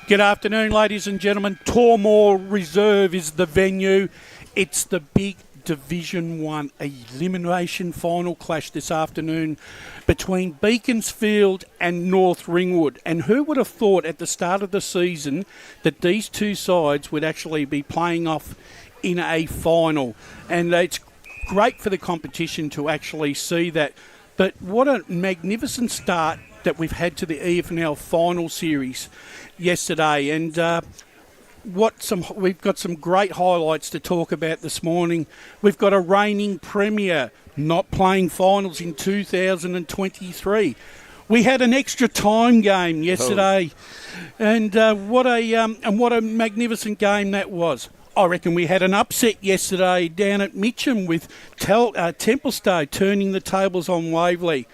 Good afternoon, ladies and gentlemen. Tormore Reserve is the venue. It's the big Division 1 elimination final clash this afternoon between Beaconsfield and North Ringwood. And who would have thought at the start of the season that these two sides would actually be playing off in a final? And it's great for the competition to actually see that. But what a magnificent start that we've had to the EFNL final series yesterday, and we've got some great highlights to talk about this morning. We've got a reigning premier not playing finals in 2023. We had an extra time game yesterday, and what a magnificent game that was. I reckon we had an upset yesterday down at Mitcham with Templestowe turning the tables on Waverley.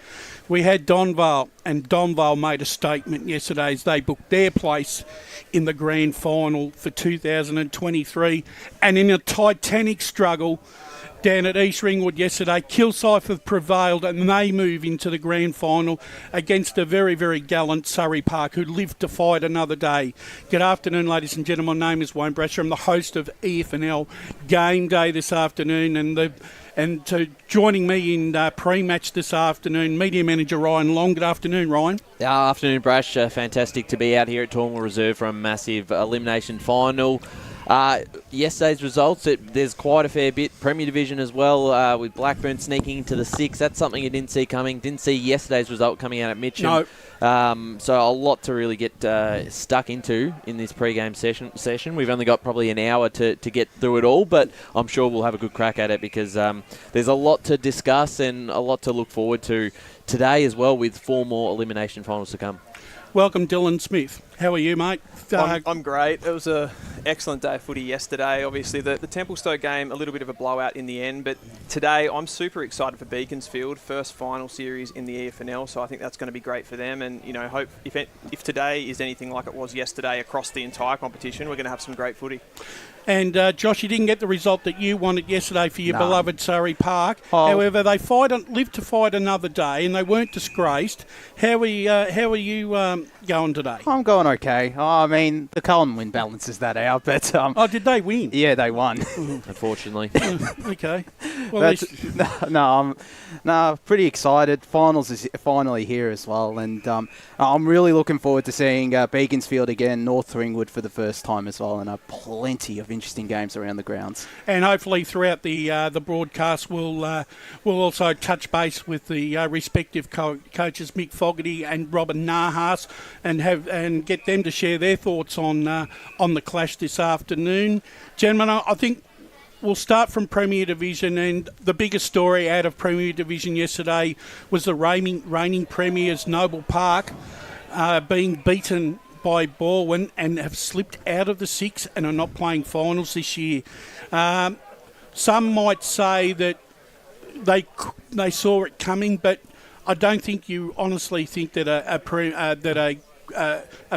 We had Donvale, and Donvale made a statement yesterday as they booked their place in the grand final for 2023. And in a titanic struggle down at East Ringwood yesterday, Kilsyth have prevailed and they move into the grand final against a very, very gallant Surrey Park who lived to fight another day. Good afternoon, ladies and gentlemen. My name is Wayne Brasher. I'm the host of EFNL Game Day this afternoon, and joining me in pre-match this afternoon, Media Manager Ryan Long. Good afternoon, Ryan. Afternoon, Brash. Fantastic to be out here at Tormore Reserve for a massive elimination final. Yesterday's results, there's quite a fair bit. Premier Division as well, with Blackburn sneaking into the 6. That's something you didn't see coming. Didn't see yesterday's result coming out at Mitcham. No. So a lot to really get stuck into in this pre-game session. We've only got probably an hour to get through it all, but I'm sure we'll have a good crack at it because there's a lot to discuss and a lot to look forward to today as well, with 4 more elimination finals to come. Welcome, Dylan Smith. How are you, mate? I'm great. It was an excellent day of footy yesterday. Obviously, the Templestowe game, a little bit of a blowout in the end. But today, I'm super excited for Beaconsfield. First final series in the EFNL, so I think that's going to be great for them. And, you know, hope if today is anything like it was yesterday across the entire competition, we're going to have some great footy. And, Josh, you didn't get the result that you wanted yesterday for your beloved Surrey Park. However, they lived to fight another day, and they weren't disgraced. How are you going today? I'm going okay. I mean, the Cullen win balances that out, but... did they win? Yeah, they won. Unfortunately. Okay. Well, I'm pretty excited. Finals is finally here as well, and I'm really looking forward to seeing Beaconsfield again, North Ringwood for the first time as well, and plenty of interesting games around the grounds. And hopefully throughout the broadcast, we'll also touch base with the respective coaches, Mick Fogarty and Robin Nahas, and get them to share their thoughts on the clash this afternoon. Gentlemen, I think we'll start from Premier Division, and the biggest story out of Premier Division yesterday was the reigning premiers, Noble Park, being beaten by Balwyn and have slipped out of the 6 and are not playing finals this year. Some might say that they saw it coming, but I don't think you honestly think that a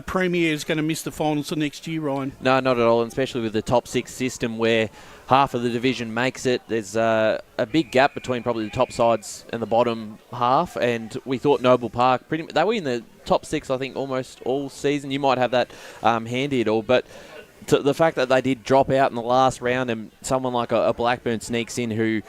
premier is going to miss the finals the next year, Ryan. No, not at all, and especially with the top 6 system where half of the division makes it. There's a big gap between probably the top sides and the bottom half, and we thought Noble Park, they were in the top 6, I think, almost all season. You might have that handy at all, but the fact that they did drop out in the last round and someone like a Blackburn sneaks in who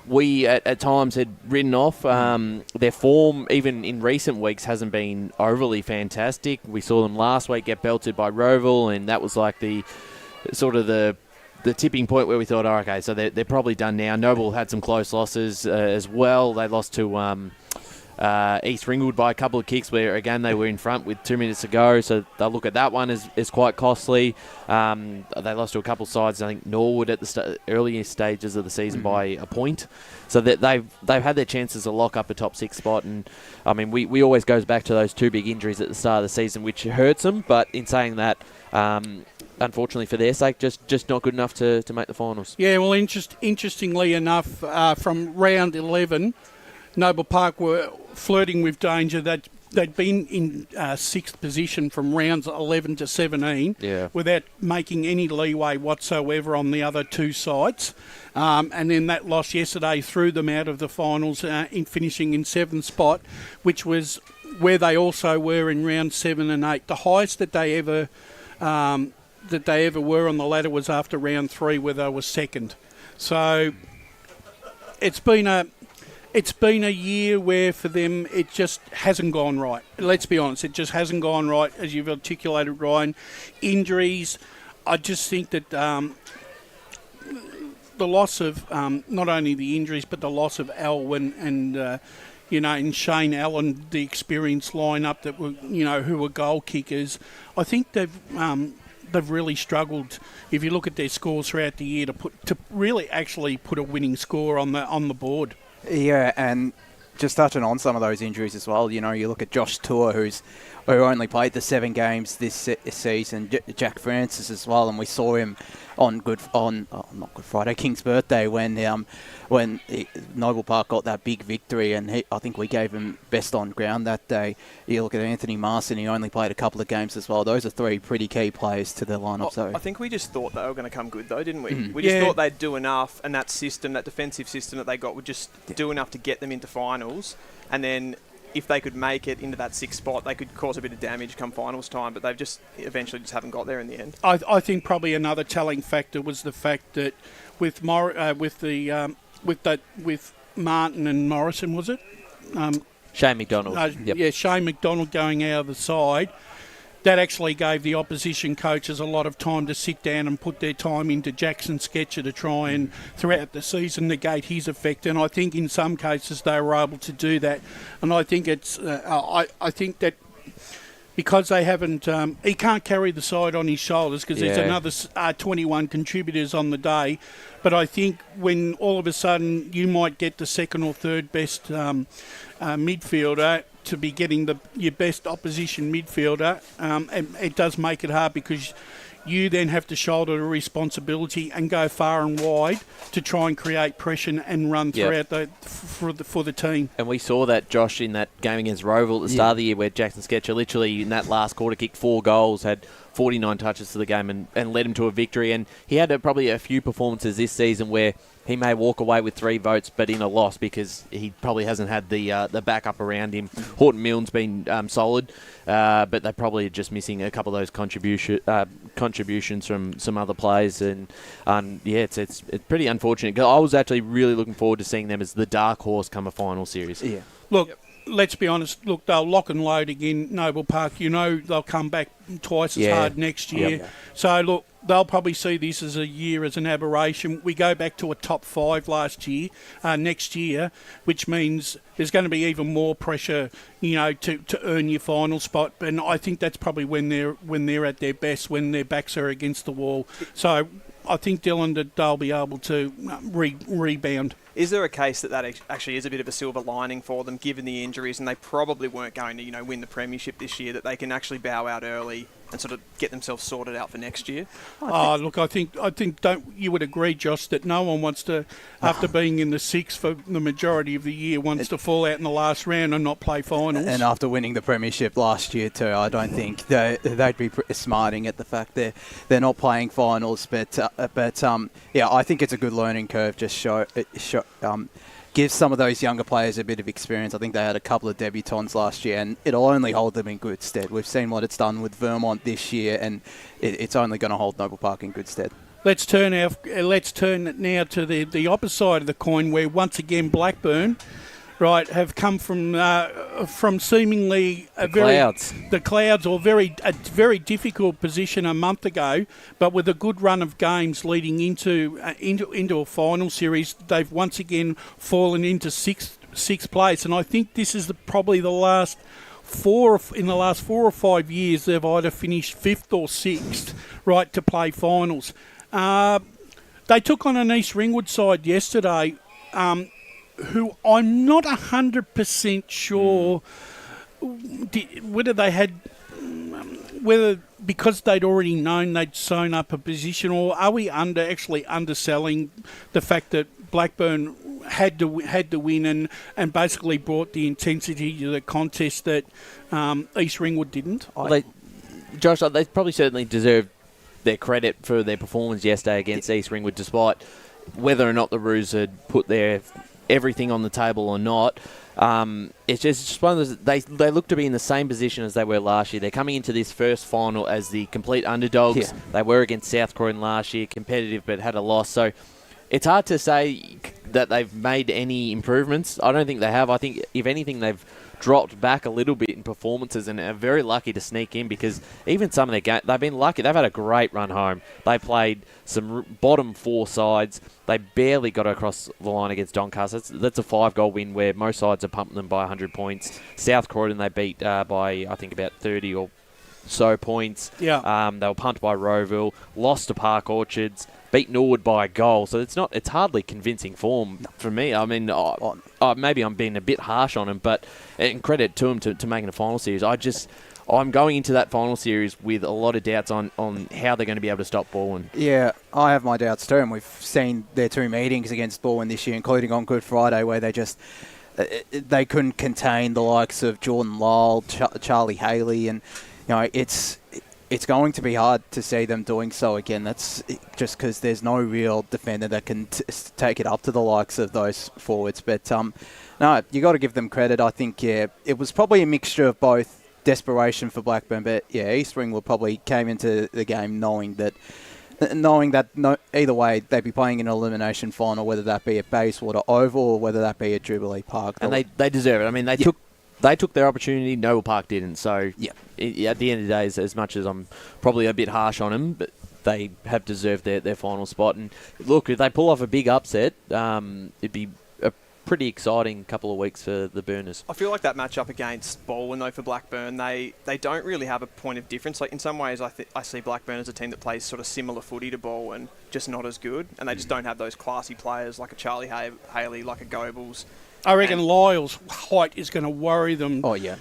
we at times had written off. Their form, even in recent weeks, hasn't been overly fantastic. We saw them last week get belted by Roval, and that was like the tipping point where we thought, oh, okay, so they're probably done now. Noble had some close losses as well. They lost to East Ringwood by a couple of kicks where, again, they were in front with 2 minutes to go. So they'll look at that one as quite costly. They lost to a couple of sides, I think Norwood at the earlier stages of the season by a point. So that they've had their chances to lock up a top 6 spot. And, I mean, we always goes back to those 2 big injuries at the start of the season, which hurts them. But in saying that, unfortunately for their sake, just not good enough to make the finals. Yeah, well, interestingly enough, from round 11, Noble Park were flirting with danger. They'd been in 6th position from rounds 11 to 17 without making any leeway whatsoever on the other 2 sides. And then that loss yesterday threw them out of the finals in finishing in 7th spot, which was where they also were in round 7 and 8. The highest that they ever were on the ladder was after round 3, where they were 2nd. So it's been a year where for them it just hasn't gone right. Let's be honest, it just hasn't gone right, as you've articulated, Ryan. Injuries, I just think that the loss of not only the injuries but the loss of Alwyn and and Shane Allen, the experienced lineup that were who were goal kickers. I think they've really struggled. If you look at their scores throughout the year to really actually put a winning score on the board. Yeah, and just touching on some of those injuries as well, you look at Josh Tour, who only played the 7 games this season, Jack Francis as well, and we saw him on not Good Friday, King's birthday, when Noble Park got that big victory, and I think we gave him best on ground that day. You look at Anthony Marson, he only played a couple of games as well. Those are 3 pretty key players to the lineup. So I think we just thought they were going to come good, though, didn't we? We just thought they'd do enough, and that defensive system that they got would just do enough to get them into finals, and then if they could make it into that 6th spot, they could cause a bit of damage come finals time, but they've just eventually just haven't got there in the end. I think probably another telling factor was the fact that with Martin and Morrison, was it? Shane McDonald. Yeah, Shane McDonald going out of the side. That actually gave the opposition coaches a lot of time to sit down and put their time into Jackson Sketcher to try and, throughout the season, negate his effect. And I think in some cases they were able to do that. And I think I think that because they haven't, he can't carry the side on his shoulders because there's another 21 contributors on the day. But I think when all of a sudden you might get the 2nd or 3rd best midfielder to be getting your best opposition midfielder, and it does make it hard because you then have to shoulder the responsibility and go far and wide to try and create pressure and run throughout for the team. And we saw that, Josh, in that game against Roval at the start of the year, where Jackson Sketcher literally in that last quarter kicked 4 goals, had 49 touches to the game and led him to a victory. And he had probably a few performances this season where he may walk away with 3 votes, but in a loss because he probably hasn't had the backup around him. Horton Milne's been solid, but they're probably just missing a couple of those contributions from some other players. And it's pretty unfortunate. I was actually really looking forward to seeing them as the dark horse come a final series. Yeah. Look. Let's be honest. Look, they'll lock and load again, Noble Park. They'll come back twice as hard next year. Yep. So, look, they'll probably see this as a year as an aberration. We go back to a top 5 next year, which means there's going to be even more pressure, to earn your final spot. And I think that's probably when they're at their best, when their backs are against the wall. So I think, Dylan, that they'll be able to rebound. Is there a case that actually is a bit of a silver lining for them, given the injuries, and they probably weren't going to, win the premiership this year, that they can actually bow out early and sort of get themselves sorted out for next year? Look, I think you would agree, Josh, that no one wants to, after being in the 6 for the majority of the year, wants to fall out in the last round and not play finals. And after winning the premiership last year too, I don't think they'd be smarting at the fact that they're not playing finals. But I think it's a good learning curve. Just gives some of those younger players a bit of experience. I think they had a couple of debutants last year, and it'll only hold them in good stead. We've seen what it's done with Vermont this year, and it's only going to hold Noble Park in good stead. let's turn it now to the opposite side of the coin, where once again Blackburn, right, have come from seemingly the clouds, or a very difficult position a month ago, but with a good run of games leading into a final series, they've once again fallen into sixth place, and I think this is probably the last 4 or 5 years they've either finished 5th or 6th, right, to play finals. They took on an East Ringwood side yesterday, who I'm not 100% sure whether because they'd already known they'd sewn up a position, or are we actually underselling the fact that Blackburn had to win and basically brought the intensity to the contest that East Ringwood didn't? Josh, they probably certainly deserve their credit for their performance yesterday against East Ringwood, despite whether or not the Roos had put their everything on the table or not. It's just one of those, they look to be in the same position as they were last year. They're coming into this first final as the complete underdogs. Yeah. They were against South Croydon last year, competitive but had a loss. So it's hard to say that they've made any improvements. I don't think they have. I think, if anything, they've dropped back a little bit in performances and are very lucky to sneak in, because even some of their games, they've been lucky. They've had a great run home. They played some bottom 4 sides. They barely got across the line against Doncaster. That's a 5-goal win where most sides are pumping them by 100 points. South Croydon they beat by, I think, about 30 or so points. Yeah. They were pumped by Rowville, lost to Park Orchards, beat Norwood by a goal. So it's hardly convincing form for me. I mean, maybe I'm being a bit harsh on them, but in credit to them to making a final series. I'm going into that final series with a lot of doubts on how they're going to be able to stop Baldwin. Yeah, I have my doubts too, and we've seen their 2 meetings against Baldwin this year, including on Good Friday, where they couldn't contain the likes of Jordan Lyle, Charlie Haley, and it's going to be hard to see them doing so again. That's just because there's no real defender that can take it up to the likes of those forwards. But no, you got to give them credit. I think it was probably a mixture of both desperation for Blackburn, but East Ringwood probably came into the game knowing that either way they'd be playing an elimination final, whether that be at Bayswater Oval or whether that be at Jubilee Park. And they deserve it. I mean, they took their opportunity. Noble Park didn't. So at the end of the day, as much as I'm probably a bit harsh on them, but they have deserved their final spot. And look, if they pull off a big upset, it'd be a pretty exciting couple of weeks for the Burners. I feel like that matchup against Baldwin, though, for Blackburn, they don't really have a point of difference. Like, in some ways, I see Blackburn as a team that plays sort of similar footy to Baldwin, just not as good, and they just don't have those classy players like a Charlie Haley, like a Goebbels. I reckon Lyle's height is going to worry them. Oh yeah,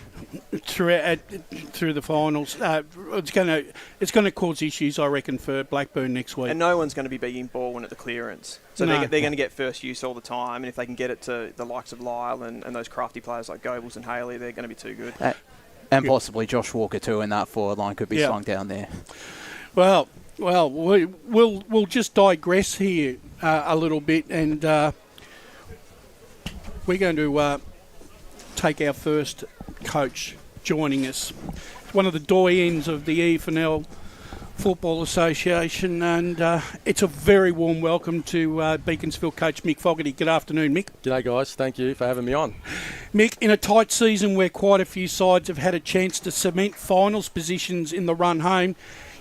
through the finals. It's going to cause issues, I reckon, for Blackburn next week. And no one's going to be beating Baldwin at the clearance, so they're going to get first use all the time. And if they can get it to the likes of Lyle and those crafty players like Goebbels and Haley, they're going to be too good. And possibly Josh Walker too, in that forward line could be slung down there. Well, we'll just digress here a little bit, and we're going to take our first coach joining us. It's one of the doyens of the EFNL Football Association, and it's a very warm welcome to Beaconsfield coach Mick Fogarty. Good afternoon, Mick. G'day, guys. Thank you for having me on. Mick, in a tight season where quite a few sides have had a chance to cement finals positions in the run home,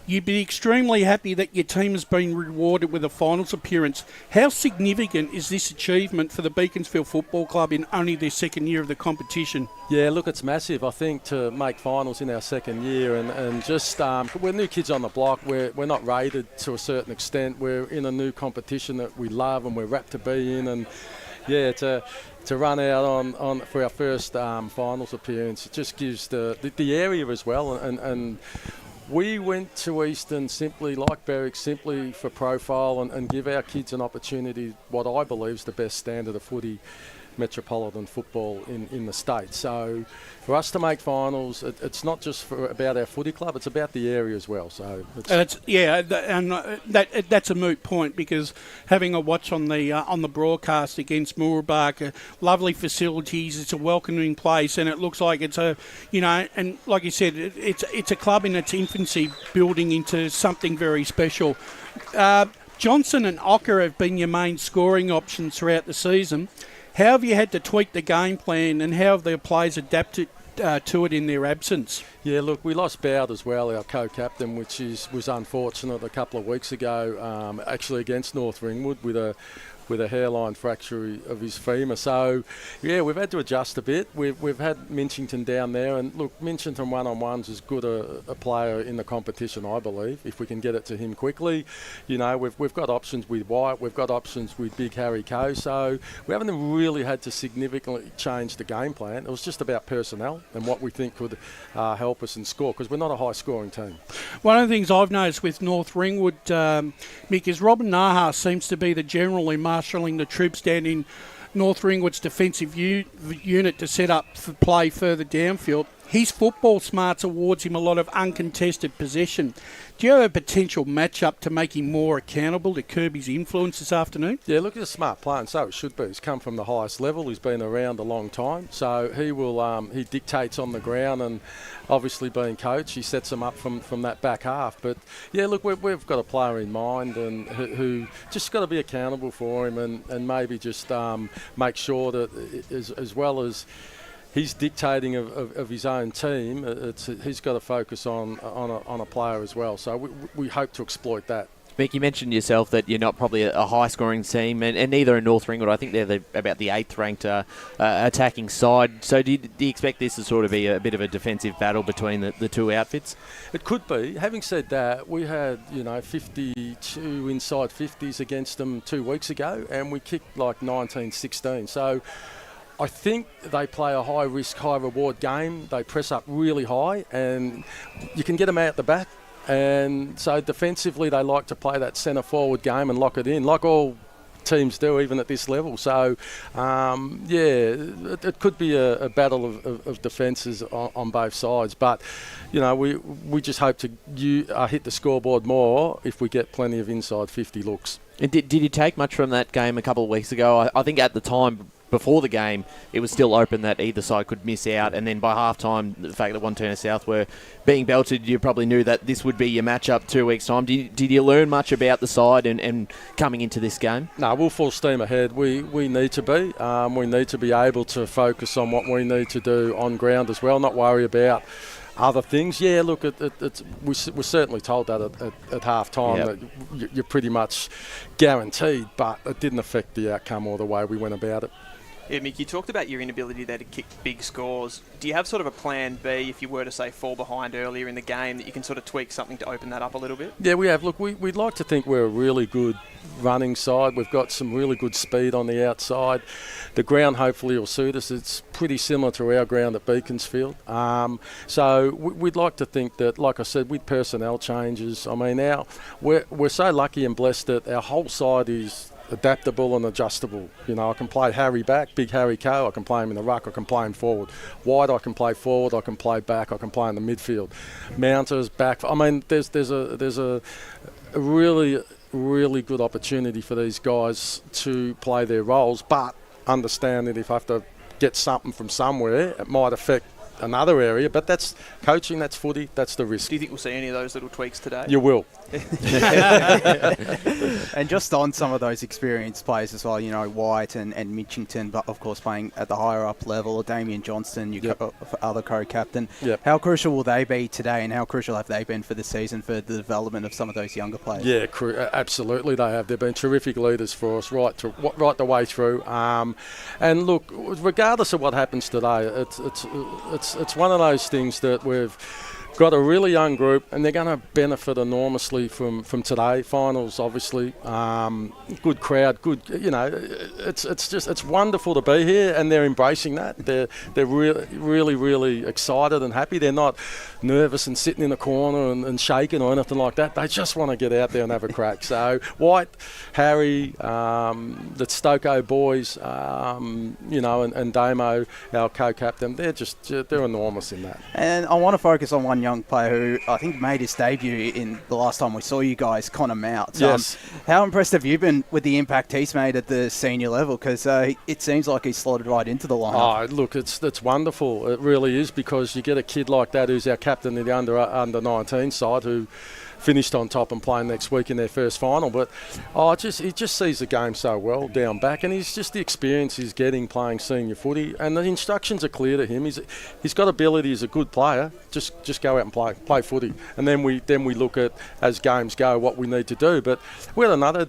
you'd be extremely happy that your team has been rewarded with a finals appearance. How significant is this achievement for the Beaconsfield Football Club in only their second year of the competition? Yeah, look, it's massive. I think to make finals in our second year, and just we're new kids on the block. We're not rated to a certain extent. We're in a new competition that we love and we're rapt to be in, and yeah, to run out on for our first finals appearance, it just gives the area as well, and we went to Eastland simply, like Berwick, simply for profile and give our kids an opportunity, what I believe is the best standard of footy, metropolitan football in the state. So for us to make finals, it's not just about our footy club, it's about the area as well. So that's a moot point, because having a watch on the broadcast against Moorabah, lovely facilities, it's a welcoming place, and it looks like it's and like you said, it's a club in its infancy building into something very special. Johnson and Ocker have been your main scoring options throughout the season. How have you had to tweak the game plan, and how have the players adapted to it in their absence? Yeah, look, we lost Boud as well, our co-captain, which was unfortunate a couple of weeks ago, actually against North Ringwood with a hairline fracture of his femur. So, yeah, we've had to adjust a bit. We've had Minchington down there, and look, Minchington one-on-one's as good a player in the competition, I believe, if we can get it to him quickly. You know, we've got options with White, we've got options with Big Harry Coe, so we haven't really had to significantly change the game plan. It was just about personnel and what we think could help us and score, because we're not a high-scoring team. One of the things I've noticed with North Ringwood, Mick, is Robin Naha seems to be the general in marshalling the troops down in North Ringwood's defensive unit to set up for play further downfield. His football smarts awards him a lot of uncontested possession. Do you have a potential matchup to make him more accountable to curb his influence this afternoon? Yeah, look, he's a smart player, and so it should be. He's come from the highest level. He's been around a long time, so he will. He dictates on the ground, and obviously being coach, he sets them up from that back half. But yeah, look, we've got a player in mind, and who just got to be accountable for him, and maybe just make sure that as well as he's dictating of his own team, he's got to focus on a player as well. So we hope to exploit that. Mick, you mentioned yourself that you're not probably a high-scoring team, and neither are North Ringwood. I think they're about the 8th-ranked attacking side. So do you expect this to sort of be a bit of a defensive battle between the two outfits? It could be. Having said that, we had 52 inside 50s against them 2 weeks ago, and we kicked like 19-16. So I think they play a high-risk, high-reward game. They press up really high, and you can get them out the back. And so defensively, they like to play that centre-forward game and lock it in, like all teams do, even at this level. So, it could be a battle of defences on both sides. But, we just hope to hit the scoreboard more if we get plenty of inside 50 looks. And did you take much from that game a couple of weeks ago? I think at the time, before the game, it was still open that either side could miss out, and then by half-time, the fact that Wantirna South were being belted, you probably knew that this would be your matchup 2 weeks' time. Did you learn much about the side and coming into this game? No, we'll full steam ahead. We need to be. We need to be able to focus on what we need to do on ground as well, not worry about other things. Yeah, look, we're certainly told that at half-time, that you're pretty much guaranteed, but it didn't affect the outcome or the way we went about it. Yeah, Mick, you talked about your inability there to kick big scores. Do you have sort of a plan B if you were to, say, fall behind earlier in the game, that you can sort of tweak something to open that up a little bit? Yeah, we have. Look, we'd like to think we're a really good running side. We've got some really good speed on the outside. The ground hopefully will suit us. It's pretty similar to our ground at Beaconsfield. So we'd like to think that, like I said, with personnel changes, I mean, we're so lucky and blessed that our whole side is adaptable and adjustable. I can play Harry back, Big Harry Coe, I can play him in the ruck, I can play him forward. Wide, I can play forward, I can play back, I can play in the midfield. Mounters, back. I mean, there's a really, really good opportunity for these guys to play their roles, but understand that if I have to get something from somewhere, it might affect another area, but that's coaching, that's footy, that's the risk. Do you think we'll see any of those little tweaks today? You will. And just on some of those experienced players as well, White and Mitchington, but of course playing at the higher up level, Damien Johnston, other co-captain. Yep. How crucial will they be today, and how crucial have they been for the season for the development of some of those younger players? Yeah, absolutely they have. They've been terrific leaders for us right the way through. And look, regardless of what happens today, it's one of those things that we've got a really young group, and they're going to benefit enormously from today. Finals, obviously, good crowd, good. It's wonderful to be here, and they're embracing that. They're really, really excited and happy. They're not nervous and sitting in a corner and shaking or anything like that. They just want to get out there and have a crack. So White, Harry, the Stokoe boys, and Damo, our co-captain, they're enormous in that. And I want to focus on one young player who I think made his debut in the last time we saw you guys, Connor Mount. Yes. How impressed have you been with the impact he's made at the senior level? Because it seems like he's slotted right into the lineup. Oh, look, it's wonderful. It really is, because you get a kid like that who's our captain in the under 19 side, who finished on top and playing next week in their first final. But he just sees the game so well down back, and he's just the experience he's getting playing senior footy, and the instructions are clear to him. He's got ability, he's a good player. Just go out and play footy, and then we look at, as games go, what we need to do. But we had another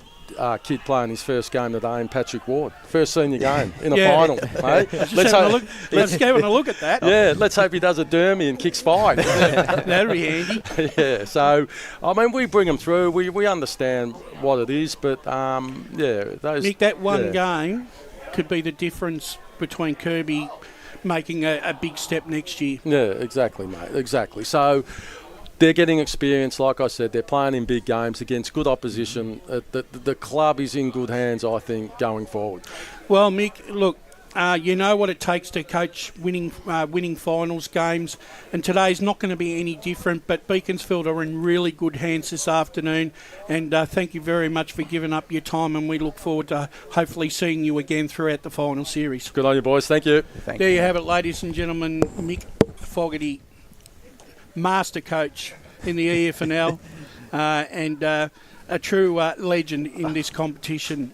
kid playing his first game today in Patrick Ward. First senior game in a final. Mate. Let's go and look at that. Yeah, let's hope he does a dermy and kicks 5. That'd be handy. Yeah, so, I mean, we bring them through. We understand what it is, but, Nick, that one game could be the difference between Kirby making a big step next year. Yeah, exactly, mate, exactly. So, they're getting experience, like I said. They're playing in big games against good opposition. The club is in good hands, I think, going forward. Well, Mick, look, you know what it takes to coach winning finals games, and today's not going to be any different, but Beaconsfield are in really good hands this afternoon, and thank you very much for giving up your time, and we look forward to hopefully seeing you again throughout the final series. Good on you, boys. Thank you. There you have it, ladies and gentlemen. Mick Fogarty, master coach in the EFNL, and a true legend in this competition.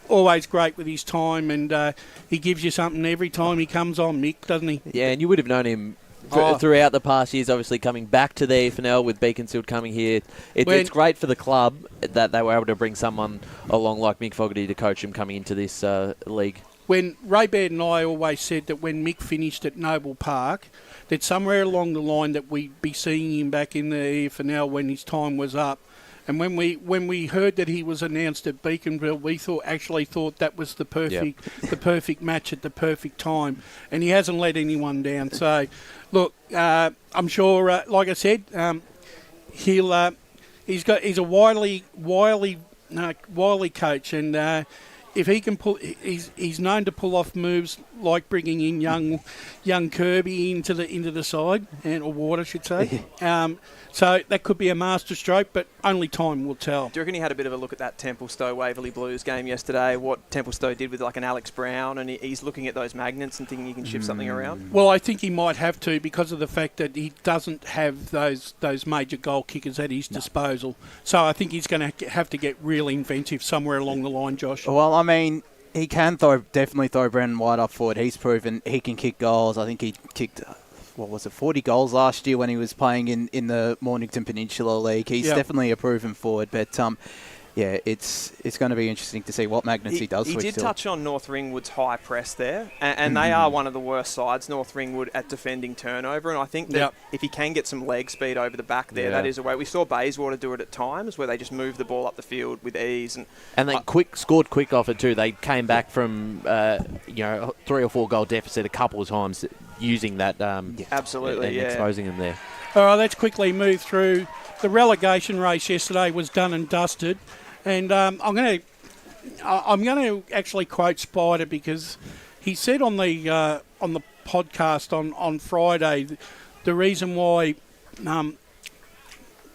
Always great with his time, and he gives you something every time he comes on, Mick, doesn't he? Yeah, and you would have known him throughout the past years, obviously coming back to the EFNL with Beaconsfield coming here. It's great for the club that they were able to bring someone along like Mick Fogarty to coach him coming into this league. When Ray Baird and I always said that when Mick finished at Noble Park, that somewhere along the line that we'd be seeing him back in the EFNL when his time was up. And when we heard that he was announced at Beaconsfield, we thought that was the perfect match at the perfect time, and he hasn't let anyone down. So, look, I'm sure, like I said, he's a wily coach, and if he can he's known to pull off moves like bringing in young Kirby into the side, or Ward, I should say. So that could be a master stroke, but only time will tell. Do you reckon he had a bit of a look at that Templestowe Waverley Blues game yesterday, what Templestowe did with like an Alex Brown, and he's looking at those magnets and thinking he can shift something around? Well, I think he might have to, because of the fact that he doesn't have those major goal kickers at his disposal. So I think he's going to have to get really inventive somewhere along the line, Josh. Well, I mean, he can definitely throw Brendan White up forward. He's proven he can kick goals. I think he kicked 40 goals last year when he was playing in the Mornington Peninsula League. He's definitely a proven forward, but it's going to be interesting to see what magnets he does. He did touch on North Ringwood's high press there, and they are one of the worst sides, North Ringwood, at defending turnover, and I think that if he can get some leg speed over the back there, that is a way. We saw Bayswater do it at times, where they just moved the ball up the field with ease. And they scored quick off it too. They came back from 3 or 4 goal deficit a couple of times using that absolutely and exposing them there. All right, let's quickly move through. The relegation race yesterday was done and dusted, and I'm going to actually quote Spider, because he said on the podcast on Friday the reason why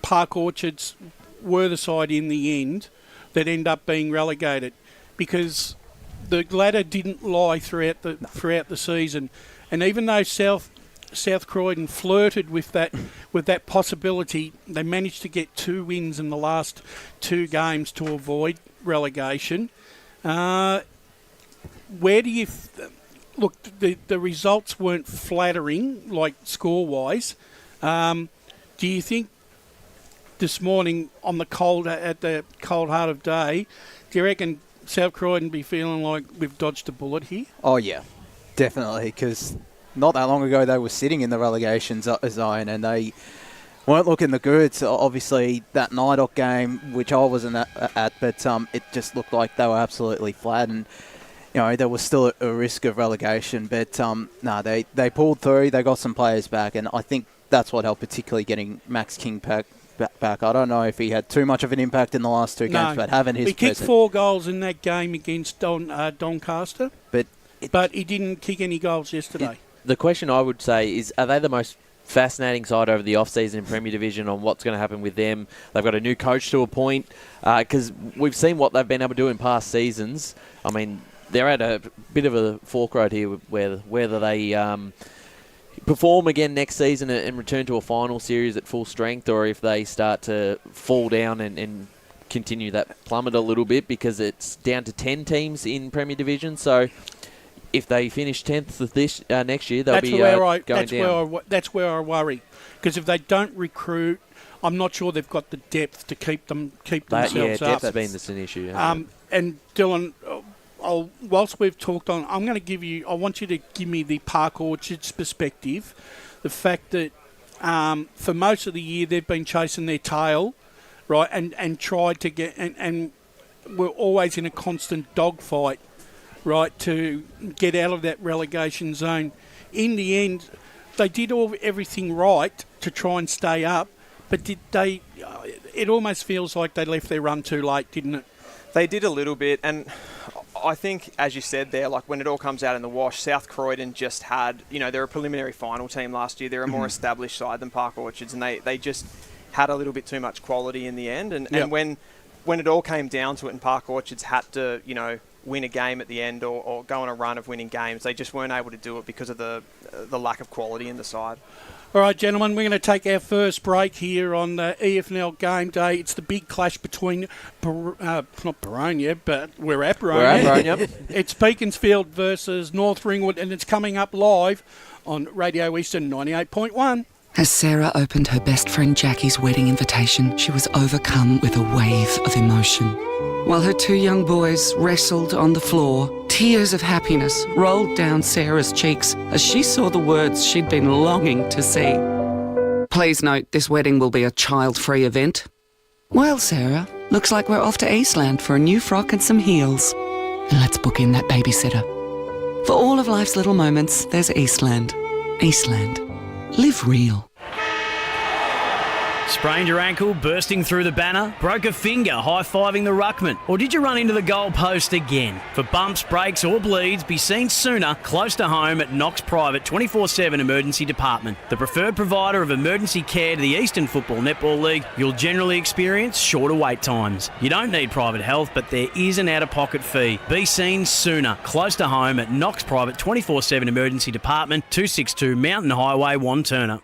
Park Orchards were the side in the end that end up being relegated, because the ladder didn't lie throughout the season. And even though South Croydon flirted with that possibility, they managed to get 2 wins in the last 2 games to avoid relegation. Where do you look? The results weren't flattering, like score-wise. Do you think this morning at the cold heart of day, do you reckon South Croydon be feeling like we've dodged a bullet here? Oh yeah. Definitely, because not that long ago they were sitting in the relegation zone and they weren't looking the goods. Obviously, that Nidok game, which I wasn't at, but it just looked like they were absolutely flat, and there was still a risk of relegation. But they pulled through. They got some players back, and I think that's what helped, particularly getting Max King back. I don't know if he had too much of an impact in the last 2 games, but having his he kicked 4 goals in that game against Doncaster. But he didn't kick any goals yesterday. The question I would say is, are they the most fascinating side over the off-season in Premier Division on what's going to happen with them? They've got a new coach to appoint, because we've seen what they've been able to do in past seasons. I mean, they're at a bit of a fork road here whether they perform again next season and return to a final series at full strength, or if they start to fall down and continue that plummet a little bit, because it's down to 10 teams in Premier Division. So if they finish 10th of this next year, they'll be going down. That's where I worry, because if they don't recruit, I'm not sure they've got the depth to keep themselves up. Depth's been an issue. And Dylan, whilst we've talked on, I want you to give me the Park Orchards perspective. The fact that for most of the year they've been chasing their tail, right, and tried to get, and we're always in a constant dogfight, right, to get out of that relegation zone. In the end, they did everything right to try and stay up, but did they? It almost feels like they left their run too late, didn't it? They did a little bit, and I think, as you said there, like when it all comes out in the wash, South Croydon just had, they're a preliminary final team last year. They're a more established side than Park Orchards, and they just had a little bit too much quality in the end. And when it all came down to it, and Park Orchards had to, win a game at the end or go on a run of winning games, they just weren't able to do it because of the lack of quality in the side. All right, gentlemen, we're going to take our first break here on the EFNL Game Day. It's the big clash between, not Baronia, but we're at Baronia. It's Beaconsfield versus North Ringwood, and it's coming up live on Radio Eastern 98.1. As Sarah opened her best friend Jackie's wedding invitation, she was overcome with a wave of emotion. While her two young boys wrestled on the floor, tears of happiness rolled down Sarah's cheeks as she saw the words she'd been longing to see. Please note, this wedding will be a child-free event. Well, Sarah, looks like we're off to Eastland for a new frock and some heels. And let's book in that babysitter. For all of life's little moments, there's Eastland. Eastland. Live real. Sprained your ankle, bursting through the banner? Broke a finger, high-fiving the ruckman? Or did you run into the goal post again? For bumps, breaks or bleeds, be seen sooner, close to home at Knox Private 24/7 Emergency Department. The preferred provider of emergency care to the Eastern Football Netball League, you'll generally experience shorter wait times. You don't need private health, but there is an out-of-pocket fee. Be seen sooner, close to home at Knox Private 24/7 Emergency Department, 262 Mountain Highway, Wanturna.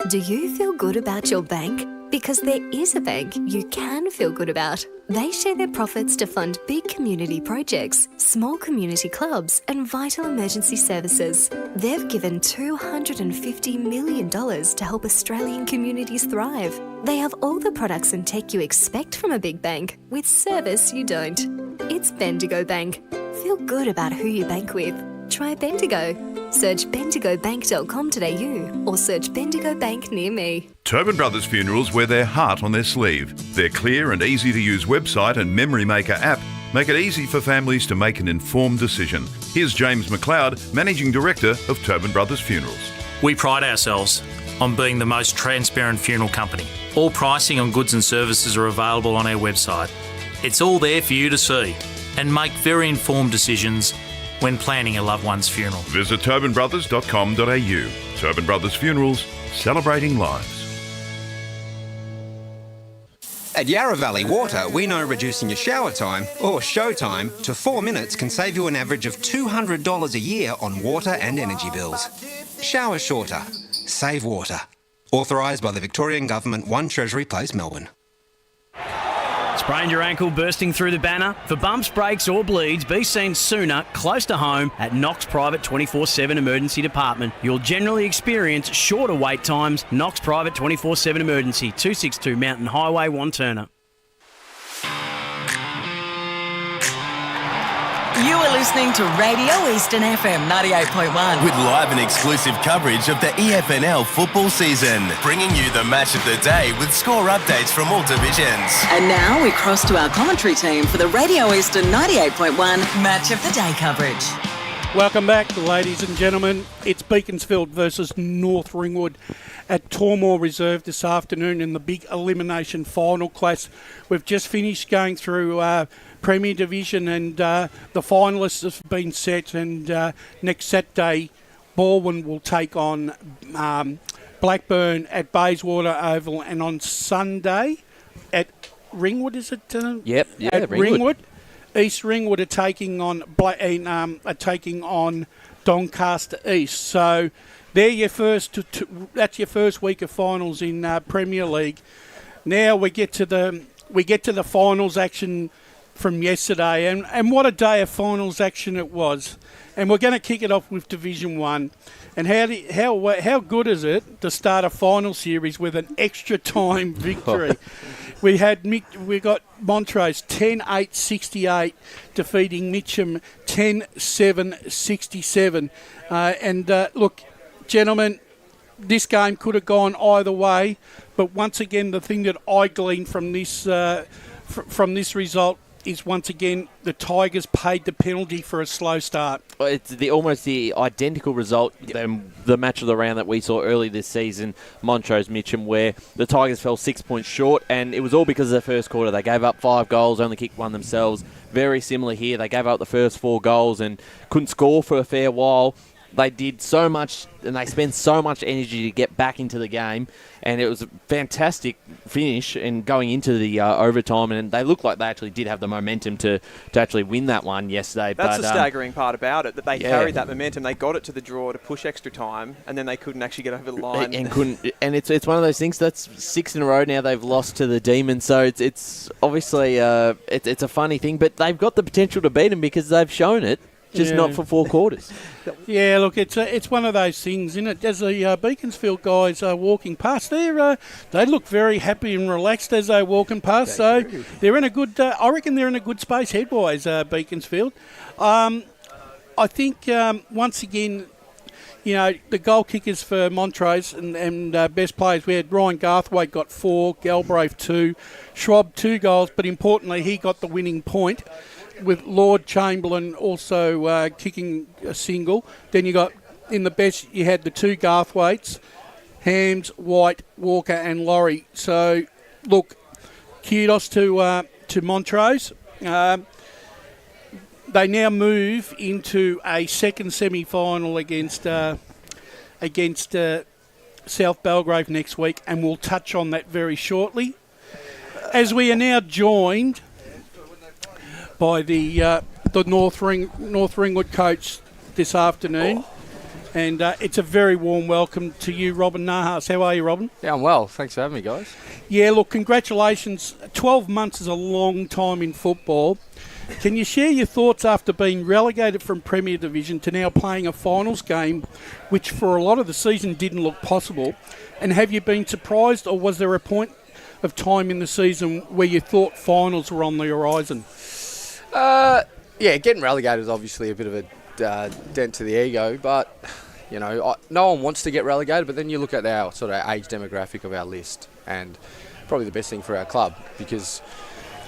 Do you feel good about your bank? Because there is a bank you can feel good about. They share their profits to fund big community projects, small community clubs, and vital emergency services. They've given $250 million to help Australian communities thrive. They have all the products and tech you expect from a big bank, with service you don't. It's Bendigo Bank. Feel good about who you bank with. Try Bendigo. Search bendigobank.com.au or search Bendigo Bank near me. Tobin Brothers Funerals wear their heart on their sleeve. Their clear and easy-to-use website and Memory Maker app make it easy for families to make an informed decision. Here's James McLeod, Managing Director of Tobin Brothers Funerals. We pride ourselves on being the most transparent funeral company. All pricing on goods and services are available on our website. It's all there for you to see and make very informed decisions when planning a loved one's funeral. Visit tobinbrothers.com.au. Tobin Brothers Funerals, celebrating lives. At Yarra Valley Water, we know reducing your shower time, or show time, to 4 minutes can save you an average of $200 a year on water and energy bills. Shower shorter. Save water. Authorised by the Victorian Government, 1 Treasury Place, Melbourne. Sprained your ankle, bursting through the banner? For bumps, breaks or bleeds, be seen sooner, close to home at Knox Private 24/7 Emergency Department. You'll generally experience shorter wait times. Knox Private 24/7 Emergency, 262 Mountain Highway, Wanturna. You are listening to Radio Eastern FM 98.1. With live and exclusive coverage of the EFNL football season. Bringing you the match of the day with score updates from all divisions. And now we cross to our commentary team for the Radio Eastern 98.1 Match of the Day coverage. Welcome back, ladies and gentlemen. It's Beaconsfield versus North Ringwood at Tormore Reserve this afternoon in the big elimination final class. We've just finished going through Premier Division and the finalists have been set, and next Saturday Baldwin will take on Blackburn at Bayswater Oval, and on Sunday at Ringwood, is it? At Ringwood. East Ringwood are taking on Doncaster East. So They're your first. That's your first week of finals in Premier League. Now we get to the finals action from yesterday, and what a day of finals action it was. And we're going to kick it off with Division 1. And how good is it to start a final series with an extra time victory? We got Montrose 10-8-68 defeating Mitcham 10-7-67. Look, gentlemen, this game could have gone either way, but once again, the thing that I gleaned from this result is once again the Tigers paid the penalty for a slow start. Well, it's almost the identical result than the match of the round that we saw early this season, Montrose Mitcham, where the Tigers fell 6 points short, and it was all because of the first quarter. They gave up 5 goals, only kicked one themselves. Very similar here. They gave up the first 4 goals and couldn't score for a fair while. They did so much, and they spent so much energy to get back into the game, and it was a fantastic finish and going into the overtime, and they looked like they actually did have the momentum to actually win that one yesterday. That's the staggering part about it, that they carried that momentum. They got it to the draw to push extra time, and then they couldn't actually get over the line. And it's one of those things, that's 6 in a row now they've lost to the Demons, so it's obviously it's a funny thing, but they've got the potential to beat them because they've shown it. Just not for 4 quarters. Yeah, look, it's one of those things, isn't it? As the Beaconsfield guys are walking past, they look very happy and relaxed as they're walking past. So they're in a good. I reckon they're in a good space headwise, Beaconsfield. I think once again, the goal kickers for Montrose and best players, we had Ryan Garthwaite got 4, Galbraith 2, Schwab 2 goals, but importantly he got the winning point, with Lord Chamberlain also kicking a single. Then you got, in the best, you had the 2 Garthwaites, Hams, White, Walker and Laurie. So, look, kudos to Montrose. They now move into a second semi-final against South Belgrave next week, and we'll touch on that very shortly. As we are now joined by the North Ringwood coach this afternoon. And it's a very warm welcome to you, Robin Nahas. How are you, Robin? Yeah, I'm well. Thanks for having me, guys. Yeah, look, congratulations. 12 months is a long time in football. Can you share your thoughts after being relegated from Premier Division to now playing a finals game, which for a lot of the season didn't look possible? And have you been surprised, or was there a point of time in the season where you thought finals were on the horizon? Yeah, getting relegated is obviously a bit of a dent to the ego, but no one wants to get relegated. But then you look at our sort of age demographic of our list, and probably the best thing for our club, because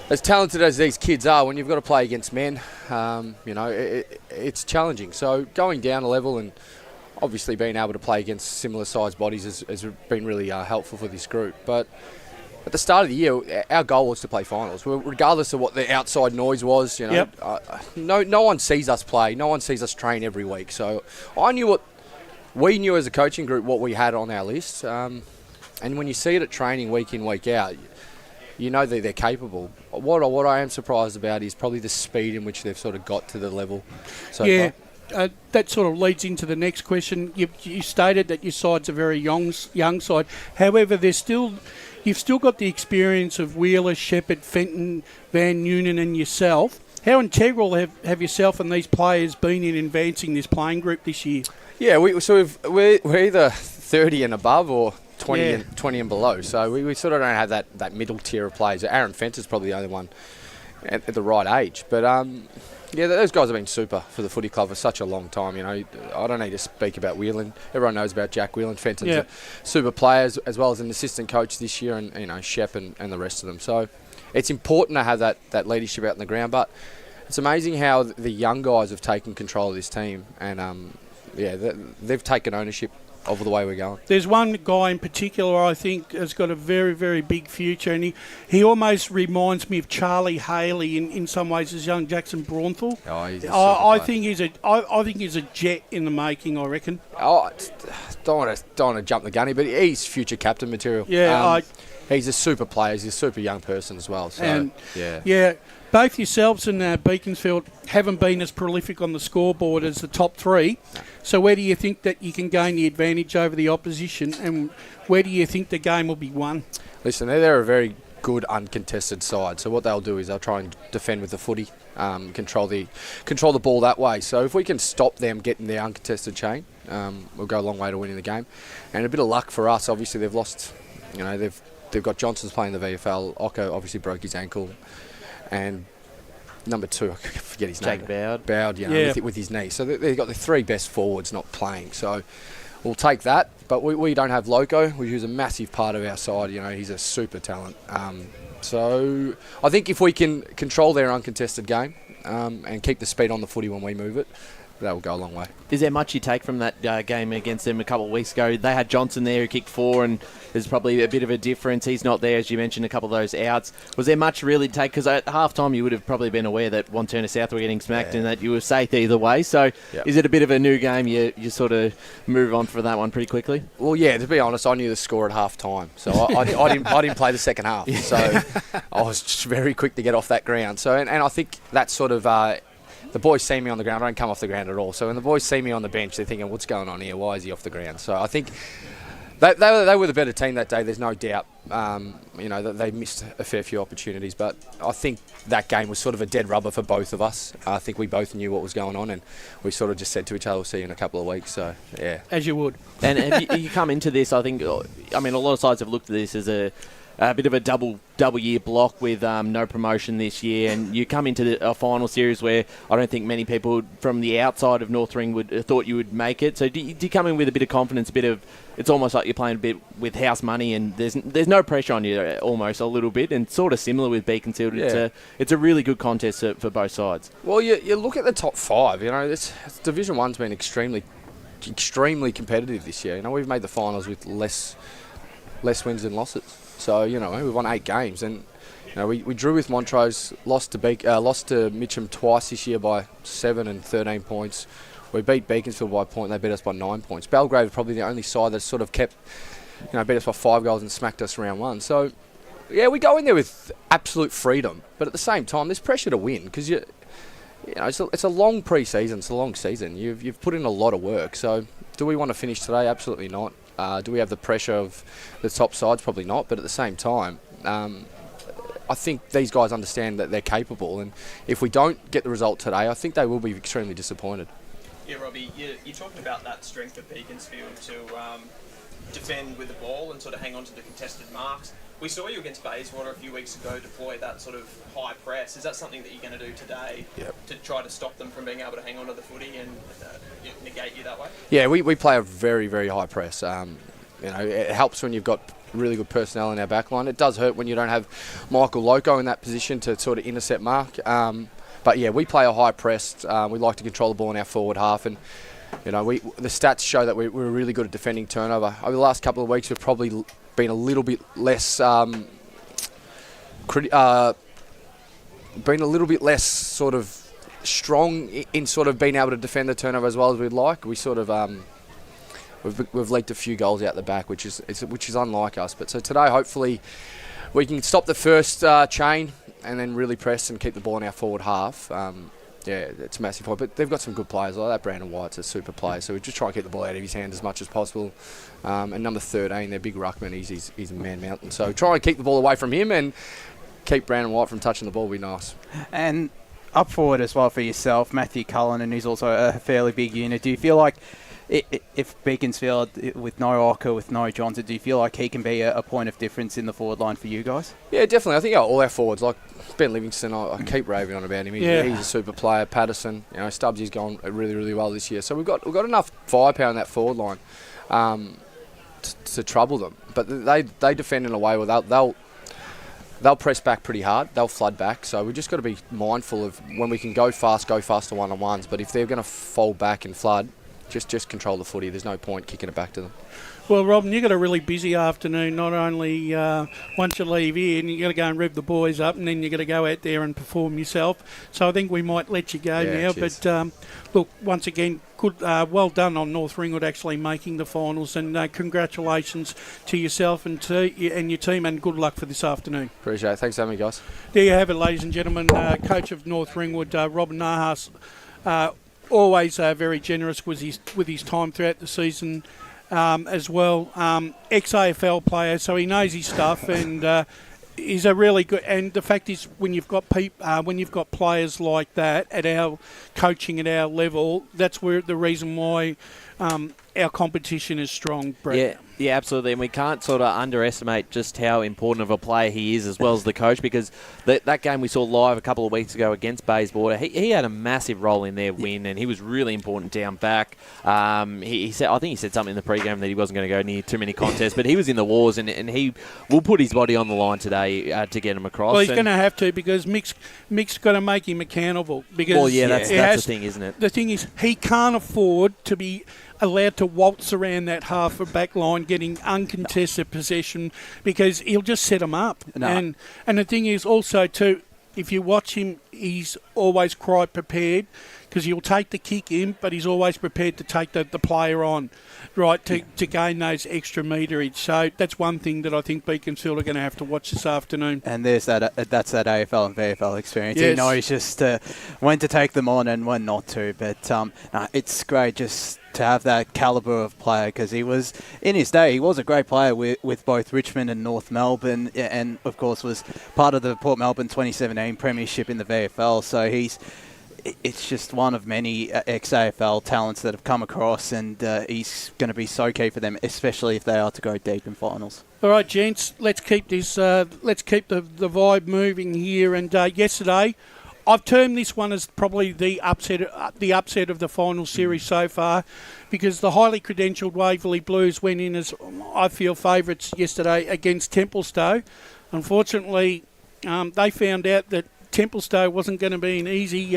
as talented as these kids are, when you've got to play against men, it's challenging. So going down a level and obviously being able to play against similar sized bodies has been really helpful for this group. But at the start of the year, our goal was to play finals, regardless of what the outside noise was. No one sees us play, no one sees us train every week. So we knew as a coaching group what we had on our list, and when you see it at training week in, week out, you know that they're capable. What I am surprised about is probably the speed in which they've sort of got to the level so far. That sort of leads into the next question. You stated that your side's a very young side. However, you've still got the experience of Wheeler, Shepherd, Fenton, Van Noonan and yourself. How integral have yourself and these players been in advancing this playing group this year? Yeah, we're either 30 and above or 20 and below. So we sort of don't have that middle tier of players. Aaron Fenton's probably the only one at the right age. But those guys have been super for the footy club for such a long time. I don't need to speak about Whelan. Everyone knows about Jack Whelan. Fenton's a super player as well as an assistant coach this year, and Shep and the rest of them. So it's important to have that leadership out in the ground. But it's amazing how the young guys have taken control of this team, and they've taken ownership of the way we're going. There's one guy in particular I think has got a very, very big future, and he almost reminds me of Charlie Haley in some ways as young Jackson Braunthal. I think he's a jet in the making, I reckon. Don't want to jump the gunny, but he's future captain material. Yeah, he's a super player. He's a super young person as well. So Both yourselves and Beaconsfield haven't been as prolific on the scoreboard as the top three. So where do you think that you can gain the advantage over the opposition, and where do you think the game will be won? Listen, they're a very good uncontested side. So what they'll do is they'll try and defend with the footy, control the ball that way. So if we can stop them getting their uncontested chain, we'll go a long way to winning the game. And a bit of luck for us. Obviously, they've lost. You know, they've got Johnson's playing the VFL. Ocko obviously broke his ankle, and number 2, I forget his name. Jake Bowd, you know, with his knee. So they've got the 3 best forwards not playing. So we'll take that. But we don't have Loco, which is a massive part of our side. You know, he's a super talent. So I think if we can control their uncontested game and keep the speed on the footy when we move it, that will go a long way. Is there much you take from that game against them a couple of weeks ago? They had Johnson there who kicked 4, and there's probably a bit of a difference. He's not there, as you mentioned, a couple of those outs. Was there much really to take? Because at half-time you would have probably been aware that Wanturna South were getting smacked and that you were safe either way. So is it a bit of a new game? You sort of move on for that one pretty quickly? Well, yeah, to be honest, I knew the score at half-time. So I didn't play the second half. So I was just very quick to get off that ground. So and I think that's sort of... the boys see me on the ground. I don't come off the ground at all. So when the boys see me on the bench, they're thinking, what's going on here? Why is he off the ground? So I think they were the better team that day. There's no doubt. You know, that they missed a fair few opportunities. But I think that game was sort of a dead rubber for both of us. I think we both knew what was going on, and we sort of just said to each other, we'll see you in a couple of weeks. So, yeah. As you would. And have you come into this, I think, I mean, a lot of sides have looked at this as a bit of a double year block with no promotion this year, and you come into a final series where I don't think many people from the outside of North Ringwood thought you would make it. So do you come in with a bit of confidence, it's almost like you're playing a bit with house money, and there's no pressure on you, almost a little bit, and sort of similar with Beaconsfield. Yeah. It's a really good contest for both sides. Well, you look at the top 5. You know, Division 1's been extremely competitive this year. You know, we've made the finals with less wins than losses. So, you know, we've won 8 games, and you know, we drew with Montrose, lost to Mitcham twice this year by 7 and 13 points. We beat Beaconsfield by a point, they beat us by 9 points. Belgrave are probably the only side that sort of beat us by 5 goals and smacked us round 1. So, yeah, we go in there with absolute freedom, but at the same time, there's pressure to win because you know, it's a long pre-season, it's a long season. You've put in a lot of work. So, do we want to finish today? Absolutely not. Do we have the pressure of the top sides? Probably not. But at the same time, I think these guys understand that they're capable. And if we don't get the result today, I think they will be extremely disappointed. Yeah, Robbie, you're talking about that strength of Beaconsfield to defend with the ball and sort of hang on to the contested marks. We saw you against Bayswater a few weeks ago deploy that sort of high press. Is that something that you're going to do today to try to stop them from being able to hang on to the footy and negate you that way? Yeah, we play a very, very high press. You know, it helps when you've got really good personnel in our back line. It does hurt when you don't have Michael Loco in that position to sort of intercept mark. But yeah, we play a high press. We like to control the ball in our forward half, and you know, the stats show that we're really good at defending turnover. Over the last couple of weeks, we've probably been a little bit less sort of strong in sort of being able to defend the turnover as well as we'd like. We sort of we've leaked a few goals out the back, which is unlike us. But so today, hopefully, we can stop the first chain and then really press and keep the ball in our forward half. Yeah, it's a massive point. But they've got some good players like that. Brandon White's a super player, so we just try and keep the ball out of his hand as much as possible. And number 13, their big ruckman, he's a man mountain. So try and keep the ball away from him and keep Brandon White from touching the ball would be nice. And up forward as well for yourself, Matthew Cullen, and he's also a fairly big unit. Do you feel like if Beaconsfield, with no Ocker, with no Johnson, do you feel like he can be a point of difference in the forward line for you guys? Yeah, definitely. I think all our forwards, like Ben Livingston, I keep raving on about him. He's a super player. Patterson, you know, Stubbsy's gone really, really well this year. So we've got enough firepower in that forward line to trouble them. But they defend in a way where they'll press back pretty hard. They'll flood back. So we've just got to be mindful of when we can go fast to one-on-ones. But if they're going to fall back and flood, just control the footy. There's no point kicking it back to them. Well, Robin, you've got a really busy afternoon. Not only once you leave here, and you've got to go and rev the boys up, and then you've got to go out there and perform yourself. So I think we might let you go now. Cheers. But look, once again, good, well done on North Ringwood actually making the finals, and congratulations to yourself and your team, and good luck for this afternoon. Appreciate it. Thanks for having me, guys. There you have it, ladies and gentlemen. Coach of North Ringwood, Robin Nahas, always very generous with his time throughout the season. As well, ex-AFL player, so he knows his stuff, and he's a really good. And the fact is, when you've got players like that at our coaching at our level, that's where the reason why our competition is strong, Brett. Yeah, absolutely. And we can't sort of underestimate just how important of a player he is as well as the coach, because that game we saw live a couple of weeks ago against Bayswater, he had a massive role in their win, and he was really important down back. He said, I think he said something in the pre-game that he wasn't going to go near too many contests, but he was in the wars, and he will put his body on the line today to get him across. Well, he's going to have to, because Mick's got to make him accountable. Because that's the thing, isn't it? The thing is, he can't afford to be allowed to waltz around that half a back line getting uncontested possession, because he'll just set them up. And the thing is also too, if you watch him, he's always quite prepared, because he'll take the kick in, but he's always prepared to take the player on, right, to gain those extra meterage. So that's one thing that I think Beaconsfield are going to have to watch this afternoon. And there's that's that AFL and VFL experience. Yes. He knows just when to take them on and when not to. But it's great just to have that calibre of player, because he was, in his day, he was a great player with both Richmond and North Melbourne, and of course was part of the Port Melbourne 2017 premiership in the VFL. So it's just one of many ex-AFL talents that have come across, and he's going to be so key for them, especially if they are to go deep in finals. All right, gents, let's keep this. Let's keep the vibe moving here. And yesterday, I've termed this one as probably the upset of the final series so far, because the highly credentialed Waverley Blues went in as, I feel, favourites yesterday against Templestowe. Unfortunately, they found out that Templestowe wasn't going to be an easy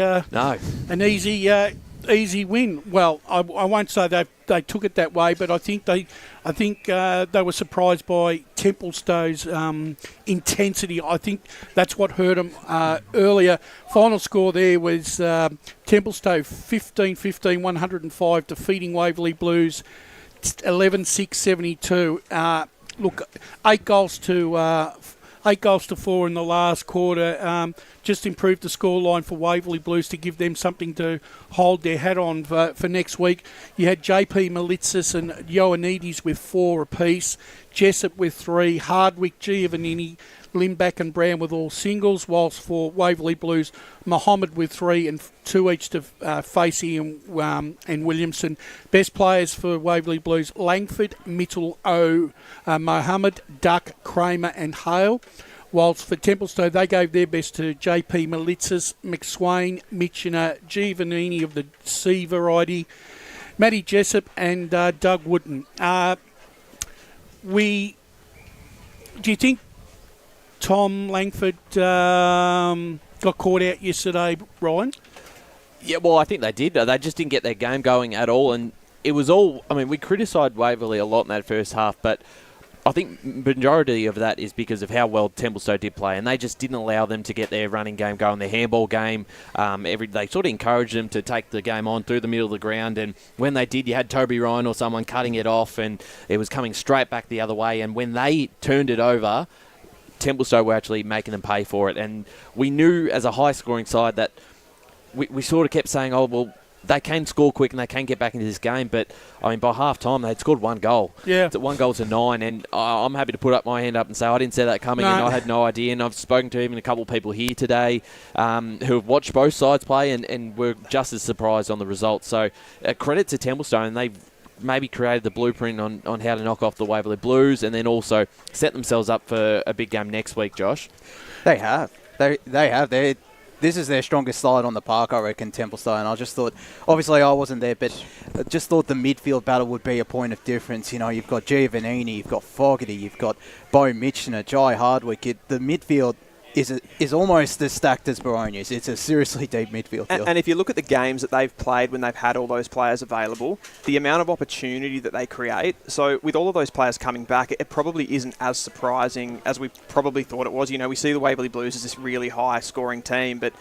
win. Well, I won't say they took it that way, but I think they were surprised by Templestowe's intensity. I think that's what hurt them earlier. Final score there was Templestowe 15-15, 105, defeating Waverley Blues 11-6, 72. Look, 8 goals to 4 in the last quarter. Just improved the scoreline for Waverley Blues to give them something to hold their hat on for next week. You had JP Malitsis and Ioannidis with 4 apiece, Jessup with 3, Hardwick, Giovannini, Limback and Brown with all singles, whilst for Waverley Blues, Mohammed with 3 and 2 each to Facey and Williamson. Best players for Waverley Blues, Langford, Mitchell, Mohammed, Duck, Kramer and Hale. Whilst for Templestowe, they gave their best to JP Malitsis, McSwain, Mitchener, Giovannini of the C variety, Matty Jessup and Doug Wooden. Do you think Tom Langford got caught out yesterday, Ryan? Yeah, well, I think they did. They just didn't get their game going at all, and it was all... I mean, we criticised Waverley a lot in that first half, but I think majority of that is because of how well Templestowe did play, and they just didn't allow them to get their running game going, their handball game. They sort of encouraged them to take the game on through the middle of the ground, and when they did, you had Toby Ryan or someone cutting it off, and it was coming straight back the other way, and when they turned it over, Templestowe were actually making them pay for it. And we knew as a high-scoring side that we sort of kept saying, oh, well, they can score quick and they can get back into this game. But, I mean, by half-time, they'd scored 1 goal. Yeah. It's 1 goal to 9. And I'm happy to put up my hand up and say I didn't see that coming, and I had no idea. And I've spoken to even a couple of people here today who have watched both sides play and were just as surprised on the results. So, credit to Templestowe. They've maybe created the blueprint on how to knock off the Waverley Blues, and then also set themselves up for a big game next week, Josh. They have. They have. This is their strongest side on the park, I reckon, Templestowe. And I just thought, obviously I wasn't there, but I just thought the midfield battle would be a point of difference. You know, you've got Giovannini, you've got Fogarty, you've got Bo Mitchener, Jai Hardwick. The midfield is almost as stacked as Baronia's. It's a seriously deep midfield. And if you look at the games that they've played when they've had all those players available, the amount of opportunity that they create, so with all of those players coming back, it probably isn't as surprising as we probably thought it was. You know, we see the Waverley Blues as this really high-scoring team, but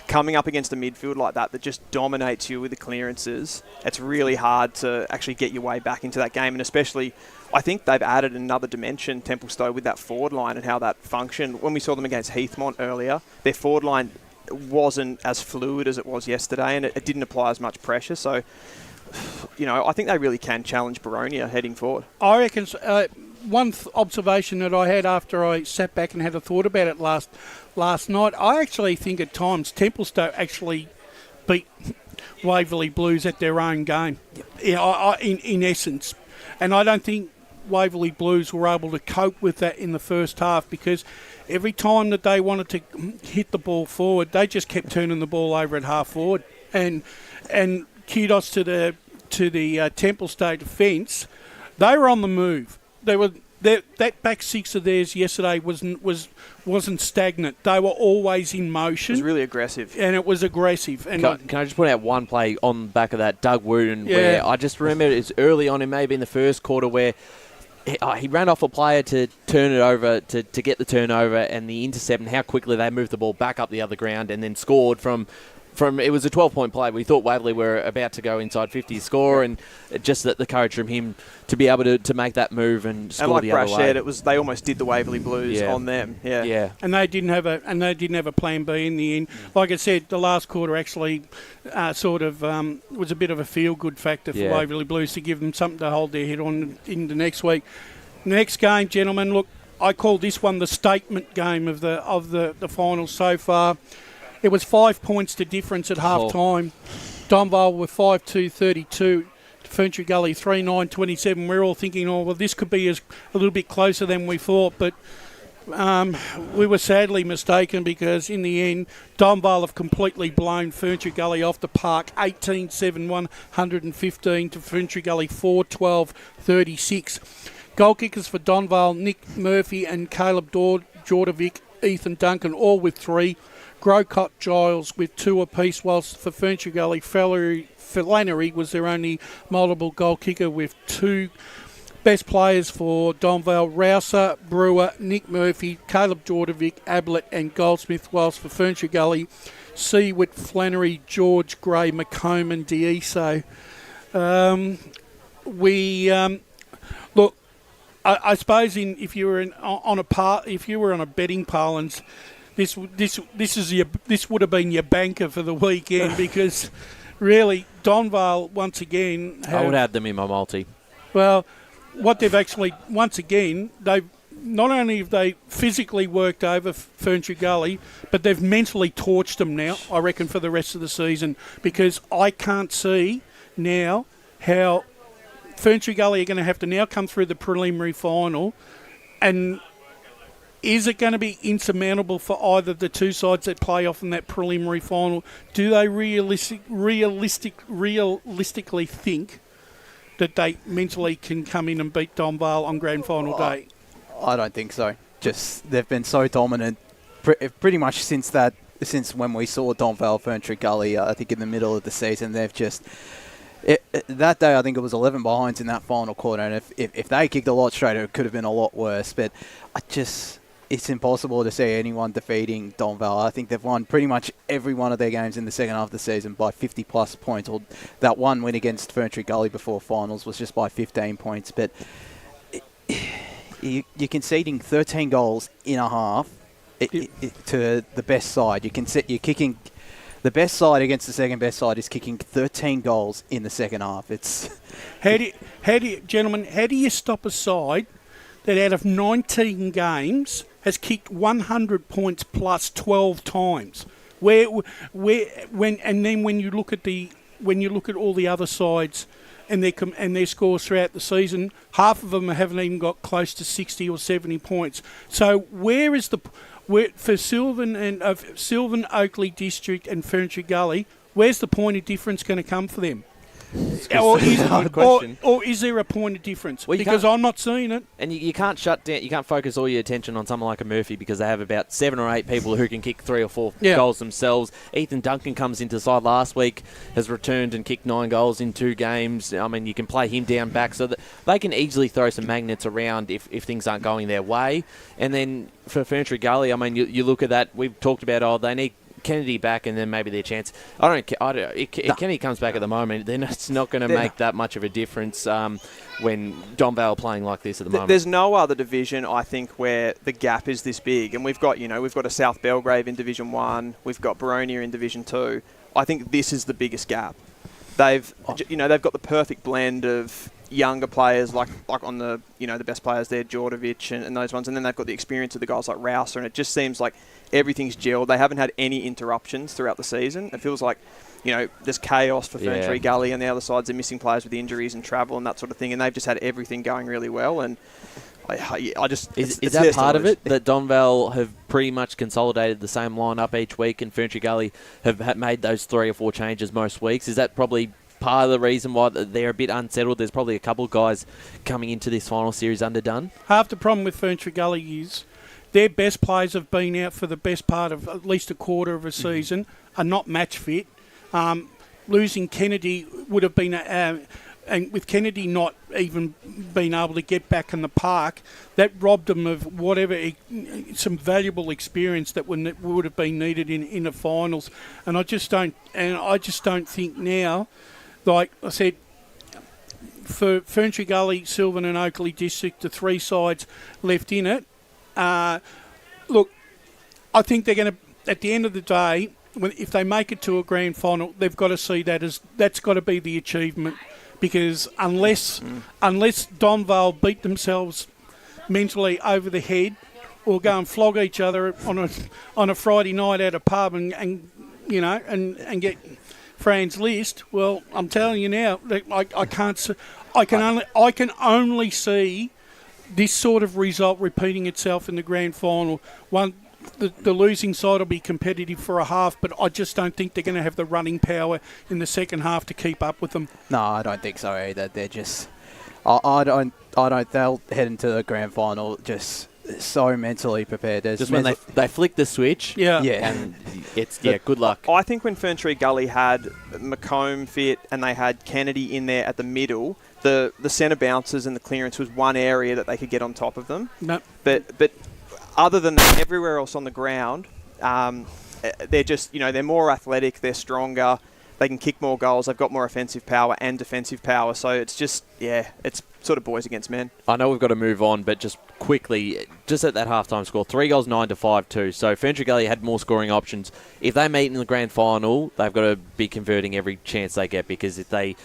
coming up against a midfield like that just dominates you with the clearances, it's really hard to actually get your way back into that game. And especially, I think they've added another dimension, Templestowe, with that forward line and how that functioned. When we saw them against Heathmont earlier, their forward line wasn't as fluid as it was yesterday, and it didn't apply as much pressure. So, you know, I think they really can challenge Baronia heading forward. I reckon one observation that I had after I sat back and had a thought about it last night, I actually think at times Templestowe actually beat Waverley Blues at their own game, in essence. And I don't think Waverley Blues were able to cope with that in the first half, because every time that they wanted to hit the ball forward, they just kept turning the ball over at half forward. And kudos to the Templestowe defence, they were on the move. That back six of theirs yesterday wasn't stagnant. They were always in motion. It was really aggressive. And it was aggressive. And can I just point out one play on the back of that, Doug Wooten, where I just remember it's early on, in maybe in the first quarter, where he ran off a player to turn it over, to get the turnover and the intercept, and how quickly they moved the ball back up the other ground and then scored from it was a 12-point play. We thought Waverley were about to go inside 50 score, and just the courage from him to be able to make that move and score like the other Brash way. said, they almost did the Waverley Blues on them. Yeah. And they didn't have a plan B in the end. Like I said, the last quarter actually was a bit of a feel-good factor for Waverley Blues to give them something to hold their head on in the next week. Next game, gentlemen, look, I call this one the statement game of the finals so far. It was 5 points to difference at half-time. Donvale were 5-2-32 to Ferntree Gully 3-9-27. We're all thinking, well, this could be a little bit closer than we thought, but we were sadly mistaken, because in the end, Donvale have completely blown Ferntree Gully off the park, 18-7, 115 to Ferntree Gully 4-12-36. Goal kickers for Donvale, Nick Murphy and Caleb Jordovic, Ethan Duncan, all with 3. Grocott Giles with 2 apiece, whilst for Ferntree Gully, Flannery was their only multiple goal kicker with 2. Best players for Donvale, Rouser, Brewer, Nick Murphy, Caleb Jordovic, Ablett and Goldsmith, whilst for Ferntree Gully, Seawitt, Flannery, George, Gray, McComb and Deiso. Look, I suppose if you were on a betting parlance, this would have been your banker for the weekend, because really Donvale once again I would add them in my multi. Well, what they've actually once again, they've not only have they physically worked over Ferntree Gully, but they've mentally torched them now, I reckon, for the rest of the season, because I can't see now how Ferntree Gully are going to have to now come through the preliminary final, and is it going to be insurmountable for either the two sides that play off in that preliminary final? Do they realistically think that they mentally can come in and beat Donvale on grand final day? I don't think so. Just they've been so dominant pretty much since when we saw Donvale Ferntree Gully. I think in the middle of the season, they've just. That day, I think it was 11 behinds in that final quarter, and if they kicked a lot straighter, it could have been a lot worse. But it's impossible to see anyone defeating Donvale. I think they've won pretty much every one of their games in the second half of the season by 50-plus points. Or that one win against Ferntree Gully before finals was just by 15 points. But you're conceding 13 goals in a half to the best side. You're kicking. The best side against the second best side is kicking 13 goals in the second half. How do you stop a side that out of 19 games has kicked 100 points plus 12 times? When you look at all the other sides and their scores throughout the season, half of them haven't even got close to 60 or 70 points. So for Sylvan, Oakley District and Ferntree Gully, where's the point of difference going to come for them? Or Good question. or is there a point of difference? Well, you because can't- I'm not seeing it. And you can't shut down. You can't focus all your attention on someone like a Murphy because they have about 7 or 8 people who can kick 3 or 4 goals themselves. Ethan Duncan comes into the side last week, has returned and kicked 9 goals in 2 games. I mean, you can play him down back so that they can easily throw some magnets around if things aren't going their way. And then for Ferntree Gully, I mean, you look at that. We've talked about they need Kennedy back and then maybe their chance. If Kennedy comes back at the moment, then it's not going to make that much of a difference when Don Vale are playing like this at the moment. There's no other division, I think, where the gap is this big. And we've got a South Belgrave in Division 1. We've got Baronia in Division 2. I think this is the biggest gap. They've got the perfect blend of younger players like on the the best players there, Djordjevic and those ones, and then they've got the experience of the guys like Rouser, and it just seems like everything's gelled. They haven't had any interruptions throughout the season. It feels like there's chaos for Ferntree Gully, and the other sides are missing players with injuries and travel and that sort of thing, and they've just had everything going really well. And I just is that part of it that Don Vale have pretty much consolidated the same lineup each week, and Ferntree Gully have made those 3 or 4 changes most weeks? Is that probably part of the reason why they're a bit unsettled? There's probably a couple of guys coming into this final series underdone. Half the problem with Ferntree Gully is their best players have been out for the best part of at least a quarter of a season, are not match fit. Losing Kennedy would have been, and with Kennedy not even being able to get back in the park, that robbed them of some valuable experience that would have been needed in the finals. And I just don't think now. Like I said, for Ferntree Gully, Sylvan and Oakley District, the 3 sides left in it, look, I think they're going to, at the end of the day, if they make it to a grand final, they've got to see that's got to be the achievement. Because unless Don Vale beat themselves mentally over the head or go and flog each other on a Friday night at a pub and get Fran's list, well, I'm telling you now, I can only see this sort of result repeating itself in the grand final. The losing side will be competitive for a half, but I just don't think they're going to have the running power in the second half to keep up with them. No, I don't think so either. They're just, I don't. They'll head into the grand final just so mentally prepared. Just when they flick the switch, and it's good luck. I think when Ferntree Gully had McComb fit and they had Kennedy in there at the middle, the centre bounces and the clearance was one area that they could get on top of them. No, but other than that, everywhere else on the ground, they're just, they're more athletic, they're stronger, they can kick more goals, they've got more offensive power and defensive power. So it's just, it's sort of boys against men. I know we've got to move on, but just quickly, just at that halftime score, 3 goals, 9-5-2. So Ferntree Gully had more scoring options. If they meet in the grand final, they've got to be converting every chance they get, because if they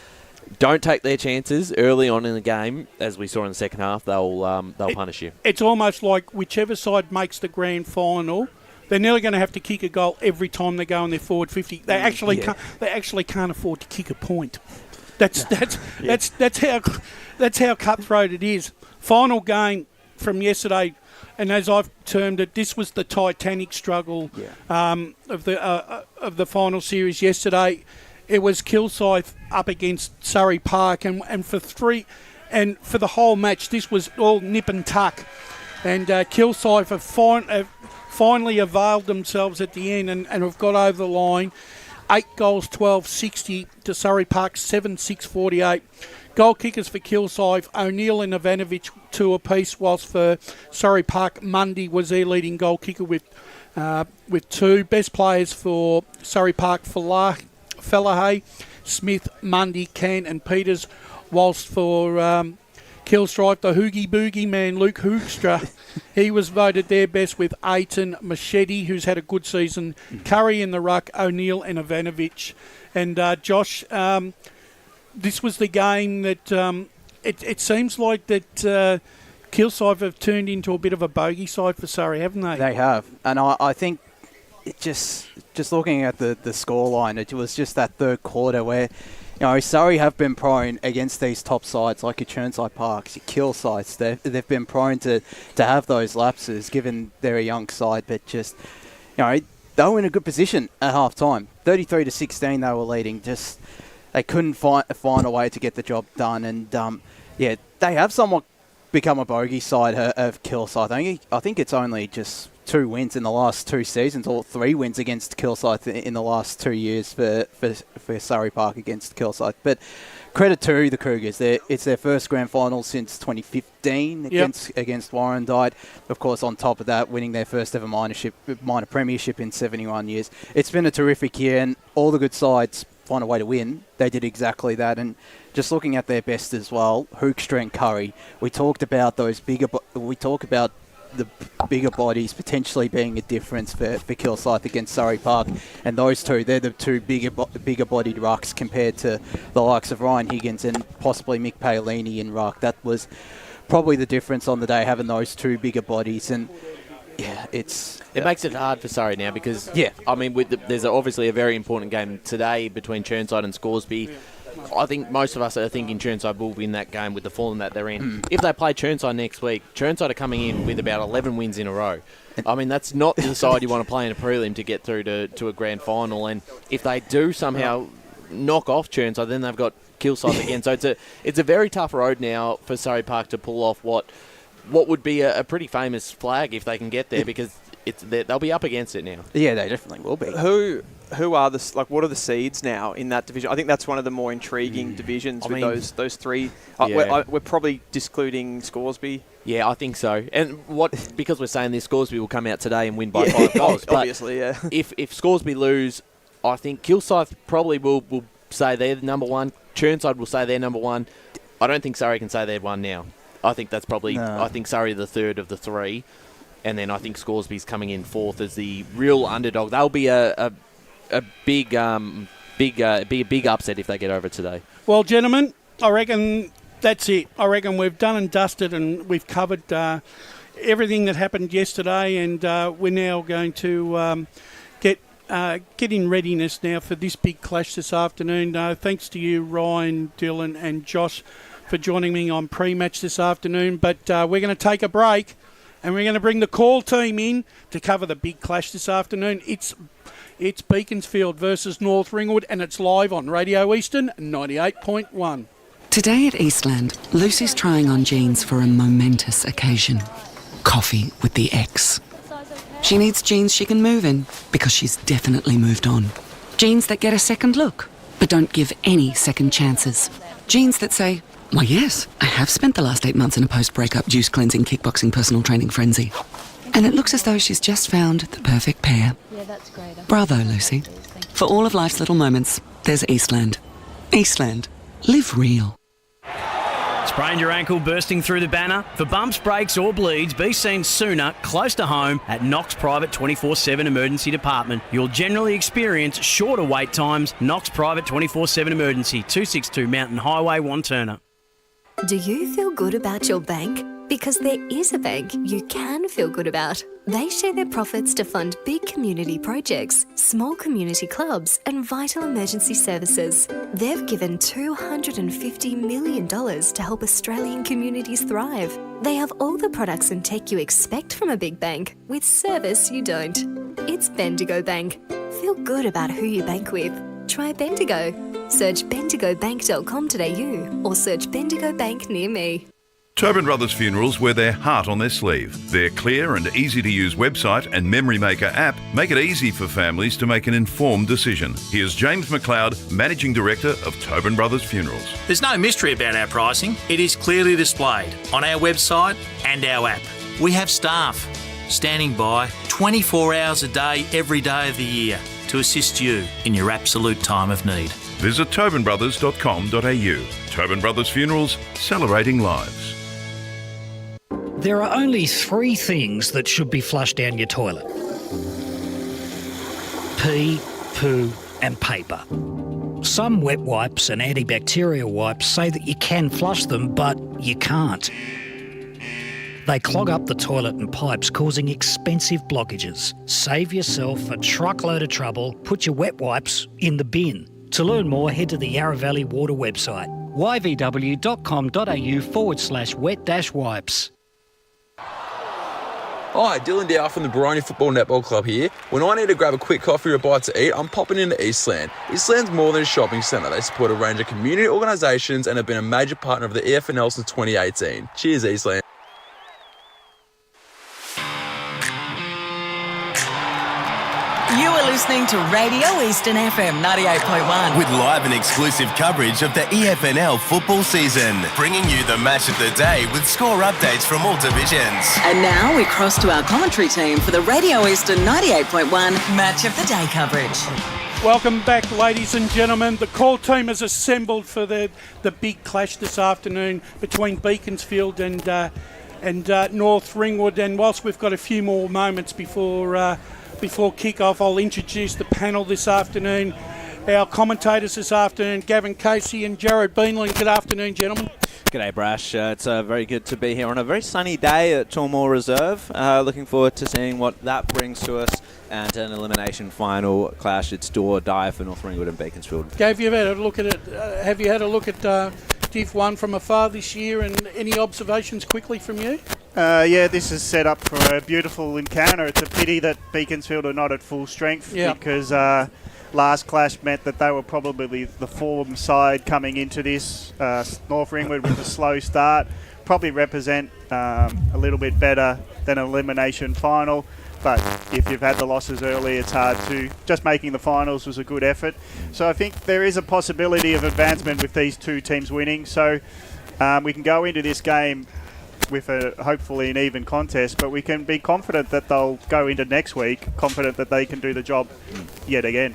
don't take their chances early on in the game, as we saw in the second half, they'll punish you. It's almost like whichever side makes the grand final, they're nearly going to have to kick a goal every time they go on their forward 50. They actually can't afford to kick a point. That's how cutthroat it is. Final game from yesterday, and as I've termed it, this was the Titanic struggle of the final series yesterday. It was Kilsyth up against Surrey Park, and for the whole match, this was all nip and tuck. And Kilsyth have finally availed themselves at the end and have got over the line. 8 goals, 12-60 to Surrey Park, 7-6-48. Goal kickers for Kilsyth, O'Neill and Ivanovic 2 apiece, whilst for Surrey Park, Mundy was their leading goal kicker with 2. Best players for Surrey Park, Fallahay, Smith, Mundy, Can and Peters, whilst for Kilsyth, the Hoogie Boogie man, Luke Hoogstra, he was voted their best with Aiton, Machete, who's had a good season, Curry in the ruck, O'Neill and Ivanovic. And Josh, this was the game that it seems like that Kilsyth have turned into a bit of a bogey side for Surrey, haven't they? They have, and I think it just looking at the scoreline, it was just that third quarter where, Surrey have been prone against these top sides like your Churnside Parks, your Kilsyths. They've been prone to have those lapses given they're a young side, but just, they were in a good position at half time. 33-16 they were leading. Just they couldn't find a way to get the job done. And they have somewhat become a bogey side of Kilsyth. I think it's only just 2 wins in the last 2 seasons, or 3 wins against Kilsyth in the last 2 years for Surrey Park against Kilsyth. But credit to the Cougars. It's their first grand final since 2015 against Warrandyte. Of course, on top of that, winning their first ever minor premiership in 71 years. It's been a terrific year, and all the good sides find a way to win. They did exactly that. And just looking at their best as well, Hoekstra and Curry. We talked about the bigger bodies potentially being a difference for Kilsyth against Surrey Park, and those two, they're the 2 bigger bodied rucks compared to the likes of Ryan Higgins and possibly Mick Paolini in ruck. That was probably the difference on the day, having those 2 bigger bodies. And it makes it hard for Surrey now because there's obviously a very important game today between Chirnside and Scoresby. I think most of us are thinking Chirnside will win that game with the form that they're in. If they play Chirnside next week, Chirnside are coming in with about 11 wins in a row. I mean, that's not the side you want to play in a prelim to get through to a grand final. And if they do somehow knock off Chirnside, then they've got Kilsyth again. So it's a very tough road now for Surrey Park to pull off what would be a pretty famous flag if they can get there, because they'll be up against it now. Yeah, they definitely will be. Who are what are the seeds now in that division? I think that's one of the more intriguing divisions with those 3. We're probably discluding Scoresby. Yeah, I think so. And because we're saying this, Scoresby will come out today and win by 5 goals. Obviously, If Scoresby lose, I think Kilsyth probably will say they're number 1. Chirnside will say they're number 1. I don't think Surrey can say they're 1 now. I think that's probably. No. I think Surrey the 3rd of the 3, and then I think Scoresby's coming in 4th as the real underdog. They'll be a big upset if they get over today. Well, gentlemen, I reckon that's it. I reckon we've done and dusted, and we've covered everything that happened yesterday, and we're now going to get in readiness now for this big clash this afternoon. Thanks to you, Ryan, Dylan, and Josh, for joining me on pre-match this afternoon. But we're going to take a break, and we're going to bring the call team in to cover the big clash this afternoon. It's Beaconsfield versus North Ringwood, and it's live on Radio Eastern 98.1. Today at Eastland, Lucy's trying on jeans for a momentous occasion. Coffee with the ex. She needs jeans she can move in, because she's definitely moved on. Jeans that get a second look, but don't give any second chances. Jeans that say, why yes, I have spent the last 8 months in a post-breakup juice cleansing, kickboxing, personal training frenzy. And it looks as though she's just found the perfect pair. Yeah, that's great. Bravo, Lucy. For all of life's little moments, there's Eastland. Eastland. Live real. Sprained your ankle bursting through the banner? For bumps, breaks or bleeds, be seen sooner, close to home, at Knox Private 24/7 Emergency Department. You'll generally experience shorter wait times. Knox Private 24/7 Emergency, 262 Mountain Highway, Wanturna. Do you feel good about your bank? Because there is a bank you can feel good about. They share their profits to fund big community projects, small community clubs, and vital emergency services. They've given $250 million to help Australian communities thrive. They have all the products and tech you expect from a big bank, with service you don't. It's Bendigo Bank. Feel good about who you bank with. Try Bendigo. Search bendigobank.com.au or search Bendigo Bank near me. Tobin Brothers Funerals wear their heart on their sleeve. Their clear and easy-to-use website and Memory Maker app make it easy for families to make an informed decision. Here's James McLeod, Managing Director of Tobin Brothers Funerals. There's no mystery about our pricing. It is clearly displayed on our website and our app. We have staff standing by 24 hours a day, every day of the year to assist you in your absolute time of need. Visit tobinbrothers.com.au. Tobin Brothers Funerals, celebrating lives. There are only 3 things that should be flushed down your toilet: pee, poo and paper. Some wet wipes and antibacterial wipes say that you can flush them, but you can't. They clog up the toilet and pipes, causing expensive blockages. Save yourself a truckload of trouble. Put your wet wipes in the bin. To learn more, head to the Yarra Valley Water website, yvw.com.au/wet-wipes. Hi, Dylan Dow from the Baroni Football Netball Club here. When I need to grab a quick coffee or a bite to eat, I'm popping into Eastland. Eastland's more than a shopping centre. They support a range of community organisations and have been a major partner of the EFNL since 2018. Cheers, Eastland. You are listening to Radio Eastern FM 98.1. With live and exclusive coverage of the EFNL football season, bringing you the match of the day with score updates from all divisions. And now we cross to our commentary team for the Radio Eastern 98.1 Match of the Day coverage. Welcome back, ladies and gentlemen. The call team has assembled for the big clash this afternoon between Beaconsfield and North Ringwood. And whilst we've got a few more moments before kick-off, I'll introduce the panel this afternoon. Our commentators this afternoon, Gavin Casey and Jared Beanland. Good afternoon, gentlemen. G'day, Brash. It's very good to be here on a very sunny day at Tormore Reserve. Looking forward to seeing what that brings to us, and an elimination final clash. It's do or die for North Ringwood and Beaconsfield. Gav, you've had a look at it. Have you had a look at Div 1 from afar this year, and any observations quickly from you? Yeah, this is set up for a beautiful encounter. It's a pity that Beaconsfield are not at full strength because last clash meant that they were probably the form side coming into this. North Ringwood with a slow start probably represent a little bit better than an elimination final. But if you've had the losses early, it's hard to. Just making the finals was a good effort. So I think there is a possibility of advancement with these two teams winning. So we can go into this game with hopefully an even contest, but we can be confident that they'll go into next week confident that they can do the job yet again.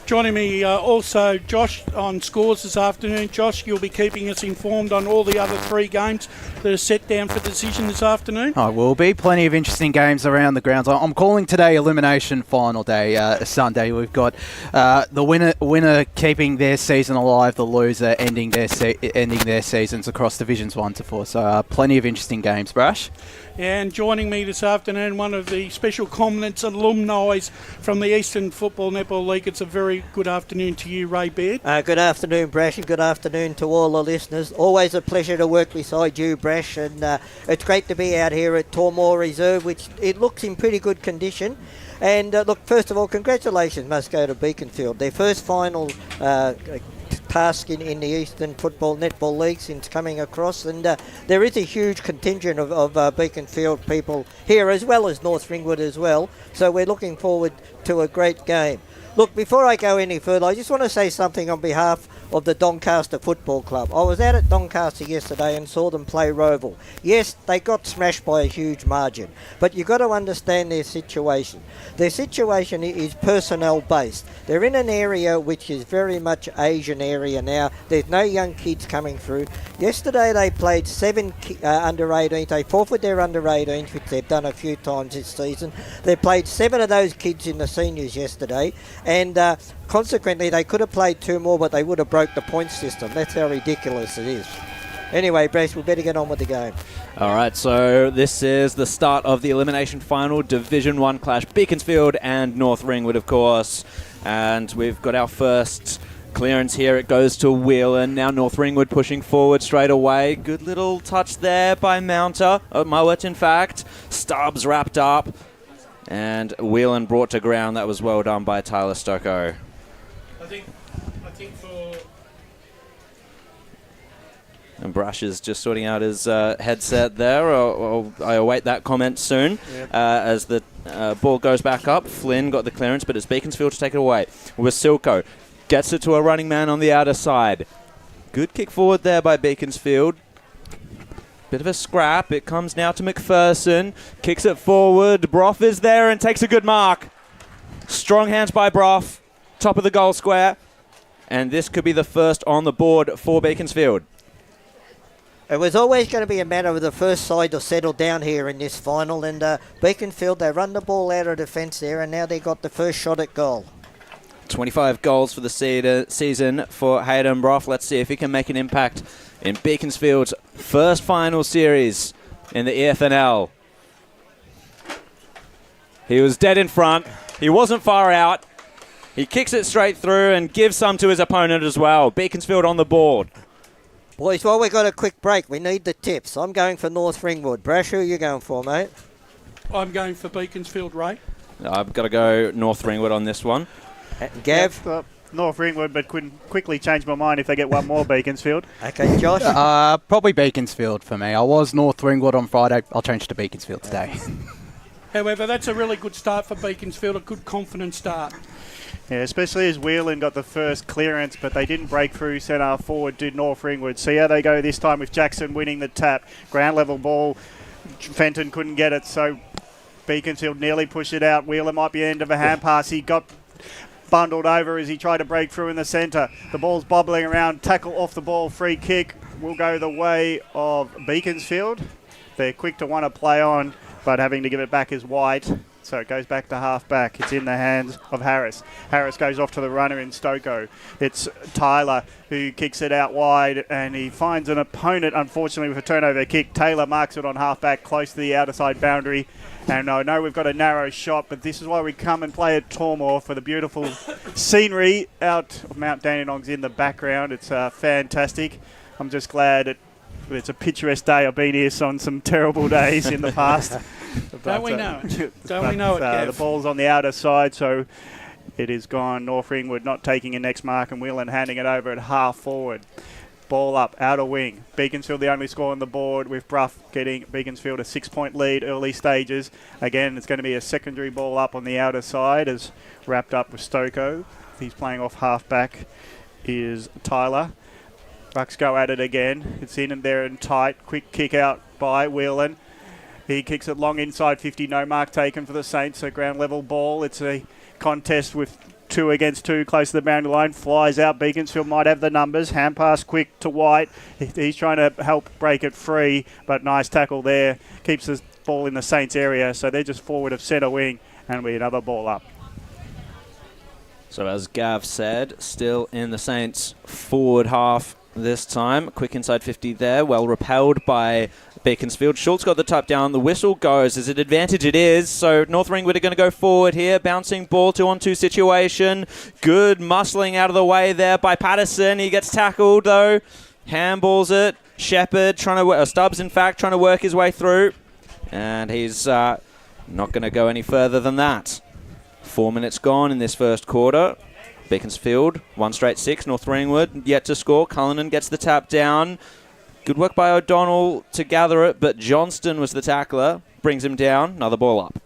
Joining me also, Josh, on scores this afternoon. Josh, you'll be keeping us informed on all the other three games that are set down for decision this afternoon. I will be. Plenty of interesting games around the grounds. I'm calling today elimination final day, Sunday. We've got the winner keeping their season alive, the loser ending their seasons across Divisions 1 to 4. So plenty of interesting games, Brash. And joining me this afternoon, one of the special comments alumni from the Eastern Football Netball League. It's a very good afternoon to you, Ray Baird. Good afternoon, Brash, and good afternoon to all the listeners. Always a pleasure to work beside you, Brash, and it's great to be out here at Tormore Reserve, which it looks in pretty good condition. And look, first of all, congratulations must go to Beaconsfield. Their first final task in the Eastern Football Netball League since coming across, and there is a huge contingent of Beaconsfield people here, as well as North Ringwood as well, so we're looking forward to a great game. Look, before I go any further, I just want to say something on behalf of the Doncaster Football Club. I was out at Doncaster yesterday and saw them play Roval. Yes, they got smashed by a huge margin, but you've got to understand their situation. Their situation is personnel based. They're in an area which is very much Asian area now. There's no young kids coming through. Yesterday they played 7 under 18s. They forfeited their under 18s, which they've done a few times this season. They played 7 of those kids in the seniors yesterday, and consequently they could have played 2 more, but they would have broke the point system. That's how ridiculous it is. Anyway, Brace, we better get on with the game. All right, so this is the start of the elimination final, Division 1 clash, Beaconsfield and North Ringwood, of course. And we've got our first clearance here. It goes to Whelan. Now North Ringwood pushing forward straight away. Good little touch there by Mowat, in fact. Stubbs wrapped up. And Whelan brought to ground. That was well done by Tyler Stocko. I think for... And Brush is just sorting out his headset there. I await that comment soon. Yep. As the ball goes back up. Flynn got the clearance, but it's Beaconsfield to take it away. Wasilko gets it to a running man on the outer side. Good kick forward there by Beaconsfield. Bit of a scrap. It comes now to McPherson. Kicks it forward. Brough is there and takes a good mark. Strong hands by Brough. Top of the goal square. And this could be the first on the board for Beaconsfield. It was always going to be a matter of the first side to settle down here in this final, and Beaconsfield, they run the ball out of defence there, and now they got the first shot at goal. 25 goals for the season for Hayden Brough. Let's see if he can make an impact in Beaconsfield's first final series in the EFNL. He was dead in front. He wasn't far out. He kicks it straight through and gives some to his opponent as well. Beaconsfield on the board. Boys, while we've got a quick break, we need the tips. I'm going for North Ringwood. Brash, who are you going for, mate? I'm going for Beaconsfield, Ray. I've got to go North Ringwood on this one. Gav? North Ringwood, but couldn't quickly change my mind if they get one more Beaconsfield. Okay, Josh? Probably Beaconsfield for me. I was North Ringwood on Friday. I'll change to Beaconsfield today. However, that's a really good start for Beaconsfield, a good confident start. Yeah, especially as Whelan got the first clearance, but they didn't break through centre forward, did North Ringwood. See how they go this time with Jackson winning the tap. Ground level ball, Fenton couldn't get it, so Beaconsfield nearly pushed it out. Whelan might be end of a hand pass. He got bundled over as he tried to break through in the centre. The ball's bobbling around, tackle off the ball, free kick will go the way of Beaconsfield. They're quick to want to play on, but having to give it back is White. So it goes back to half-back. It's in the hands of Harris. Harris goes off to the runner in Stoko. It's Tyler who kicks it out wide, and he finds an opponent, unfortunately, with a turnover kick. Taylor marks it on half-back, close to the outer side boundary. And I know we've got a narrow shot, but this is why we come and play at Tormore for the beautiful scenery out of Mount Dandenong's in the background. It's fantastic. I'm just glad it's a picturesque day. I've been here on some terrible days in the past. Don't we know it? Don't we know it, Gav? The ball's on the outer side, so it is gone. North Ringwood not taking a next mark, and Whelan handing it over at half forward. Ball up, outer wing. Beaconsfield the only score on the board, with Bruff getting Beaconsfield a 6-point lead early stages. Again, it's going to be a secondary ball up on the outer side, as wrapped up with Stoko. He's playing off half-back is Tyler. Bucks go at it again. It's in and there and tight. Quick kick out by Whelan. He kicks it long inside 50. No mark taken for the Saints. So ground level ball. It's a contest with 2 against 2 close to the boundary line. Flies out. Beaconsfield might have the numbers. Hand pass quick to White. He's trying to help break it free, but nice tackle there. Keeps the ball in the Saints area. So they're just forward of centre wing, and we another ball up. So as Gav said, still in the Saints forward half this time. Quick inside 50 there. Well repelled by Beaconsfield. Schultz got the tap down. The whistle goes. Is it advantage? It is. So North Ringwood are going to go forward here. Bouncing ball 2-on-2 situation. Good muscling out of the way there by Patterson. He gets tackled though. Handballs it. Shepherd Stubbs in fact trying to work his way through. And he's not going to go any further than that. 4 minutes gone in this first quarter. Beaconsfield, 1 straight 6. North Ringwood yet to score. Cullinan gets the tap down. Good work by O'Donnell to gather it, but Johnston was the tackler. Brings him down. Another ball up.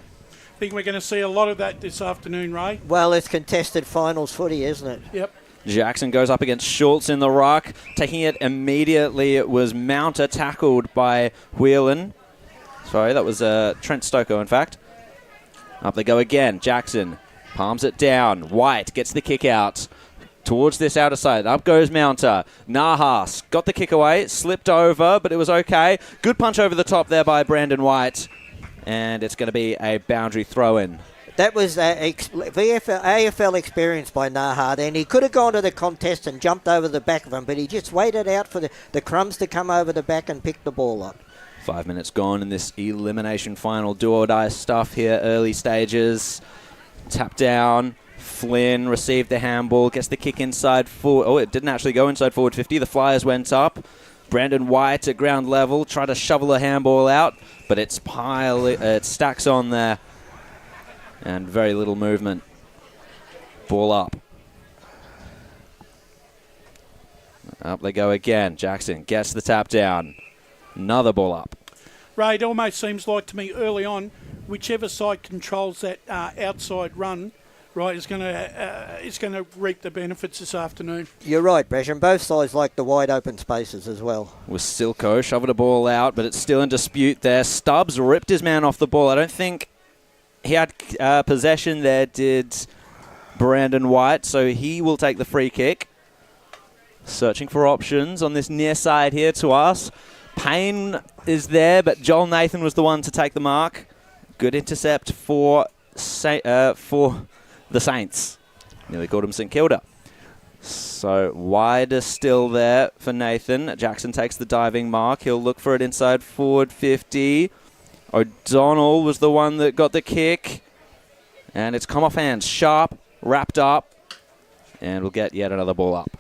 I think we're going to see a lot of that this afternoon, Ray. Well, it's contested finals footy, isn't it? Yep. Jackson goes up against Schultz in the ruck. Taking it immediately, it was Mounter tackled by Whelan. Sorry, that was Trent Stoko, in fact. Up they go again. Jackson palms it down. White gets the kick out towards this outer side. Up goes Mounter. Nahas got the kick away. Slipped over, but it was okay. Good punch over the top there by Brandon White. And it's going to be a boundary throw-in. That was AFL experience by Nahad, and he could have gone to the contest and jumped over the back of him, but he just waited out for the crumbs to come over the back and pick the ball up. 5 minutes gone in this elimination final. Do-or-die stuff here, early stages. Tap down. Flynn received the handball, gets the kick inside forward. Oh, it didn't actually go inside forward 50. The Flyers went up. Brandon White at ground level, tried to shovel a handball out, but it stacks on there. And very little movement. Ball up. Up they go again. Jackson gets the tap down. Another ball up. Ray, it almost seems like to me early on, whichever side controls that outside run, right, is going to reap the benefits this afternoon. You're right, Bresh, and both sides like the wide open spaces as well. With Silko shoving a ball out, but it's still in dispute there. Stubbs ripped his man off the ball. I don't think he had possession there, did Brandon White, so he will take the free kick. Searching for options on this near side here to us. Payne is there, but Joel Nathan was the one to take the mark. Good intercept for the Saints. Nearly called him St Kilda. So wider still there for Nathan. Jackson takes the diving mark. He'll look for it inside forward 50. O'Donnell was the one that got the kick. And it's come off hands. Sharp, wrapped up. And we'll get yet another ball up.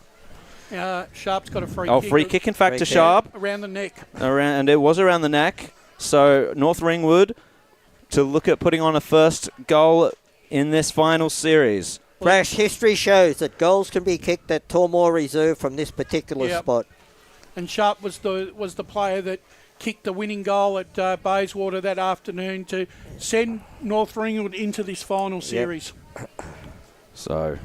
Sharp's got a free kick. Free kick, in fact, to Sharp. Around the neck. And it was around the neck. So North Ringwood to look at putting on a first goal in this final series. Brash, history shows that goals can be kicked at Tormore Reserve from this particular spot. And Sharp was the player that kicked the winning goal at Bayswater that afternoon to send North Ringwood into this final series. So,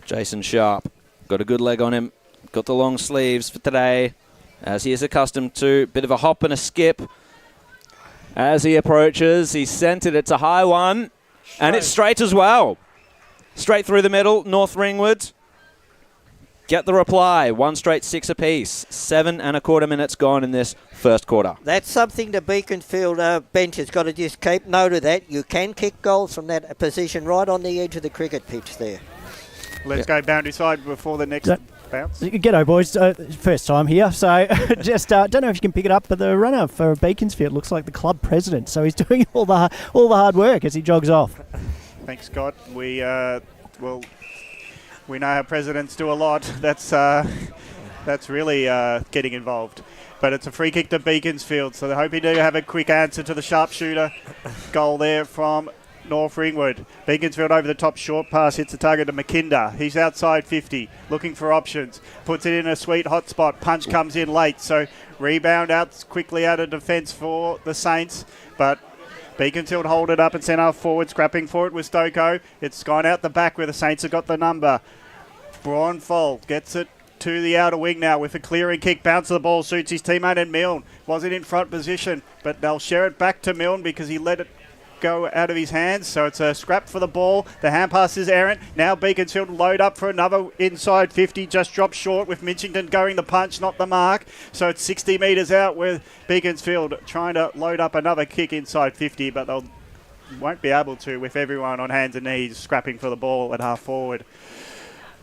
Jason Sharp got a good leg on him. Got the long sleeves for today, as he is accustomed to. Bit of a hop and a skip. As he approaches, he sent it. It's a high one. And it's straight as well. Straight through the middle, North Ringwood. Get the reply. 1 straight 6 apiece. 7 1/4 minutes gone in this first quarter. That's something the Beaconsfield bench has got to just keep note of that. You can kick goals from that position right on the edge of the cricket pitch there. Let's go boundary side before the next bounce. G'day, boys. First time here, so just don't know if you can pick it up, but the runner for Beaconsfield looks like the club president, so he's doing all the hard work as he jogs off. Thanks, Scott. We know how presidents do a lot. That's really getting involved. But it's a free kick to Beaconsfield, so they're hoping to have a quick answer to the sharpshooter goal there from North Ringwood. Beaconsfield over the top, short pass, hits the target to McKinder. He's outside 50, looking for options. Puts it in a sweet hot spot. Punch comes in late, so rebound out quickly out of defence for the Saints. But Beaconsfield hold it up and sent half forward, scrapping for it with Stoko. It's gone out the back where the Saints have got the number. Braunfold gets it to the outer wing now with a clearing kick. Bounce of the ball suits his teammate and Milne. Wasn't in front position, but they'll share it back to Milne because he let it go out of his hands. So it's a scrap for the ball. The hand pass is errant. Now Beaconsfield load up for another inside 50. Just dropped short with Minchington going the punch, not the mark. So it's 60 metres out with Beaconsfield trying to load up another kick inside 50, but they'll won't be able to with everyone on hands and knees scrapping for the ball at half forward.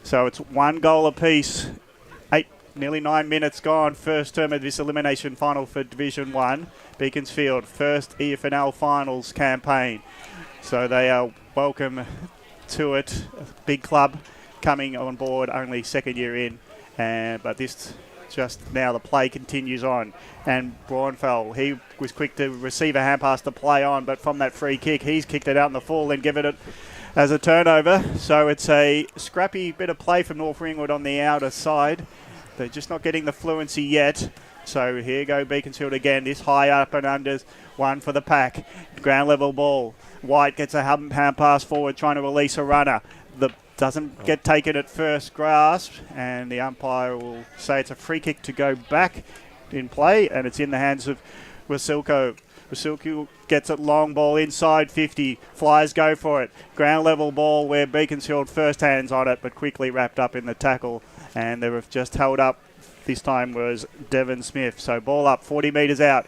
So it's 1 goal apiece. Nearly 9 minutes gone. First term of this elimination final for Division 1. Beaconsfield, first EFNL finals campaign. So they are welcome to it. Big club coming on board, only second year in. But this just now the play continues on. And Braunfeld, he was quick to receive a hand pass to play on, but from that free kick, he's kicked it out in the full and given it as a turnover. So it's a scrappy bit of play from North Ringwood on the outer side. They're just not getting the fluency yet. So here go Beaconsfield again. This high up and unders, one for the pack. Ground level ball. White gets a hand pass forward, trying to release a runner. Doesn't get taken at first grasp, and the umpire will say it's a free kick to go back in play, and it's in the hands of Wasilko. Wasilko gets it long ball inside 50. Flyers go for it. Ground level ball where Beaconsfield first hands on it, but quickly wrapped up in the tackle. And they were just held up. This time was Devon Smith. So ball up, 40 metres out.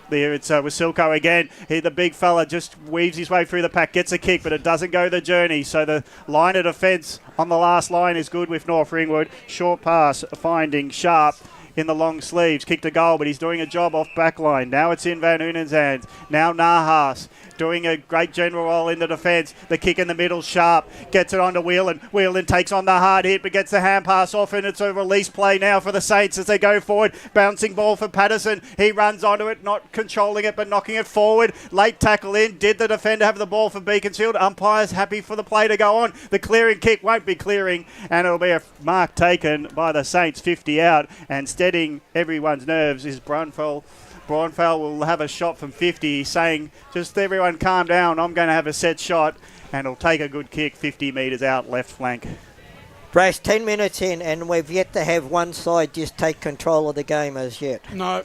There it's Wasilko again. Here the big fella just weaves his way through the pack, gets a kick, but it doesn't go the journey. So the line of defence on the last line is good with North Ringwood. Short pass finding Sharp in the long sleeves. Kicked a goal, but he's doing a job off back line. Now it's in Van Unen's hands. Now Nahas doing a great general role in the defence. The kick in the middle, Sharp gets it onto Whelan. Whelan takes on the hard hit, but gets the hand pass off, and it's a release play now for the Saints as they go forward. Bouncing ball for Patterson. He runs onto it, not controlling it, but knocking it forward. Late tackle in. Did the defender have the ball for Beaconsfield? Umpire's happy for the play to go on. The clearing kick won't be clearing, and it'll be a mark taken by the Saints, 50 out, and steadying everyone's nerves is Braunfeld. Braunfeld will have a shot from 50, saying, just everyone calm down, I'm going to have a set shot, and he'll take a good kick 50 metres out left flank. Brash, 10 minutes in, and we've yet to have one side just take control of the game as yet. No.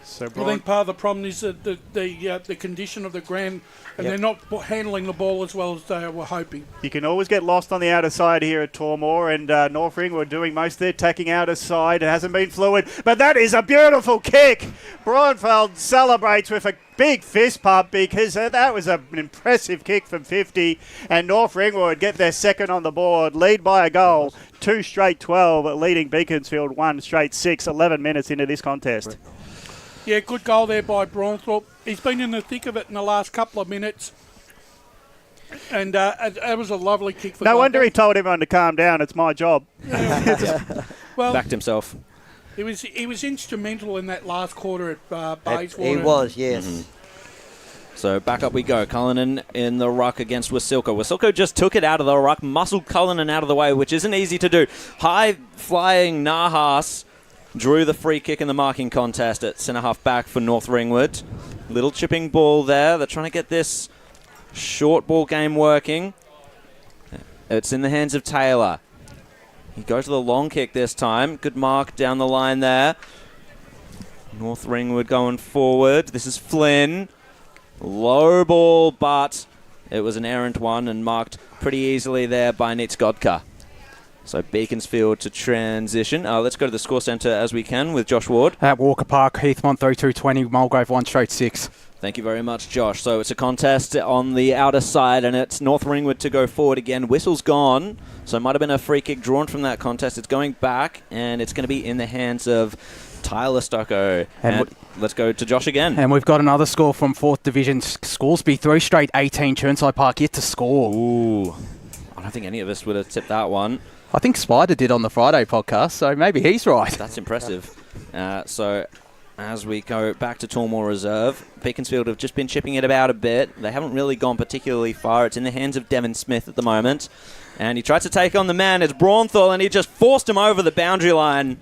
So I think part of the problem is that the condition of the ground, and they're not handling the ball as well as they were hoping. You can always get lost on the outer side here at Tormore, and North Ringwood doing most of their attacking outer side. It hasn't been fluid, but that is a beautiful kick. Braunfeld celebrates with a big fist pump because that was an impressive kick from 50, and North Ringwood get their second on the board, lead by a goal, 2 straight 12, leading Beaconsfield 1 straight 6, 11 minutes into this contest. Yeah, good goal there by Braunthorpe. He's been in the thick of it in the last couple of minutes. And it was a lovely kick for No Gordon. wonder he told everyone to calm down. It's my job. Well, backed himself. He was instrumental in that last quarter at Bayswater. He was, yes. So back up we go. Cullinan in the ruck against Wasilko. Wasilko just took it out of the ruck, muscled Cullinan out of the way, which isn't easy to do. High-flying Nahas drew the free kick in the marking contest at centre-half back for North Ringwood. Little chipping ball there. They're trying to get this short ball game working. It's in the hands of Taylor. He goes to the long kick this time. Good mark down the line there. North Ringwood going forward. This is Flynn. Low ball, but it was an errant one and marked pretty easily there by Nitz Godka. So Beaconsfield to transition. Let's go to the score centre as we can with Josh Ward. At Walker Park, Heathmont 3-2-20, Mulgrave 1-6. Thank you very much, Josh. So it's a contest on the outer side, and it's North Ringwood to go forward again. Whistle's gone, so it might have been a free kick drawn from that contest. It's going back, and it's going to be in the hands of Tyler Stocko. And let's go to Josh again. And we've got another score from 4th Division Scoresby. 3 straight 18, Churnside Park yet to score. Ooh, I don't think any of us would have tipped that one. I think Spider did on the Friday podcast, so maybe he's right. That's impressive. So as we go back to Tormore Reserve, Beaconsfield have just been chipping it about a bit. They haven't really gone particularly far. It's in the hands of Devon Smith at the moment. And he tried to take on the man. It's Braunthal, and he just forced him over the boundary line.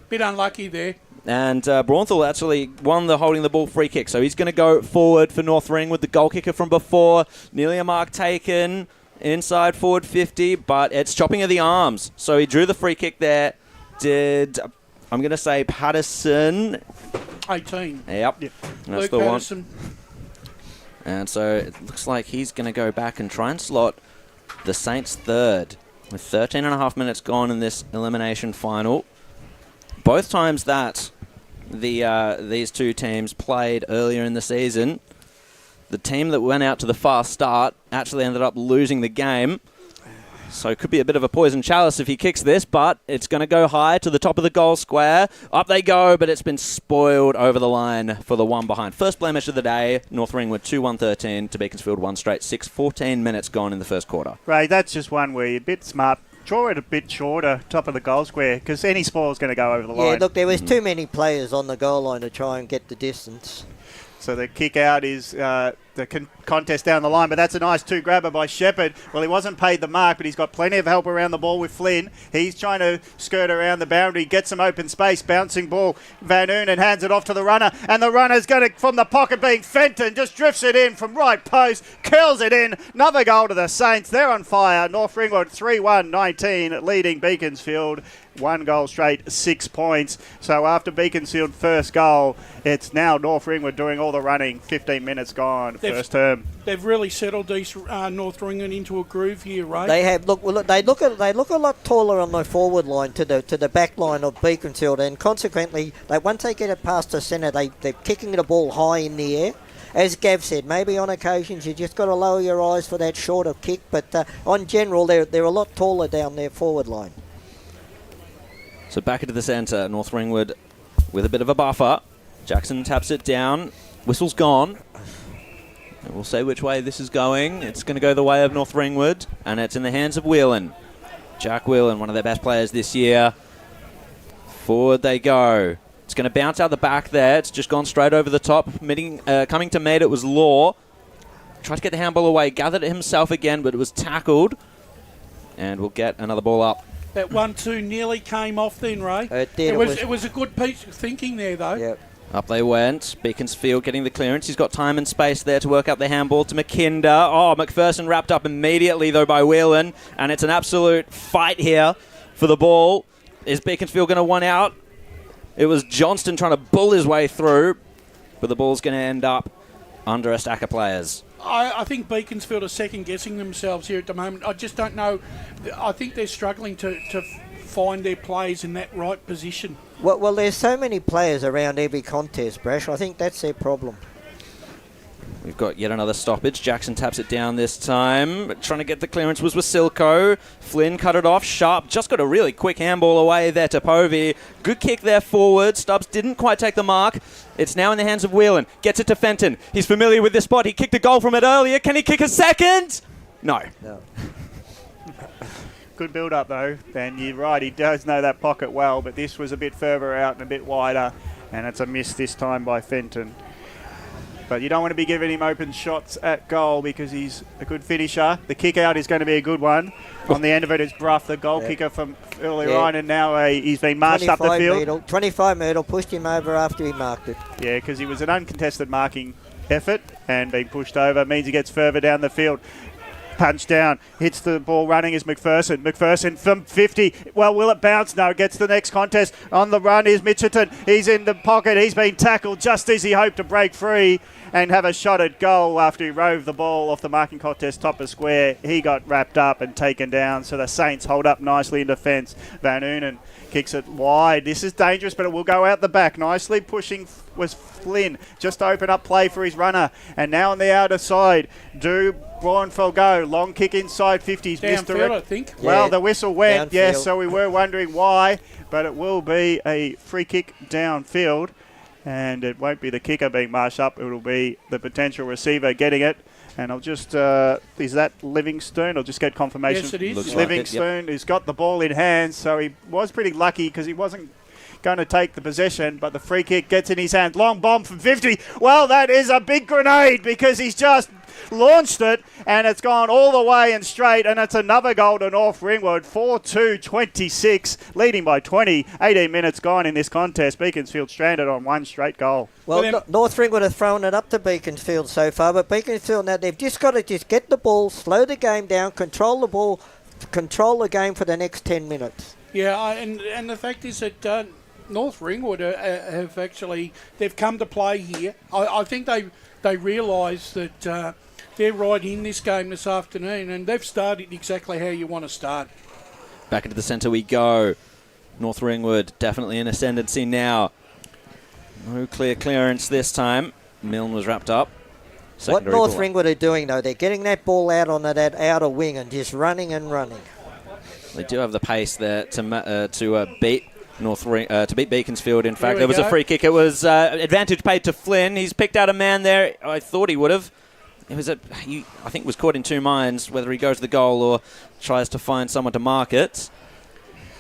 Bit unlucky there. And Braunthal actually won the holding the ball free kick. So he's going to go forward for North Ringwood, the goal kicker from before. Nearly a mark taken. Inside forward 50, but it's chopping of the arms. So he drew the free kick there. I'm going to say Patterson. 18. Yep. That's Luke the Patterson. one. And so it looks like he's going to go back and try and slot the Saints third with 13 and a half minutes gone in this elimination final. Both times that these two teams played earlier in the season, the team that went out to the fast start actually ended up losing the game. So it could be a bit of a poison chalice if he kicks this, but it's going to go high to the top of the goal square. Up they go, but it's been spoiled over the line for the one behind. First blemish of the day, North Ringwood 2-1-13 to Beaconsfield 1 straight 6. 14 minutes gone in the first quarter. Ray, that's just one where you're a bit smart. Draw it a bit shorter, top of the goal square, because any spoil is going to go over the line. Yeah, look, there was too many players on the goal line to try and get the distance. So the kick out is the contest down the line, but that's a nice two-grabber by Shepherd. Well, he wasn't paid the mark, but he's got plenty of help around the ball with Flynn. He's trying to skirt around the boundary, get some open space, bouncing ball. Van Oonen hands it off to the runner, and the runner's going to, from the pocket being Fenton, just drifts it in from right post, curls it in. Another goal to the Saints. They're on fire. North Ringwood 3-1-19, leading Beaconsfield. 1 goal straight, 6 points. So after Beaconsfield first goal, it's now North Ringwood doing all the running. 15 minutes gone, first term. They've really settled these North Ringwood into a groove here, right? They have. Look, they look a lot taller on the forward line to the back line of Beaconsfield, and consequently, once they get it past the centre, they're kicking the ball high in the air. As Gav said, maybe on occasions you just got to lower your eyes for that shorter kick, but on general, they're a lot taller down their forward line. So back into the centre, North Ringwood with a bit of a buffer. Jackson taps it down. Whistle's gone. And we'll say which way this is going. It's going to go the way of North Ringwood, and it's in the hands of Whelan. Jack Whelan, one of their best players this year. Forward they go. It's going to bounce out the back there. It's just gone straight over the top. Coming to meet it was Law. Tried to get the handball away. Gathered it himself again, but it was tackled. And we'll get another ball up. That 1-2 nearly came off then, Ray. It did. It was a good piece of thinking there, though. Yep. Up they went. Beaconsfield getting the clearance. He's got time and space there to work up the handball to McKinder. Oh, McPherson wrapped up immediately, though, by Whelan. And it's an absolute fight here for the ball. Is Beaconsfield going to one out? It was Johnston trying to bull his way through, but the ball's going to end up under a stack of players. I think Beaconsfield are second-guessing themselves here at the moment. I just don't know. I think they're struggling to find their players in that right position. Well, there's so many players around every contest, Brash. I think that's their problem. We've got yet another stoppage. Jackson taps it down this time. Trying to get the clearance was Wasilko. Flynn cut it off. Sharp just got a really quick handball away there to Povey. Good kick there forward. Stubbs didn't quite take the mark. It's now in the hands of Whelan. Gets it to Fenton. He's familiar with this spot. He kicked a goal from it earlier. Can he kick a second? No. Good build-up, though. And you're right, he does know that pocket well, but this was a bit further out and a bit wider, and it's a miss this time by Fenton. But you don't want to be giving him open shots at goal because he's a good finisher. The kick out is going to be a good one. On the end of it is Bruff, the goal kicker from earlier on, and now he's been marched up the field. 25 metre, pushed him over after he marked it. Yeah, because he was an uncontested marking effort, and being pushed over means he gets further down the field. Punch down, hits the ball running is McPherson. McPherson from 50. Well, will it bounce? No, it gets the next contest. On the run is Mitchelton. He's in the pocket. He's been tackled just as he hoped to break free and have a shot at goal after he rove the ball off the marking contest top of square. He got wrapped up and taken down, so the Saints hold up nicely in defence. Van Oonen kicks it wide. This is dangerous, but it will go out the back nicely. Pushing was Flynn just to open up play for his runner. And now on the outer side, Braunfeld go. Long kick inside 50s. Downfield, I think. Well, the whistle went, downfield. yes, so we were wondering why, but it will be a free kick downfield. And it won't be the kicker being marched up. It will be the potential receiver getting it. And I'll just, is that Livingstone? I'll just get confirmation. Yes, it is. Looks Livingstone has got the ball in hand, so he was pretty lucky because he wasn't going to take the possession, but the free kick gets in his hand. Long bomb from 50. Well, that is a big grenade because he's just launched it and it's gone all the way and straight, and it's another goal to North Ringwood. 4-2-26, leading by 20. 18 minutes gone in this contest. Beaconsfield stranded on one straight goal. Well, North Ringwood have thrown it up to Beaconsfield so far, but Beaconsfield now, they've just got to just get the ball, slow the game down, control the ball, control the game for the next 10 minutes. Yeah, and the fact is that North Ringwood have actually, they've come to play here. I think they realise that they're right in this game this afternoon, and they've started exactly how you want to start. Back into the centre we go. North Ringwood definitely in ascendancy now. No clear clearance this time. Milne was wrapped up. What North Ringwood are doing, though, they're getting that ball out on that outer wing and just running and running. They do have the pace there to beat to beat Beaconsfield. In fact, there was a free kick. It was advantage paid to Flynn. He's picked out a man there. I thought he would have. It was I think was caught in two minds whether he goes to the goal or tries to find someone to mark it.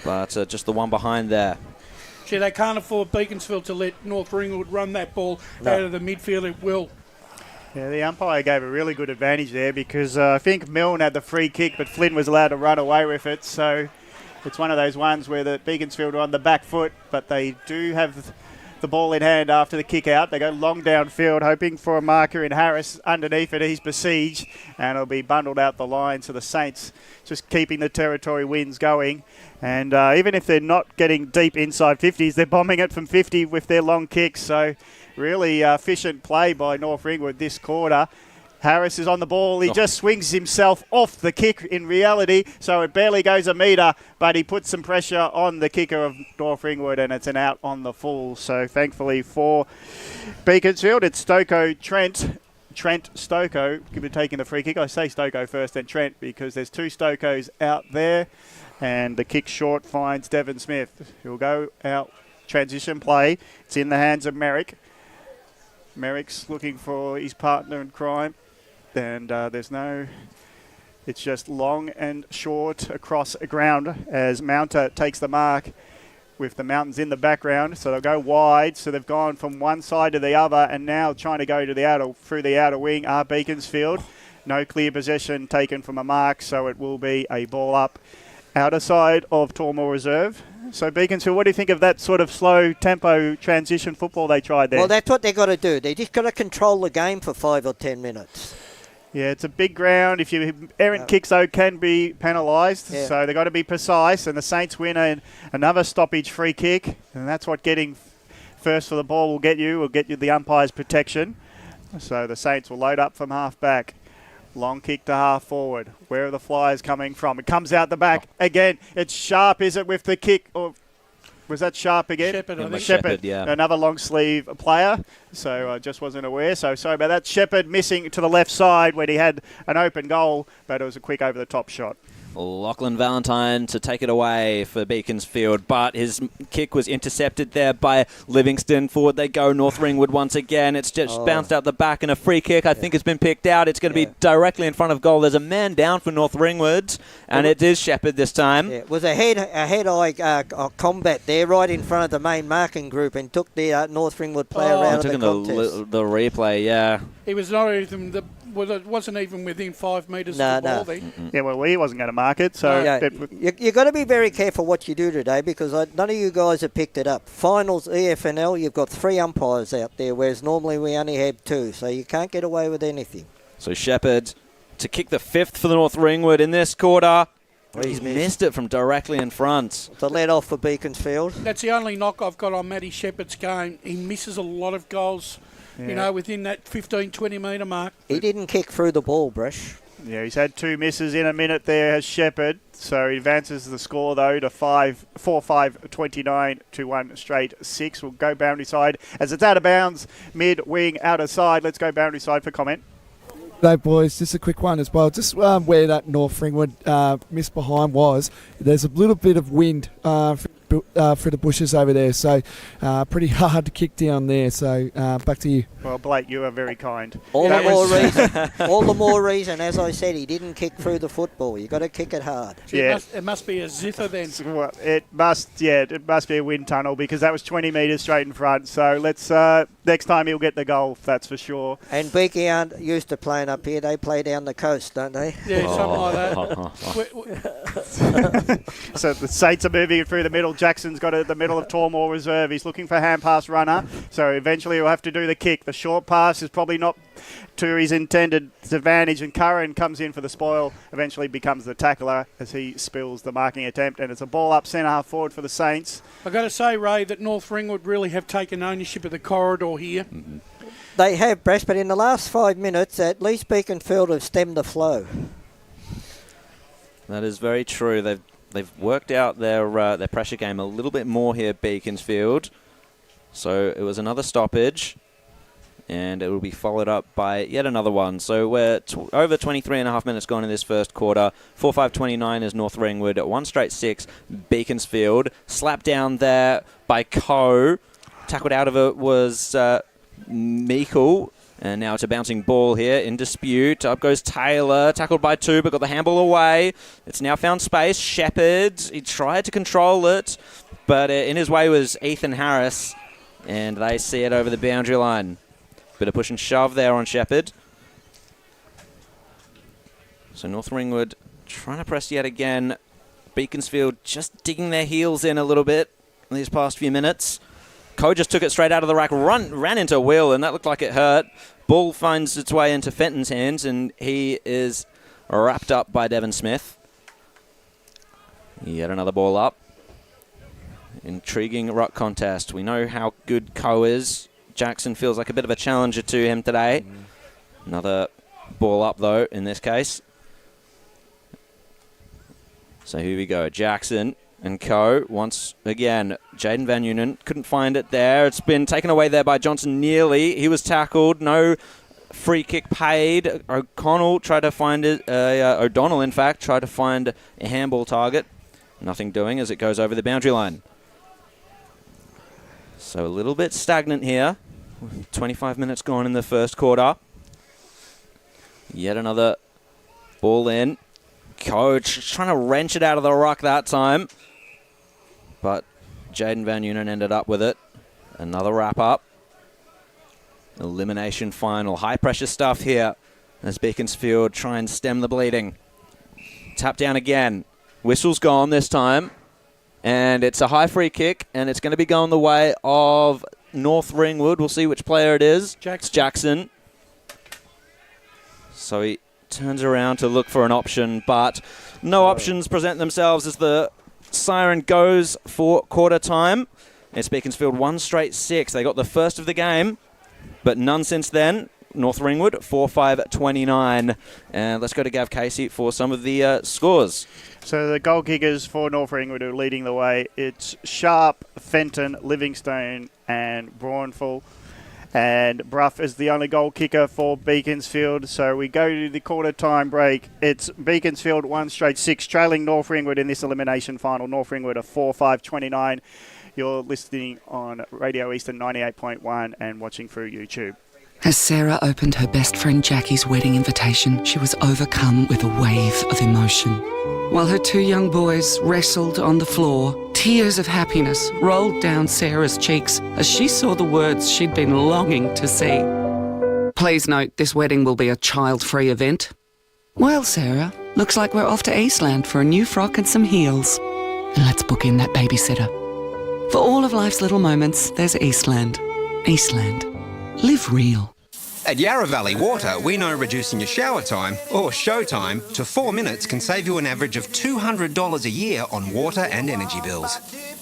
But just the one behind there. Gee, they can't afford Beaconsfield to let North Ringwood run that ball out of the midfield. It will. Yeah, the umpire gave a really good advantage there because I think Milne had the free kick, but Flynn was allowed to run away with it. So it's one of those ones where the Beaconsfield are on the back foot, but they do have the ball in hand after the kick out. They go long downfield, hoping for a marker in Harris. Underneath it, he's besieged, and it'll be bundled out the line. So the Saints just keeping the territory wins going. And even if they're not getting deep inside 50s, they're bombing it from 50 with their long kicks. So really efficient play by North Ringwood this quarter. Harris is on the ball. He just swings himself off the kick in reality, so it barely goes a metre, but he puts some pressure on the kicker of North Ringwood, and it's an out on the full. So thankfully for Beaconsfield, it's Trent Stoko could be taking the free kick. I say Stoko first, then Trent, because there's two Stokos out there, and the kick short finds Devon Smith. He'll go out, transition play. It's in the hands of Merrick. Merrick's looking for his partner in crime. And it's just long and short across ground as Mounter takes the mark with the mountains in the background. So they'll go wide. So they've gone from one side to the other and now trying to go to through the outer wing are Beaconsfield. No clear possession taken from a mark, so it will be a ball up outer side of Tormore Reserve. So Beaconsfield, what do you think of that sort of slow tempo transition football they tried there? Well, that's what they've got to do. They just got to control the game for 5 or 10 minutes. Yeah, it's a big ground. If you errant kicks, though, can be penalised. Yeah. So they've got to be precise. And the Saints win another stoppage free kick. And that's what getting first for the ball will get you the umpire's protection. So the Saints will load up from half back. Long kick to half forward. Where are the Flyers coming from? It comes out the back. Again, it's Sharp, is it, with the kick? Or was that Sharp again? Shepherd, I think. Shepherd, yeah. Another long sleeve player. So I just wasn't aware. So sorry about that. Shepherd missing to the left side when he had an open goal, but it was a quick over the top shot. Lachlan Valentine to take it away for Beaconsfield, but his kick was intercepted there by Livingston. Forward they go, North Ringwood once again. It's just bounced out the back, and a free kick I think has been picked out. It's going to be directly in front of goal. There's a man down for North Ringwood, and it is Shepherd this time. Yeah, it was a head-eye combat there right in front of the main marking group and took the North Ringwood player out of the contest. The replay, yeah. He was not even wasn't even within 5 metres of the ball there. Yeah, well, he wasn't going to mark it, so... You've got to be very careful what you do today because none of you guys have picked it up. Finals EFNL, you've got 3 umpires out there, whereas normally we only have 2, so you can't get away with anything. So Shepherd to kick the 5th for the North Ringwood in this quarter. He's missed it from directly in front. The let off for Beaconsfield. That's the only knock I've got on Matty Shepherd's game. He misses a lot of goals, within that 15, 20 metre mark. He didn't kick through the ball, Bresh. Yeah, he's had 2 misses in a minute there as Shepherd. So he advances the score, though, to 4-5-29 to 1 straight 6. We'll go boundary side as it's out of bounds, mid-wing, out of side. Let's go boundary side for comment. No, boys, just a quick one as well. Just where that North Ringwood miss behind was, there's a little bit of wind for the bushes over there, so pretty hard to kick down there. So back to you. Well, Blake, you are very kind. All the more reason, as I said, he didn't kick through the football. You got to kick it hard. Yeah, it must be a zither then. Well, it must be a wind tunnel because that was 20 metres straight in front. So let's next time he'll get the goal, that's for sure. And Beaky aren't used to playing up here. They play down the coast, don't they? Yeah, something like that. So the Saints are moving through the middle. Jackson's got it at the middle of Tormore Reserve. He's looking for hand pass runner. So eventually he'll have to do the kick. The short pass is probably not to his intended advantage, and Curran comes in for the spoil, eventually becomes the tackler as he spills the marking attempt, and it's a ball up centre half forward for the Saints. I've got to say, Ray, that North Ringwood really have taken ownership of the corridor here. Mm-hmm. They have, Bresh, but in the last 5 minutes, at least Beaconsfield have stemmed the flow. That is very true. They've worked out their pressure game a little bit more here, Beaconsfield. So it was another stoppage, and it will be followed up by yet another one. So we're over 23 and a half minutes gone in this first quarter. 4-5-29 is North Ringwood at 1 straight 6. Beaconsfield slapped down there by Coe. Tackled out of it was Meikle. And now it's a bouncing ball here in dispute. Up goes Taylor, tackled by 2, but got the handball away. It's now found space. Shepherd, he tried to control it, but in his way was Ethan Harris, and they see it over the boundary line. Bit of push and shove there on Shepherd. So North Ringwood trying to press yet again. Beaconsfield just digging their heels in a little bit in these past few minutes. Coe just took it straight out of the rack, ran into Will, and that looked like it hurt. Ball finds its way into Fenton's hands, and he is wrapped up by Devon Smith. Yet another ball up. Intriguing ruck contest. We know how good Coe is. Jackson feels like a bit of a challenger to him today. Another ball up, though, in this case. So here we go. Jackson and Coe, once again, Jaden Van Unen couldn't find it there. It's been taken away there by Johnson nearly. He was tackled. No free kick paid. O'Donnell, in fact, tried to find a handball target. Nothing doing as it goes over the boundary line. So a little bit stagnant here. 25 minutes gone in the first quarter. Yet another ball in. Coach trying to wrench it out of the ruck that time. But Jaden Van Unen ended up with it. Another wrap-up. Elimination final. High-pressure stuff here as Beaconsfield try and stem the bleeding. Tap down again. Whistle's gone this time. And it's a high free kick, and it's going to be going the way of North Ringwood. We'll see which player it is. It's Jackson. So he turns around to look for an option, but no options present themselves as the siren goes for quarter time. It's Beaconsfield 1 straight 6. They got the first of the game, but none since then. North Ringwood 4-5-29. And let's go to Gav Casey for some of the scores. So the goal kickers for North Ringwood are leading the way. It's Sharp, Fenton, Livingstone and Braunful. And Bruff is the only goal kicker for Beaconsfield. So we go to the quarter time break. It's Beaconsfield 1 straight 6, trailing North Ringwood in this elimination final. North Ringwood are 4-5-29. You're listening on Radio Eastern 98.1 and watching through YouTube. As Sarah opened her best friend Jackie's wedding invitation, she was overcome with a wave of emotion. While her two young boys wrestled on the floor, tears of happiness rolled down Sarah's cheeks as she saw the words she'd been longing to see. Please note, this wedding will be a child-free event. Well, Sarah, looks like we're off to Eastland for a new frock and some heels. And let's book in that babysitter. For all of life's little moments, there's Eastland. Eastland. Live real. At Yarra Valley Water, we know reducing your shower time, or show time, to 4 minutes can save you an average of $200 a year on water and energy bills.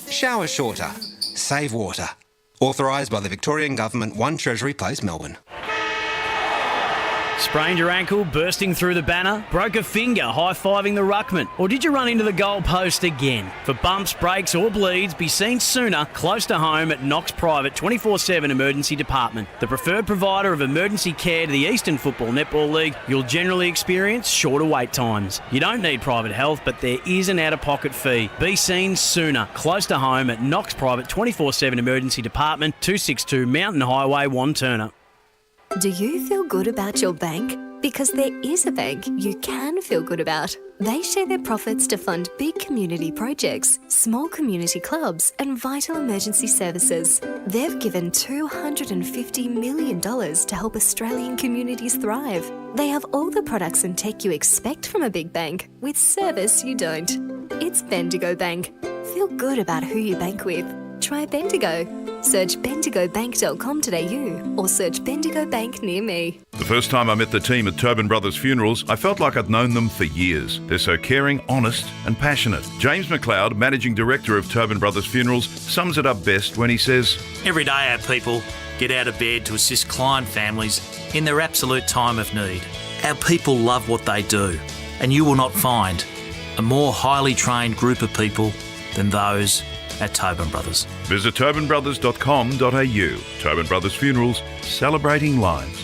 Shower shorter. Save water. Authorised by the Victorian Government, 1 Treasury Place, Melbourne. Sprained your ankle, bursting through the banner? Broke a finger, high-fiving the ruckman? Or did you run into the goalpost again? For bumps, breaks or bleeds, be seen sooner, close to home at Knox Private 24/7 Emergency Department. The preferred provider of emergency care to the Eastern Football Netball League, you'll generally experience shorter wait times. You don't need private health, but there is an out-of-pocket fee. Be seen sooner, close to home at Knox Private 24/7 Emergency Department, 262 Mountain Highway, Wanturna. Do you feel good about your bank? Because there is a bank you can feel good about. They share their profits to fund big community projects, small community clubs, and vital emergency services. They've given $250 million to help Australian communities thrive. They have all the products and tech you expect from a big bank, with service you don't. It's Bendigo Bank. Feel good about who you bank with. Try Bendigo. Search bendigobank.com.au or search Bendigo Bank near me. The first time I met the team at Tobin Brothers Funerals, I felt like I'd known them for years. They're so caring, honest and passionate. James McLeod, Managing Director of Tobin Brothers Funerals, sums it up best when he says, Every day our people get out of bed to assist client families in their absolute time of need. Our people love what they do, and you will not find a more highly trained group of people than those at Tobin Brothers. Visit tobinbrothers.com.au. Tobin Brothers Funerals, celebrating lives.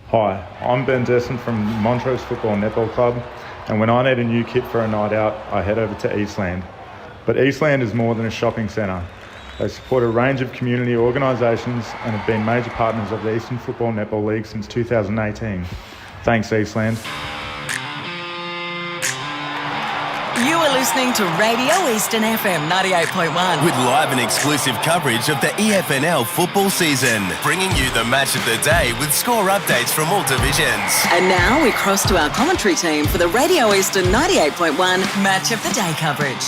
Hi, I'm Ben Desson from Montrose Football Netball Club, and when I need a new kit for a night out, I head over to Eastland. But Eastland is more than a shopping centre. They support a range of community organisations and have been major partners of the Eastern Football Netball League since 2018. Thanks, Eastland. You are listening to Radio Eastern FM 98.1. With live and exclusive coverage of the EFNL football season, bringing you the match of the day with score updates from all divisions. And now we cross to our commentary team for the Radio Eastern 98.1 Match of the Day coverage.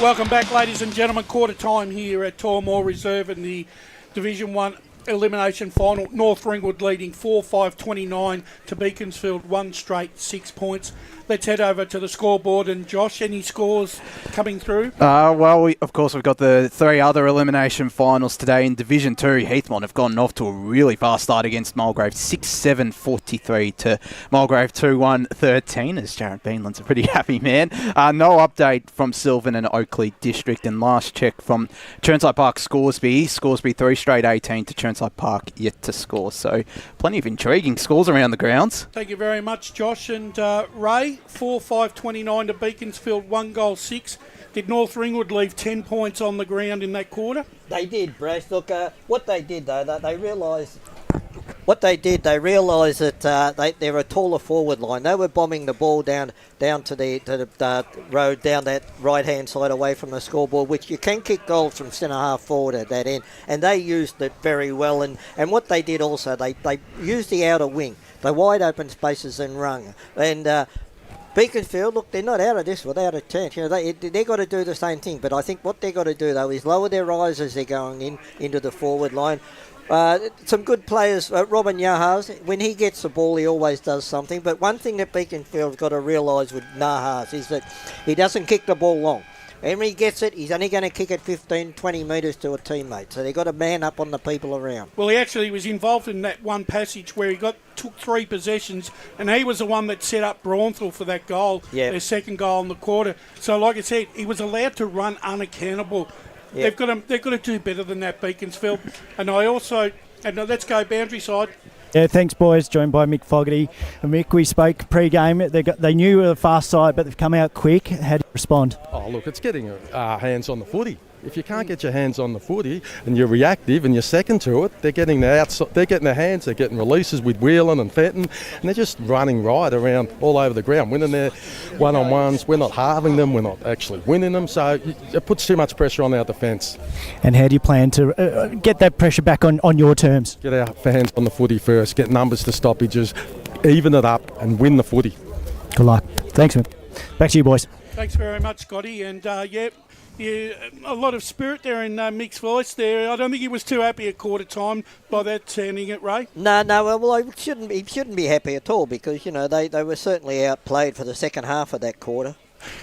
Welcome back, ladies and gentlemen. Quarter time here at Tormore Reserve in the Division 1 elimination final. North Ringwood leading 4-5-29 to Beaconsfield, 1 straight 6 points. Let's head over to the scoreboard. And Josh, any scores coming through? Of course, we've got the 3 other elimination finals today. In Division 2, Heathmont have gone off to a really fast start against Mulgrave, 6-7-43 to Mulgrave 2-1-13, as Jared Beanland's a pretty happy man. No update from Sylvan and Oakley District, and last check from Churnside Park Scoresby 3 straight 18 to Churnside Park, yet to score. So plenty of intriguing scores around the grounds. Thank you very much, Josh. And Ray, 4-5-29 to Beaconsfield, 1 goal 6. Did North Ringwood leave 10 points on the ground in that quarter? They did, Brace. Look, what they did though, they realised. What they did, they realised that they're a taller forward line. They were bombing the ball down to the road, down that right-hand side away from the scoreboard, which you can kick goals from centre-half forward at that end. And they used it very well. And what they did also, they used the outer wing, the wide open spaces and rung. And Beaconsfield, look, they're not out of this without a chance. You know, they've got to do the same thing. But I think what they've got to do, though, is lower their eyes as they're going into the forward line. Some good players, Robin Yahas, when he gets the ball, he always does something. But one thing that Beaconsfield's got to realise with Nahas is that he doesn't kick the ball long. And when he gets it, he's only going to kick it 15, 20 metres to a teammate. So they've got to man up on the people around. Well, he actually was involved in that one passage where he took 3 possessions, and he was the one that set up Braunthal for that goal, their second goal in the quarter. So, like I said, he was allowed to run unaccountable They've got to do better than that, Beaconsfield. And let's go boundary side. Yeah, thanks, boys. Joined by Mick Fogarty. And Mick, we spoke pre-game. They knew we were the fast side, but they've come out quick. How do you respond? Oh, look, it's getting hands on the footy. If you can't get your hands on the footy and you're reactive and you're second to it, they're getting their hands, they're getting releases with Whelan and Fenton, and they're just running right around all over the ground, winning their one-on-ones. We're not halving them, we're not actually winning them, so it puts too much pressure on our defence. And how do you plan to get that pressure back on your terms? Get our hands on the footy first, get numbers to stoppages, even it up and win the footy. Good luck. Thanks, man. Back to you, boys. Thanks very much, Scotty. And yeah, a lot of spirit there in Mick's voice there. I don't think he was too happy at quarter time by that sounding it, Ray. No, well, he shouldn't be happy at all because, they were certainly outplayed for the second half of that quarter.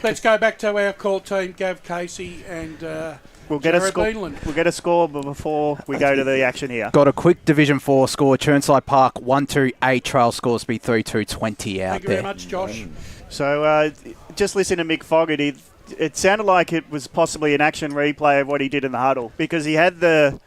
Let's go back to our call team, Gav Casey and We'll get a score before we go to the action here. Got a quick Division 4 score. Churnside Park 1-2-8. Trail scores be 3-2-20 out Thank you there. very much, Josh. So just listen to Mick Fogarty. It sounded like it was possibly an action replay of what he did in the huddle because he had the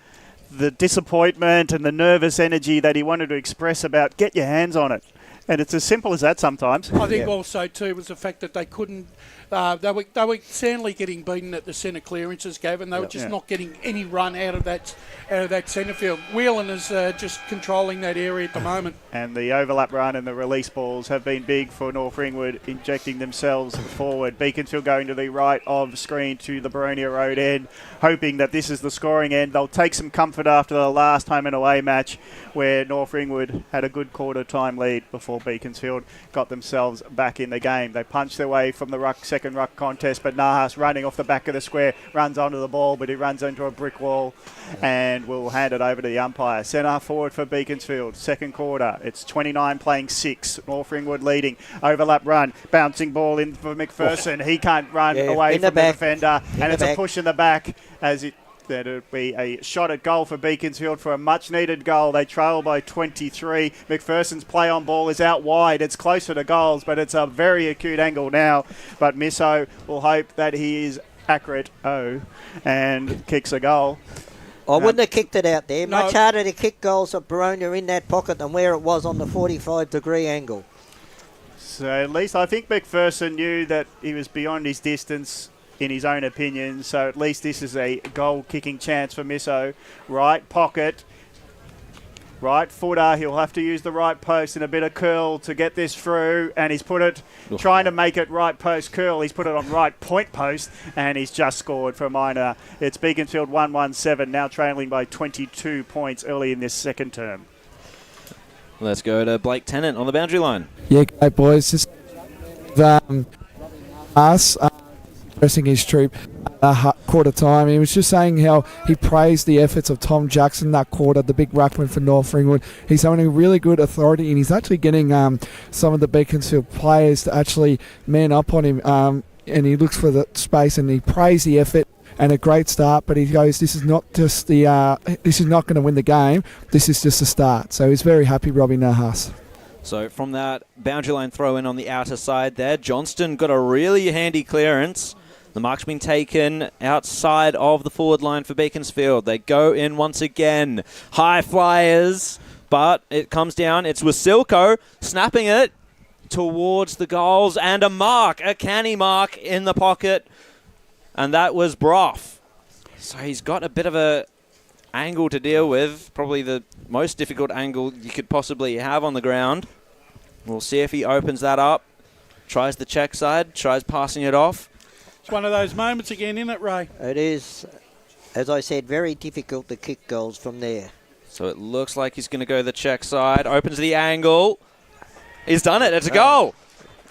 disappointment and the nervous energy that he wanted to express about get your hands on it. And it's as simple as that sometimes. I think also too was the fact that they couldn't. They were soundly getting beaten at the centre clearances, Gavin. They were just not getting any run out of that centre field. Whelan is just controlling that area at the moment. And the overlap run and the release balls have been big for North Ringwood, injecting themselves forward. Beaconsfield going to the right of screen to the Baronia Road end, hoping that this is the scoring end. They'll take some comfort after the last home and away match where North Ringwood had a good quarter time lead before Beaconsfield got themselves back in the game. They punched their way from the second ruck contest, but Nahas running off the back of the square, runs onto the ball, but he runs into a brick wall and will hand it over to the umpire. Centre forward for Beaconsfield. Second quarter, it's 29 playing 6. North Ringwood leading. Overlap run, bouncing ball in for McPherson. He can't run away from the defender, and it's a push in the back as it. That'll be a shot at goal for Beaconsfield for a much-needed goal. They trail by 23. McPherson's play on ball is out wide. It's closer to goals, but it's a very acute angle now. But Misso will hope that he is accurate, and kicks a goal. I wouldn't have kicked it out there. Much harder to kick goals at Baronia in that pocket than where it was on the 45-degree angle. So at least I think McPherson knew that he was beyond his distance in his own opinion, so at least this is a goal-kicking chance for Misso. Right pocket, right footer, he'll have to use the right post and a bit of curl to get this through, and he's put it, trying to make it right post curl, he's put it on right point post, and he's just scored for a minor. It's Beaconsfield 1-1-7, now trailing by 22 points early in this second term. Let's go to Blake Tennant on the boundary line. Yeah, great boys. Just us. Pressing his troop quarter time. He was just saying how he praised the efforts of Tom Jackson that quarter, the big ruckman for North Ringwood. He's having a really good authority and he's actually getting some of the Beaconsfield players to actually man up on him, and he looks for the space and he praised the effort and a great start, but he goes, this is not just this is not going to win the game, this is just a start. So he's very happy, Robbie Nahas. So from that boundary line throw in on the outer side there, Johnston got a really handy clearance. The mark's been taken outside of the forward line for Beaconsfield. They go in once again. High flyers, but it comes down. It's Wasilko snapping it towards the goals and a canny mark in the pocket. And that was Brough. So he's got a bit of a angle to deal with. Probably the most difficult angle you could possibly have on the ground. We'll see if he opens that up. Tries the check side, tries passing it off. It's one of those moments again, isn't it, Ray? It is, as I said, very difficult to kick goals from there. So it looks like he's going to go the check side. Opens the angle. He's done it. It's a goal.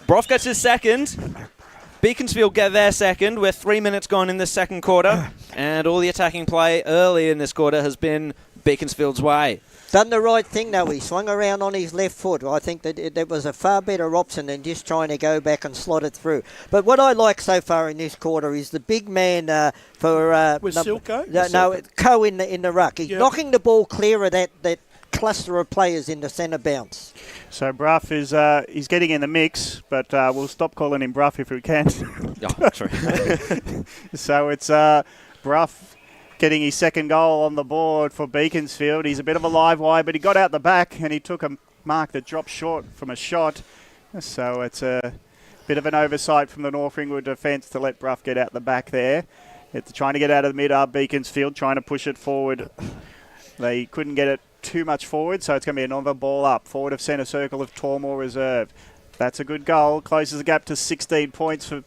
Brough gets his second. Beaconsfield get their second with 3 minutes gone in the second quarter. And all the attacking play early in this quarter has been Beaconsfield's way. Done the right thing, though. He swung around on his left foot. I think that it was a far better option than just trying to go back and slot it through. But what I like so far in this quarter is the big man for... Silko? Coe in the ruck. He's knocking the ball clear of that cluster of players in the centre bounce. So Brough is he's getting in the mix, but we'll stop calling him Brough if we can. Oh, true. So it's Brough getting his second goal on the board for Beaconsfield. He's a bit of a live wire, but he got out the back and he took a mark that dropped short from a shot. So it's a bit of an oversight from the North Ringwood defence to let Bruff get out the back there. It's trying to get out of the mid Beaconsfield, trying to push it forward. They couldn't get it too much forward, so it's going to be another ball up. Forward of centre circle of Tormore Reserve. That's a good goal. Closes the gap to 16 points for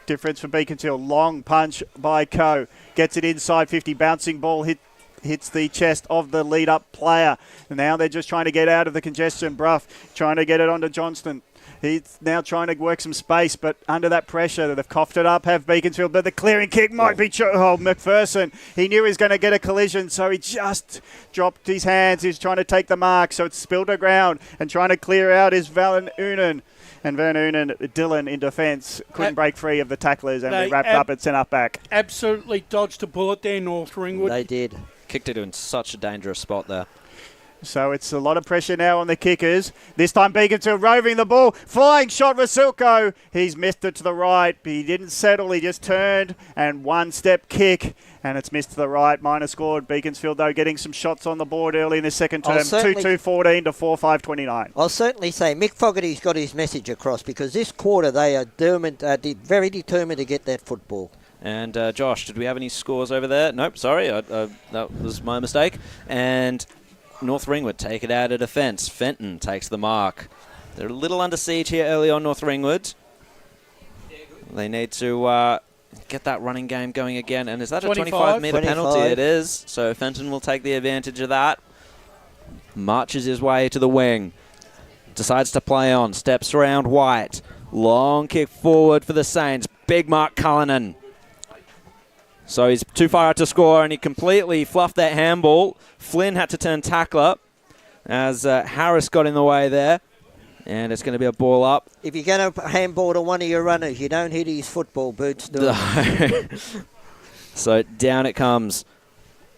difference for Beaconsfield. Long punch by Coe. Gets it inside 50. Bouncing ball hits the chest of the lead-up player. And now they're just trying to get out of the congestion. Bruff trying to get it onto Johnston. He's now trying to work some space, but under that pressure, they've coughed it up, have Beaconsfield, but the clearing kick might be McPherson. He knew he was going to get a collision, so he just dropped his hands. He's trying to take the mark, so it's spilled to ground, and trying to clear out is Van Unen. And Van Unen, Dylan in defence, couldn't break free of the tacklers, and we wrapped up and sent up back. Absolutely dodged a bullet there, North Ringwood. They did. Kicked it in such a dangerous spot there. So it's a lot of pressure now on the kickers. This time Beaconsfield roving the ball. Flying shot Rasilko. He's missed it to the right. He didn't settle. He just turned and one-step kick. And it's missed to the right. Minor scored. Beaconsfield, though, getting some shots on the board early in the second term. 2-2-14 to 4-5-29. I'll certainly say Mick Fogarty's got his message across because this quarter they are very determined to get that football. And Josh, did we have any scores over there? Nope, sorry. That was my mistake. And North Ringwood take it out of defence. Fenton takes the mark. They're a little under siege here early on, North Ringwood. They need to get that running game going again. And is that 25? a 25-metre penalty? It is. So Fenton will take the advantage of that. Marches his way to the wing. Decides to play on. Steps around White. Long kick forward for the Saints. Big Mark Cullinan. So he's too far out to score, and he completely fluffed that handball. Flynn had to turn tackler as Harris got in the way there. And it's going to be a ball up. If you're going to handball to one of your runners, you don't hit his football boots, do you? So down it comes.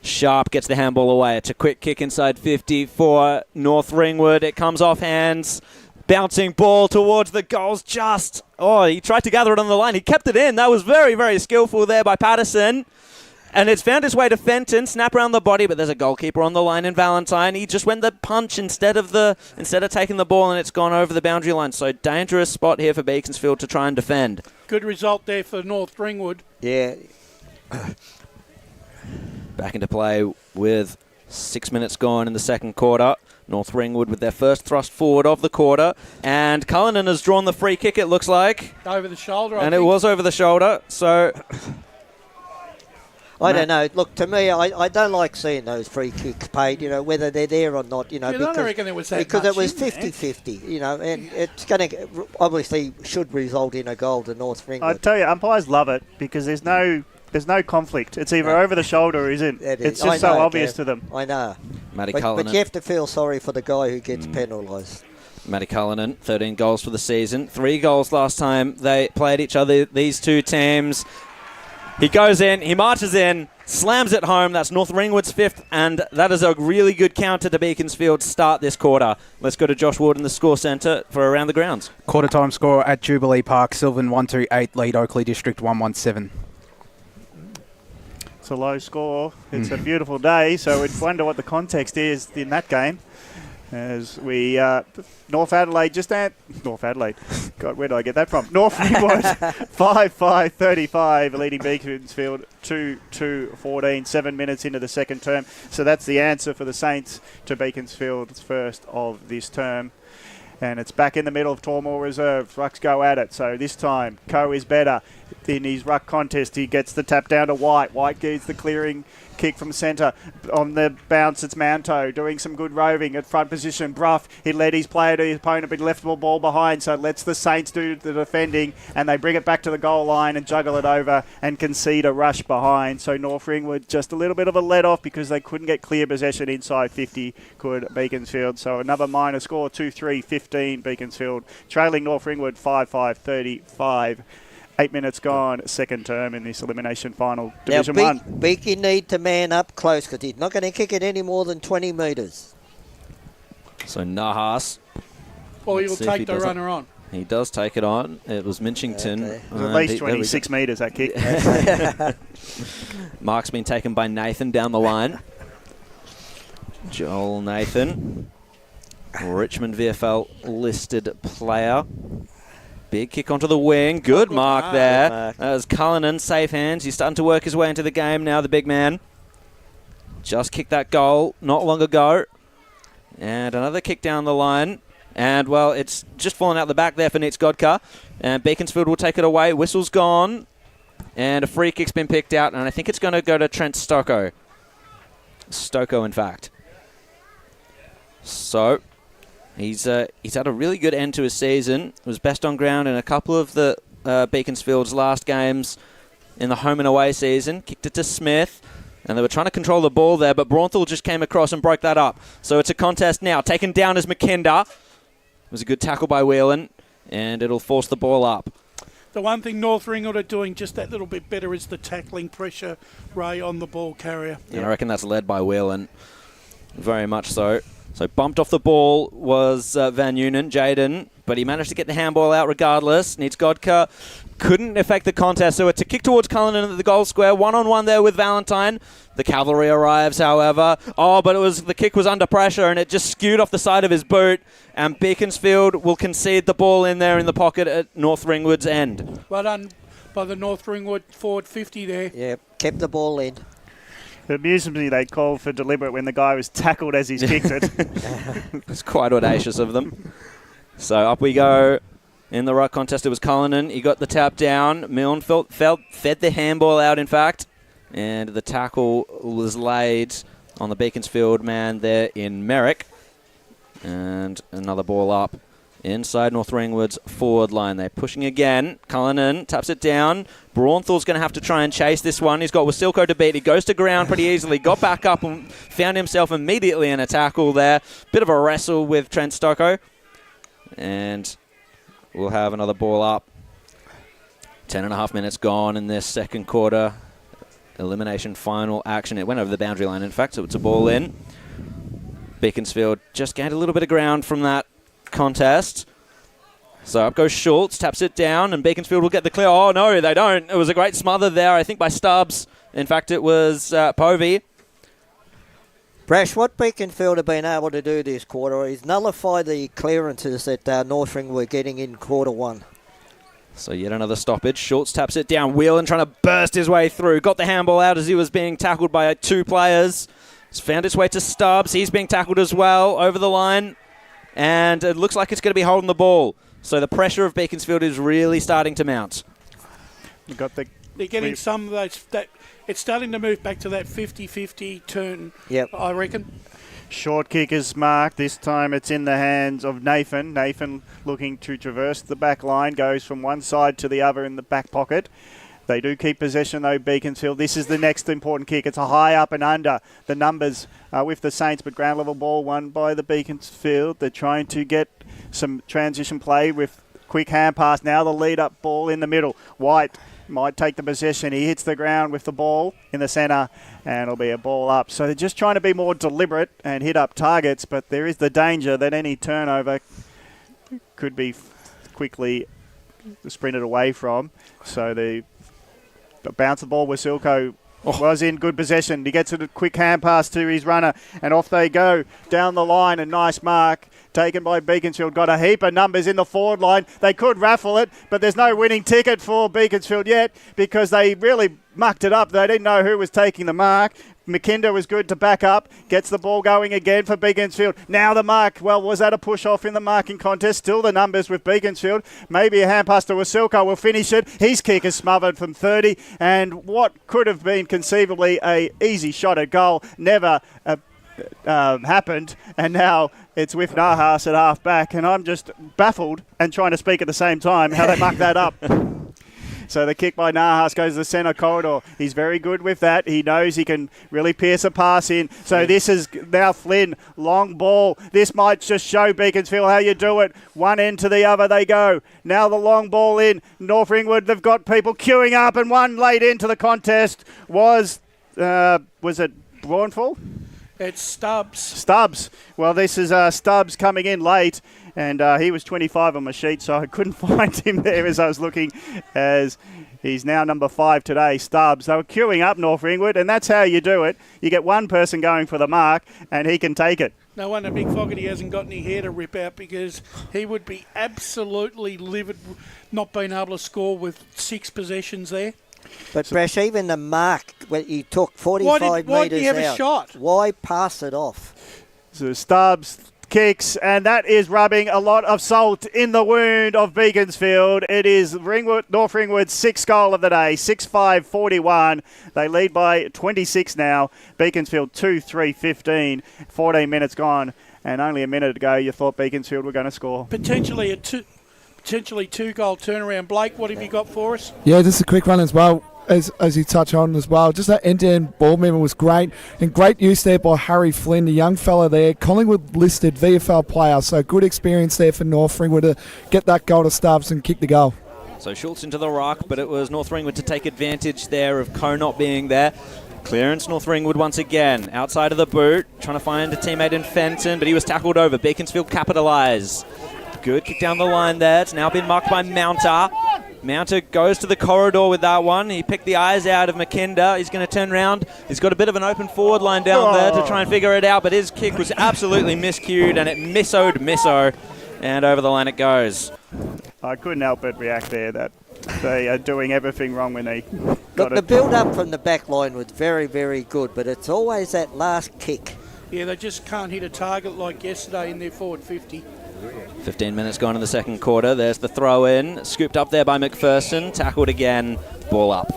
Sharp gets the handball away. It's a quick kick inside 50 for North Ringwood. It comes off hands. Bouncing ball towards the goals just. Oh, he tried to gather it on the line. He kept it in. That was very, very skillful there by Patterson. And it's found its way to Fenton. Snap around the body, but there's a goalkeeper on the line in Valentine. He just went the punch instead of taking the ball, and it's gone over the boundary line. So dangerous spot here for Beaconsfield to try and defend. Good result there for North Ringwood. Yeah. Back into play with 6 minutes gone in the second quarter. North Ringwood with their first thrust forward of the quarter. And Cullinan has drawn the free kick, it looks like. Over the shoulder, I think. it was over the shoulder, so... I don't know. Look, to me, I don't like seeing those free kicks paid, whether they're there or not, I don't reckon there was that because much it was in 50-50, and it's going to obviously should result in a goal to North Ringwood. I tell you, umpires love it because there's no conflict. It's either over the shoulder or isn't. It's just so obvious to them. I know. Matty But Cullinan. you have to feel sorry for the guy who gets penalised. Matty Cullinan, 13 goals for the season. 3 goals last time they played each other, these two teams. He goes in, he marches in, slams it home. That's North Ringwood's 5th, and that is a really good counter to Beaconsfield's start this quarter. Let's go to Josh Ward in the score centre for Around the Grounds. Quarter time score at Jubilee Park. Sylvan 128, lead Oakley District 117. It's a low score. It's a beautiful day, so we'd wonder what the context is in that game. As we, North Adelaide, God, where did I get that from? North Ringwood, 5-5-35, leading Beaconsfield 2-2-14, 7 minutes into the second term. So that's the answer for the Saints to Beaconsfield's first of this term. And it's back in the middle of Tormore Reserve. Rucks go at it. So this time, Coe is better. In his ruck contest, he gets the tap down to White. White gets the clearing kick from centre. On the bounce, it's Manto doing some good roving at front position. Bruff, he led his player to his opponent, but he left the ball behind, so it lets the Saints do the defending, and they bring it back to the goal line and juggle it over and concede a rush behind. So North Ringwood just a little bit of a let-off because they couldn't get clear possession inside 50, could Beaconsfield. So another minor score, 2-3-15 Beaconsfield, trailing North Ringwood 5-5-35. 8 minutes gone, second term in this elimination final, Division 1. Beaky need to man up close because he's not going to kick it any more than 20 metres. So Nahas. Well, he'll take the runner on. He does take it on. It was Minchington. It was at least 26 metres, that kick. Mark's been taken by Nathan down the line. Joel Nathan, Richmond VFL listed player. Big kick onto the wing. Good mark there. That was Cullinan, safe hands. He's starting to work his way into the game now, the big man. Just kicked that goal not long ago. And another kick down the line. And, well, it's just fallen out the back there for Nitz Godka. And Beaconsfield will take it away. Whistle's gone. And a free kick's been picked out. And I think it's going to go to Trent Stocco. Stocco, in fact. So, he's had a really good end to his season. Was best on ground in a couple of the Beaconsfield's last games in the home and away season. Kicked it to Smith. And they were trying to control the ball there, but Braunthal just came across and broke that up. So it's a contest now. Taken down as McKinder. It was a good tackle by Whelan, and it'll force the ball up. The one thing North Ringwood are doing just that little bit better is the tackling pressure, Ray, on the ball carrier. And I reckon that's led by Whelan. Very much so. So bumped off the ball was Van Neunen, Jaden, but he managed to get the handball out regardless. Nitz Godka couldn't affect the contest, so it's a kick towards Cullinan at the goal square. One-on-one there with Valentine. The cavalry arrives, however. Oh, but the kick was under pressure, and it just skewed off the side of his boot, and Beaconsfield will concede the ball in there in the pocket at North Ringwood's end. Well done by the North Ringwood forward 50 there. Yeah, kept the ball in. It amuses me they called for deliberate when the guy was tackled as he's kicked it. It's quite audacious of them. So up we go. In the ruck contest, it was Cullinan. He got the tap down. Milne fed the handball out, in fact. And the tackle was laid on the Beaconsfield man there in Merrick. And another ball up inside North Ringwood's forward line. They're pushing again. Cullinan taps it down. Braunthal's going to have to try and chase this one. He's got Wasilko to beat. He goes to ground pretty easily. Got back up and found himself immediately in a tackle there. Bit of a wrestle with Trent Stocco. And we'll have another ball up. 10.5 minutes gone in this second quarter. Elimination final action. It went over the boundary line, in fact, so it's a ball in. Beaconsfield just gained a little bit of ground from that contest. So up goes Schultz, taps it down, and Beaconsfield will get the clear. Oh, no, they don't. It was a great smother there, I think, by Stubbs. In fact, it was Povey. Brash, what Beaconsfield have been able to do this quarter is nullify the clearances that North Ringwood were getting in quarter one. So yet another stoppage. Schultz taps it down. Whelan trying to burst his way through. Got the handball out as he was being tackled by two players. It's found its way to Stubbs. He's being tackled as well over the line. And it looks like it's going to be holding the ball. So the pressure of Beaconsfield is really starting to mount. They're getting some of those. It's starting to move back to that 50-50 turn, I reckon. Short kick is marked. This time it's in the hands of Nathan. Nathan looking to traverse the back line, goes from one side to the other in the back pocket. They do keep possession, though, Beaconsfield. This is the next important kick. It's a high up and under. The numbers with the Saints, but ground level ball won by the Beaconsfield. They're trying to get some transition play with quick hand pass. Now the lead up ball in the middle. White might take the possession. He hits the ground with the ball in the centre, and it'll be a ball up. So they're just trying to be more deliberate and hit up targets, but there is the danger that any turnover could be quickly sprinted away from. So the bounce the ball with Silko was in good possession. He gets a quick hand pass to his runner, and off they go down the line. A nice mark taken by Beaconsfield. Got a heap of numbers in the forward line. They could raffle it, but there's no winning ticket for Beaconsfield yet because they really mucked it up. They didn't know who was taking the mark. McKinder was good to back up. Gets the ball going again for Beaconsfield. Now the mark. Well, was that a push-off in the marking contest? Still the numbers with Beaconsfield. Maybe a hand pass to Wasilko will finish it. His kick is smothered from 30. And what could have been conceivably a easy shot at goal never happened. And now it's with Nahas at half-back. And I'm just baffled and trying to speak at the same time how they mucked that up. So the kick by Nahas goes to the centre corridor. He's very good with that. He knows he can really pierce a pass in. So this is now Flynn. Long ball. This might just show Beaconsfield how you do it. One end to the other they go. Now the long ball in. North Ringwood, they've got people queuing up, and one late into the contest was it Braunful? It's Stubbs. Stubbs. Well, this is Stubbs coming in late, and he was 25 on my sheet, so I couldn't find him there as I was looking, as he's now number 5 today, Stubbs. They were queuing up North Ringwood, and that's how you do it. You get one person going for the mark, and he can take it. No wonder Big Fogarty hasn't got any hair to rip out, because he would be absolutely livid not being able to score with 6 possessions there. But Brash, even the mark when he took 45 metres out. Why did he have a shot? Why pass it off? So Stubbs kicks, and that is rubbing a lot of salt in the wound of Beaconsfield. It is North Ringwood's 6th goal of the day, 6-5-41. They lead by 26 now. Beaconsfield 2-3-15, 14 minutes gone, and only a minute ago you thought Beaconsfield were going to score. Potentially a 2-goal turnaround. Blake, what have you got for us? Yeah, just a quick one as well. As you touch on as well, just that end-to-end ball movement was great, and great use there by Harry Flynn, the young fella there, Collingwood listed VFL player, so good experience there for North Ringwood to get that goal to Stubbs and kick the goal. So Schultz into the rock, but it was North Ringwood to take advantage there of Coe not being there. Clearance North Ringwood once again, outside of the boot, trying to find a teammate in Fenton, but he was tackled over. Beaconsfield capitalise. Good kick down the line there. It's now been marked by Mounter. Mounter goes to the corridor with that one. He picked the eyes out of McKinder. He's going to turn around. He's got a bit of an open forward line down there to try and figure it out, but his kick was absolutely miscued, and it misso, and over the line it goes. I couldn't help but react there that they are doing everything wrong when they Look, the build-up from the back line was very, very good, but it's always that last kick. Yeah, they just can't hit a target like yesterday in their forward 50. 15 minutes gone in the second quarter. There's the throw in. Scooped up there by McPherson. Tackled again. Ball up.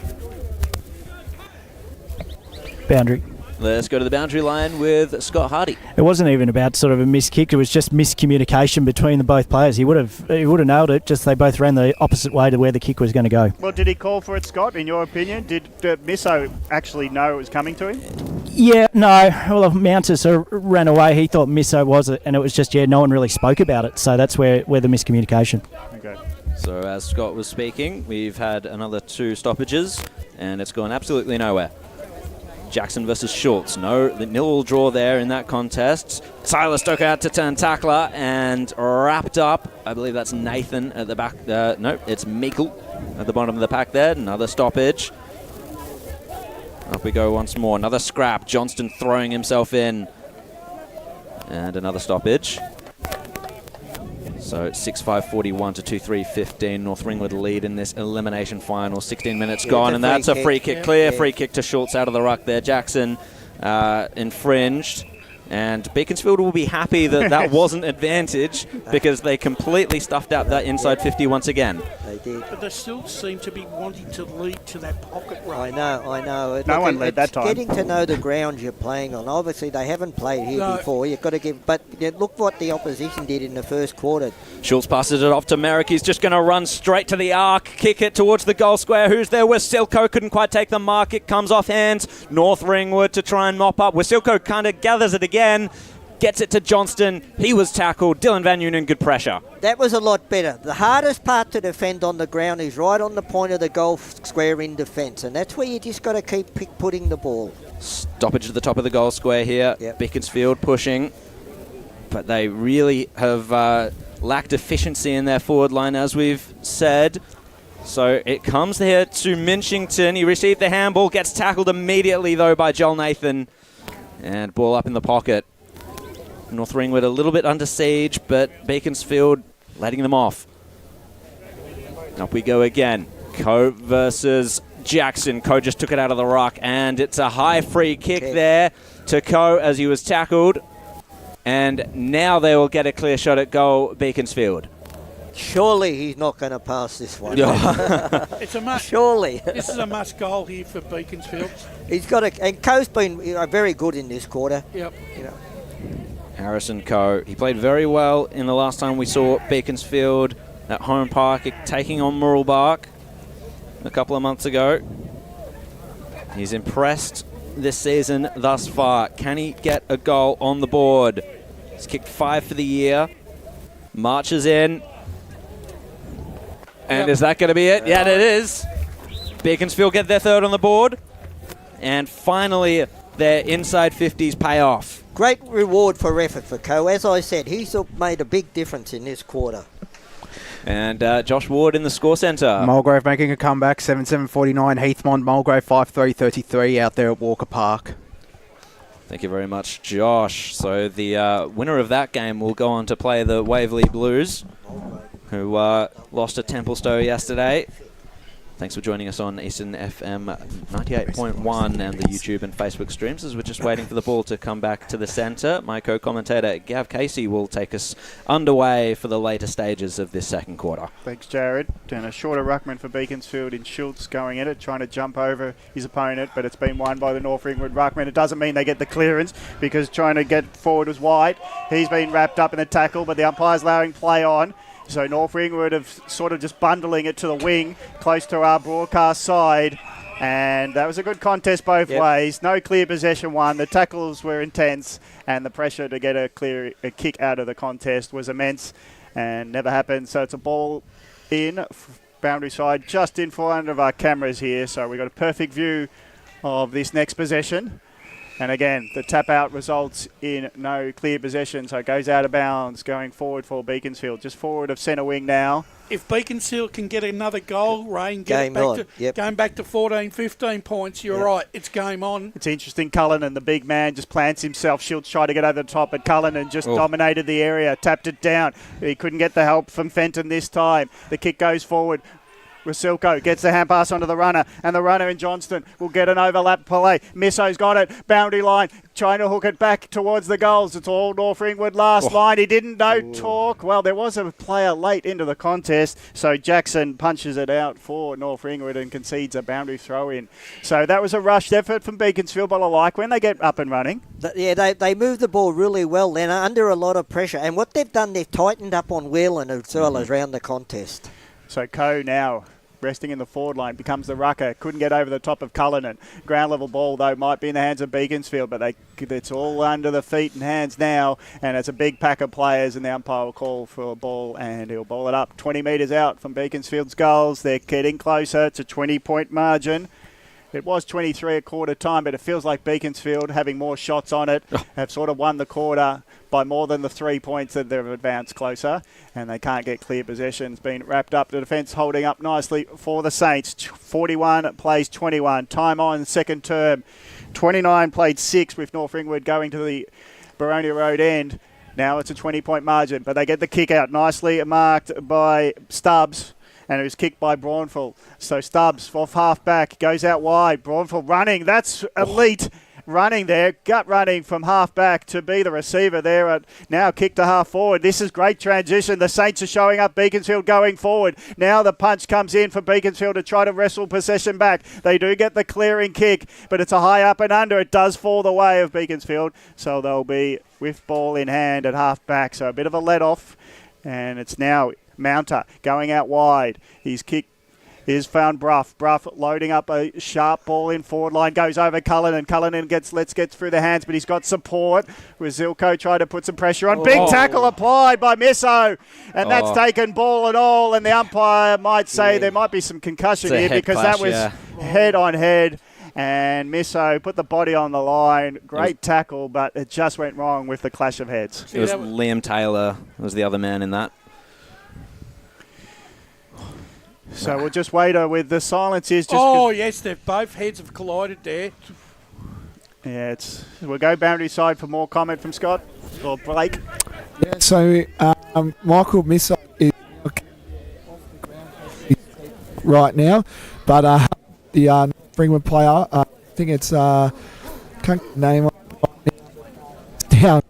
Boundary. Let's go to the boundary line with Scott Hardy. It wasn't even about sort of a missed kick. It was just miscommunication between the both players. He would have nailed it. Just they both ran the opposite way to where the kick was going to go. Well, did he call for it, Scott, in your opinion? Did Misso actually know it was coming to him? Yeah, no. Well, Mounter sort of ran away. He thought Misso was it, and it was just, no one really spoke about it. So that's where the miscommunication. Okay. So as Scott was speaking, we've had another 2 stoppages, and it's gone absolutely nowhere. Jackson versus Schultz. No, the nil draw there in that contest. Silas took out to turn tackler and wrapped up. I believe that's Nathan at the back. No, it's Meikle at the bottom of the pack there. Another stoppage. Up we go once more. Another scrap. Johnston throwing himself in. And another stoppage. So 6-5-41 to 2-3-15. North Ringwood lead in this elimination final. 16 minutes gone, and that's a free kick. Clear free kick to Schultz out of the ruck there. Jackson infringed. And Beaconsfield will be happy that that wasn't advantage, because they completely stuffed out that inside 50 once again. They did. But they still seem to be wanting to lead to that pocket run. I know. No one led that time. Getting to know the ground you're playing on. Obviously, they haven't played here before. You've got to give. But look what the opposition did in the first quarter. Schultz passes it off to Merrick. He's just going to run straight to the arc, kick it towards the goal square. Who's there? Wasilko couldn't quite take the mark. It comes off hands. North Ringwood to try and mop up. Wasilko kind of gathers it again. Gets it to Johnston. He was tackled. Dylan Van Unen, good pressure. That was a lot better. The hardest part to defend on the ground is right on the point of the goal square in defence, and that's where you just got to keep putting the ball. Stoppage at the top of the goal square here. Yep. Beaconsfield pushing, but they really have lacked efficiency in their forward line, as we've said. So it comes here to Minchington. He received the handball, gets tackled immediately though by Joel Nathan, and ball up in the pocket. North Ringwood a little bit under siege, but Beaconsfield letting them off. Up we go again. Coe versus Jackson. Coe just took it out of the ruck, and it's a high free kick there to Coe as he was tackled. And now they will get a clear shot at goal, Beaconsfield. Surely he's not going to pass this one. It's a must. Surely. This is a must goal here for Beaconsfield. He's got a, and Coe's been very good in this quarter. Yep. Harrison Coe. He played very well in the last time we saw Beaconsfield at home park taking on Murrelbark a couple of months ago. He's impressed this season thus far. Can he get a goal on the board? He's kicked 5 for the year. Marches in. And is that going to be it? Yeah, it is. Beaconsfield get their 3rd on the board. And finally, their inside 50s pay off. Great reward for effort for Co. As I said, he's made a big difference in this quarter. And Josh Ward in the score centre. Mulgrave making a comeback, 7-7-49. Heathmont, Mulgrave 5-3-33 out there at Walker Park. Thank you very much, Josh. So the winner of that game will go on to play the Waverley Blues, who lost to Templestowe yesterday. Thanks for joining us on Eastern FM 98.1 and the YouTube and Facebook streams as we're just waiting for the ball to come back to the centre. My co-commentator Gav Casey will take us underway for the later stages of this second quarter. Thanks, Jared. And a shorter ruckman for Beaconsfield in Schultz going at it, trying to jump over his opponent, but it's been won by the North Ringwood ruckman. It doesn't mean they get the clearance because trying to get forward was White. He's been wrapped up in the tackle, but the umpire's allowing play on. So North Ringwood have sort of just bundling it to the wing, close to our broadcast side. And that was a good contest both ways. No clear possession won. The tackles were intense, and the pressure to get a kick out of the contest was immense and never happened. So it's a ball in, boundary side, just in front of our cameras here. So we've got a perfect view of this next possession. And again, the tap out results in no clear possession, so it goes out of bounds going forward for Beaconsfield. Just forward of centre wing now. If Beaconsfield can get another goal, Rain, going back to 14, 15 points, you're right, it's game on. It's interesting, Cullinan, the big man, just plants himself. Schultz tried to get over the top, but Cullinan just dominated the area, tapped it down. He couldn't get the help from Fenton this time. The kick goes forward. Rosilko gets the hand pass onto the runner, and the runner in Johnston will get an overlap play. Misso's got it, boundary line, trying to hook it back towards the goals. It's all North Ringwood last line. He didn't talk. Well, there was a player late into the contest, so Jackson punches it out for North Ringwood and concedes a boundary throw in. So that was a rushed effort from Beaconsfield, but I like when they get up and running. They move the ball really well then, under a lot of pressure. And what they've done, they've tightened up on Whelan as well as around the contest. So Coe now resting in the forward line, becomes the rucker. Couldn't get over the top of Cullinan. Ground level ball, though, might be in the hands of Beaconsfield, but it's all under the feet and hands now, and it's a big pack of players, and the umpire will call for a ball, and he'll ball it up 20 metres out from Beaconsfield's goals. They're getting closer. It's a 20-point margin. It was 23 at quarter time, but it feels like Beaconsfield, having more shots on it, have sort of won the quarter by more than the 3 points that they've advanced closer, and they can't get clear possession. It's been wrapped up. The defence holding up nicely for the Saints. 41 plays 21. Time on second term. 29 played 6 with North Ringwood going to the Baronia Road end. Now it's a 20-point margin, but they get the kick out nicely marked by Stubbs. And it was kicked by Braunfel. So Stubbs off half back, goes out wide. Braunfel running. That's elite running there. Gut running from half back to be the receiver there. Now kick to half forward. This is great transition. The Saints are showing up. Beaconsfield going forward. Now the punch comes in for Beaconsfield to try to wrestle possession back. They do get the clearing kick, but it's a high up and under. It does fall the way of Beaconsfield. So they'll be with ball in hand at half back. So a bit of a let off. And it's now Mounter going out wide. His kick is found Bruff. Bruff loading up a sharp ball in forward line. Goes over Cullinan. Cullinan gets through the hands, but he's got support. Rosilko tried to put some pressure on. Big tackle applied by Misso. And that's taken ball and all. And the umpire might say there might be some concussion here because clash, that was head on head. And Misso put the body on the line. Great tackle, but it just went wrong with the clash of heads. It was Liam Taylor was the other man in that. So we'll just wait with the silence is just... yes, both heads have collided there. Yeah, we'll go boundary side for more comment from Scott or Blake. Yeah, so Michael Misso is right now, but the Ringwood player, I think it's can't name down.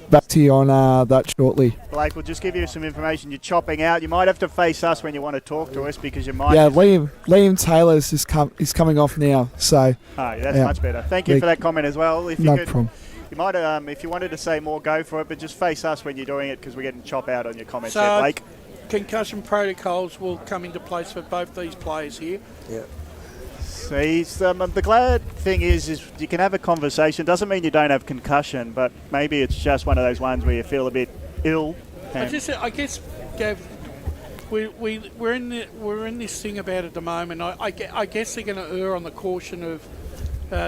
Back to you on that shortly. Blake, we'll just give you some information. You're chopping out. You might have to face us when you want to talk to us because you might... Yeah, Liam Taylor's is coming off now. So. That's much better. Thank you for that comment as well. If you no could, problem. You might, if you wanted to say more, go for it, but just face us when you're doing it because we're getting chop out on your comments there, Blake. Concussion protocols will come into place for both these players here. Yeah. See, the glad thing is you can have a conversation. Doesn't mean you don't have concussion, but maybe it's just one of those ones where you feel a bit ill. I guess, Gav, we're in this thing about at the moment. I guess they're going to err on the caution of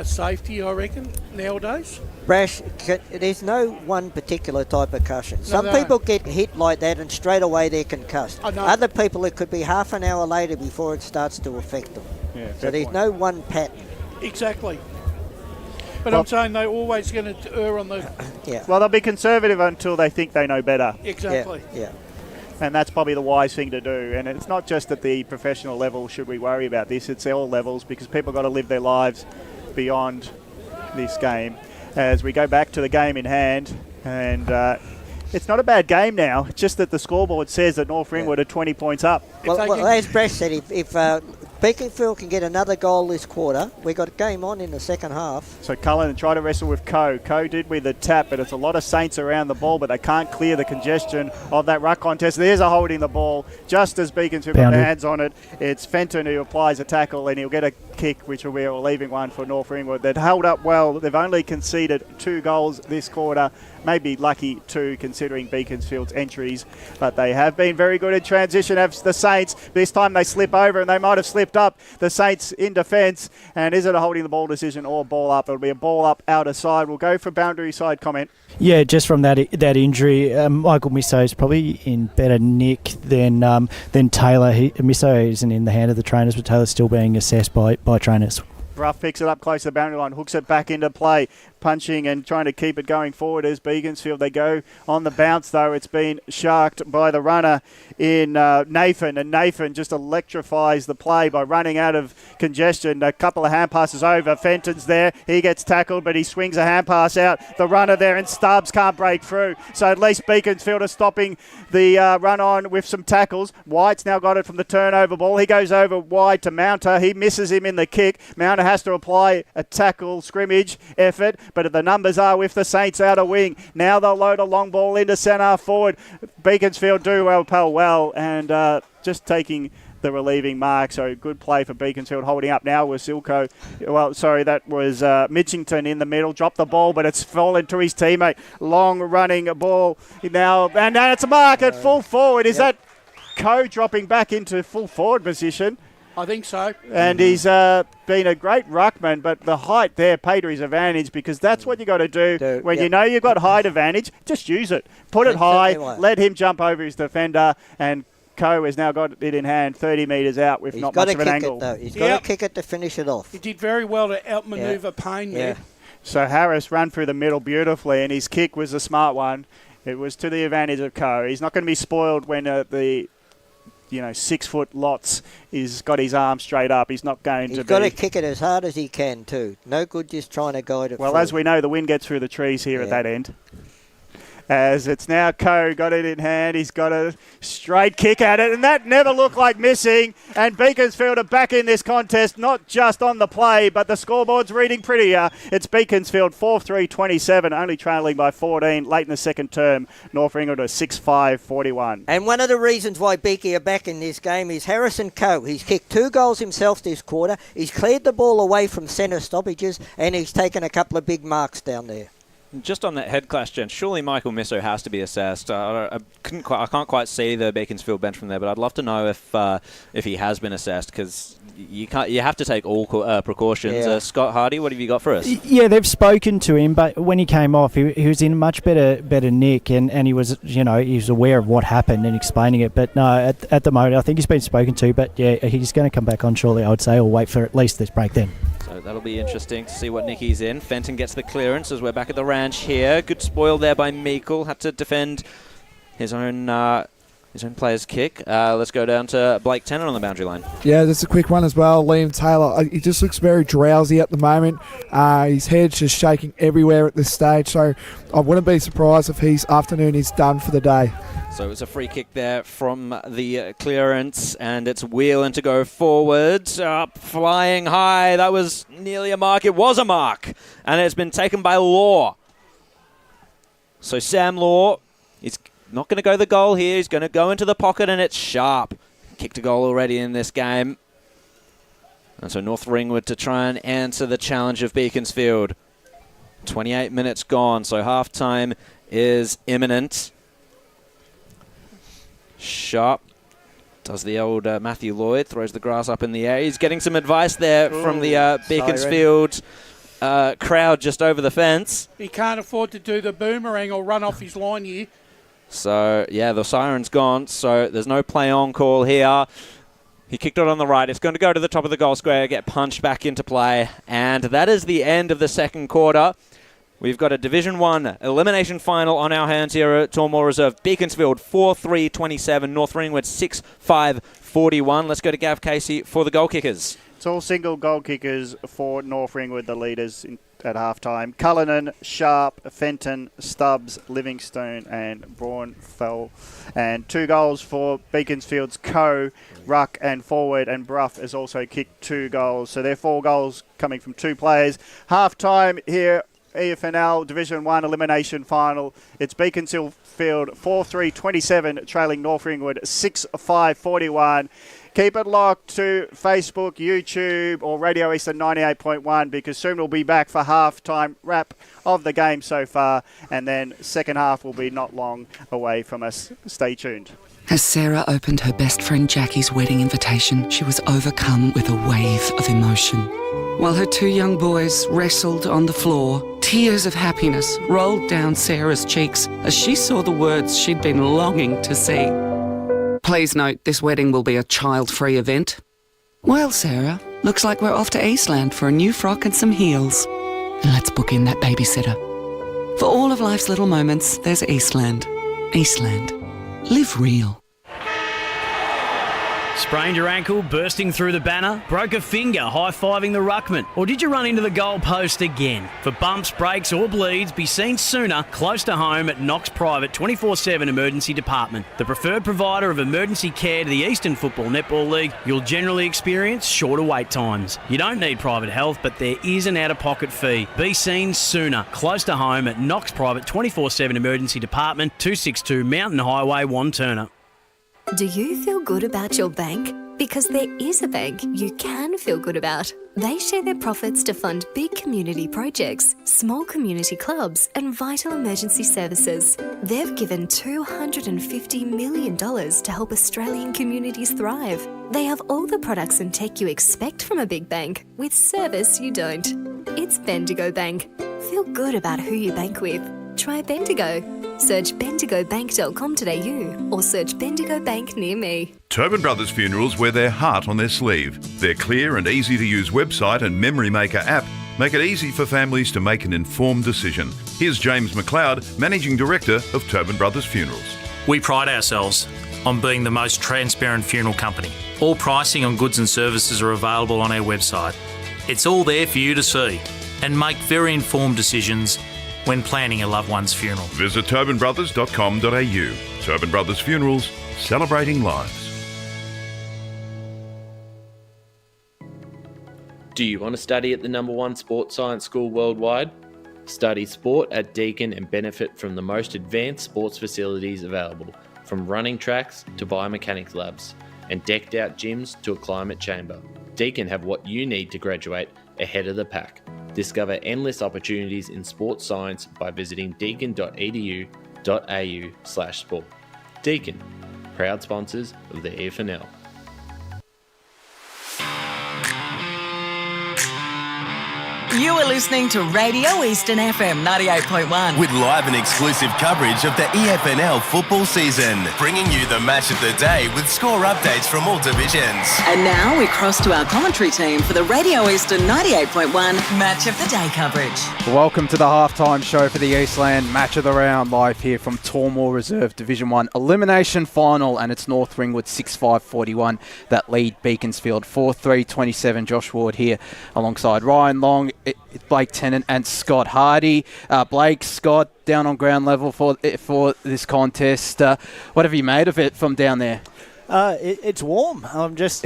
safety, I reckon, nowadays. Brash, there's no one particular type of concussion. Some no. people get hit like that and straight away they're concussed. I know. Other people, it could be half an hour later before it starts to affect them. Yeah, so there's no one pattern. Exactly. But I'm saying they're always going to err on the... Yeah. Well, they'll be conservative until they think they know better. Exactly. Yeah. And that's probably the wise thing to do. And it's not just at the professional level should we worry about this. It's all levels because people got to live their lives beyond this game. As we go back to the game in hand, and it's not a bad game now. It's just that the scoreboard says that North Ringwood are 20 points up. Well, as Brash said, if Beaconsfield can get another goal this quarter, we got a game on in the second half. So Cullen try to wrestle with Coe. Coe did with the tap, but it's a lot of Saints around the ball, but they can't clear the congestion of that ruck contest. There's a holding the ball just as Beaconsfield got their hands on it. It's Fenton who applies a tackle, and he'll get a kick, which will be a relieving one for North Ringwood. They've held up well. They've only conceded 2 goals this quarter. Maybe lucky 2 considering Beaconsfield's entries, but they have been very good in transition. As the Saints, this time they slip over and they might have slipped up. The Saints in defence, and is it a holding the ball decision or ball up? It'll be a ball up out of side. We'll go for boundary side comment. Yeah, just from that injury, Michael Misso is probably in better nick than Taylor. Misso isn't in the hand of the trainers, but Taylor's still being assessed by trainers. Bruff picks it up close to the boundary line, hooks it back into play, punching and trying to keep it going forward as Beaconsfield. They go on the bounce, though. It's been sharked by the runner in Nathan, and Nathan just electrifies the play by running out of congestion. A couple of hand passes over. Fenton's there. He gets tackled, but he swings a hand pass out. The runner there, and Stubbs can't break through. So at least Beaconsfield are stopping the run on with some tackles. White's now got it from the turnover ball. He goes over wide to Mounter. He misses him in the kick. Mounter has to apply a tackle scrimmage effort, but the numbers are with the Saints out of wing. Now they'll load a long ball into centre forward. Beaconsfield do well, and just taking the relieving mark. So good play for Beaconsfield. Holding up now was Silko. Well, sorry, that was Mitchington in the middle. Dropped the ball, but it's fallen to his teammate. Long running ball now, and it's a mark at full forward. Is that Coe dropping back into full forward position? I think so. And he's been a great ruckman, but the height there paid to his advantage because that's what you got to do when you know you've got height advantage. Just use it. Put it high, let him jump over his defender, and Coe has now got it in hand 30 metres out with not much of an angle. He's got to kick it to finish it off. He did very well to outmanoeuvre Payne there. So Harris ran through the middle beautifully, and his kick was a smart one. It was to the advantage of Coe. He's not going to be spoiled when the 6 foot Lots is got his arm straight up. He's not going to be. He's got to kick it as hard as he can too. No good just trying to guide it. Well, through. as we know, the wind gets through the trees here at that end. As it's now Coe got it in hand. He's got a straight kick at it, and that never looked like missing. And Beaconsfield are back in this contest, not just on the play, but the scoreboard's reading prettier. It's Beaconsfield 4-3-27, only trailing by 14 late in the second term. North Ringwood are 6-5-41. And one of the reasons why Beaky are back in this game is Harrison Coe. He's kicked 2 goals himself this quarter. He's cleared the ball away from centre stoppages, and he's taken a couple of big marks down there. Just on that head clash, gents, surely Michael Misso has to be assessed. I can't quite see the Beaconsfield bench from there, but I'd love to know if he has been assessed because you have to take all precautions. Yeah. Scott Hardy, what have you got for us? Yeah, they've spoken to him, but when he came off, he was in much better nick, and he was he was aware of what happened and explaining it. But no, at the moment, I think he's been spoken to. But yeah, he's going to come back on shortly, I would say, or wait for at least this break then. So that'll be interesting to see what Nicky's in. Fenton gets the clearance as we're back at the ranch here. Good spoil there by Meikle. Had to defend his own player's kick. Let's go down to Blake Tennant on the boundary line. Yeah, that's a quick one as well. Liam Taylor, he just looks very drowsy at the moment. His head's just shaking everywhere at this stage, so I wouldn't be surprised if his afternoon is done for the day. So it's a free kick there from the clearance, and it's Whelan to go forward. Up, flying high. That was nearly a mark. It was a mark, and it's been taken by Law. So Sam Law is not going to go the goal here. He's going to go into the pocket, and it's Sharp. Kicked a goal already in this game. And so North Ringwood to try and answer the challenge of Beaconsfield. 28 minutes gone, so halftime is imminent. Sharp does the old Matthew Lloyd, throws the grass up in the air. He's getting some advice there from the Beaconsfield crowd just over the fence. He can't afford to do the boomerang or run off his line here. So, yeah, the siren's gone, so there's no play on call here. He kicked it on the right. It's going to go to the top of the goal square, get punched back into play. And that is the end of the second quarter. We've got a Division 1 elimination final on our hands here at Tormore Reserve. Beaconsfield 4-3-27, North Ringwood 6-5-41. Let's go to Gav Casey for the goal kickers. It's all single goal kickers for North Ringwood, the leaders at halftime. Cullinan, Sharp, Fenton, Stubbs, Livingstone and Braunfell. And 2 goals for Beaconsfield's Ruck and forward, and Bruff has also kicked 2 goals. So they're 4 goals coming from 2 players. Half-time here, EFNL Division 1 elimination final. It's Beaconsfield 4-3-27, trailing North Ringwood 6-5-41. Keep it locked to Facebook, YouTube, or Radio Eastland 98.1 because soon we'll be back for half-time wrap of the game so far, and then second half will be not long away from us. Stay tuned. As Sarah opened her best friend Jackie's wedding invitation, she was overcome with a wave of emotion. While her 2 young boys wrestled on the floor, tears of happiness rolled down Sarah's cheeks as she saw the words she'd been longing to see. Please note, this wedding will be a child-free event. Well, Sarah, looks like we're off to Eastland for a new frock and some heels. And let's book in that babysitter. For all of life's little moments, there's Eastland. Eastland. Live real. Sprained your ankle, bursting through the banner? Broke a finger, high-fiving the ruckman? Or did you run into the goal post again? For bumps, breaks or bleeds, be seen sooner, close to home at Knox Private 24/7 Emergency Department. The preferred provider of emergency care to the Eastern Football Netball League, you'll generally experience shorter wait times. You don't need private health, but there is an out-of-pocket fee. Be seen sooner, close to home at Knox Private 24/7 Emergency Department, 262 Mountain Highway, Wantirna. Do you feel good about your bank? Because there is a bank you can feel good about. They share their profits to fund big community projects, small community clubs and vital emergency services. They've given $250 million to help Australian communities thrive. They have all the products and tech you expect from a big bank, with service you don't. It's Bendigo Bank. Feel good about who you bank with. Try Bendigo. Search bendigobank.com.au or search Bendigo Bank near me. Tobin Brothers Funerals wear their heart on their sleeve. Their clear and easy-to-use website and Memory Maker app make it easy for families to make an informed decision. Here's James McLeod, Managing Director of Tobin Brothers Funerals. We pride ourselves on being the most transparent funeral company. All pricing on goods and services are available on our website. It's all there for you to see and make very informed decisions when planning a loved one's funeral. Visit tobinbrothers.com.au. Tobin Brothers Funerals, celebrating lives. Do you want to study at the #1 sports science school worldwide? Study sport at Deakin and benefit from the most advanced sports facilities available, from running tracks to biomechanics labs, and decked out gyms to a climate chamber. Deakin have what you need to graduate ahead of the pack. Discover endless opportunities in sports science by visiting deakin.edu.au/sport. Deakin, proud sponsors of the EFNL. You are listening to Radio Eastern FM 98.1. With live and exclusive coverage of the EFNL football season. Bringing you the match of the day with score updates from all divisions. And now we cross to our commentary team for the Radio Eastern 98.1 Match of the Day coverage. Welcome to the halftime show for the Eastland Match of the Round, live here from Tormore Reserve Division 1 elimination final, and it's North Ringwood 6-5-41 that lead Beaconsfield 4-3-27. Josh Ward here alongside Ryan Long, Blake Tennant and Scott Hardy. Blake, Scott, down on ground level for this contest. What have you made of it from down there? It's warm. I'm just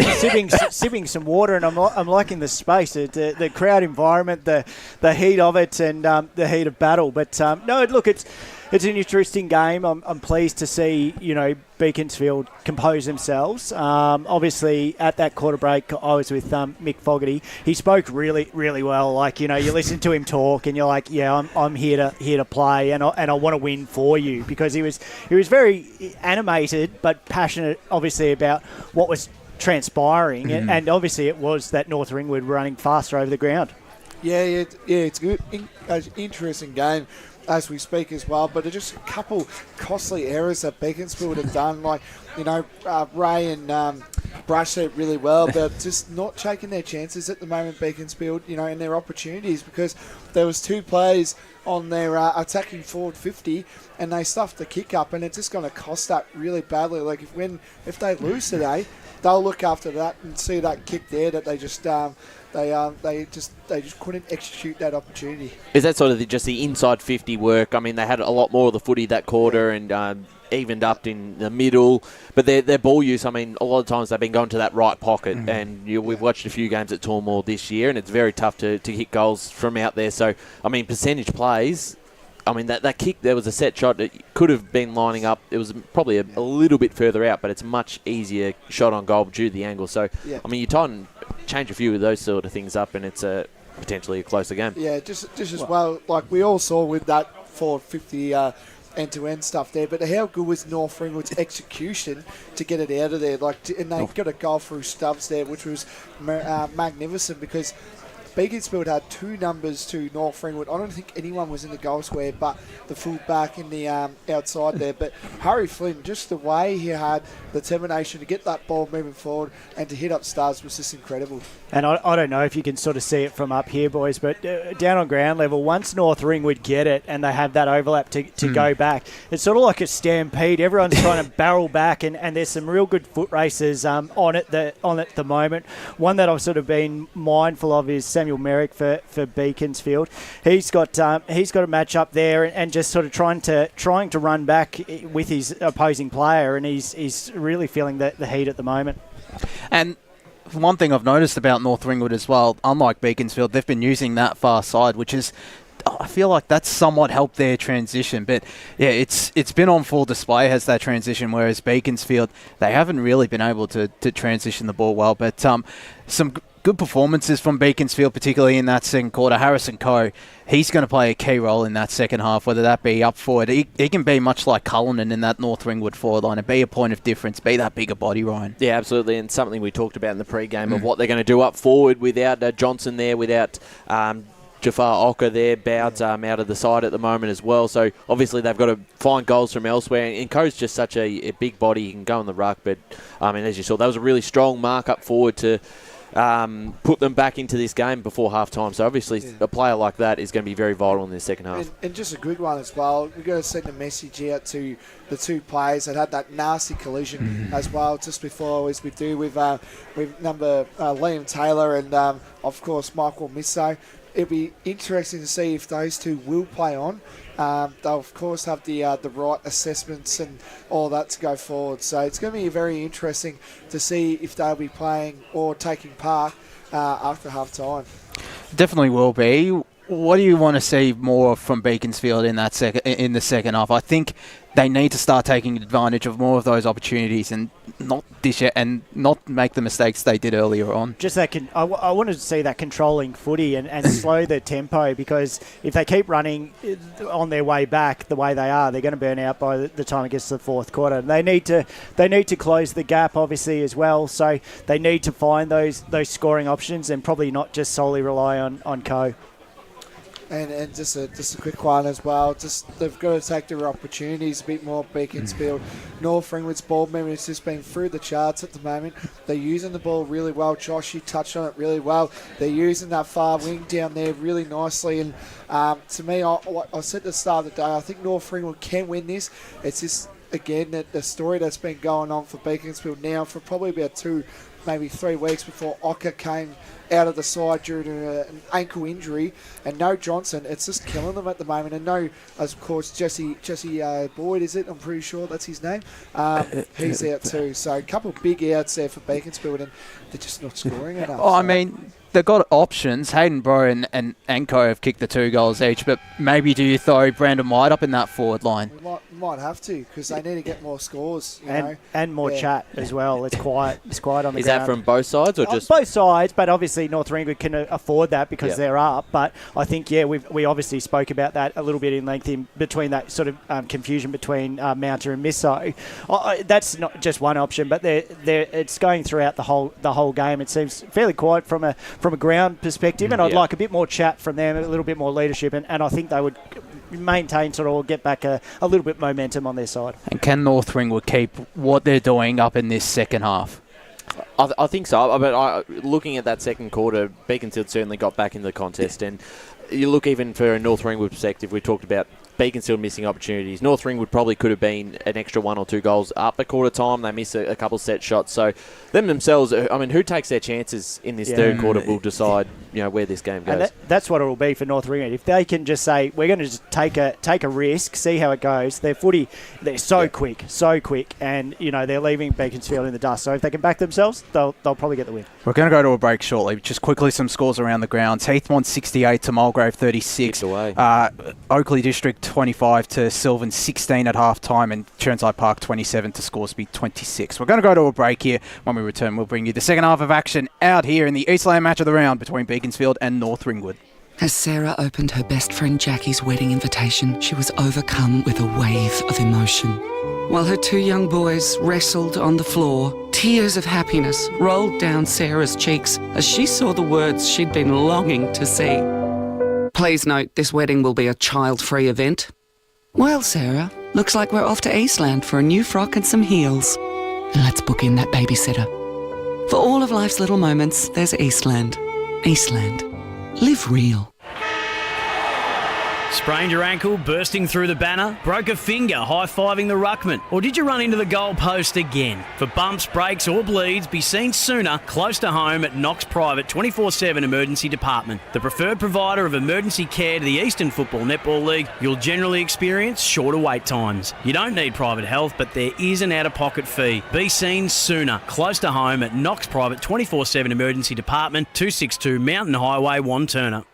sipping some water, and I'm liking the space, the crowd environment, the heat of it, and the heat of battle. But no, look, it's an interesting game. I'm pleased to see Beaconsfield compose themselves. Obviously, at that quarter break, I was with Mick Fogarty. He spoke really, really well. Like you listen to him talk, and you're like, yeah, I'm here to play, and I want to win for you, because he was very animated but passionate, obviously, about what was transpiring, and obviously it was that North Ringwood running faster over the ground. It's good, interesting game as we speak as well. But there's just a couple costly errors that Beaconsfield have done. Like, Ray and Brush said it really well. They're just not taking their chances at the moment, Beaconsfield, and their opportunities, because there was 2 plays on their attacking forward 50 and they stuffed the kick up, and it's just going to cost that really badly. Like, if they lose today, they'll look after that and see that kick there that they just they just couldn't execute that opportunity. Is that sort of just the inside 50 work? I mean, they had a lot more of the footy that quarter and evened up in the middle, but their ball use, I mean, a lot of times they've been going to that right pocket, and we've watched a few games at Tormore this year, and it's very tough to hit goals from out there. So, I mean, percentage plays, I mean, that kick, there was a set shot that could have been lining up. It was probably a little bit further out, but it's a much easier shot on goal due to the angle. So, I mean, you change a few of those sort of things up, and it's potentially a closer game. Yeah, just as well, like we all saw with that 450 end-to-end stuff there, but how good was North Ringwood's execution to get it out of there? And they got a goal through Stubbs there, which was magnificent, because Beaconsfield had 2 numbers to North Ringwood. I don't think anyone was in the goal square but the full back in the outside there. But Harry Flynn, just the way he had the determination to get that ball moving forward and to hit up Stars was just incredible. And I don't know if you can sort of see it from up here, boys, but down on ground level, once North Ringwood get it and they have that overlap to go back, it's sort of like a stampede. Everyone's trying to barrel back, and there's some real good foot races on it at the moment. One that I've sort of been mindful of is Samuel Merrick for Beaconsfield. He's got a match up there and just sort of trying to run back with his opposing player, and he's really feeling the heat at the moment. And one thing I've noticed about North Ringwood as well, unlike Beaconsfield, they've been using that far side, which is, I feel like that's somewhat helped their transition. But yeah, it's been on full display as that transition, whereas Beaconsfield, they haven't really been able to transition the ball well. But some good performances from Beaconsfield, particularly in that second quarter. Harrison Coe, he's going to play a key role in that second half, whether that be up forward. He can be much like Cullinan in that North Ringwood forward line and be a point of difference, be that bigger body, Ryan. Yeah, absolutely, and something we talked about in the pre-game of what they're going to do up forward without Johnson there, without Jafar Ocker there. Boud's out of the side at the moment as well, so obviously they've got to find goals from elsewhere, and Coe's just such a big body. He can go in the ruck, but I mean, as you saw, that was a really strong mark up forward to put them back into this game before half-time. So obviously a player like that is going to be very vital in the second half. And just a good one as well. We've got to send a message out to the 2 players that had that nasty collision as well just before, as we do with number Liam Taylor and, of course, Michael Misso. It'll be interesting to see if those 2 will play on. They'll, of course, have the right assessments and all that to go forward. So it's going to be very interesting to see if they'll be playing or taking part after half-time. Definitely will be. What do you want to see more from Beaconsfield in the second half? I think they need to start taking advantage of more of those opportunities and not dish it and not make the mistakes they did earlier on. Just that I wanted to see that controlling footy and slow the tempo, because if they keep running on their way back the way they are, they're going to burn out by the time it gets to the fourth quarter. They need to close the gap, obviously, as well. So they need to find those scoring options and probably not just solely rely on Coe. And just a quick one as well. Just they've got to take their opportunities a bit more. Beaconsfield, North Ringwood's ball movement has just been through the charts at the moment. They're using the ball really well. Josh, you touched on it really well. They're using that far wing down there really nicely. And to me, I said at the start of the day, I think North Ringwood can win this. It's just, again, the story that's been going on for Beaconsfield now for probably about 2, maybe 3 weeks before Ocker came out of the side due to an ankle injury, and no Johnson. It's just killing them at the moment. And no, of course, Jesse Boyd, is it? I'm pretty sure that's his name. He's out too. So a couple of big outs there for Beaconsfield, and they're just not scoring enough. I mean, they've got options. Hayden Bro and Anko have kicked the 2 goals each, but maybe do you throw Brandon White up in that forward line? We might have to, because they need to get more scores. And more chat as well. It's quiet on the ground. Is that from both sides or just both sides? But obviously North Ringwood can afford that because they're up. But I think we obviously spoke about that a little bit in length in between that sort of confusion between Mounter and Misso. That's not just one option, but it's going throughout the whole game. It seems fairly quiet from from a ground perspective, and I'd Yeah. like a bit more chat from them, a little bit more leadership, and I think they would maintain sort of or get back a little bit momentum on their side. And can North Ringwood keep what they're doing up in this second half? I think so. But looking at that second quarter, Beaconsfield certainly got back into the contest. And you look even for a North Ringwood perspective, we talked about Beaconsfield missing opportunities. North Ringwood probably could have been an extra 1 or 2 goals up at quarter time. They miss a couple set shots. So them themselves, I mean, who takes their chances in this third quarter will decide, where this game goes. And that's what it will be for North Ringwood. If they can just say, we're going to just take a risk, see how it goes. Their footy, they're so quick, and, they're leaving Beaconsfield in the dust. So if they can back themselves, they'll probably get the win. We're going to go to a break shortly. Just quickly, some scores around the grounds. Heathmont 68 to Mulgrave 36. Oakley District 25 to Sylvan 16 at half time, and Churnside Park 27 to Scoresby 26. We're going to go to a break here. When we return, we'll bring you the second half of action out here in the Eastland match of the round between Beaconsfield and North Ringwood. As Sarah opened her best friend Jackie's wedding invitation, she was overcome with a wave of emotion. While her 2 young boys wrestled on the floor, tears of happiness rolled down Sarah's cheeks as she saw the words she'd been longing to see. Please note, this wedding will be a child-free event. Well, Sarah, looks like we're off to Eastland for a new frock and some heels. And let's book in that babysitter. For all of life's little moments, there's Eastland. Eastland. Live real. Sprained your ankle, bursting through the banner? Broke a finger, high-fiving the ruckman? Or did you run into the goal post again? For bumps, breaks or bleeds, be seen sooner, close to home at Knox Private 24/7 Emergency Department. The preferred provider of emergency care to the Eastern Football Netball League, you'll generally experience shorter wait times. You don't need private health, but there is an out-of-pocket fee. Be seen sooner, close to home at Knox Private 24/7 Emergency Department, 262 Mountain Highway, Wanturna.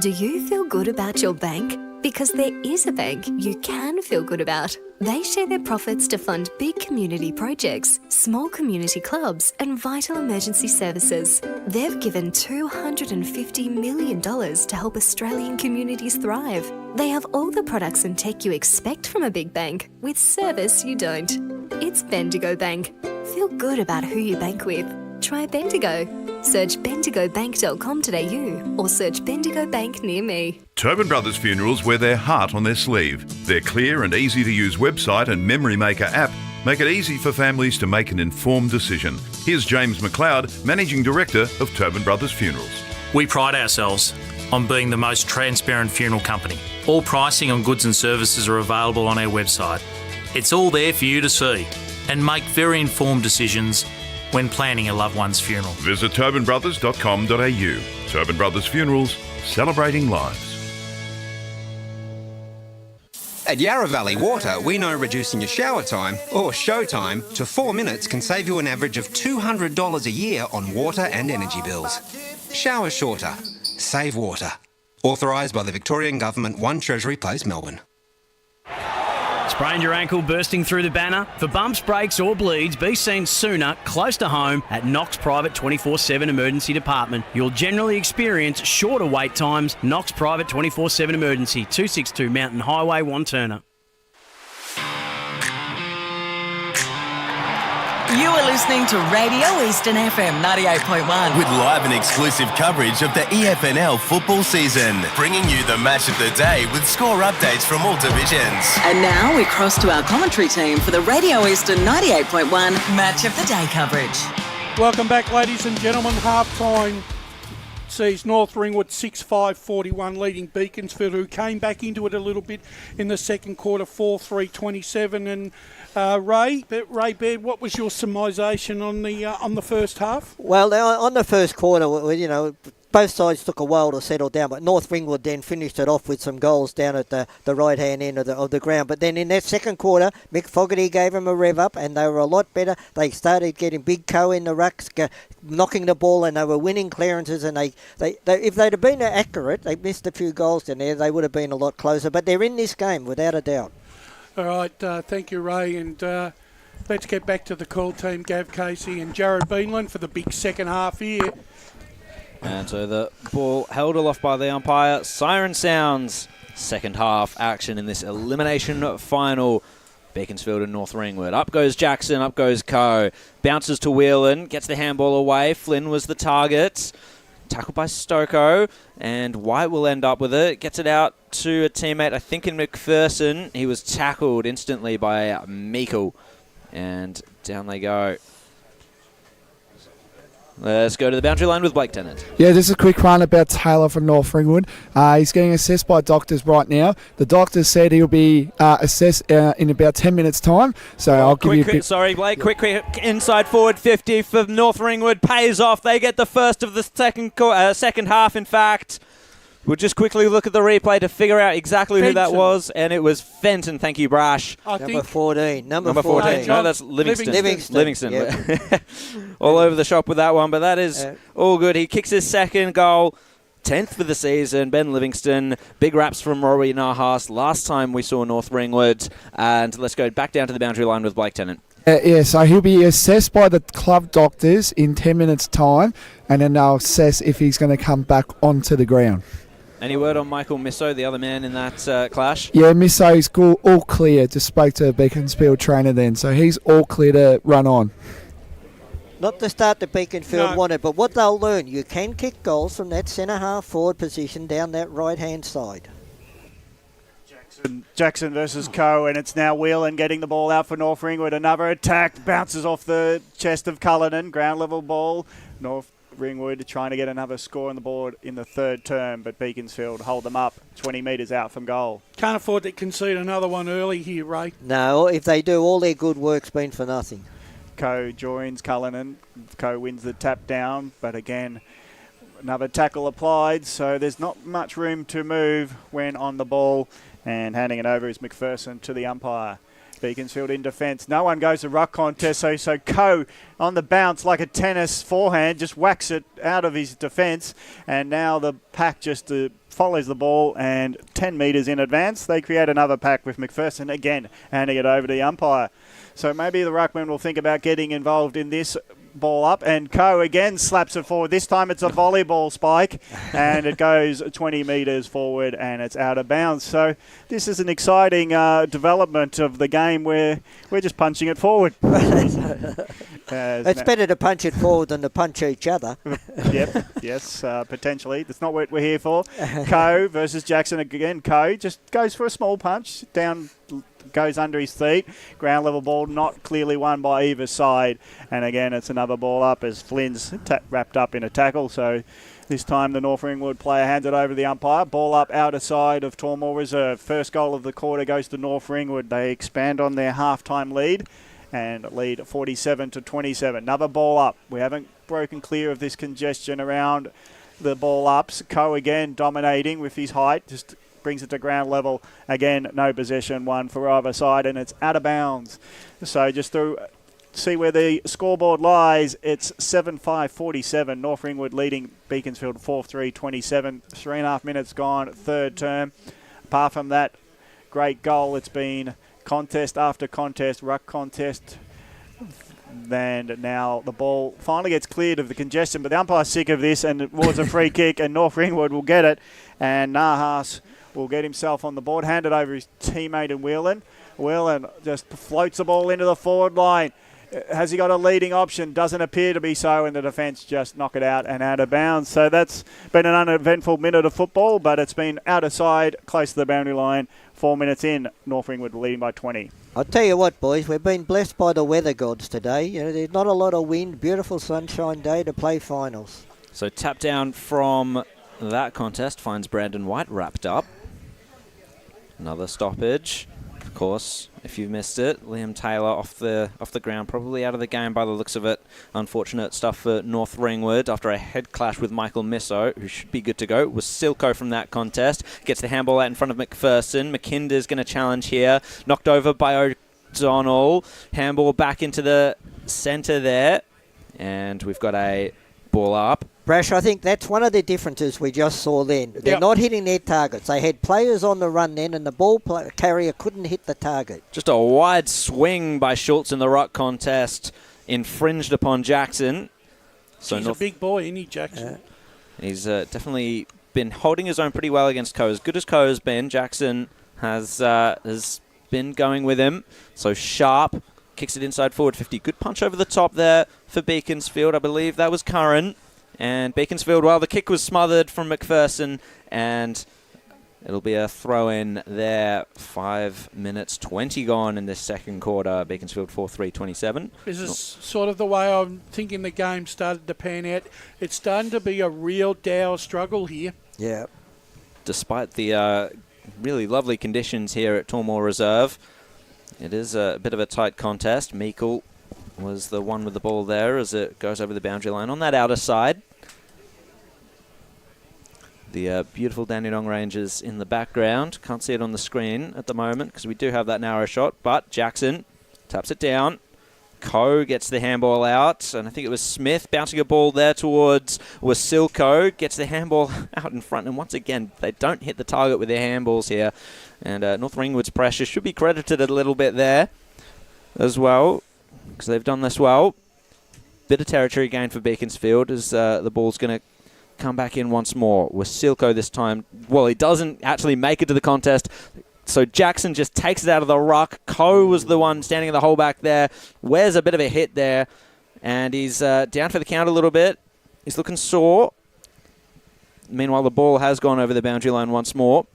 Do you feel good about your bank? Because there is a bank you can feel good about. They share their profits to fund big community projects, small community clubs, and vital emergency services. They've given $250 million to help Australian communities thrive. They have all the products and tech you expect from a big bank, with service you don't. It's Bendigo Bank. Feel good about who you bank with. Try Bendigo. Search bendigobank.com.au or search Bendigo Bank near me. Tobin Brothers Funerals wear their heart on their sleeve. Their clear and easy-to-use website and Memory Maker app make it easy for families to make an informed decision. Here's James McLeod, Managing Director of Tobin Brothers Funerals. We pride ourselves on being the most transparent funeral company. All pricing on goods and services are available on our website. It's all there for you to see and make very informed decisions when planning a loved one's funeral. Visit tobinbrothers.com.au. Tobin Brothers Funerals, celebrating lives. At Yarra Valley Water, we know reducing your shower time, or show time, to 4 minutes can save you an average of $200 a year on water and energy bills. Shower shorter. Save water. Authorised by the Victorian Government, 1 Treasury Place, Melbourne. Sprained your ankle, bursting through the banner? For bumps, breaks or bleeds, be seen sooner, close to home at Knox Private 24/7 Emergency Department. You'll generally experience shorter wait times. Knox Private 24/7 Emergency, 262 Mountain Highway, Wanturna. You are listening to Radio Eastern FM 98.1. With live and exclusive coverage of the EFNL football season. Bringing you the match of the day with score updates from all divisions. And now we cross to our commentary team for the Radio Eastern 98.1 Match of the Day coverage. Welcome back, ladies and gentlemen. Half-time sees North Ringwood 6-5-41 leading Beaconsfield, who came back into it a little bit in the second quarter, 4-3-27. And Ray Baird, what was your surmisation on the first half? Well, on the first quarter, both sides took a while to settle down, but North Ringwood then finished it off with some goals down at the right-hand end of the ground. But then in that second quarter, Mick Fogarty gave them a rev up, and they were a lot better. They started getting big co in the rucks, knocking the ball, and they were winning clearances. And they if they'd have been accurate, they missed a few goals in there, they would have been a lot closer. But they're in this game, without a doubt. All right, thank you, Ray, and let's get back to the call team, Gav Casey and Jared Beanland for the big second half here. And so the ball held aloft by the umpire. Siren sounds. Second half action in this elimination final. Beaconsfield and North Ringwood. Up goes Jackson, up goes Coe. Bounces to Whelan, gets the handball away. Flynn was the target. Tackled by Stoko, and White will end up with it. Gets it out to a teammate, I think in McPherson. He was tackled instantly by Meikle, and down they go. Let's go to the boundary line with Blake Tennant. Yeah, just a quick one about Taylor from North Ringwood. He's getting assessed by doctors right now. The doctors said he'll be assessed in about 10 minutes' time. So I'll give you a bit... Sorry, Blake. Quick inside forward 50 for North Ringwood. Pays off. They get the first of the second half, in fact. We'll just quickly look at the replay to figure out exactly who that was, and it was Fenton. Thank you, Brash. Number 14. Number 14. No, that's Livingston. Yep. All over the shop with that one, but that is all good. He kicks his second goal. 10th for the season, Ben Livingston. Big raps from Rory Nahas. Last time we saw North Ringwood. And let's go back down to the boundary line with Blake Tennant. So he'll be assessed by the club doctors in 10 minutes' time, and then they'll assess if he's going to come back onto the ground. Any word on Michael Misso, the other man in that clash? Yeah, Misso's all clear. Just spoke to a Beaconsfield trainer then, so he's all clear to run on. Not the start that Beaconsfield wanted, but what they'll learn, you can kick goals from that centre-half forward position down that right-hand side. Jackson versus Coe, and it's now Whelan getting the ball out for North Ringwood. Another attack, bounces off the chest of Cullinan. Ground level ball. North Ringwood trying to get another score on the board in the third term, but Beaconsfield hold them up 20 metres out from goal. Can't afford to concede another one early here, Ray. No, if they do, all their good work's been for nothing. Coe joins Cullinan. Coe wins the tap down, but again, another tackle applied, so there's not much room to move when on the ball, and handing it over is McPherson to the umpire. Beaconsfield in defence. No one goes to ruck contest, so Coe on the bounce like a tennis forehand, just whacks it out of his defence, and now the pack just follows the ball, and 10 metres in advance, they create another pack with McPherson again, handing it over to the umpire. So maybe the ruckman will think about getting involved in this ball up, and Coe again slaps it forward. This time it's a volleyball spike, and it goes 20 metres forward, and it's out of bounds. So this is an exciting development of the game where we're just punching it forward. It's better to punch it forward than to punch each other. Yep, yes, potentially. That's not what we're here for. Coe versus Jackson again. Coe just goes for a small punch, down goes under his feet. Ground level ball not clearly won by either side. And again, it's another ball up as Flynn's wrapped up in a tackle. So this time the North Ringwood player hands it over to the umpire. Ball up outer side of Tormore Reserve. First goal of the quarter goes to North Ringwood. They expand on their half-time lead and lead 47-27. Another ball up. We haven't broken clear of this congestion around the ball ups. Coe again dominating with his height. Just brings it to ground level. Again, no possession won for either side, and it's out of bounds. So just to see where the scoreboard lies, it's 7-5-47. North Ringwood leading Beaconsfield 4-3-27. 3.5 minutes gone, third term. Apart from that great goal, it's been contest after contest, ruck contest. And now the ball finally gets cleared of the congestion, but the umpire's sick of this, and it was a free kick, and North Ringwood will get it, and Nahas will get himself on the board, hand it over his teammate in Whelan. Whelan just floats the ball into the forward line. Has he got a leading option? Doesn't appear to be so, and the defence just knock it out and out of bounds. So that's been an uneventful minute of football, but it's been out of side, close to the boundary line. 4 minutes in, North Ringwood leading by 20. I'll tell you what, boys, we've been blessed by the weather gods today. You know, there's not a lot of wind, beautiful sunshine day to play finals. So tap down from that contest finds Brandon White wrapped up. Another stoppage. Of course, if you missed it, Liam Taylor off the ground, probably out of the game by the looks of it. Unfortunate stuff for North Ringwood after a head clash with Michael Misso, who should be good to go. It was Silko from that contest. Gets the handball out in front of McPherson. McKinder's going to challenge here. Knocked over by O'Donnell. Handball back into the centre there. And we've got a ball up. Brash, I think that's one of the differences we just saw then. They're not hitting their targets. They had players on the run then, and the ball carrier couldn't hit the target. Just a wide swing by Schultz in the ruck contest, infringed upon Jackson. So he's a big boy, isn't he, Jackson? He's definitely been holding his own pretty well against Coe. As good as Coe has been, Jackson has been going with him. So Sharp kicks it inside forward 50. Good punch over the top there for Beaconsfield. I believe that was Curran. And Beaconsfield, well, the kick was smothered from McPherson, and it'll be a throw-in there. 5 minutes 20 gone in this second quarter. Beaconsfield 4-3-27. This is sort of the way I'm thinking the game started to pan out. It's starting to be a real dour struggle here. Yeah. Despite the really lovely conditions here at Tormore Reserve, it is a bit of a tight contest. Meikle was the one with the ball there as it goes over the boundary line on that outer side. The beautiful Dandenong Rangers in the background. Can't see it on the screen at the moment because we do have that narrow shot, but Jackson taps it down. Coe gets the handball out, and I think it was Smith bouncing a ball there towards Wasilko, gets the handball out in front, and once again, they don't hit the target with their handballs here. And North Ringwood's pressure should be credited a little bit there as well, because they've done this well. Bit of territory gain for Beaconsfield as the ball's going to come back in once more. Wasilko this time, well, he doesn't actually make it to the contest, so Jackson just takes it out of the ruck. Coe was the one standing in the hole back there. Wears a bit of a hit there, and he's down for the count a little bit. He's looking sore. Meanwhile, the ball has gone over the boundary line once more.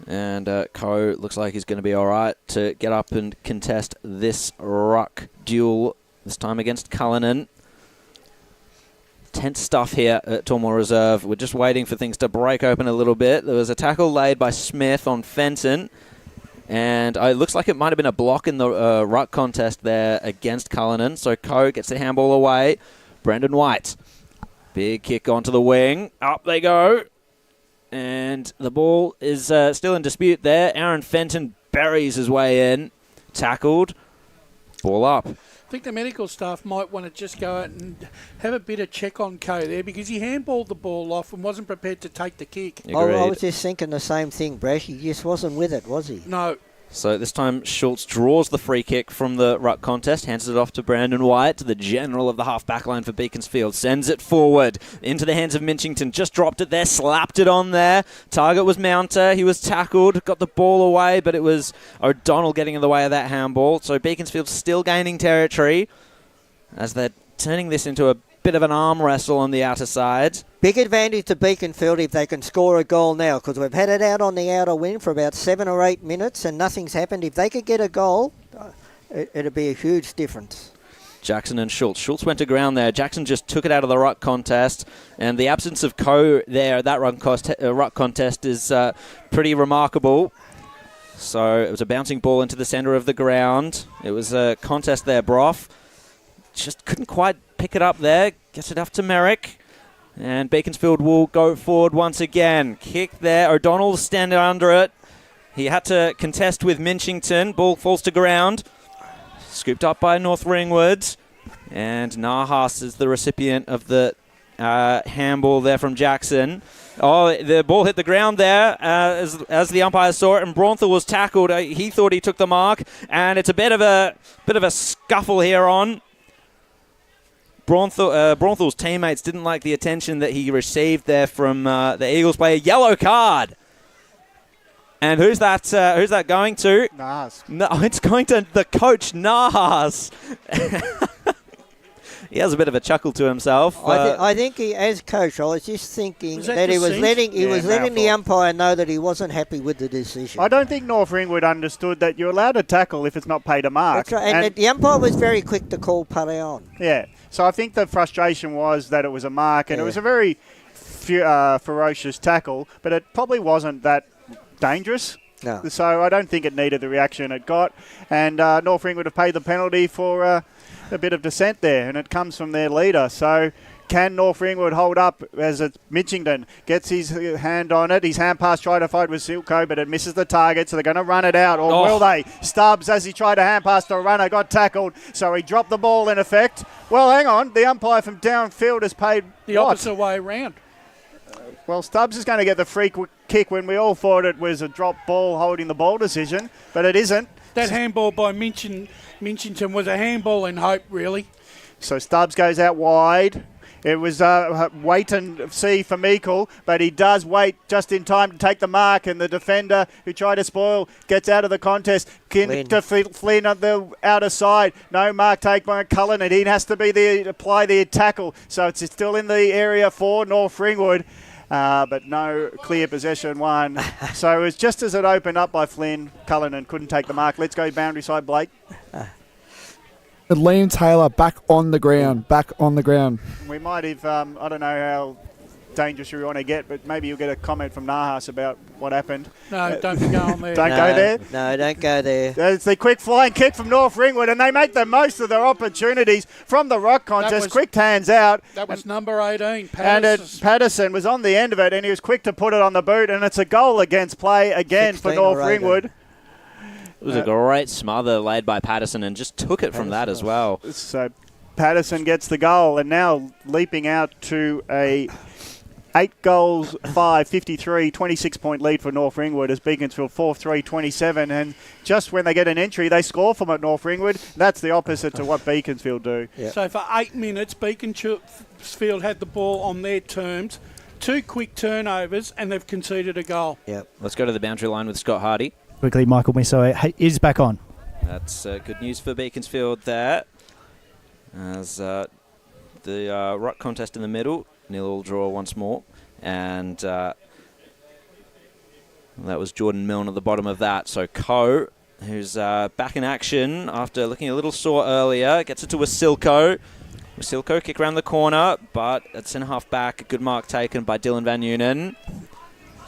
And Coe looks like he's going to be all right to get up and contest this ruck duel, this time against Cullinan. Tense stuff here at Tormore Reserve. We're just waiting for things to break open a little bit. There was a tackle laid by Smith on Fenton, and it looks like it might have been a block in the ruck contest there against Cullinan. So Coe gets the handball away. Brendan White. Big kick onto the wing. Up they go. And the ball is still in dispute there. Aaron Fenton buries his way in. Tackled. Ball up. I think the medical staff might want to just go out and have a bit of check on Coe there because he handballed the ball off and wasn't prepared to take the kick. I was just thinking the same thing, Brash. He just wasn't with it, was he? No. So this time Schultz draws the free kick from the ruck contest, hands it off to Brandon White, the general of the half-back line for Beaconsfield, sends it forward into the hands of Minchington, just dropped it there, slapped it on there. Target was Mounter, he was tackled, got the ball away, but it was O'Donnell getting in the way of that handball. So Beaconsfield still gaining territory as they're turning this into a bit of an arm wrestle on the outer side. Big advantage to Beaconsfield if they can score a goal now, because we've had it out on the outer wing for about 7 or 8 minutes and nothing's happened. If they could get a goal, it'd be a huge difference. Jackson and Schultz. Schultz went to ground there. Jackson just took it out of the ruck contest, and the absence of Coe there, that ruck contest is pretty remarkable. So it was a bouncing ball into the centre of the ground. It was a contest there, Brough. Just couldn't quite pick it up there. Gets it off to Merrick. And Beaconsfield will go forward once again. Kick there. O'Donnell standing under it. He had to contest with Minchington. Ball falls to ground. Scooped up by North Ringwood. And Nahas is the recipient of the handball there from Jackson. Oh, the ball hit the ground there as the umpire saw it, and Braunthal was tackled. He thought he took the mark, and it's a bit of a scuffle here on. Braunthal's teammates didn't like the attention that he received there from the Eagles player. Yellow card. And who's that going to? Nahas. No, it's going to the coach, Nahas. He has a bit of a chuckle to himself. I think he, as coach, I was just thinking that he was letting the umpire know that he wasn't happy with the decision. I don't think North Ringwood understood that you're allowed to tackle if it's not paid a mark. That's right. And the umpire was very quick to call play on. Yeah. So I think the frustration was that it was a mark, and it was a very ferocious tackle, but it probably wasn't that dangerous. No. So I don't think it needed the reaction it got. And North Ringwood have paid the penalty for a bit of dissent there, and it comes from their leader. So can North Ringwood hold up as it's Mitchington gets his hand on it? His hand pass tried to fight with Silko, but it misses the target, so they're going to run it out. Or will they? Stubbs, as he tried to hand pass to a runner, got tackled, so he dropped the ball in effect. Well, hang on. The umpire from downfield has paid the opposite way around. Well, Stubbs is going to get the free kick when we all thought it was a drop ball holding the ball decision, but it isn't. That handball by Minchington was a handball in hope, really. So Stubbs goes out wide. It was wait and see for Meikle, but he does wait just in time to take the mark, and the defender who tried to spoil gets out of the contest. To Flynn on the outer side. No mark take by Cullen, and he has to apply the tackle. So it's still in the area for North Ringwood, but no clear possession one. So it was just as it opened up by Flynn, Cullen couldn't take the mark. Let's go boundary side, Blake. Liam Taylor back on the ground. We might have, I don't know how dangerous you want to get, but maybe you'll get a comment from Nahas about what happened. No, don't go on there. Don't go there? No, don't go there. It's the quick flying kick from North Ringwood, and they make the most of their opportunities from the rock contest. Quick hands out. That was number 18, Patterson was on the end of it, and he was quick to put it on the boot, and it's a goal against play again for North Ringwood. It was a great smother laid by Patterson and just took it from that as well. So Patterson gets the goal, and now leaping out to a 8 goals, 5, 53, 26-point lead for North Ringwood as Beaconsfield 4-3, 27. And just when they get an entry, they score from it, North Ringwood. That's the opposite to what Beaconsfield do. Yep. So for 8 minutes, Beaconsfield had the ball on their terms. 2 quick turnovers, and they've conceded a goal. Yep. Let's go to the boundary line with Scott Hardy. Quickly, Michael Misoe is back on. That's good news for Beaconsfield there. As the ruck contest in the middle, 0-0 draw once more. And that was Jordan Milne at the bottom of that. So Coe, who's back in action after looking a little sore earlier, gets it to Wasilko. Wasilko kick around the corner, but at centre-half back, good mark taken by Dylan Van Unen.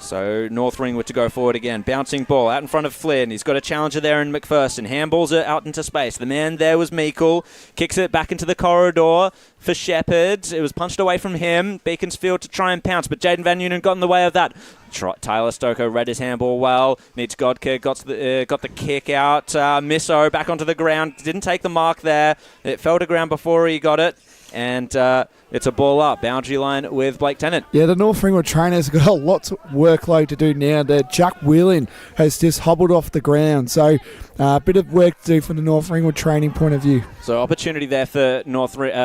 So North Ringwood to go forward again. Bouncing ball out in front of Flynn. He's got a challenger there in McPherson. Handballs it out into space. The man there was Meikle. Kicks it back into the corridor for Shepherd. It was punched away from him. Beaconsfield to try and pounce, but Jaden Van Unen got in the way of that. Tyler Stoker read his handball well. Needs Godke. Got the kick out. Misso back onto the ground. Didn't take the mark there. It fell to ground before he got it. And it's a ball up. Boundary line with Blake Tennant. Yeah, the North Ringwood trainers got a lot of workload to do now. Jack Whelan has just hobbled off the ground. So a bit of work to do from the North Ringwood training point of view. So opportunity there for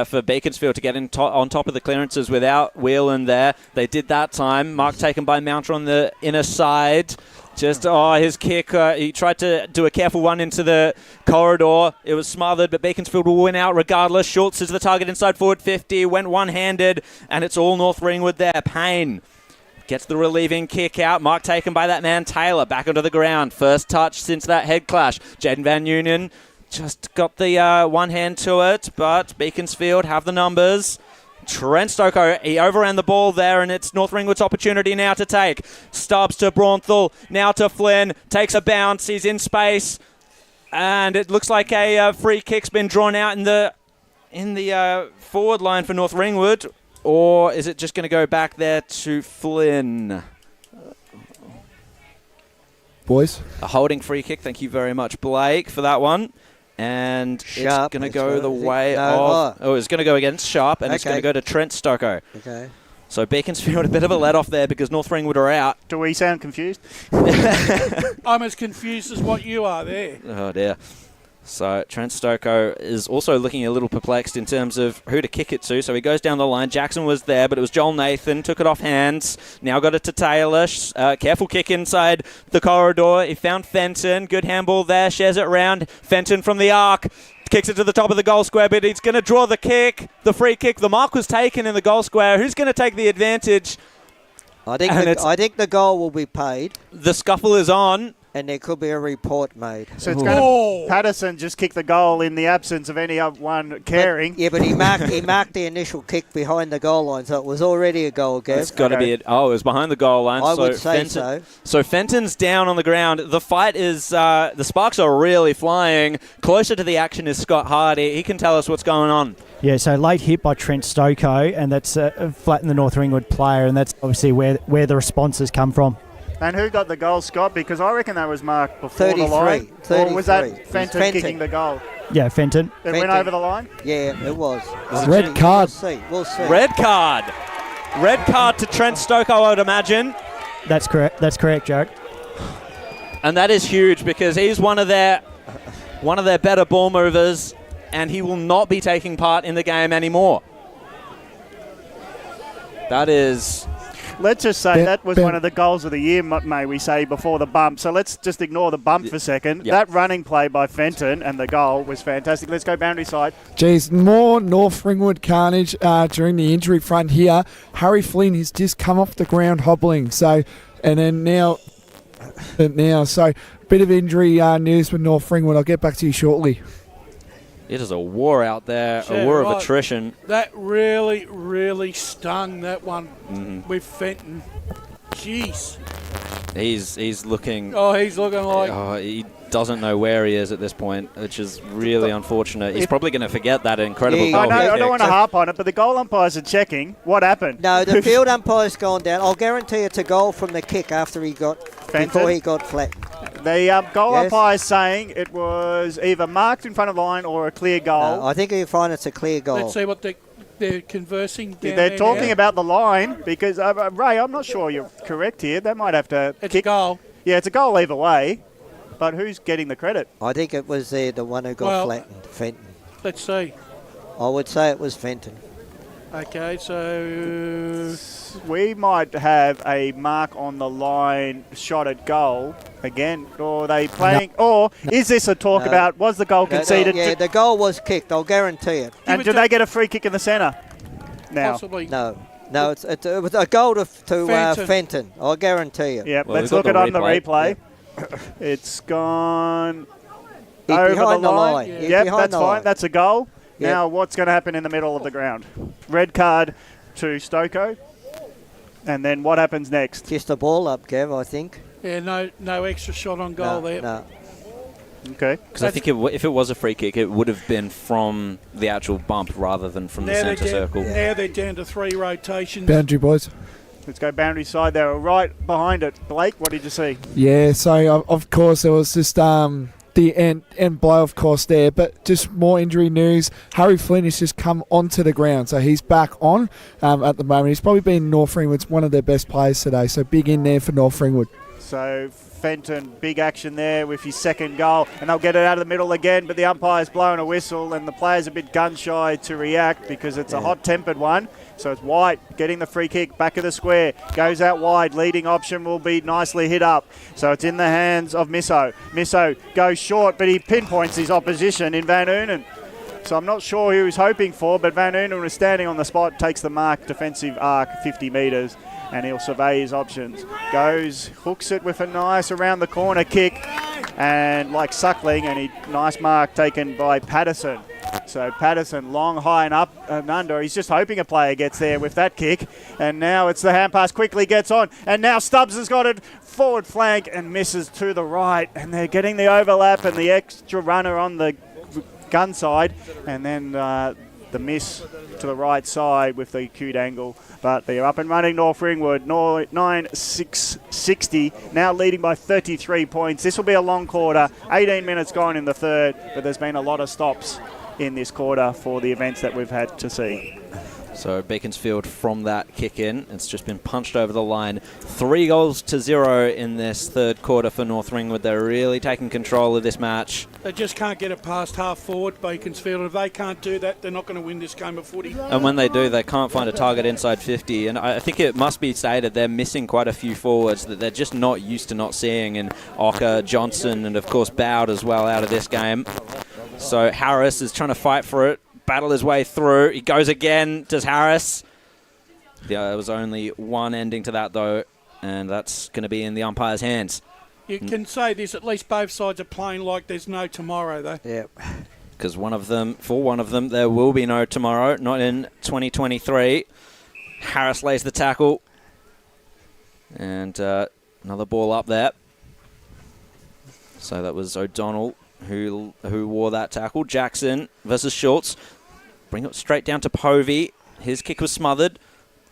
for Beaconsfield to get on top of the clearances without Whelan there. They did that time. Mark taken by Mounter on the inner side. Just, his kick, he tried to do a careful one into the corridor. It was smothered, but Beaconsfield will win out regardless. Schultz is the target inside forward 50, went one-handed, and it's all North Ringwood there. Payne gets the relieving kick out. Mark taken by that man, Taylor, back onto the ground. First touch since that head clash. Jaden Van Unen just got the one hand to it, but Beaconsfield have the numbers. Trent Stoker, he overran the ball there, and it's North Ringwood's opportunity now to take. Stubbs to Braunthal, now to Flynn, takes a bounce, he's in space, and it looks like a free kick's been drawn out in the forward line for North Ringwood, or is it just going to go back there to Flynn? Boys. A holding free kick, thank you very much, Blake, for that one. And Sharp, it's going to go the way of... Oh, it's going to go against Sharp, and it's going to go to Trent Stocko. Okay. So Beaconsfield a bit of a let-off there because North Ringwood are out. Do we sound confused? I'm as confused as what you are there. Oh, dear. So Trent Stocko is also looking a little perplexed in terms of who to kick it to. So he goes down the line. Jackson was there, but it was Joel Nathan. Took it off hands. Now got it to Taylor. Careful kick inside the corridor. He found Fenton. Good handball there. Shares it round. Fenton from the arc. Kicks it to the top of the goal square, but he's going to draw the kick. The free kick. The mark was taken in the goal square. Who's going to take the advantage? I think the goal will be paid. The scuffle is on. And there could be a report made. So it's going to Patterson just kicked the goal in the absence of any one caring. But he marked the initial kick behind the goal line, so it was already a goal, Gav. It's got to be it. Oh, it was behind the goal line. I would say so. So Fenton's down on the ground. The fight is, the sparks are really flying. Closer to the action is Scott Hardy. He can tell us what's going on. Yeah, so late hit by Trent Stocko, and that's flattened the North Ringwood player, and that's obviously where the responses come from. And who got the goal, Scott? Because I reckon that was marked before 33, the line. 33. Or was that Fenton kicking the goal? Yeah, Fenton. It went over the line? Yeah, it was. Red card. We'll see. Red card. Red card to Trent Stocko, I would imagine. That's correct. That's correct, Jack. And that is huge because he's one of their better ball movers, and he will not be taking part in the game anymore. That is... Let's just say that was one of the goals of the year, may we say, before the bump. So let's just ignore the bump for a second. Yep. That running play by Fenton and the goal was fantastic. Let's go boundary side. Geez, more North Ringwood carnage during the injury front here. Harry Flynn has just come off the ground hobbling. So, and then now, so bit of injury news with North Ringwood. I'll get back to you shortly. It is a war out there, Yeah, a war right. of attrition. That really, really stung, that one with Fenton. Jeez. He's looking... Oh, he's looking like... Oh, he doesn't know where he is at this point, which is really unfortunate. He's probably going to forget that incredible goal. I don't want to harp on it, but the goal umpires are checking. What happened? No, the field umpire's gone down. I'll guarantee it's a goal from the kick after before he got flattened. The goal umpire is saying it was either marked in front of the line or a clear goal. No, I think you find it's a clear goal. Let's see what they're conversing down They're there talking now. about the line because, Ray, I'm not sure you're correct here. They might have to It's a goal. Yeah, it's a goal either way. But who's getting the credit? I think it was the one who got flattened, Fenton. Let's see. I would say it was Fenton. Okay, so... We might have a mark on the line shot at goal again. Or are they playing? Or is this a talk about was the goal conceded? Yeah, the goal was kicked. I'll guarantee it. And do they get a free kick in the centre now? Possibly. No, it was a goal to Fenton. I'll guarantee it. Yep, let's look it on the replay. It's gone over behind the line. Yep, Behind that's the fine. line. That's a goal. Yep. Now, what's going to happen in the middle of the ground? Red card to Stoko. And then what happens next? Just a ball up, Gav, I think. Yeah, no extra shot on goal there. No. Okay. Because I think if it was a free kick, it would have been from the actual bump rather than from the centre circle. Now they're down to 3 rotations. Boundary, boys. Let's go boundary side. They were right behind it. Blake, what did you see? Yeah, so of course there was just the end blow, of course, there, but just more injury news. Harry Flynn has just come onto the ground, so he's back on at the moment. He's probably been North Ringwood's one of their best players today, so big in there for North Ringwood. So Fenton, big action there with his second goal, and they'll get it out of the middle again, but the umpire's blowing a whistle, and the player's a bit gun-shy to react because it's a hot-tempered one. So it's White getting the free kick, back of the square, goes out wide, leading option will be nicely hit up. So it's in the hands of Misso. Misso goes short, but he pinpoints his opposition in Van Oonen. So I'm not sure who he was hoping for, but Van Oonen was standing on the spot, takes the mark, defensive arc, 50 metres, and he'll survey his options. Goes, hooks it with a nice around the corner kick, and like Suckling, and nice mark taken by Patterson. So Patterson, long, high and up and under. He's just hoping a player gets there with that kick. And now it's the hand pass, quickly gets on. And now Stubbs has got it forward flank and misses to the right. And they're getting the overlap and the extra runner on the gun side. And then the miss to the right side with the acute angle. But they're up and running, North Ringwood, 9-6-60, now leading by 33 points. This will be a long quarter, 18 minutes gone in the third, but there's been a lot of stops in this quarter for the events that we've had to see. So Beaconsfield from that kick in, it's just been punched over the line. 3-0 in this third quarter for North Ringwood. They're really taking control of this match. They just can't get it past half forward, Beaconsfield. If they can't do that, they're not going to win this game of footy. And when they do, they can't find a target inside 50. And I think it must be stated they're missing quite a few forwards that they're just not used to not seeing. And Ocker, Johnson, and of course Bowd as well out of this game. So Harris is trying to fight for it, battle his way through. He goes again, does Harris. There was only one ending to that though, and that's going to be in the umpire's hands. You can say this, at least both sides are playing like there's no tomorrow though. Yeah. Because for one of them, there will be no tomorrow, not in 2023. Harris lays the tackle. And another ball up there. So that was O'Donnell who wore that tackle. Jackson versus Schultz. Bring it straight down to Povey. His kick was smothered.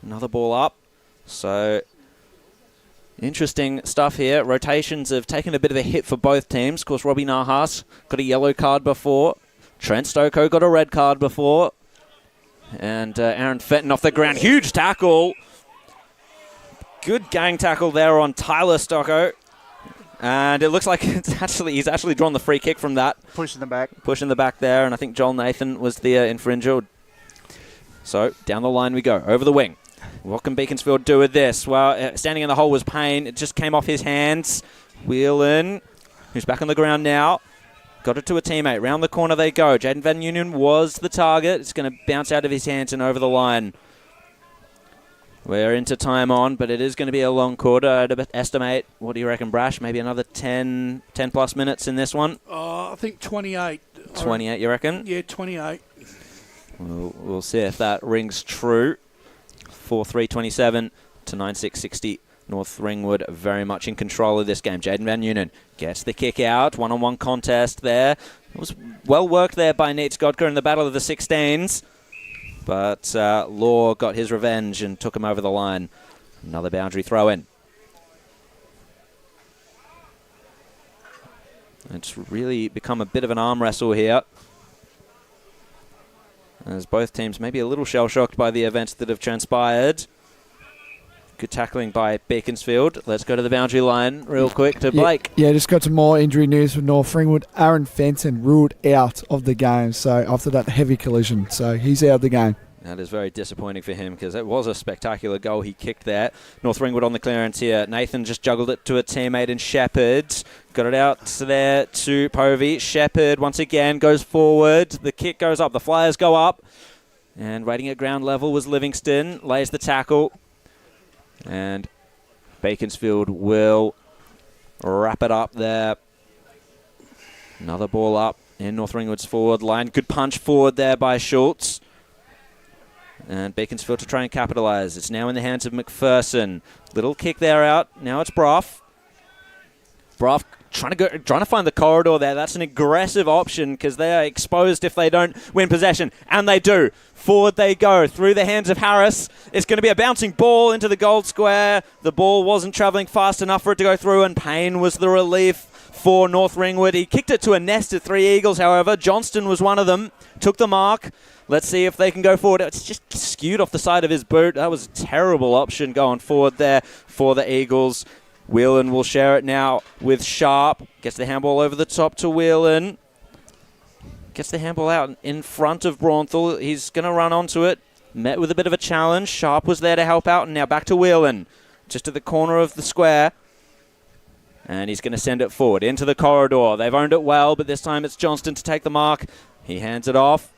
Another ball up. So interesting stuff here. Rotations have taken a bit of a hit for both teams. Of course, Robbie Nahas got a yellow card before. Trent Stoko got a red card before. And Aaron Fenton off the ground. Huge tackle. Good gang tackle there on Tyler Stoko. And it looks like he's actually drawn the free kick from that. Pushing the back. Pushing the back there, and I think Joel Nathan was the infringer. So down the line we go, over the wing. What can Beaconsfield do with this? Well, standing in the hole was Payne. It just came off his hands. Whelan, who's back on the ground now. Got it to a teammate. Round the corner they go. Jaden Van Union was the target. It's going to bounce out of his hands and over the line. We're into time on, but it is going to be a long quarter. I'd estimate, what do you reckon, Brash? Maybe another 10 plus minutes in this one? I think 28. 28, you reckon? Yeah, 28. We'll see if that rings true. 4-3-27 to 9-6-60. North Ringwood very much in control of this game. Jaden Van Union gets the kick out. One-on-one contest there. It was well worked there by Nate Skodka in the battle of the 16s. But Law got his revenge and took him over the line. Another boundary throw in. It's really become a bit of an arm wrestle here, as both teams may be a little shell-shocked by the events that have transpired. Good tackling by Beaconsfield. Let's go to the boundary line real quick to Blake. Yeah, just got some more injury news for North Ringwood. Aaron Fenton ruled out of the game, so after that heavy collision, so he's out of the game. That is very disappointing for him, because it was a spectacular goal he kicked there. North Ringwood on the clearance here. Nathan just juggled it to a teammate in Shepherd. Got it out there to Povey. Shepherd once again goes forward. The kick goes up. The flyers go up. And waiting at ground level was Livingston. Lays the tackle. And Beaconsfield will wrap it up there. Another ball up in North Ringwood's forward line. Good punch forward there by Schultz. And Beaconsfield to try and capitalise. It's now in the hands of McPherson. Little kick there out. Now it's Brough. Brough trying to find the corridor there. That's an aggressive option, because they are exposed if they don't win possession. And they do. Forward they go through the hands of Harris. It's going to be a bouncing ball into the goal square. The ball wasn't travelling fast enough for it to go through, and Payne was the relief for North Ringwood. He kicked it to a nest of 3 Eagles, however. Johnston was one of them. Took the mark. Let's see if they can go forward. It's just skewed off the side of his boot. That was a terrible option going forward there for the Eagles. Whelan will share it now with Sharp. Gets the handball over the top to Whelan. Gets the handball out in front of Braunthal. He's going to run onto it. Met with a bit of a challenge. Sharp was there to help out, and now back to Whelan. Just at the corner of the square. And he's going to send it forward into the corridor. They've owned it well, but this time it's Johnston to take the mark. He hands it off.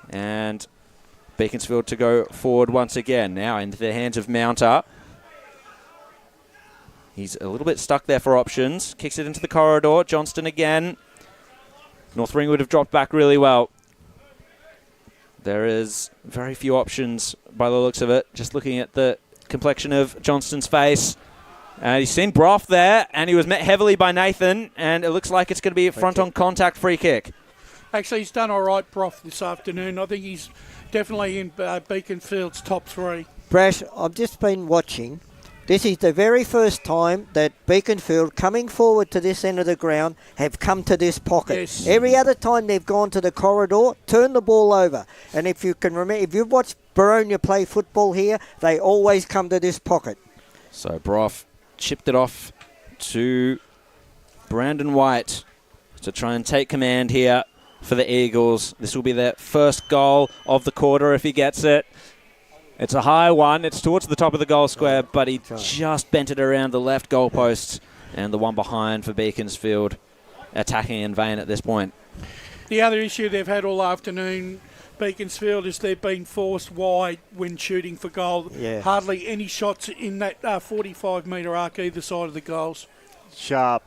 And Beaconsfield to go forward once again. Now into the hands of Mounter. He's a little bit stuck there for options. Kicks it into the corridor. Johnston again. North Ringwood have dropped back really well. There is very few options by the looks of it. Just looking at the complexion of Johnston's face. And he's seen Brough there, and he was met heavily by Nathan, and it looks like it's going to be a front-on contact free kick. Actually, he's done all right, Brough, this afternoon. I think he's definitely in Beaconsfield's top 3. Brash, I've just been watching. This is the very first time that Beaconsfield, coming forward to this end of the ground, have come to this pocket. Yes. Every other time they've gone to the corridor, turn the ball over. And if you can remember, if you've watched Baronia play football here, they always come to this pocket. So Brough chipped it off to Brandon White to try and take command here for the Eagles. This will be their first goal of the quarter if he gets it. It's a high one. It's towards the top of the goal square, but he just bent it around the left goalpost, and the one behind for Beaconsfield attacking in vain at this point. The other issue they've had all afternoon, Beaconsfield, is they've been forced wide when shooting for goal. Yeah. Hardly any shots in that 45-metre arc either side of the goals. Sharp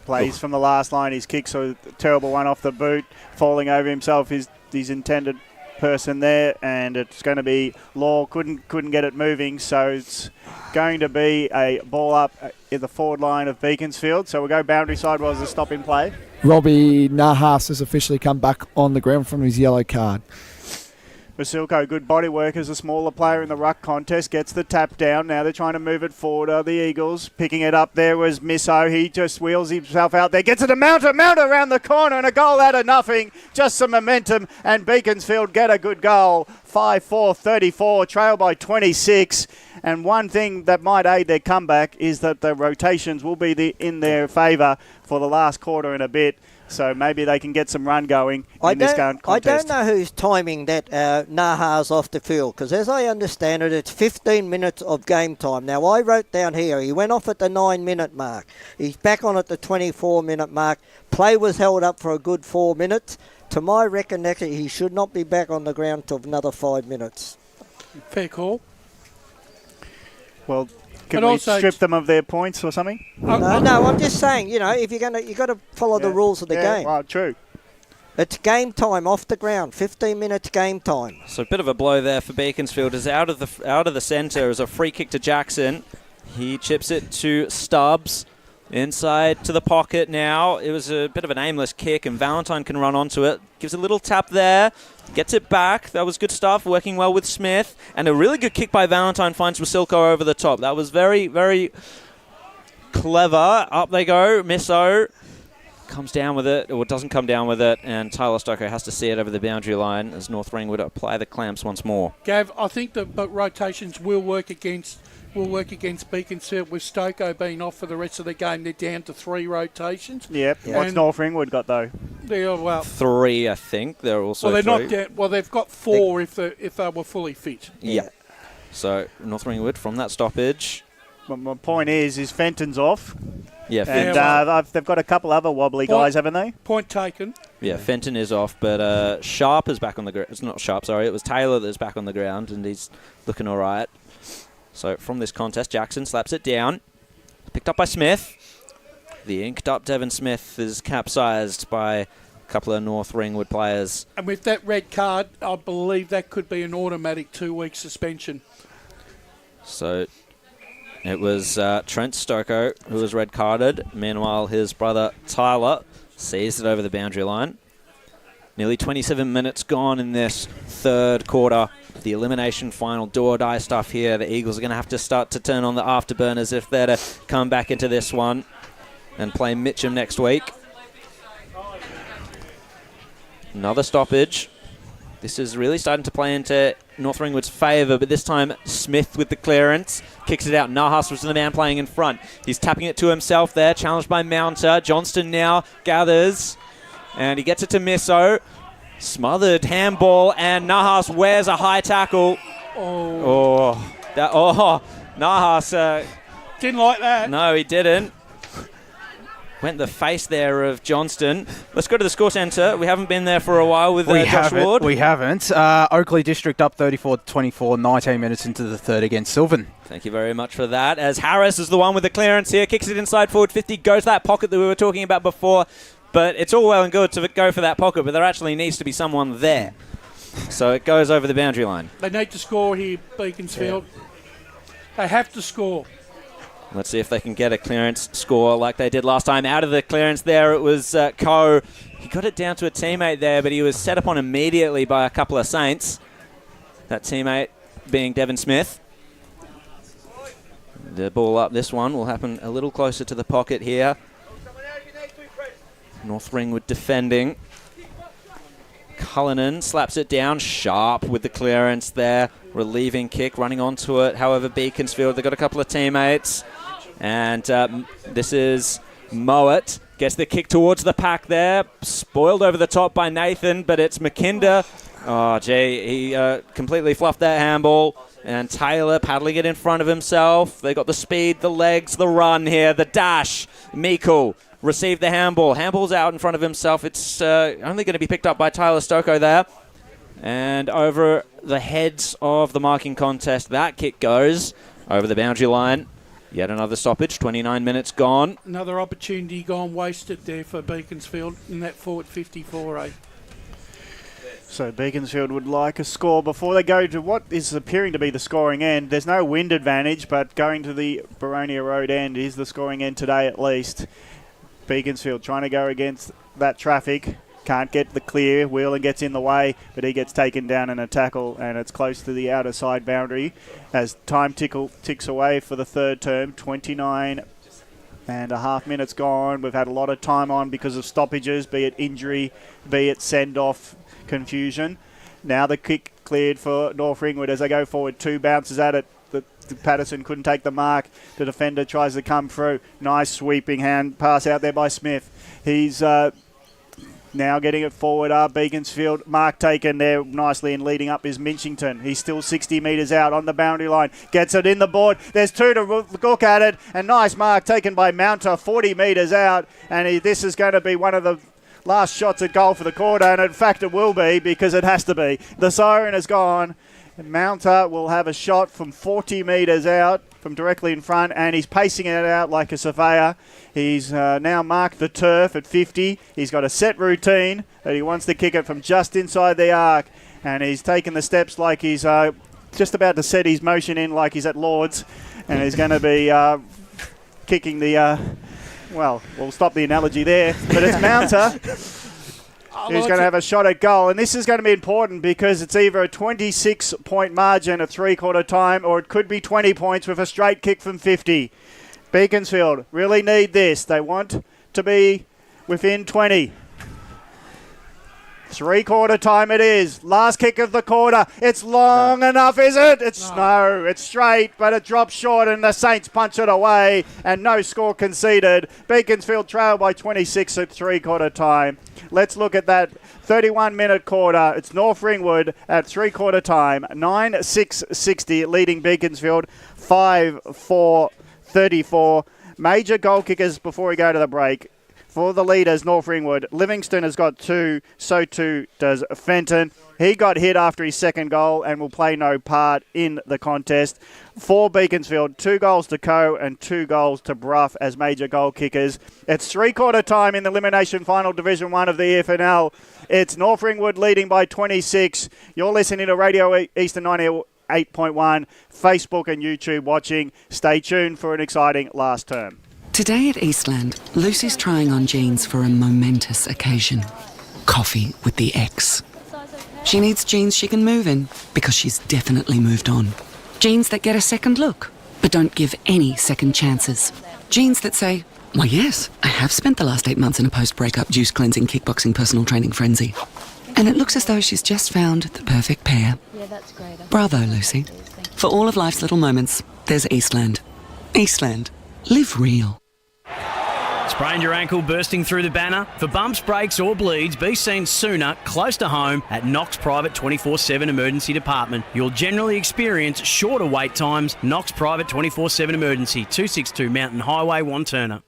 plays from the last line. His kicks a terrible one off the boot, falling over himself. His intended person there, and it's going to be Law couldn't get it moving, so it's going to be a ball up in the forward line of Beaconsfield. So we'll go boundary side while there's a stop in play. Robbie Nahas has officially come back on the ground from his yellow card. Vasilko, good body work as a smaller player in the ruck contest, gets the tap down. Now they're trying to move it forward. The Eagles picking it up there was Misso. He just wheels himself out there, gets it to Mounter around the corner, and a goal out of nothing. Just some momentum, and Beaconsfield get a good goal. 5-4-34, trail by 26. And one thing that might aid their comeback is that the rotations will be in their favour for the last quarter and a bit. So maybe they can get some run going in this contest. I don't know who's timing that Naha's off the field, because as I understand it, it's 15 minutes of game time. Now, I wrote down here, he went off at the 9-minute mark. He's back on at the 24-minute mark. Play was held up for a good 4 minutes. To my recollection, he should not be back on the ground till another 5 minutes. Fair call. Well, can we strip them of their points or something? No, I'm just saying, if you're going to, you've got to follow the rules of the game. Well, true. It's game time off the ground. 15 minutes game time. So a bit of a blow there for Beaconsfield. Is out of the centre as a free kick to Jackson. He chips it to Stubbs. Inside to the pocket now. It was a bit of an aimless kick, and Valentine can run onto it. Gives a little tap there. Gets it back. That was good stuff. Working well with Smith. And a really good kick by Valentine finds Wasilko over the top. That was very, very clever. Up they go. Misso comes down with it, or doesn't come down with it, and Tyler Stocko has to see it over the boundary line as North Ringwood apply the clamps once more. Gav, I think the rotations will work against Beaconsfield, with Stoko being off for the rest of the game. They're down to 3 rotations. Yep. What's North Ringwood got though? Well, 3, I think. They're also. Well, they're 3. not down. Well, they've got 4 if they were fully fit. Yeah. So North Ringwood from that stoppage. Well, my point is Fenton's off. Yeah, and they've got a couple other wobbly guys, haven't they? Point taken. Yeah, Fenton is off, but Sharp is back on the ground. It's not Sharp, sorry. It was Taylor that's back on the ground, and he's looking all right. So from this contest, Jackson slaps it down. Picked up by Smith. The inked up Devon Smith is capsized by a couple of North Ringwood players. And with that red card, I believe that could be an automatic 2-week suspension. So it was Trent Stoko who was red carded. Meanwhile, his brother Tyler seized it over the boundary line. Nearly 27 minutes gone in this third quarter. The elimination final, do-or-die stuff here. The Eagles are going to have to start to turn on the afterburners if they're to come back into this one and play Mitcham next week. Another stoppage. This is really starting to play into North Ringwood's favour, but this time Smith with the clearance. Kicks it out. Nahas was the man playing in front. He's tapping it to himself there, challenged by Mounter. Johnston now gathers, and he gets it to Misso. Smothered handball, and Nahas wears a high tackle. Nahas didn't like that. No, he didn't. Went the face there of Johnston. Let's go to the score centre. We haven't been there for a while with Josh Ward. We haven't. Oakley District up 34-24, 19 minutes into the third against Sylvan. Thank you very much for that. As Harris is the one with the clearance here, kicks it inside forward 50, goes that pocket that we were talking about before. But it's all well and good to go for that pocket, but there actually needs to be someone there. So it goes over the boundary line. They need to score here, Beaconsfield. Yeah. They have to score. Let's see if they can get a clearance score like they did last time. Out of the clearance there, it was Coe. He got it down to a teammate there, but he was set upon immediately by a couple of Saints. That teammate being Devon Smith. The ball up, this one will happen a little closer to the pocket here. North Ringwood defending. Cullinan slaps it down. Sharp with the clearance there. Relieving kick, running onto it. However, Beaconsfield, they've got a couple of teammates. And this is Mowat. Gets the kick towards the pack there. Spoiled over the top by Nathan, but it's McKinder. Oh, gee, he completely fluffed that handball. And Taylor paddling it in front of himself. They got the speed, the legs, the run here, the dash. Meikle received the handball. Handball's out in front of himself. It's only going to be picked up by Tyler Stoko there. And over the heads of the marking contest, that kick goes over the boundary line. Yet another stoppage, 29 minutes gone. Another opportunity gone wasted there for Beaconsfield in that forward 54-8. So Beaconsfield would like a score before they go to what is appearing to be the scoring end. There's no wind advantage, but going to the Baronia Road end is the scoring end today at least. Beaconsfield trying to go against that traffic. Can't get the clear. Whelan gets in the way, but he gets taken down in a tackle, and it's close to the outer side boundary as time ticks away for the third term. 29.5 minutes gone. We've had a lot of time on because of stoppages, be it injury, be it send-off confusion. Now the kick cleared for North Ringwood as they go forward. 2 bounces at it. Patterson couldn't take the mark. The defender tries to come through. Nice sweeping hand pass out there by Smith. He's Now getting it forward are Beaconsfield. Mark taken there nicely and leading up is Minchington. He's still 60 metres out on the boundary line. Gets it in the board. There's two to look at it. And nice mark taken by Mounter, 40 metres out. And this is going to be one of the last shots at goal for the quarter. And in fact it will be, because it has to be. The siren has gone. Mounter will have a shot from 40 metres out, from directly in front, and he's pacing it out like a surveyor. He's now marked the turf at 50. He's got a set routine that he wants to kick it from just inside the arc, and he's taken the steps like he's just about to set his motion in like he's at Lord's, and he's going to be kicking the... well, we'll stop the analogy there, but it's Mounter who's going to have a shot at goal. And this is going to be important because it's either a 26-point margin at three-quarter time, or it could be 20 points with a straight kick from 50. Beaconsfield really need this. They want to be within 20. Three-quarter time it is. Last kick of the quarter. It's long enough, is it? No, it's straight, but it drops short and the Saints punch it away and no score conceded. Beaconsfield trail by 26 at three-quarter time. Let's look at that 31-minute quarter. It's North Ringwood at three-quarter time. 9-6-60 leading Beaconsfield. 5-4-34. Major goal kickers before we go to the break. For the leaders, North Ringwood, Livingston has got 2, so too does Fenton. He got hit after his second goal and will play no part in the contest. For Beaconsfield, 2 goals to Coe and 2 goals to Bruff as major goal kickers. It's three-quarter time in the elimination final Division 1 of the EFNL. It's North Ringwood leading by 26. You're listening to Radio Eastern 98.1, Facebook and YouTube watching. Stay tuned for an exciting last term. Today at Eastland, Lucy's trying on jeans for a momentous occasion. Coffee with the ex. She needs jeans she can move in, because she's definitely moved on. Jeans that get a second look, but don't give any second chances. Jeans that say, why yes, I have spent the last 8 months in a post-breakup juice cleansing, kickboxing, personal training frenzy. And it looks as though she's just found the perfect pair. Yeah, that's great. Bravo, Lucy. For all of life's little moments, there's Eastland. Eastland. Live real. Sprained your ankle bursting through the banner? For bumps, breaks or bleeds, be seen sooner, close to home, at Knox Private 24/7 Emergency Department. You'll generally experience shorter wait times. Knox Private 24/7 Emergency, 262 Mountain Highway, Wanturna.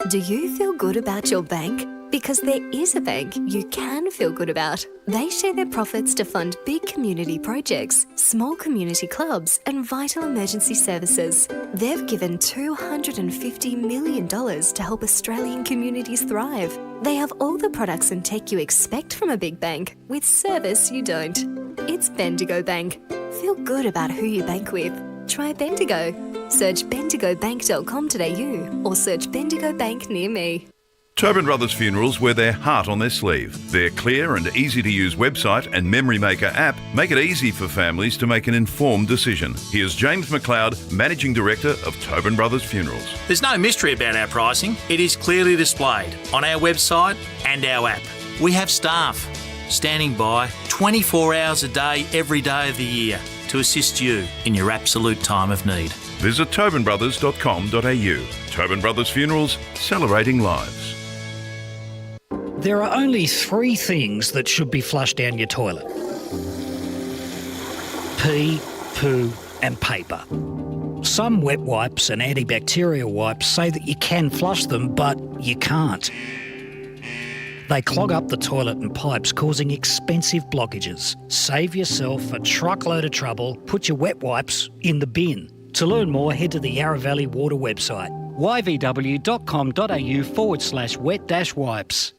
Do you feel good about your bank? Because there is a bank you can feel good about. They share their profits to fund big community projects, small community clubs and vital emergency services. They've given $250 million to help Australian communities thrive. They have all the products and tech you expect from a big bank, with service you don't. It's Bendigo Bank. Feel good about who you bank with. Try Bendigo. Search bendigobank.com.au or search Bendigo Bank near me. Tobin Brothers Funerals wear their heart on their sleeve. Their clear and easy-to-use website and Memory Maker app make it easy for families to make an informed decision. Here's James McLeod, Managing Director of Tobin Brothers Funerals. There's no mystery about our pricing. It is clearly displayed on our website and our app. We have staff standing by 24 hours a day, every day of the year to assist you in your absolute time of need. Visit tobinbrothers.com.au. Tobin Brothers Funerals, celebrating lives. There are only 3 things that should be flushed down your toilet: pee, poo and paper. Some wet wipes and antibacterial wipes say that you can flush them, but you can't. They clog up the toilet and pipes, causing expensive blockages. Save yourself a truckload of trouble. Put your wet wipes in the bin. To learn more, head to the Yarra Valley Water website, yvw.com.au/wet-wipes.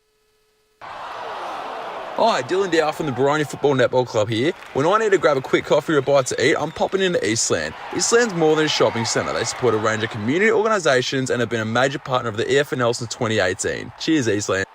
Hi, Dylan Dow from the Baroni Football Netball Club here. When I need to grab a quick coffee or a bite to eat, I'm popping into Eastland. Eastland's more than a shopping centre. They support a range of community organisations and have been a major partner of the EFNL since 2018. Cheers, Eastland.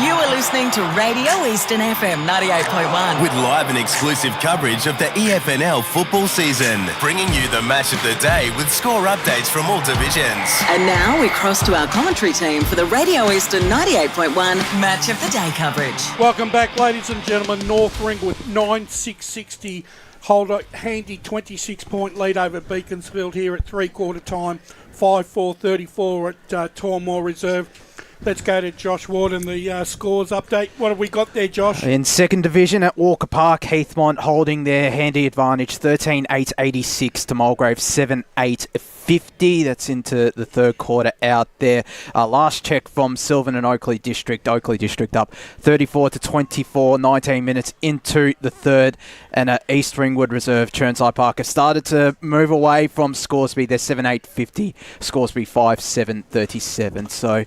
You are listening to Radio Eastern FM 98.1. With live and exclusive coverage of the EFNL football season, bringing you the match of the day with score updates from all divisions. And now we cross to our commentary team for the Radio Eastern 98.1 Match of the Day coverage. Welcome back, ladies and gentlemen. North Ringwood 9-6-60. Hold a handy 26-point lead over Beaconsfield here at three-quarter time. 5-4-34 at Tormore Reserve. Let's go to Josh Ward and the scores update. What have we got there, Josh? In second division at Walker Park, Heathmont holding their handy advantage, 13-8-86 to Mulgrave, 7-8-50. That's into the third quarter out there. Last check from Sylvan and Oakley District. Oakley District up 34-24, 19 minutes into the third. And East Ringwood Reserve, Churnside Park, have started to move away from Scoresby. They're 7-8-50, Scoresby 5-7-37. So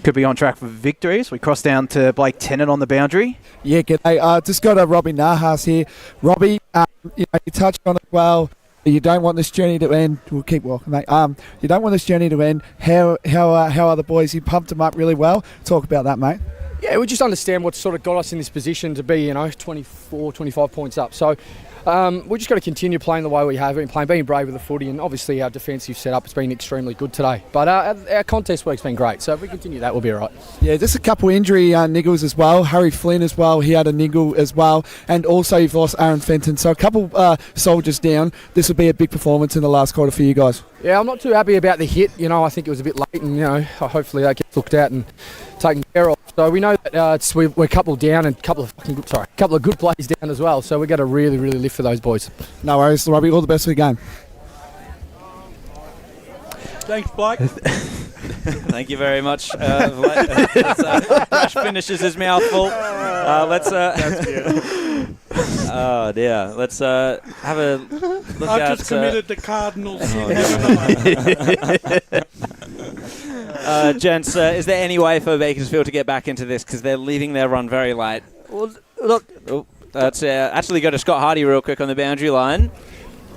could be on track for victories. We cross down to Blake Tennant on the boundary. Yeah, g'day. Just got a Robbie Nahas here. Robbie, you touched on it well. You don't want this journey to end. We'll keep walking, mate. You don't want this journey to end. How are the boys? You pumped them up really well. Talk about that, mate. Yeah, we just understand what sort of got us in this position to be, 24, 25 points up. So we just got to continue playing the way we have been playing, being brave with the footy, and obviously our defensive setup has been extremely good today. But our contest work's been great, so if we continue that, we'll be all right. Yeah, just a couple injury niggles as well. Harry Flynn as well, he had a niggle as well, and also you've lost Aaron Fenton. So a couple soldiers down. This will be a big performance in the last quarter for you guys. Yeah, I'm not too happy about the hit. I think it was a bit late, and hopefully that gets looked at and taken care of. So we know that we're a couple down and a couple of good plays down as well. So we got to really, really lift for those boys. No worries, Robbie. All the best for the game. Thanks, Blake. Thank you very much. Crash finishes his mouth full. That's beautiful. Oh dear. Let's have a look at. I've just committed the Cardinals. Gents, is there any way for Beaconsfield to get back into this? Because they're leaving their run very late. Well, look. Let's actually go to Scott Hardy real quick on the boundary line.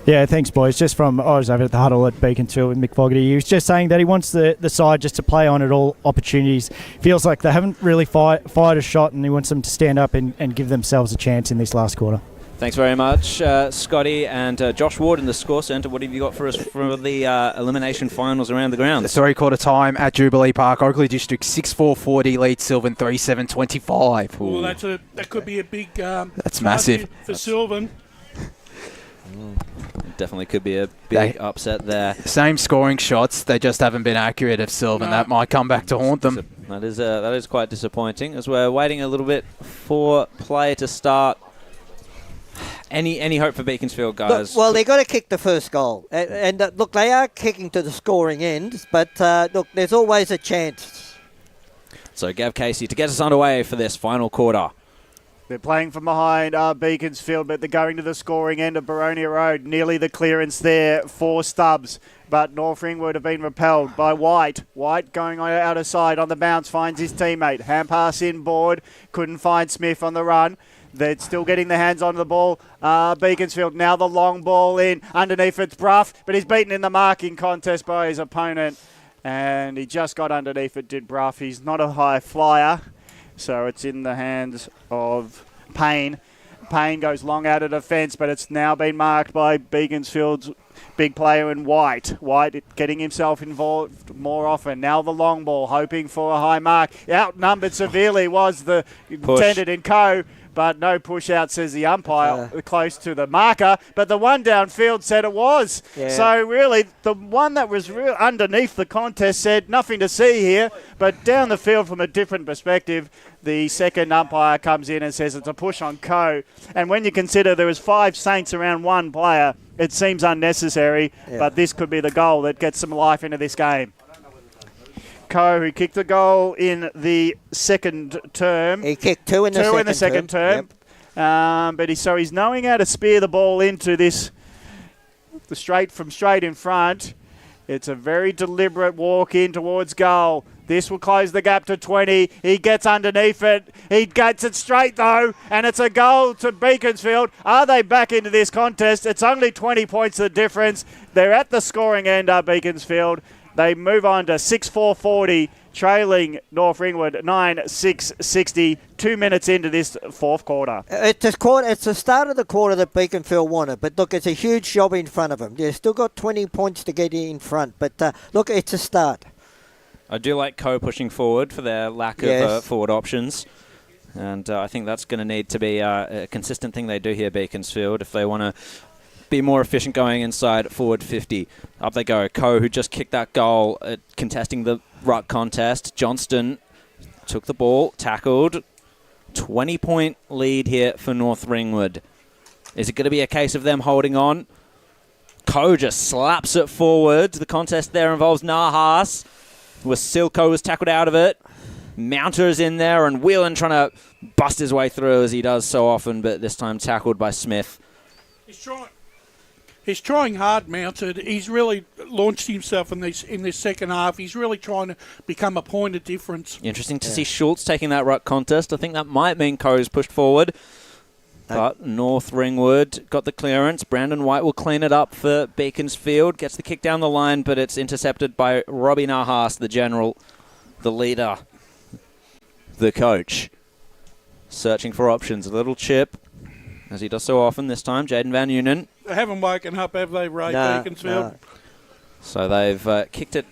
Yeah, thanks, boys. Just I was over at the huddle at Beaconsfield with Mick Fogarty. He was just saying that he wants the side just to play on at all opportunities. Feels like they haven't really fired a shot, and he wants them to stand up and give themselves a chance in this last quarter. Thanks very much, Scotty and Josh Ward in the score centre. What have you got for us for the elimination finals around the ground? Three-quarter time at Jubilee Park. Oakley District 6-4-40 leads Sylvan 3-7-25. Well, that could be a big. That's massive for Sylvan. Definitely could be a big upset there. Same scoring shots, they just haven't been accurate of Sylvan. That might come back to haunt them. That is quite disappointing, as we're waiting a little bit for play to start. Any hope for Beaconsfield, guys? Look, well, they've got to kick the first goal. And look, they are kicking to the scoring end, but look, there's always a chance. So Gav Casey to get us underway for this final quarter. They're playing from behind Beaconsfield, but they're going to the scoring end of Baronia Road. Nearly the clearance there for Stubbs, but North Ringwood have been repelled by White. White going out of side on the bounce, finds his teammate. Hand pass inboard, couldn't find Smith on the run. They're still getting their hands on the ball. Beaconsfield now the long ball in. Underneath it's Bruff, but he's beaten in the marking contest by his opponent. And he just got underneath it, did Bruff. He's not a high flyer, so it's in the hands of Payne. Payne goes long out of defence, but it's now been marked by Beaconsfield's big player in White. White getting himself involved more often. Now the long ball, hoping for a high mark. Outnumbered severely was the intended in Co. But no push out, says the umpire, close to the marker. But the one downfield said it was. Yeah. So really, the one that was underneath the contest said nothing to see here. But down the field from a different perspective, the second umpire comes in and says it's a push on Co. And when you consider there was 5 Saints around one player, it seems unnecessary. Yeah. But this could be the goal that gets some life into this game. Co, who kicked the goal in the second term. He kicked two in the second term. Yep. But he's knowing how to spear the ball into this, straight in front. It's a very deliberate walk in towards goal. This will close the gap to 20. He gets underneath it. He gets it straight, though, and it's a goal to Beaconsfield. Are they back into this contest? It's only 20 points the difference. They're at the scoring end, Beaconsfield. They move on to 6-4-40 trailing North Ringwood 9-6-60, 2 minutes into this fourth quarter. It's the start of the quarter that Beaconsfield wanted, but look, it's a huge job in front of them. They've still got 20 points to get in front, but look, it's a start. I do like Co pushing forward for their lack of forward options. And I think that's going to need to be a consistent thing they do here, Beaconsfield, if they want to be more efficient going inside forward 50. Up they go. Co, who just kicked that goal, contesting the ruck contest. Johnston took the ball, tackled. 20-point lead here for North Ringwood. Is it going to be a case of them holding on? Co just slaps it forward. The contest there involves Nahas. Wasilko was tackled out of it. Mounter's in there, and Whelan trying to bust his way through as he does so often, but this time tackled by Smith. He's trying hard, Mounted. He's really launched himself in this second half. He's really trying to become a point of difference. Interesting to see Schultz taking that ruck contest. I think that might mean Co's pushed forward. But North Ringwood got the clearance. Brandon White will clean it up for Beaconsfield. Gets the kick down the line, but it's intercepted by Robbie Nahas, the general, the leader, the coach. Searching for options. A little chip, as he does so often this time. Jaden Van Unen. They haven't woken up, have they, Ray, Beaconsfield? No. So they've kicked it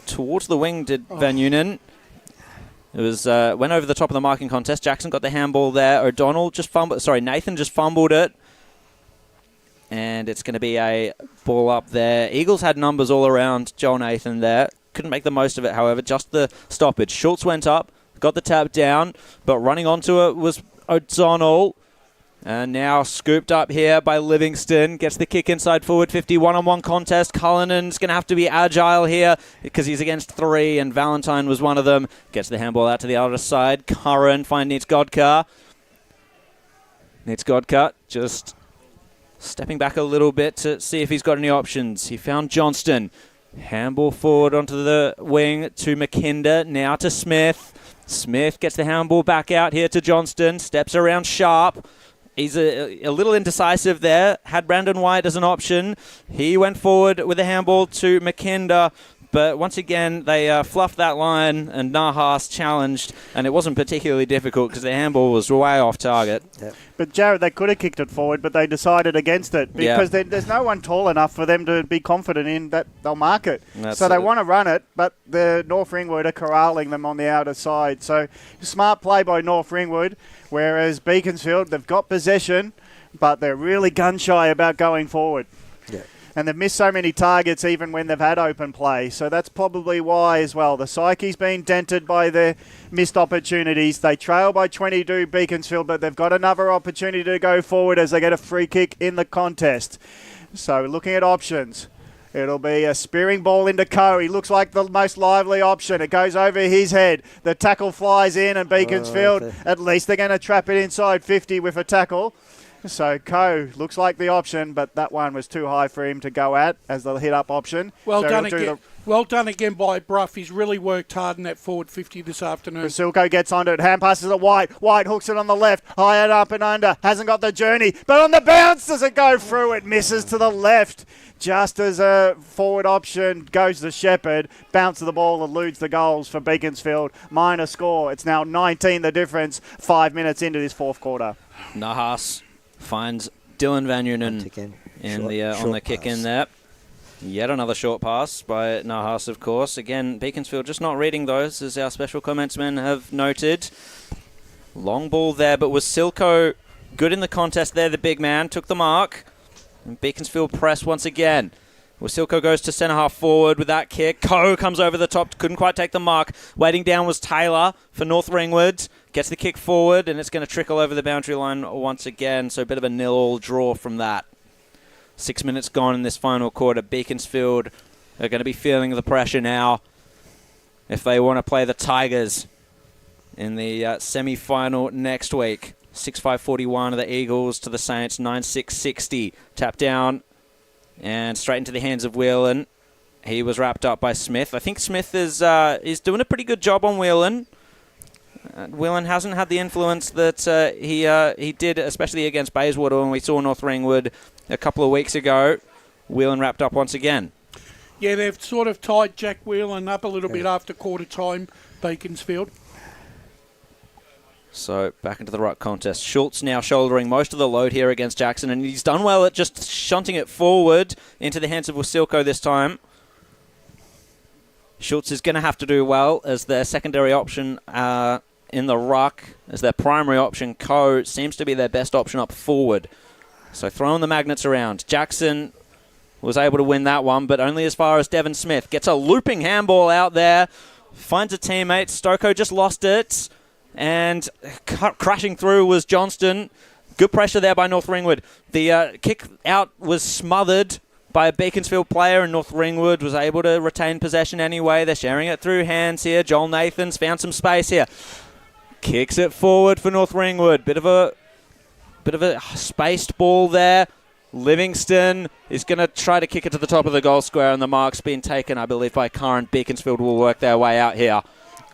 towards the wing, did Van Unen. It was went over the top of the marking contest. Jackson got the handball there. O'Donnell just fumbled. Sorry, Nathan just fumbled it. And it's going to be a ball up there. Eagles had numbers all around Joel Nathan there. Couldn't make the most of it, however. Just the stoppage. Schultz went up, got the tap down, but running onto it was O'Donnell. And now scooped up here by Livingston. Gets the kick inside forward 50. One-on-one contest. Cullinan's going to have to be agile here because he's against three, and Valentine was one of them. Gets the handball out to the other side. Curran finds Nitsgodka. Nitsgodka just stepping back a little bit to see if he's got any options. He found Johnston. Handball forward onto the wing to McKinder. Now to Smith. Smith gets the handball back out here to Johnston. Steps around Sharp. He's a little indecisive there. Had Brandon White as an option. He went forward with a handball to McKinder. But once again, they fluffed that line, and Nahas challenged, and it wasn't particularly difficult because the handball was way off target. Yep. But Jared, they could have kicked it forward, but they decided against it because there's no one tall enough for them to be confident in that they'll mark it. So they want to run it, but the North Ringwood are corralling them on the outer side. So smart play by North Ringwood, whereas Beaconsfield, they've got possession, but they're really gun-shy about going forward. Yeah. And they've missed so many targets even when they've had open play. So that's probably why as well. The psyche's been dented by their missed opportunities. They trail by 22 Beaconsfield, but they've got another opportunity to go forward as they get a free kick in the contest. So looking at options. It'll be a spearing ball into Co. He looks like the most lively option. It goes over his head. The tackle flies in, and Beaconsfield, at least they're going to trap it inside 50 with a tackle. So Co looks like the option, but that one was too high for him to go at as the hit-up option. Well done again by Bruff. He's really worked hard in that forward 50 this afternoon. Silko gets onto it. Hand passes it White. White hooks it on the left. High and up and under. Hasn't got the journey. But on the bounce, does it go through? It misses to the left. Just as a forward option goes to Shepherd. Bounce of the ball eludes the goals for Beaconsfield. Minor score. It's now 19 the difference. 5 minutes into this fourth quarter. Nahas finds Dylan Van Unen on the kick in there. Yet another short pass by Nahas, of course. Again, Beaconsfield just not reading those, as our special commentsmen have noted. Long ball there, but was Silko good in the contest there? The big man took the mark. And Beaconsfield press once again. Wasilko goes to centre half forward with that kick. Co comes over the top, couldn't quite take the mark. Waiting down was Taylor for North Ringwood. Gets the kick forward, and it's going to trickle over the boundary line once again. So a bit of a 0-0 draw from that. 6 minutes gone in this final quarter. Beaconsfield are going to be feeling the pressure now if they want to play the Tigers in the semi-final next week. 6-5-41 of the Eagles to the Saints. 9-6-60. Tap down and straight into the hands of Whelan. He was wrapped up by Smith. I think Smith is doing a pretty good job on Whelan. Whelan hasn't had the influence that he did, especially against Bayswater when we saw North Ringwood a couple of weeks ago. Whelan wrapped up once again. Yeah, they've sort of tied Jack Whelan up a little bit after quarter time. Beaconsfield. So back into the ruck contest. Schultz now shouldering most of the load here against Jackson, and he's done well at just shunting it forward into the hands of Wasilko this time. Schultz is going to have to do well as their secondary option in the ruck, as their primary option. Coe seems to be their best option up forward. So throwing the magnets around. Jackson was able to win that one, but only as far as Devon Smith. Gets a looping handball out there, finds a teammate. Stoko just lost it, and crashing through was Johnston. Good pressure there by North Ringwood. The kick out was smothered by a Beaconsfield player, and North Ringwood was able to retain possession anyway. They're sharing it through hands here. Joel Nathan's found some space here. Kicks it forward for North Ringwood. Bit of a spaced ball there. Livingston is going to try to kick it to the top of the goal square, and the mark's been taken, I believe, by Curran. Beaconsfield will work their way out here.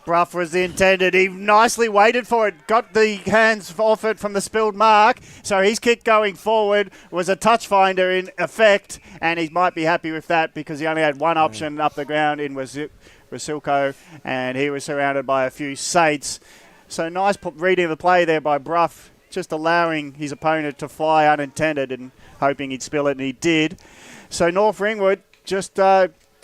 Bruff was the intended. He nicely waited for it, got the hands off it from the spilled mark. So his kick going forward was a touch finder in effect, and he might be happy with that because he only had one option up the ground in Wasilko, and he was surrounded by a few Saints. So nice reading of the play there by Bruff, just allowing his opponent to fly unintended and hoping he'd spill it, and he did. So North Ringwood just...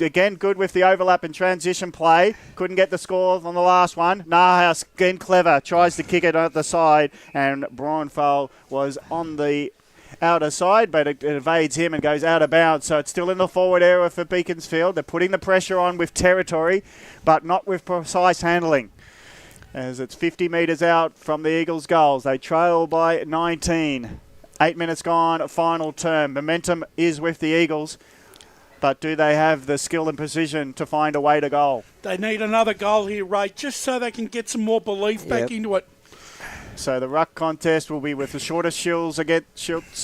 again, good with the overlap and transition play. Couldn't get the score on the last one. Nahas, again, clever. Tries to kick it at the side, and Braunfeld was on the outer side, but it evades him and goes out of bounds. So it's still in the forward area for Beaconsfield. They're putting the pressure on with territory, but not with precise handling. As it's 50 metres out from the Eagles' goals. They trail by 19. 8 minutes gone, final term. Momentum is with the Eagles. But do they have the skill and precision to find a way to goal? They need another goal here, Ray, just so they can get some more belief back into it. So the ruck contest will be with the shortest Schultz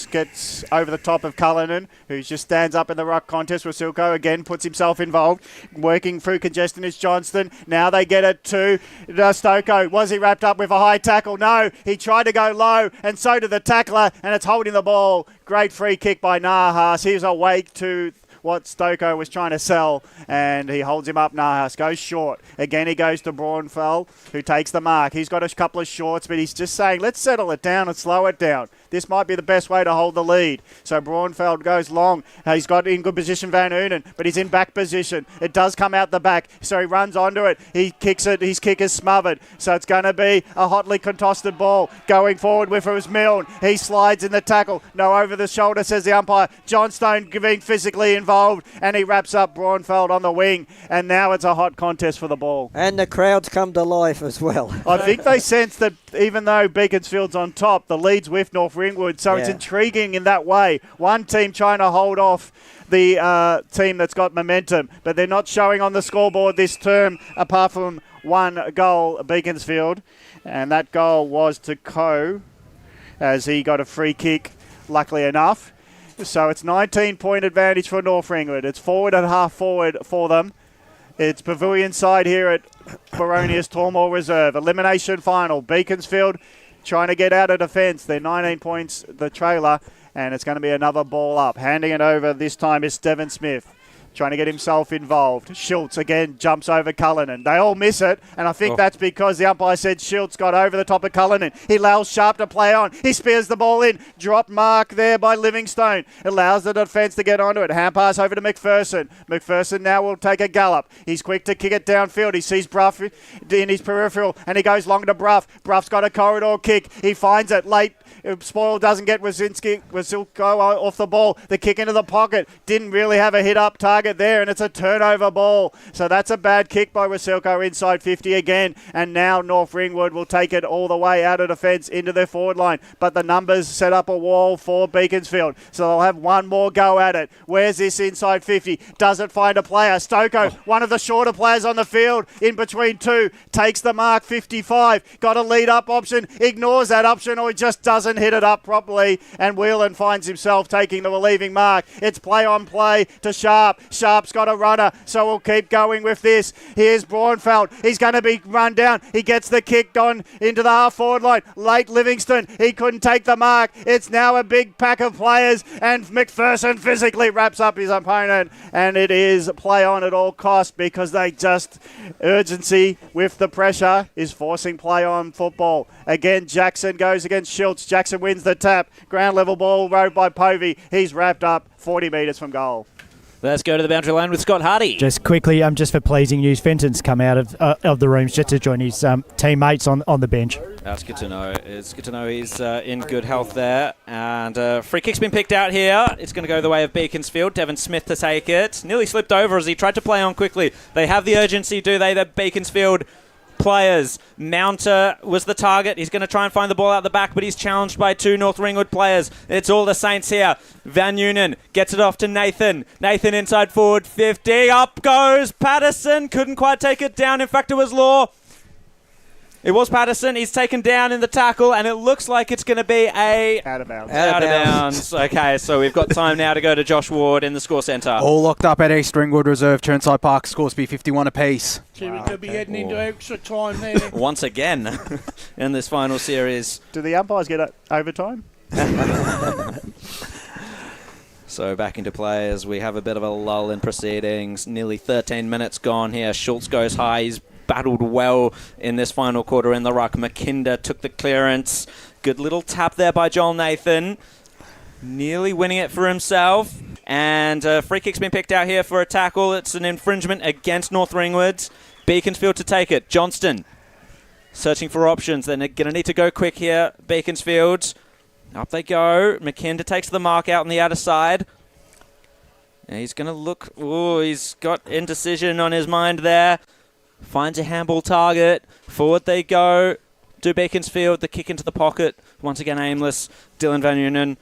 gets over the top of Cullinan, who just stands up in the ruck contest. Wasilko again puts himself involved. Working through congestion is Johnston. Now they get it to Stoko. Was he wrapped up with a high tackle? No. He tried to go low, and so did the tackler, and it's holding the ball. Great free kick by Nahas. He was awake to what Stoko was trying to sell, and he holds him up. Nahas goes short. Again, he goes to Braunfeld, who takes the mark. He's got a couple of shorts, but he's just saying, let's settle it down and slow it down. This might be the best way to hold the lead. So Braunfeld goes long. He's got in good position Van Unen, but he's in back position. It does come out the back, so he runs onto it. He kicks it. His kick is smothered, so it's going to be a hotly contested ball. Going forward with it was Milne. He slides in the tackle. No over the shoulder, says the umpire. Johnstone being physically involved, and he wraps up Braunfeld on the wing, and now it's a hot contest for the ball. And the crowds come to life as well. I think they sense that even though Beaconsfield's on top, the lead's with North Ringwood, so it's intriguing in that way. One team trying to hold off the team that's got momentum, but they're not showing on the scoreboard this term apart from one goal, Beaconsfield, and that goal was to Coe as he got a free kick, luckily enough. So it's 19-point advantage for North Ringwood. It's forward and half forward for them. It's pavilion side here at Baronius Tormore Reserve. Elimination final. Beaconsfield trying to get out of defence. They're 19 points, the trailer, and it's going to be another ball up. Handing it over this time is Devon Smith, trying to get himself involved. Schultz again jumps over Cullinan. They all miss it, and I think that's because the umpire said Schultz got over the top of Cullinan. He allows Sharp to play on. He spears the ball in. Drop mark there by Livingstone. Allows the defence to get onto it. Hand pass over to McPherson. McPherson now will take a gallop. He's quick to kick it downfield. He sees Bruff in his peripheral, and he goes long to Bruff. Bruff's got a corridor kick. He finds it late. Spoil doesn't get Wasilko off the ball. The kick into the pocket. Didn't really have a hit-up target there, and it's a turnover ball. So that's a bad kick by Wasilko inside 50 again. And now North Ringwood will take it all the way out of defence into their forward line. But the numbers set up a wall for Beaconsfield. So they'll have one more go at it. Where's this inside 50? Doesn't find a player. Stoko, one of the shorter players on the field, in between two, takes the mark 55. Got a lead-up option. Ignores that option, or he just doesn't doesn't hit it up properly, and Whelan finds himself taking the relieving mark. It's play on play to Sharp. Sharp's got a runner, so we'll keep going with this. Here's Braunfeld. He's going to be run down. He gets the kick on into the half-forward line. Late Livingston. He couldn't take the mark. It's now a big pack of players, and McPherson physically wraps up his opponent, and it is play on at all costs because they just... urgency with the pressure is forcing play on football. Again, Jackson goes against Schultz. Jackson wins the tap. Ground level ball rowed by Povey. He's wrapped up 40 metres from goal. Let's go to the boundary line with Scott Hardy. Just quickly, just for pleasing news, Fenton's come out of the rooms just to join his teammates on the bench. That's good to know. It's good to know he's in good health there. And free kick's been picked out here. It's going to go the way of Beaconsfield. Devon Smith to take it. Nearly slipped over as he tried to play on quickly. They have the urgency, do they? The Beaconsfield players. Mounter was the target. He's going to try and find the ball out the back, but he's challenged by two North Ringwood players. It's all the Saints here. Van Noonan gets it off to Nathan. Nathan inside forward 50. Up goes Patterson. Couldn't quite take it down. In fact, it was Law. It was Patterson. He's taken down in the tackle, and it looks like it's going to be a... Out of bounds. Out of bounds. Okay, so we've got time now to go to Josh Ward in the score centre. All locked up at East Ringwood Reserve, Chirnside Park. Scores be 51 apiece. We could be heading into extra time there. Once again in this final series. Do the umpires get overtime? So back into play as we have a bit of a lull in proceedings. Nearly 13 minutes gone here. Schultz goes high. He's battled well in this final quarter in the ruck. McKinder took the clearance. Good little tap there by Joel Nathan. Nearly winning it for himself. And free kick's been picked out here for a tackle. It's an infringement against North Ringwood. Beaconsfield to take it. Johnston searching for options. They're going to need to go quick here. Beaconsfield. Up they go. McKinder takes the mark out on the outer side. And he's going to look. Oh, he's got indecision on his mind there. Finds a handball target. Forward they go. To Beaconsfield. The kick into the pocket. Once again aimless. Dylan Van Noonan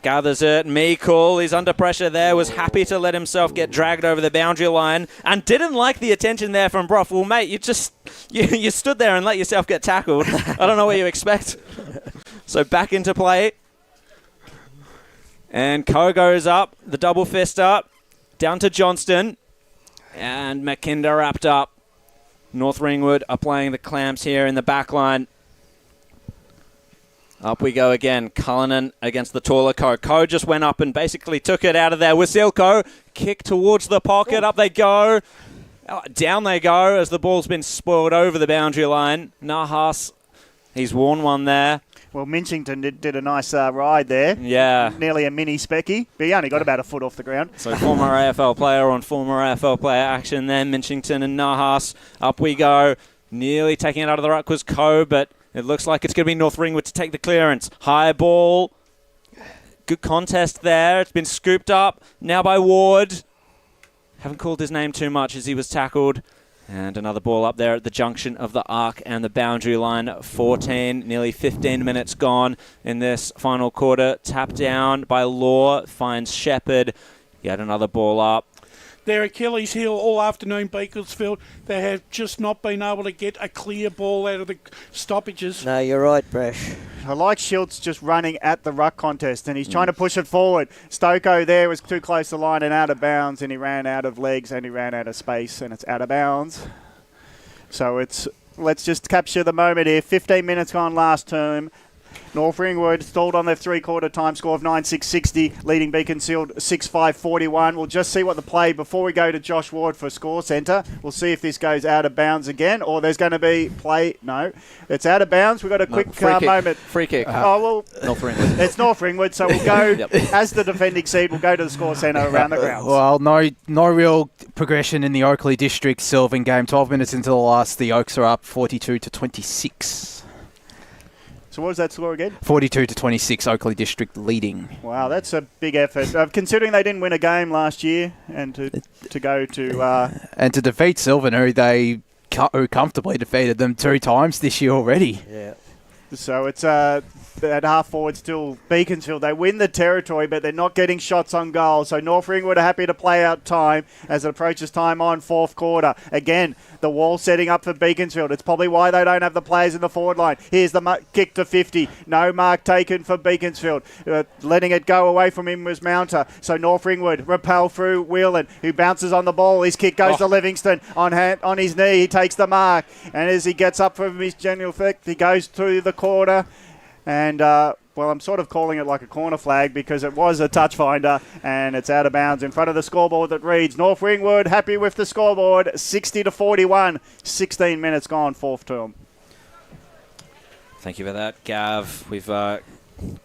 gathers it. Meikle, he's under pressure there. Was happy to let himself get dragged over the boundary line. And didn't like the attention there from Brough. Well, mate, you stood there and let yourself get tackled. I don't know what you expect. So back into play. And Coe goes up. The double fist up. Down to Johnston. And McKinder wrapped up. North Ringwood are playing the clamps here in the back line. Up we go again. Cullinan against the taller Coe. Coe just went up and basically took it out of there. Wasilko, kick towards the pocket. Up they go. Down they go as the ball's been spoiled over the boundary line. Nahas, he's worn one there. Well, Minchington did a nice ride there. Yeah. Nearly a mini specky, but he only got about a foot off the ground. So former AFL player on former AFL player action there. Minchington and Nahas. Up we go. Nearly taking it out of the ruck was Coe, but it looks like it's going to be North Ringwood to take the clearance. High ball. Good contest there. It's been scooped up now by Ward. Haven't called his name too much as he was tackled. And another ball up there at the junction of the arc and the boundary line. 14, nearly 15 minutes gone in this final quarter. Tap down by Law, finds Shepherd. Yet another ball up. Their Achilles heel all afternoon, Beaconsfield. They have just not been able to get a clear ball out of the stoppages. No, you're right, Brash. I like Schultz just running at the ruck contest, and he's trying to push it forward. Stoko there was too close to the line and out of bounds, and he ran out of legs and he ran out of space, and it's out of bounds. So let's just capture the moment here. 15 minutes gone last term. North Ringwood stalled on their three-quarter time score of 9-6-60, leading Beaconsfield 6-5-41. We'll just see what the play before we go to Josh Ward for score centre. We'll see if this goes out of bounds again, or there's going to be play. No, it's out of bounds. We've got a quick moment. Free kick. Oh, well, North Ringwood. It's North Ringwood, so we'll go, as the defending seed, we'll go to the score centre around the grounds. Well, no real progression in the Oakley District Sylvan game. 12 minutes into the last, the Oaks are up 42-26. So what was that score again? 42-26, Oakley District leading. Wow, that's a big effort. Considering they didn't win a game last year, and to go to... and to defeat Sylvan, who comfortably defeated them 2 times this year already. Yeah. So it's at half forward still Beaconsfield. They win the territory, but they're not getting shots on goal. So North Ringwood are happy to play out time as it approaches time on fourth quarter. Again, The wall setting up for Beaconsfield. It's probably why they don't have the players in the forward line. Here's the kick to 50. No mark taken for Beaconsfield. Letting it go away from him was Mounter. So North Ringwood repel through Whelan, who bounces on the ball. His kick goes to Livingston on his knee. He takes the mark. And as he gets up from his general effect, he goes through the corner. And, well, I'm sort of calling it like a corner flag because it was a touch finder and it's out of bounds in front of the scoreboard that reads North Ringwood happy with the scoreboard, 60-41. 16 minutes gone, fourth term. Thank you for that, Gav. We've got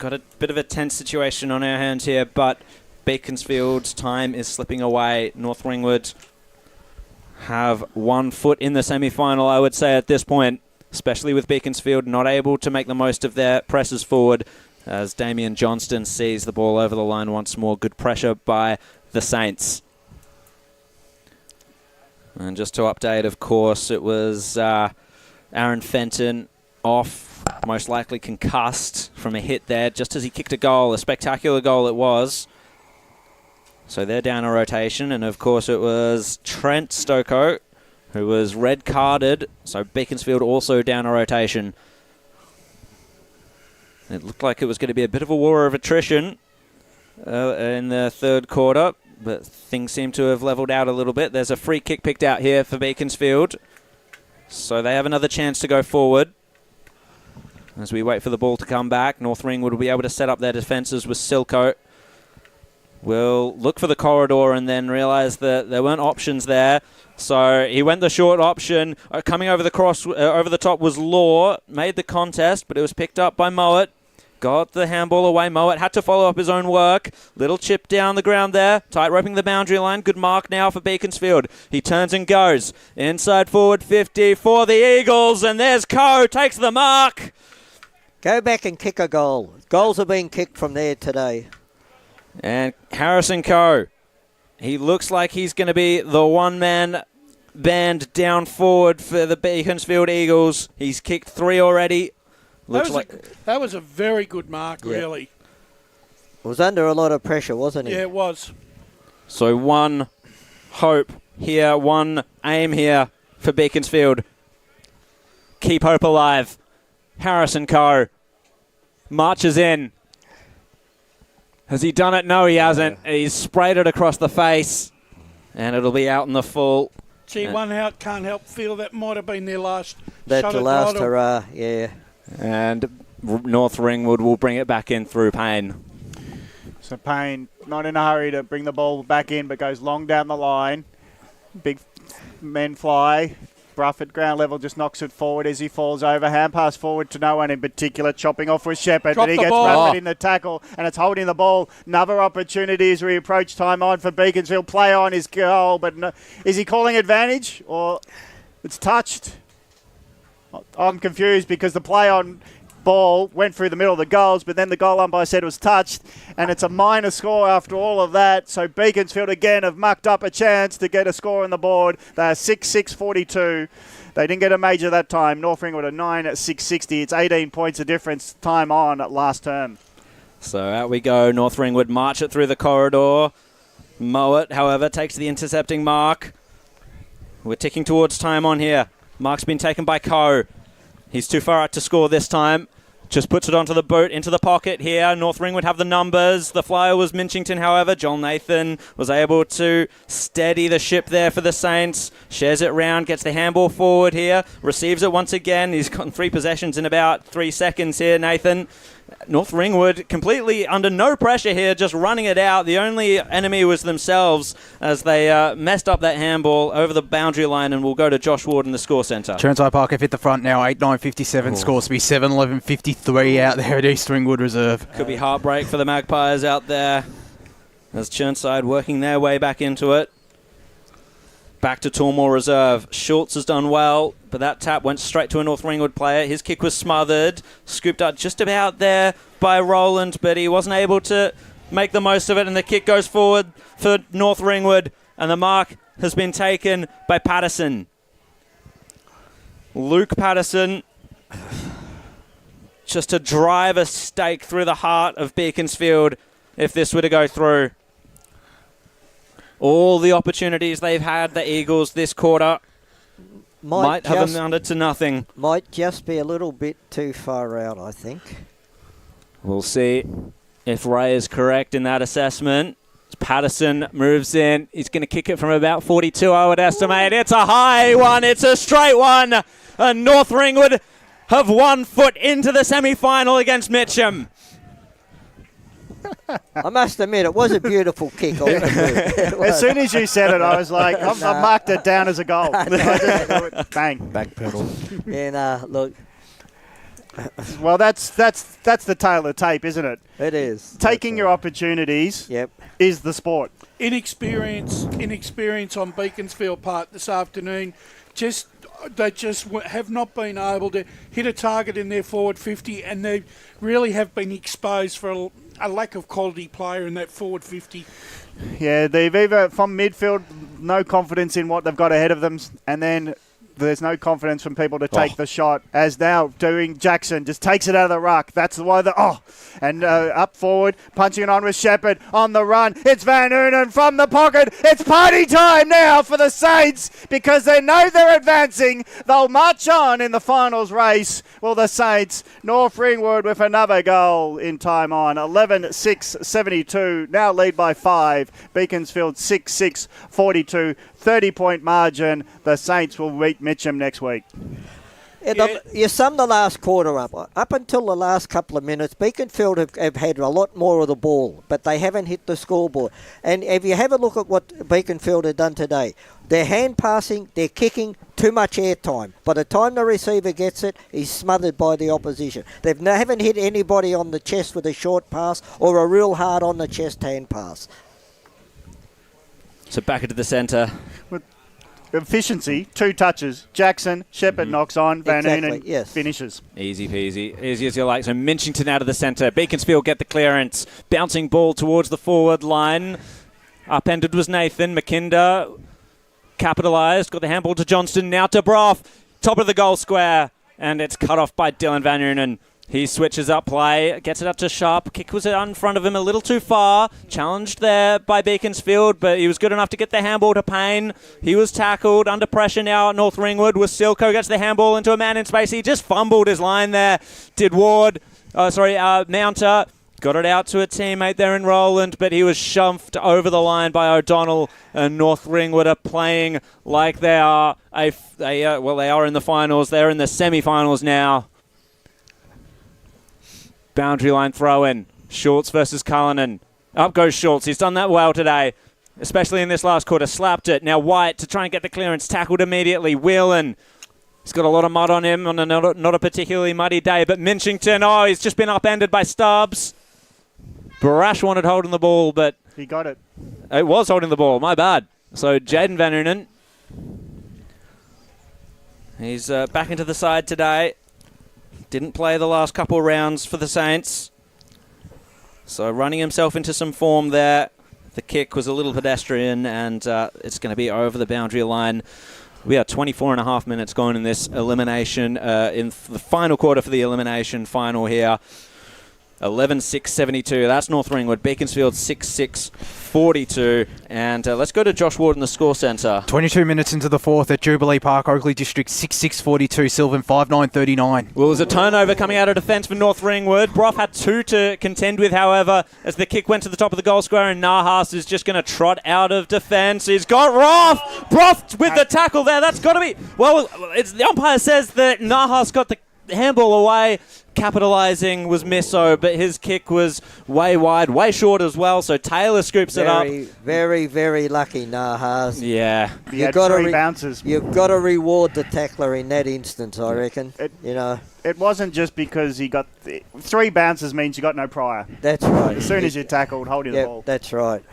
a bit of a tense situation on our hands here, but Beaconsfield's time is slipping away. North Ringwood have 1 foot in the semi-final, I would say, at this point, especially with Beaconsfield not able to make the most of their presses forward as Damien Johnston sees the ball over the line once more. Good pressure by the Saints. And just to update, of course, it was Aaron Fenton off, most likely concussed from a hit there, just as he kicked a goal. A spectacular goal it was. So they're down a rotation, and of course it was Trent Stoko who was red-carded, so Beaconsfield also down a rotation. It looked like it was going to be a bit of a war of attrition in the third quarter, but things seem to have levelled out a little bit. There's a free kick picked out here for Beaconsfield, so they have another chance to go forward. As we wait for the ball to come back, North Ringwood will be able to set up their defences with Silko. Will look for the corridor and then realise that there weren't options there. So he went the short option. Coming over the cross, over the top was Law. Made the contest, but it was picked up by Mowat. Got the handball away. Mowat had to follow up his own work. Little chip down the ground there. Tight roping the boundary line. Good mark now for Beaconsfield. He turns and goes. Inside forward 50 for the Eagles. And there's Coe. Takes the mark. Go back and kick a goal. Goals are being kicked from there today. And Harrison Coe, he looks like he's going to be the one-man band down forward for the Beaconsfield Eagles. He's kicked 3 already. That was a very good mark, really. Was under a lot of pressure, wasn't he? Yeah, it was. So one hope here, one aim here for Beaconsfield. Keep hope alive. Harrison Coe marches in. Has he done it? No, he hasn't. He's sprayed it across the face, and it'll be out in the full. Gee, one out can't help feel that might have been their last That's shot the at last title. hurrah, yeah. And North Ringwood will bring it back in through Payne. So Payne, not in a hurry to bring the ball back in, but goes long down the line. Big men fly. Bruff at ground level just knocks it forward as he falls over. Hand pass forward to no one in particular. Chopping off with Shepherd, but he gets rapid in the tackle and it's holding the ball. Another opportunity as we approach time on for Beaconsfield. Play on his goal, but no, is he calling advantage or it's touched? I'm confused because the play on ball went through the middle of the goals, but then the goal umpire said it was touched, and it's a minor score after all of that. So Beaconsfield again have mucked up a chance to get a score on the board. They're 6-6-42. They didn't get a major that time. North Ringwood are 9-6-60. It's 18 points of difference time on at last term. So out we go. North Ringwood march it through the corridor. Mowat, however, takes the intercepting mark. We're ticking towards time on here. Mark's been taken by Coe. He's too far out to score this time. Just puts it onto the boot, into the pocket here. North Ringwood have the numbers. The flyer was Minchington, however. Joel Nathan was able to steady the ship there for the Saints. Shares it round, gets the handball forward here. Receives it once again. He's gotten 3 possessions in about 3 seconds here, Nathan. North Ringwood completely under no pressure here, just running it out. The only enemy was themselves as they messed up that handball over the boundary line, and we'll go to Josh Ward in the score centre. Cheronside Park have hit the front now, 8-9-57. Scores to be 7-11-53 out there at East Ringwood Reserve. Could be heartbreak for the Magpies out there as Cheronside working their way back into it. Back to Tormore Reserve. Schultz has done well, but that tap went straight to a North Ringwood player. His kick was smothered, scooped up just about there by Roland, but he wasn't able to make the most of it, and the kick goes forward for North Ringwood, and the mark has been taken by Patterson. Luke Patterson, just to drive a stake through the heart of Beaconsfield if this were to go through. All the opportunities they've had, the Eagles, this quarter, Might have amounted to nothing. Might just be a little bit too far out, I think. We'll see if Ray is correct in that assessment. Patterson moves in. He's going to kick it from about 42, I would estimate. It's a high one. It's a straight one. And North Ringwood have 1 foot into the semi-final against Mitcham. I must admit, it was a beautiful kick. As soon as you said it, I was like, I've marked it down as a goal. Bang. Back pedal. And look. Well, that's the tale of the tape, isn't it? It is. Taking your opportunities is the sport. Inexperience on Beaconsfield part this afternoon. They just have not been able to hit a target in their forward 50, and they really have been exposed for a lack of quality player in that forward 50. Yeah, they've either from midfield, no confidence in what they've got ahead of them, and then there's no confidence from people to take the shot, as now doing Jackson just takes it out of the ruck. That's why and up forward, punching it on with Shepherd on the run. It's Van Oonen from the pocket. It's party time now for the Saints because they know they're advancing. They'll march on in the finals race. Well, the Saints, North Ringwood with another goal in time on. 11-6-72, now lead by 5. Beaconsfield 6-6-42. 30-point margin. The Saints will beat Mitcham next week. You sum the last quarter up. Up until the last couple of minutes, Beaconsfield have had a lot more of the ball, but they haven't hit the scoreboard. And if you have a look at what Beaconsfield have done today, they're hand passing, they're kicking, too much airtime. By the time the receiver gets it, he's smothered by the opposition. They haven't hit anybody on the chest with a short pass or a real hard on the chest hand pass. So back into the centre. Efficiency, 2 touches. Jackson, Shepherd knocks on, Van Oonen finishes. Easy peasy, easy as you like. So Minchington out of the centre. Beaconsfield get the clearance. Bouncing ball towards the forward line. Upended was Nathan. McKinder capitalised. Got the handball to Johnston. Now to Broff. Top of the goal square. And it's cut off by Dylan Van Oonen. He switches up play, gets it up to Sharp. Kick was in front of him a little too far. Challenged there by Beaconsfield, but he was good enough to get the handball to Payne. He was tackled under pressure now at North Ringwood. Wasilko gets the handball into a man in space. He just fumbled his line there. Mounter. Got it out to a teammate there in Rowland, but he was shoved over the line by O'Donnell. And North Ringwood are playing like they are. They are in the finals. They're in the semi-finals now. Boundary line throw in. Schultz versus Cullinan. Up goes Schultz. He's done that well today, especially in this last quarter. Slapped it. Now White to try and get the clearance. Tackled immediately. Whelan. He's got a lot of mud on him on not a particularly muddy day. But Minchington, he's just been upended by Stubbs. Barash wanted holding the ball, but he got it. It was holding the ball. My bad. So Jaden Van Oonen. He's back into the side today. Didn't play the last couple of rounds for the Saints. So running himself into some form there. The kick was a little pedestrian, and it's going to be over the boundary line. We are 24 and a half minutes gone in this elimination, in the final quarter for the elimination final here. 11-6-72. That's North Ringwood. Beaconsfield 6-6-42. And let's go to Josh Ward in the score centre. 22 minutes into the fourth at Jubilee Park. Oakley District 6-6-42. Sylvan 5-9-39. Well, there's a turnover coming out of defence for North Ringwood. Brough had 2 to contend with, however, as the kick went to the top of the goal square, and Nahas is just going to trot out of defence. He's got Roth. Brough with the tackle there. That's got to be... Well, the umpire says that Nahas got the handball away. Capitalising was Misso, but his kick was way wide, way short as well, so Taylor scoops it up. Very, very lucky, Nahas. Yeah. He had 3 bounces. You've got to reward the tackler in that instance, I reckon. It wasn't just because he got 3 bounces means you got no prior. That's right. As soon as you're tackled, holding the ball. That's right.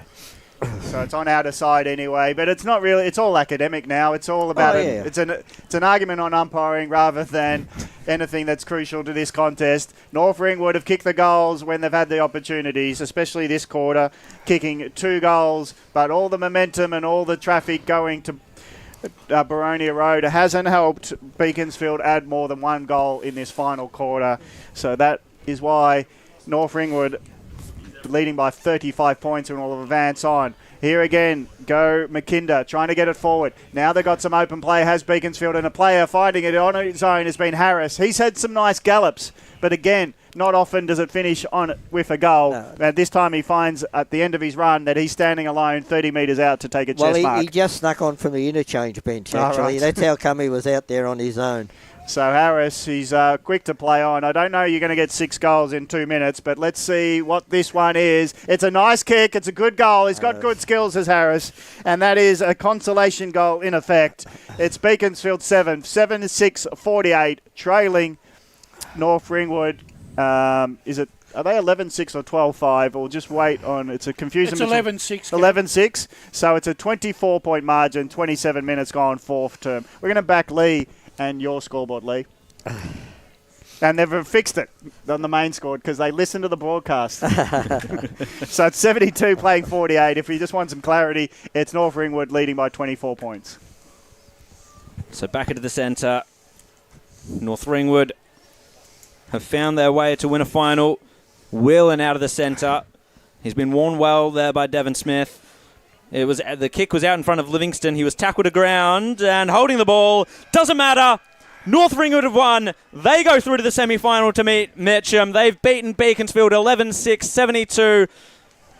So it's on our side anyway, but it's not really. It's all academic now. It's all about it. It's an argument on umpiring rather than anything that's crucial to this contest. North Ringwood have kicked the goals when they've had the opportunities, especially this quarter, kicking 2 goals. But all the momentum and all the traffic going to Baronia Road hasn't helped Beaconsfield add more than 1 goal in this final quarter. So that is why North Ringwood leading by 35 points and will advance on. Here again, go McKinder, trying to get it forward. Now they've got some open play, has Beaconsfield, and a player finding it on his own has been Harris. He's had some nice gallops, but again, not often does it finish on with a goal. No. And this time he finds at the end of his run that he's standing alone 30 metres out to take a chest mark. He just snuck on from the interchange bench, actually. Right. That's how come he was out there on his own. So Harris, he's quick to play on. I don't know you're going to get 6 goals in 2 minutes, but let's see what this one is. It's a nice kick. It's a good goal. He's got good skills as Harris, and that is a consolation goal in effect. It's Beaconsfield 7-6-48, trailing North Ringwood. Is it? Are they 11-6 or 12-5? Or just wait on. It's a confusion. It's 11-6. 11-6. So it's a 24-point margin. 27 minutes gone, fourth term. We're going to back Lee. And your scoreboard, Lee. And they've fixed it on the main scoreboard because they listen to the broadcast. So it's 72 playing 48. If you just want some clarity, it's North Ringwood leading by 24 points. So back into the centre. North Ringwood have found their way to win a final. Whelan out of the centre. He's been worn well there by Devon Smith. The kick was out in front of Livingston. He was tackled to ground and holding the ball. Doesn't matter. North Ringwood have won. They go through to the semi-final to meet Mitcham. They've beaten Beaconsfield 11-6-72.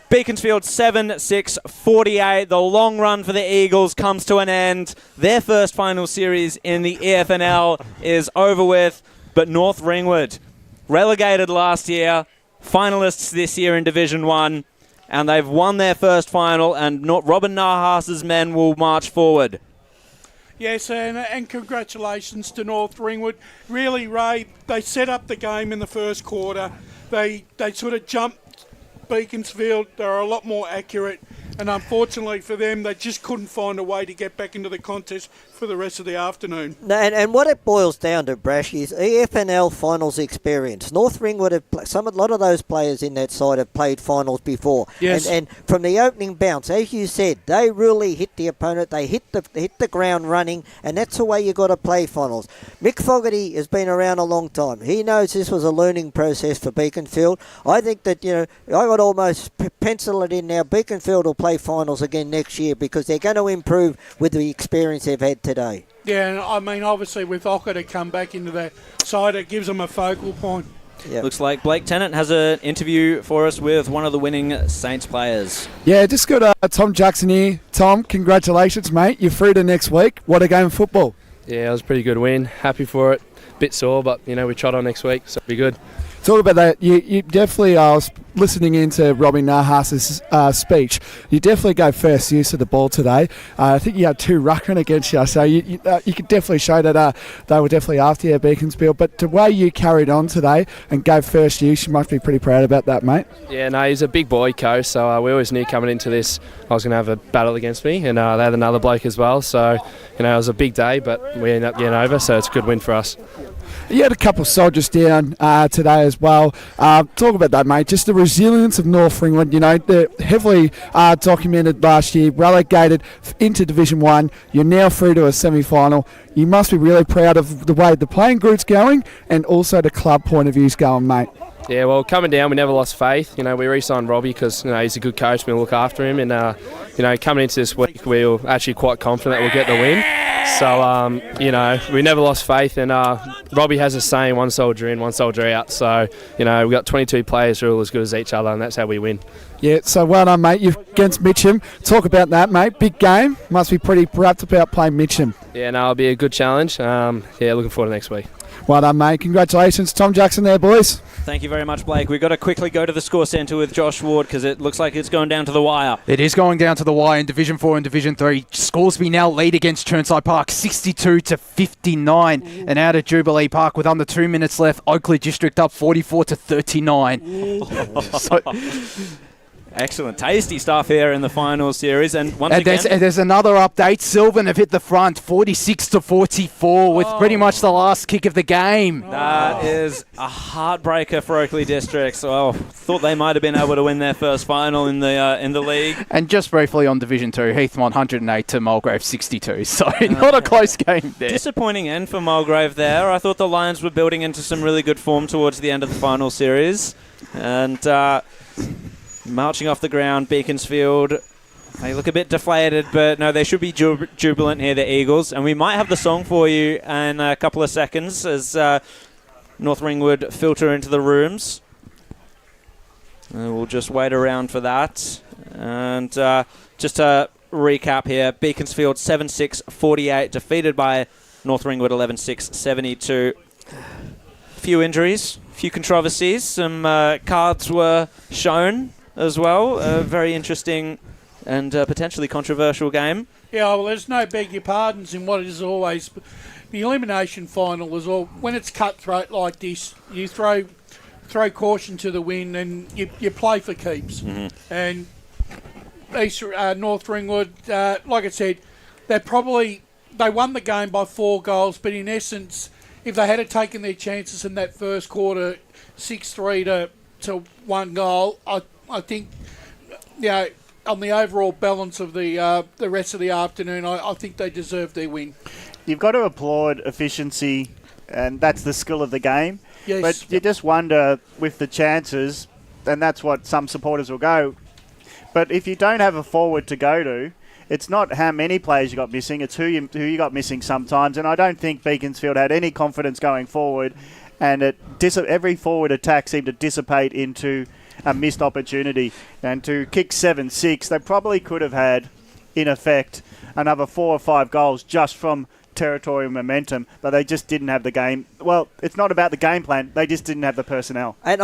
Beaconsfield 7-6-48. The long run for the Eagles comes to an end. Their first final series in the EFNL is over with. But North Ringwood, relegated last year, finalists this year in Division 1. And they've won their first final, and Robin Nahas's men will march forward. Yes, and congratulations to North Ringwood. Really, Ray, they set up the game in the first quarter. They sort of jumped Beaconsfield. They were a lot more accurate. And unfortunately for them, they just couldn't find a way to get back into the contest for the rest of the afternoon. And what it boils down to, Brash, is EFNL finals experience. North Ringwood have a lot of those players in that side have played finals before. Yes. And from the opening bounce, as you said, they really hit the opponent. They hit the ground running, and that's the way you got to play finals. Mick Fogarty has been around a long time. He knows this was a learning process for Beaconsfield. I think that, I would almost pencil it in now. Beaconsfield will play finals again next year because they're going to improve with the experience they've had today. Yeah, and I mean, obviously with Ocker to come back into the side, it gives them a focal point. Yep. Looks like Blake Tennant has an interview for us with one of the winning Saints players. Yeah, just got Tom Jackson here. Tom, congratulations, mate. You're through to next week. What a game of football. Yeah, it was a pretty good win. Happy for it. Bit sore, but, we trot on next week, so it'll be good. Talk about that. You definitely, I was listening into Robbie Nahas's speech. You definitely go first use of the ball today. I think you had 2 ruckmen against you, so you could definitely show that they were definitely after you at Beaconsfield. But the way you carried on today and gave first use, you must be pretty proud about that, mate. Yeah, no, he's a big boy, Coach, so we always knew coming into this I was going to have a battle against me, and they had another bloke as well. So, it was a big day, but we ended up getting over, so it's a good win for us. You had a couple of soldiers down today as well. Talk about that, mate. Just the resilience of North Ringwood. They're heavily documented last year, relegated into Division 1. You're now through to a semi-final. You must be really proud of the way the playing group's going and also the club point of view's going, mate. Yeah, well, coming down, we never lost faith. We re-signed Robbie because he's a good coach. We'll look after him. And, coming into this week, we were actually quite confident that we'll get the win. So, we never lost faith. And Robbie has a saying, one soldier in, one soldier out. So, we've got 22 players who are all as good as each other, and that's how we win. Yeah, so well done, mate. You're against Mitcham. Talk about that, mate. Big game. Must be pretty wrapped about playing Mitcham. Yeah, no, it'll be a good challenge. Looking forward to next week. Well done, mate. Congratulations. Tom Jackson there, boys. Thank you very much, Blake. We've got to quickly go to the score centre with Josh Ward because it looks like it's going down to the wire. It is going down to the wire in Division 4 and Division 3. Scoresby now lead against Chirnside Park 62-59. And out at Jubilee Park with under 2 minutes left, Oakley District up 44-39. Excellent. Tasty stuff here in the final series. And once again... There's another update. Sylvan have hit the front 46-44 with pretty much the last kick of the game. That is a heartbreaker for Oakley District. So thought they might have been able to win their first final in the league. And just briefly on Division 2, Heathmont 108 to Mulgrave 62. So not a close game there. Disappointing end for Mulgrave there. I thought the Lions were building into some really good form towards the end of the final series. And... Marching off the ground, Beaconsfield. They look a bit deflated, but no, they should be jubilant here, the Eagles. And we might have the song for you in a couple of seconds as North Ringwood filter into the rooms. We'll just wait around for that. And just to recap here, Beaconsfield 7-6-48, defeated by North Ringwood 11-6-72. Few injuries, few controversies. Some cards were shown as well. A very interesting and potentially controversial game. Yeah, well, there's no beg your pardons in what is always... The elimination final is all... When it's cutthroat like this, you throw caution to the wind and you play for keeps. Mm-hmm. And North Ringwood, like I said, they won the game by 4 goals, but in essence, if they had taken their chances in that first quarter, 6-3 to 1 goal, I think, on the overall balance of the rest of the afternoon, I think they deserved their win. You've got to applaud efficiency, and that's the skill of the game. Yes. But you just wonder with the chances, and that's what some supporters will go. But if you don't have a forward to go to, it's not how many players you got missing, it's who you got missing sometimes. And I don't think Beaconsfield had any confidence going forward, and every forward attack seemed to dissipate into a missed opportunity. And to kick 7-6, they probably could have had, in effect, another 4 or 5 goals just from territorial momentum, but they just didn't have the game. Well, it's not about the game plan. They just didn't have the personnel. And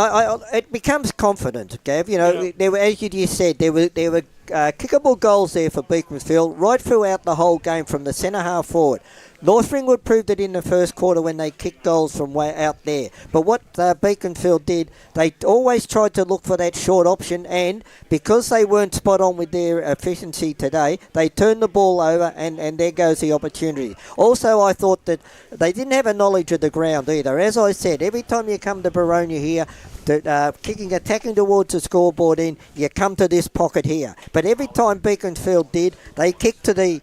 it becomes confident, Gav. There were, as you just said, there were kickable goals there for Beaconsfield right throughout the whole game from the centre half forward. North Ringwood proved it in the first quarter when they kicked goals from way out there. But what Beaconsfield did, they always tried to look for that short option, and because they weren't spot on with their efficiency today, they turned the ball over, and there goes the opportunity. Also, I thought that they didn't have a knowledge of the ground either. As I said, every time you come to Baronia here, attacking towards the scoreboard in, you come to this pocket here. But every time Beaconsfield did, they kicked to the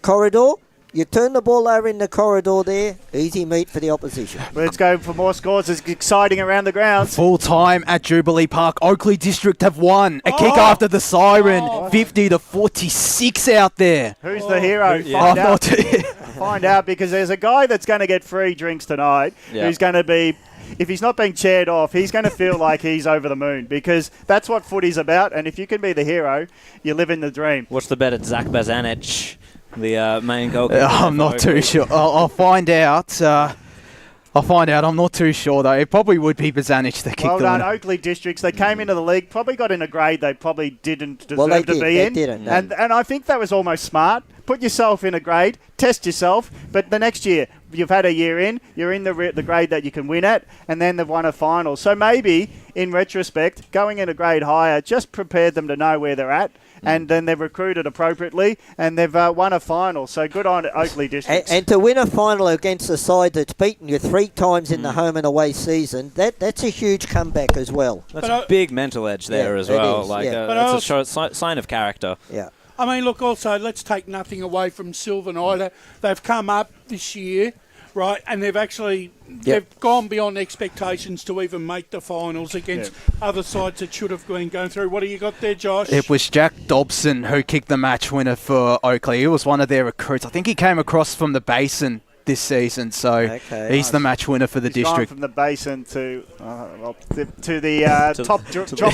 corridor. You turn the ball over in the corridor there, easy meat for the opposition. Let's go for more scores. It's exciting around the grounds. Full time at Jubilee Park. Oakley District have won. A kick after the siren. 50-46 out there. Who's the hero? Find out. Find out, because there's a guy that's going to get free drinks tonight who's going to be... If he's not being chaired off, he's going to feel like he's over the moon, because that's what footy's about. And if you can be the hero, you live in the dream. What's the bet at Zach Bazanich, the main goalkeeper? I'm not too sure. I'll find out. I'm not too sure, though. It probably would be Bazanich that kicked Well done, the winner. Oakley Districts. They came into the league, probably got in a grade they probably didn't deserve to be in. Didn't, no. And I think that was almost smart. Put yourself in a grade, test yourself, but the next year, you've had a year in, you're in the grade that you can win at, and then they've won a final. So maybe, in retrospect, going in a grade higher just prepared them to know where they're at, and then they've recruited appropriately, and they've won a final. So good on Oakley Districts. And to win a final against a side that's beaten you 3 times in the home and away season, that's a huge comeback as well. That's a big mental edge there as well. That's a sign of character. Yeah. I mean, look, also, let's take nothing away from Sylvan either. They've come up this year, right, and they've gone beyond expectations to even make the finals against other sides that should have been going through. What do you got there, Josh? It was Jack Dobson who kicked the match winner for Oakley. He was one of their recruits. I think he came across from the Basin this season, so he's the match winner for the district. Gone from the Basin to the top drawer.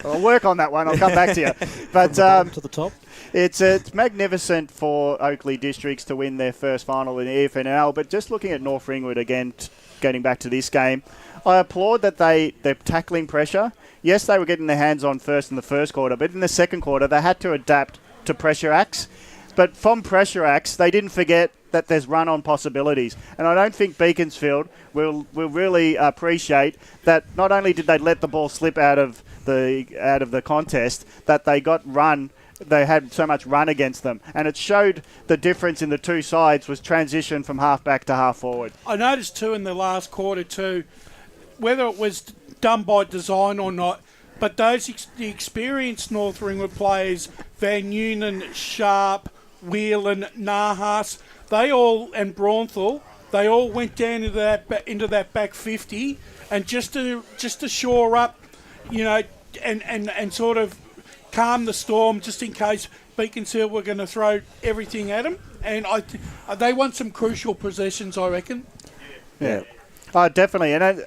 I'll work on that one. I'll come back to you. But to the top. It's magnificent for Oakley Districts to win their first final in the EFNL. But just looking at North Ringwood again, getting back to this game, I applaud that they're tackling pressure. Yes, they were getting their hands on first in the first quarter, but in the second quarter they had to adapt to pressure acts. But from pressure acts, they didn't forget that there's run-on possibilities. And I don't think Beaconsfield will really appreciate that not only did they let the ball slip out of the contest, that they got run. They had so much run against them. And it showed the difference in the two sides was transition from half-back to half-forward. I noticed, too, in the last quarter, too, whether it was done by design or not, but the experienced North Ringwood players, Van Neunen, Sharp, Whelan, Nahas, and Braunthal, they all went down into that back 50, and just to shore up, and sort of calm the storm just in case Beaconsfield were going to throw everything at them. And they want some crucial possessions, I reckon. Yeah. Oh, definitely. And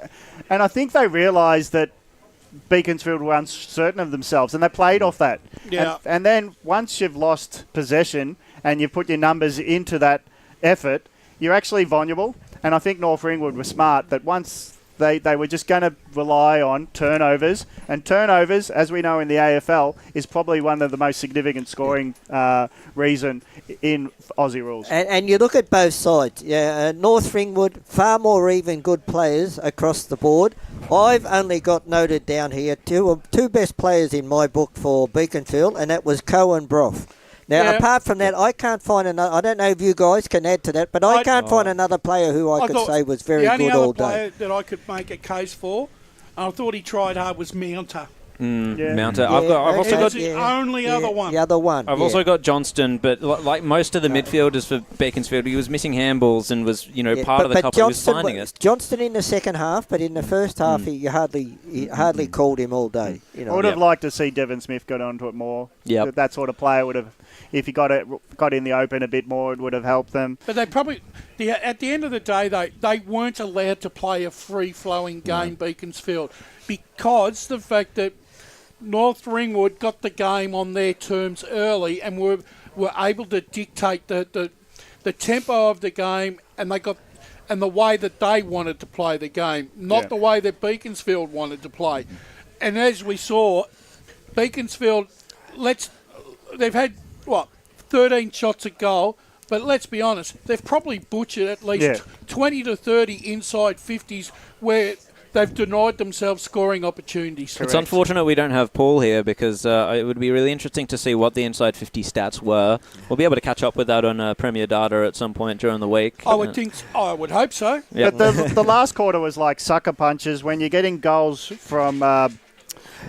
I think they realised that Beaconsfield were uncertain of themselves, and they played off that. Yeah. And then once you've lost possession and you put your numbers into that effort, you're actually vulnerable. And I think North Ringwood were smart that once they were just going to rely on turnovers. And turnovers, as we know in the AFL, is probably one of the most significant scoring reason in Aussie rules. And you look at both sides. Yeah, North Ringwood, far more even good players across the board. I've only got noted down here two best players in my book for Beaconsfield, and that was Coe and Broth. Now, apart from that, I can't find another. I don't know if you guys can add to that, but I can't find another player who I could say was very good all day. The only other player that I could make a case for, I thought he tried hard, was Mounter. Mounter. I've also got the only other one. The other one. I've also got Johnston, but like most of the midfielders for Beaconsfield, he was missing handballs and was part of the couple who was finding us. Johnston in the second half, but in the first half, he hardly called him all day. I would have liked to see Devon Smith get onto it more. Yep. That sort of player would have, if he got in the open a bit more, it would have helped them. But they probably, at the end of the day, they weren't allowed to play a free-flowing game, Beaconsfield, because the fact that North Ringwood got the game on their terms early and were able to dictate the tempo of the game, and the way that they wanted to play the game, not the way that Beaconsfield wanted to play. And as we saw, Beaconsfield, they've had 13 shots at goal, but let's be honest, they've probably butchered at least 20 to 30 inside 50s where they've denied themselves scoring opportunities. It's unfortunate we don't have Paul here because it would be really interesting to see what the inside 50 stats were. We'll be able to catch up with that on Premier Data at some point during the week. I would hope so. Yep. But the last quarter was like sucker punches when you're getting goals from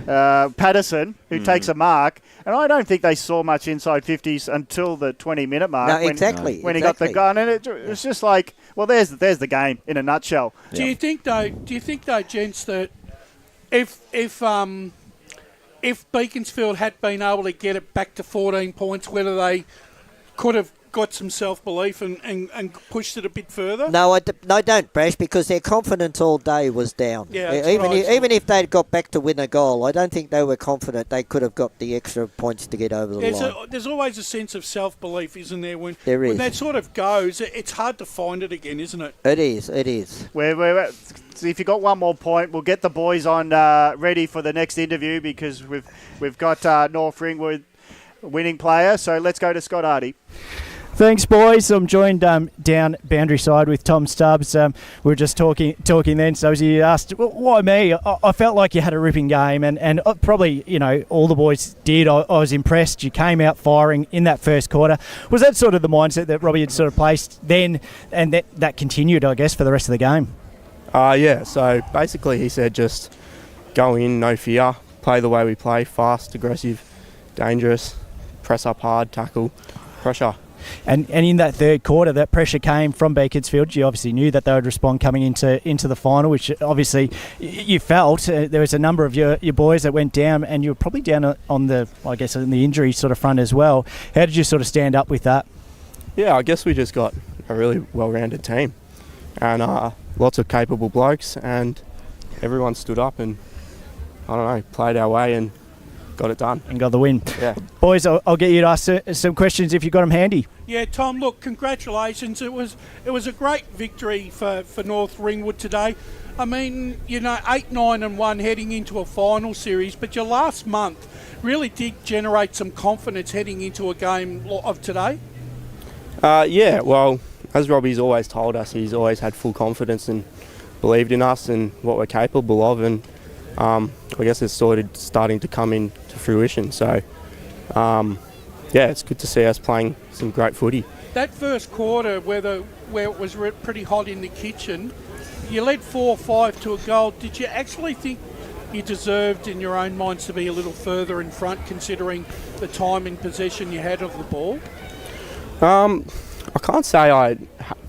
Patterson, who takes a mark. And I don't think they saw much inside 50s until the 20-minute mark. No, exactly. When he got the gun. And it was just like, well, there's the game in a nutshell. Do you think though, gents, that if Beaconsfield had been able to get it back to 14 points, whether they could have got some self-belief and pushed it a bit further? No, don't, Brash, because their confidence all day was down. Yeah, even if they'd got back to win a goal, I don't think they were confident they could have got the extra points to get over the line. There's always a sense of self-belief, isn't there? When that sort of goes, it's hard to find it again, isn't it? It is. If you got one more point, we'll get the boys on ready for the next interview because we've got North Ringwood winning player. So let's go to Scott Hardy. Thanks, boys. I'm joined down boundary side with Tom Stubbs. We were just talking then. So as you asked, well, why me? I felt like you had a ripping game, and probably all the boys did. I was impressed. You came out firing in that first quarter. Was that sort of the mindset that Robbie had sort of placed then, and that continued, I guess, for the rest of the game? Yeah. So basically, he said just go in, no fear, play the way we play, fast, aggressive, dangerous, press up hard, tackle, pressure. And in that third quarter, that pressure came from Beaconsfield. You obviously knew that they would respond coming into the final, which obviously you felt. There was a number of your boys that went down, and you were probably down on the injury sort of front as well. How did you sort of stand up with that? Yeah, I guess we just got a really well-rounded team and lots of capable blokes, and everyone stood up and, played our way and got it done. And got the win. Yeah. Boys, I'll get you to ask some questions if you've got them handy. Yeah, Tom, look, congratulations. It was a great victory for North Ringwood today. I mean, 8-9-1 heading into a final series, but your last month really did generate some confidence heading into a game of today. Yeah, well, as Robbie's always told us, he's always had full confidence and believed in us and what we're capable of, and I guess it's sort of starting to come into fruition. So, it's good to see us playing some great footy. That first quarter, where it was pretty hot in the kitchen, you led 4-5 to a goal. Did you actually think you deserved, in your own minds, to be a little further in front, considering the time in possession you had of the ball? I can't say I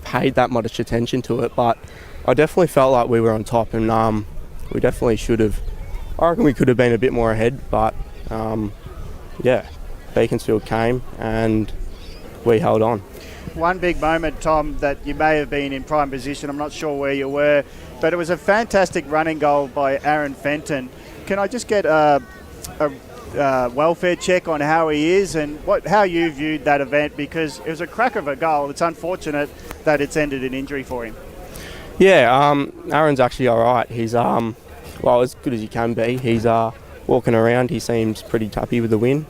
paid that much attention to it, but I definitely felt like we were on top, and we definitely should have I reckon we could have been a bit more ahead, but yeah, Beaconsfield came and we held on. One big moment, Tom, that you may have been in prime position. I'm not sure where you were, but it was a fantastic running goal by Aaron Fenton. Can I just get a welfare check on how he is and how you viewed that event? Because it was a crack of a goal. It's unfortunate that it's ended in injury for him. Yeah, Aaron's actually all right. He's well, as good as he can be. He's walking around. He seems pretty happy with the win.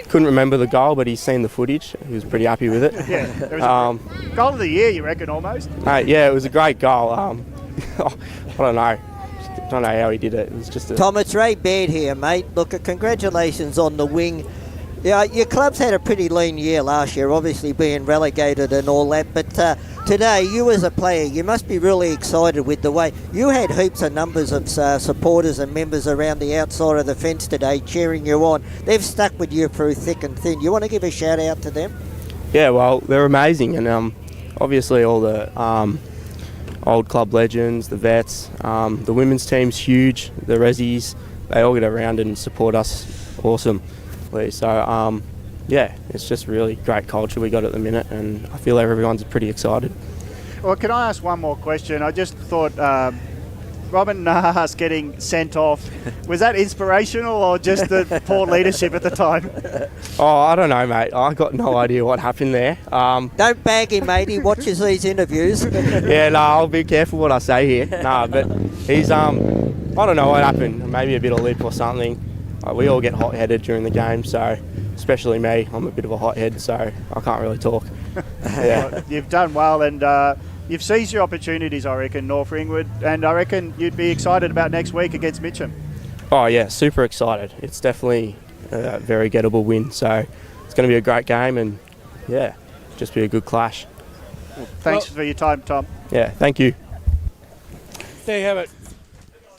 Couldn't remember the goal, but he's seen the footage. He was pretty happy with it. Yeah, it was a goal of the year, you reckon, almost? Yeah, it was a great goal. I don't know. Don't know how he did it. It was just Tom, it's Ray Baird here, mate. Look, congratulations on the wing. Yeah, your club's had a pretty lean year last year, obviously being relegated and all that. But today, you as a player, you must be really excited with the way you had heaps of numbers of supporters and members around the outside of the fence today cheering you on. They've stuck with you through thick and thin. You want to give a shout out to them? Yeah, well, they're amazing, and obviously all the old club legends, the vets, the women's team's huge, the Rezzies, they all get around and support us awesomely. So, yeah, it's just really great culture we got at the minute, and I feel everyone's pretty excited. Well, can I ask one more question? I just thought Robin Nahas getting sent off, was that inspirational or just the poor leadership at the time? Oh, I don't know, mate. I got no idea what happened there. Don't bag him, mate. He watches these interviews. Yeah, no, I'll be careful what I say here. No, but he's, I don't know what happened. Maybe a bit of lip or something. We all get hot-headed during the game, so especially me. I'm a bit of a hothead, so I can't really talk. Yeah. Well, you've done well, and you've seized your opportunities, I reckon, North Ringwood, and I reckon you'd be excited about next week against Mitcham. Oh, yeah, super excited. It's definitely a very gettable win, so it's going to be a great game, and, yeah, just be a good clash. Well, thanks for your time, Tom. Yeah, thank you. There you have it.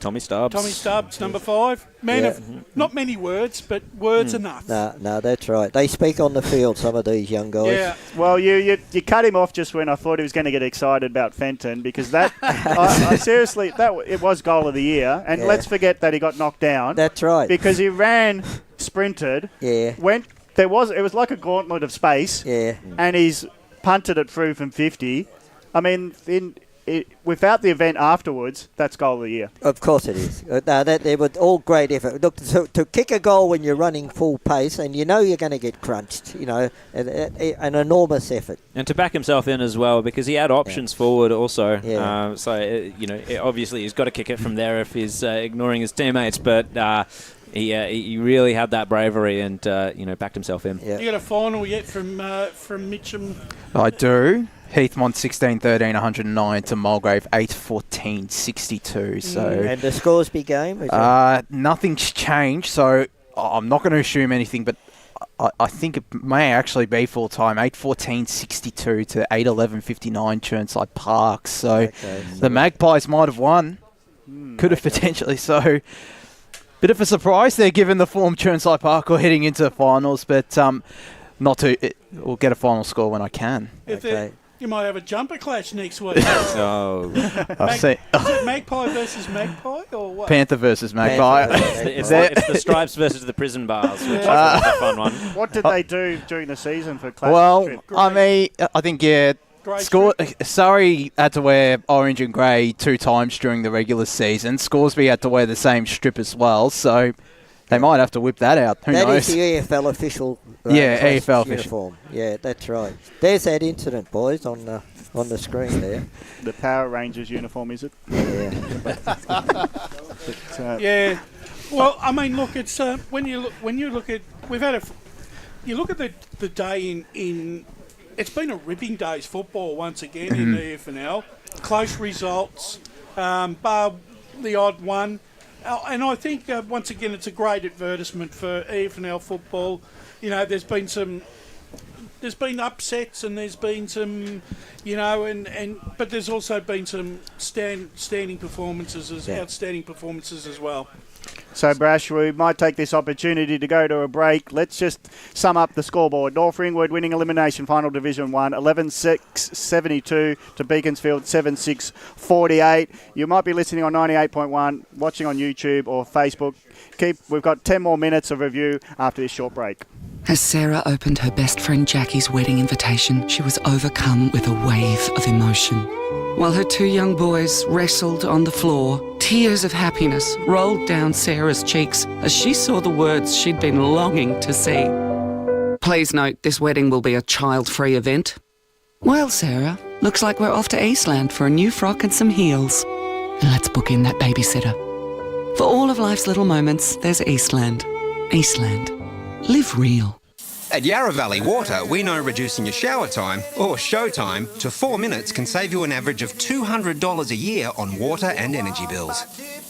Tommy Stubbs. Tommy Stubbs, number 5. Man of not many words, but words enough. No, that's right. They speak on the field, some of these young guys. Yeah. Well, you cut him off just when I thought he was going to get excited about Fenton, because that I seriously, it was goal of the year, and let's forget that he got knocked down. That's right. Because he ran, sprinted, it was like a gauntlet of space, and he's punted it through from 50. I mean, without the event afterwards, that's goal of the year. Of course it is. They were all great effort. Look, to kick a goal when you're running full pace and you know you're going to get crunched, an enormous effort. And to back himself in as well, because he had options forward also. Yeah. Obviously he's got to kick it from there if he's ignoring his teammates, but he really had that bravery and backed himself in. You got a final yet from Mitcham? I do. Heathmont 16-13, 109 to Mulgrave 8-14, 62. So and the Scoresby game? Nothing's changed, so I'm not going to assume anything, but I think it may actually be full time. 8-14, 62 to 8-11, 59 Churnside Park. So the Magpies might have won. Could have potentially. So bit of a surprise there, given the form Churnside Park are heading into the finals, but we'll get a final score when I can. You might have a jumper clash next week. Oh. Is it Magpie versus Magpie or what? Panther versus Magpie. It's the Stripes versus the Prison Bars, which is a fun one. What did they do during the season for clash? Well, I think, Surrey had to wear orange and grey 2 times during the regular season. Scoresby had to wear the same strip as well, so they might have to whip that out. Who knows? That is the EFL official EFL uniform. Yeah, that's right. There's that incident, boys, on the screen there. The Power Rangers uniform, is it? Yeah. Yeah. Well, I mean, look, it's when you look at the day in it's been a ripping day's football once again in the EFNL. Close results, bar the odd one. And I think, once again, it's a great advertisement for EFNL football. There's been upsets and there's been some, but there's also been some outstanding performances as well. So, Brash, we might take this opportunity to go to a break. Let's just sum up the scoreboard. North Ringwood winning elimination final Division 1, 11-6-72 to Beaconsfield, 7-6-48. You might be listening on 98.1, watching on YouTube or Facebook. We've got 10 more minutes of review after this short break. As Sarah opened her best friend Jackie's wedding invitation, she was overcome with a wave of emotion. While her two young boys wrestled on the floor, tears of happiness rolled down Sarah's cheeks as she saw the words she'd been longing to see. Please note, this wedding will be a child-free event. Well, Sarah, looks like we're off to Eastland for a new frock and some heels. And let's book in that babysitter. For all of life's little moments, there's Eastland. Eastland. Live real. At Yarra Valley Water, we know reducing your shower time, or show time, to 4 minutes can save you an average of $200 a year on water and energy bills.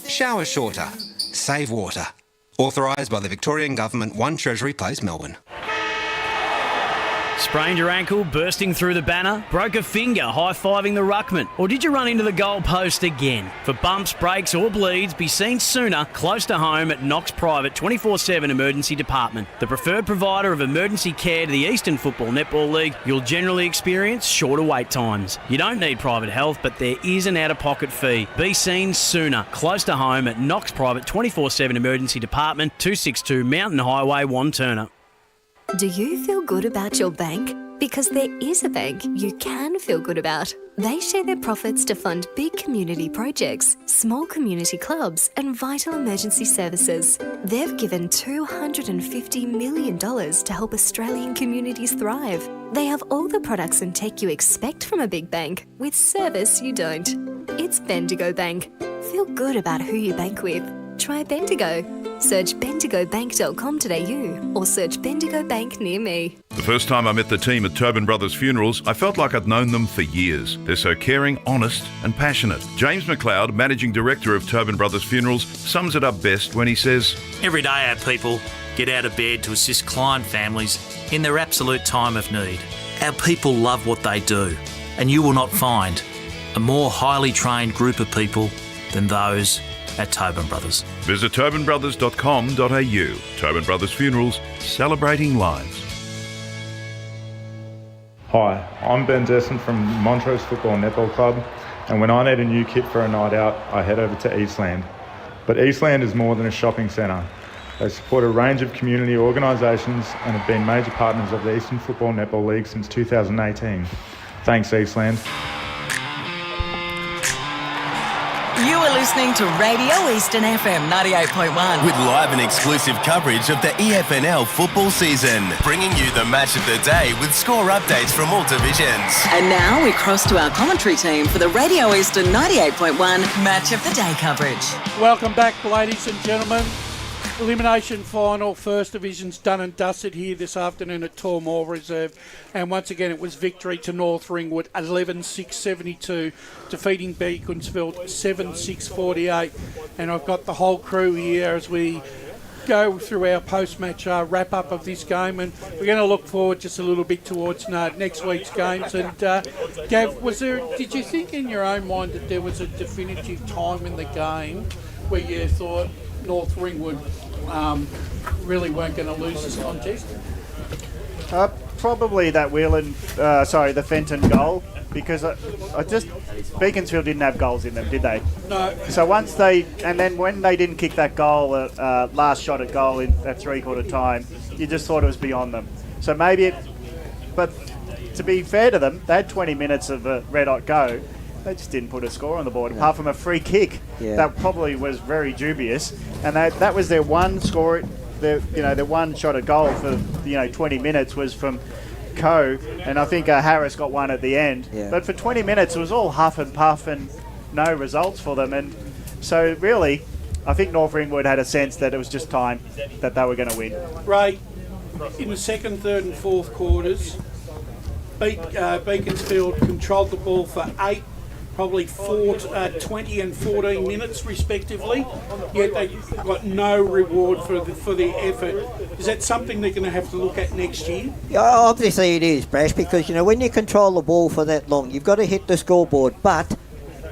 Shower shorter. Save water. Authorised by the Victorian Government, 1 Treasury Place, Melbourne. Sprained your ankle, bursting through the banner? Broke a finger, high-fiving the ruckman? Or did you run into the goal post again? For bumps, breaks or bleeds, be seen sooner, close to home at Knox Private 24/7 Emergency Department. The preferred provider of emergency care to the Eastern Football Netball League, you'll generally experience shorter wait times. You don't need private health, but there is an out-of-pocket fee. Be seen sooner, close to home at Knox Private 24/7 Emergency Department, 262 Mountain Highway, Wanturna. Do you feel good about your bank? Because there is a bank you can feel good about. They share their profits to fund big community projects, small community clubs, and vital emergency services. They've given $250 million to help Australian communities thrive. They have all the products and tech you expect from a big bank, with service you don't. It's Bendigo Bank. Feel good about who you bank with. Try Bendigo. Search bendigobank.com.au or search Bendigo Bank near me. The first time I met the team at Tobin Brothers Funerals, I felt like I'd known them for years. They're so caring, honest and passionate. James McLeod, Managing Director of Tobin Brothers Funerals, sums it up best when he says, Every day our people get out of bed to assist client families in their absolute time of need. Our people love what they do, and you will not find a more highly trained group of people than those at Tobin Brothers. Visit tobinbrothers.com.au. Tobin Brothers Funerals, celebrating lives. Hi, I'm Ben Desson from Montrose Football Netball Club, and when I need a new kit for a night out, I head over to Eastland. But Eastland is more than a shopping centre. They support a range of community organisations and have been major partners of the Eastern Football Netball League since 2018. Thanks, Eastland. You are listening to Radio Eastern FM 98.1. With live and exclusive coverage of the EFNL football season, bringing you the match of the day with score updates from all divisions. And now we cross to our commentary team for the Radio Eastern 98.1 Match of the Day coverage. Welcome back, ladies and gentlemen. Elimination final, First Division's done and dusted here this afternoon at Tormore Reserve. And once again, it was victory to North Ringwood, 11-6-72, defeating Beaconsfield, 7-6-48. And I've got the whole crew here as we go through our post-match wrap-up of this game. And we're going to look forward just a little bit towards next week's games. And Gav, did you think in your own mind that there was a definitive time in the game where you thought North Ringwood really weren't going to lose this contest? Probably that the Fenton goal, because Beaconsfield didn't have goals in them, did they? No. So when they didn't kick that goal, last shot at goal at three-quarter time, you just thought it was beyond them. So but to be fair to them, they had 20 minutes of a red-hot go. They just didn't put a score on the board, apart from a free kick. Yeah. That probably was very dubious, and that was their one score. Their one shot at goal for 20 minutes was from Coe, and I think Harris got one at the end. Yeah. But for 20 minutes, it was all huff and puff and no results for them. And so really, I think North Ringwood had a sense that it was just time that they were going to win. Ray, in the second, third and fourth quarters, Beaconsfield controlled the ball for 8, probably 20 and 14 minutes respectively, yet they got no reward for the effort. Is that something they're going to have to look at next year? Yeah, obviously it is, Brash, because when you control the ball for that long, you've got to hit the scoreboard. But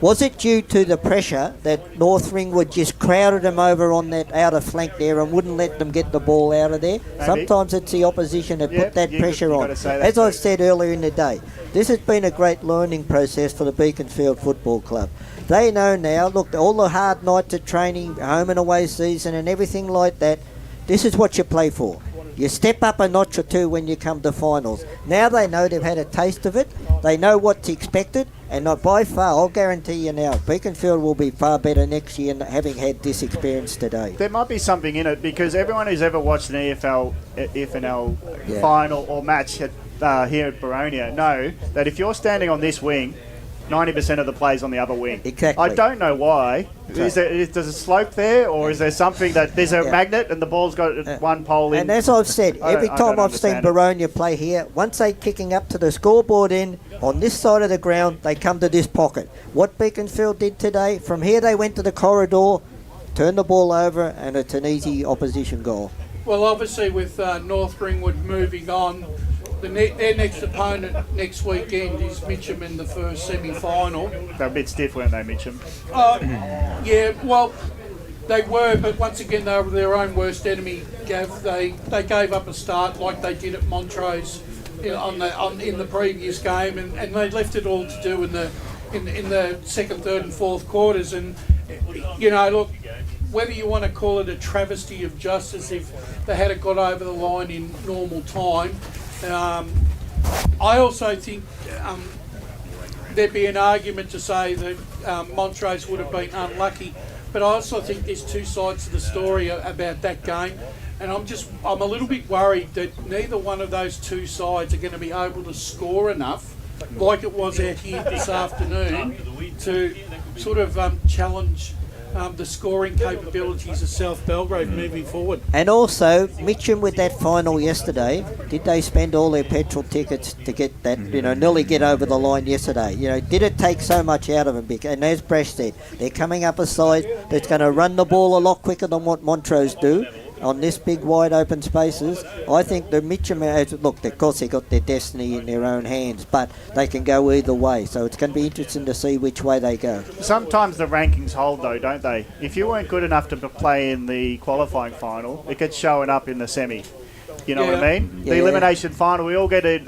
Was it due to the pressure that North Ringwood just crowded them over on that outer flank there and wouldn't let them get the ball out of there? Maybe. Sometimes it's the opposition that put that pressure on. As I said earlier in the day, this has been a great learning process for the Beaconsfield Football Club. They know now, look, all the hard nights of training, home and away season and everything like that, this is what you play for. You step up a notch or two when you come to finals. Now they know they've had a taste of it. They know what's expected. And not by far, I'll guarantee you now, Beaconsfield will be far better next year than having had this experience today. There might be something in it because everyone who's ever watched an EFNL final or match here at Baronia know that if you're standing on this wing, 90% of the play's on the other wing. Exactly. I don't know why. Does a slope there, or is there something that there's a magnet and the ball's got one pole in? And as I've said, every time I've seen understand Baronia play here, once they kicking up to the scoreboard end, on this side of the ground, they come to this pocket. What Beaconsfield did today, from here they went to the corridor, turned the ball over, and it's an easy opposition goal. Well, obviously with North Ringwood moving on, their next opponent next weekend is Mitcham in the first semi-final. They're a bit stiff, weren't they, Mitcham? Yeah, well, they were, but once again they were their own worst enemy, Gav. They gave up a start like they did at Montrose in the previous game, and they left it all to do in the second, third and fourth quarters. And, look, whether you want to call it a travesty of justice if they had it got over the line in normal time, I also think there'd be an argument to say that Montrose would have been unlucky, but I also think there's two sides to the story about that game, and I'm a little bit worried that neither one of those two sides are going to be able to score enough, like it was out here this afternoon, to sort of challenge the scoring capabilities of South Belgrade moving forward. And also, Mitcham with that final yesterday, did they spend all their petrol tickets to get that, nearly get over the line yesterday? Did it take so much out of them? And as Bresh said, they're coming up a side that's going to run the ball a lot quicker than what Montrose do on this big wide open spaces. I think the Mitcham, look, of course they got their destiny in their own hands, but they can go either way, so it's going to be interesting to see which way they go. Sometimes the rankings hold though, don't they? If you weren't good enough to play in the qualifying final, it gets showing up in the semi. You know what I mean? The elimination final, we all get it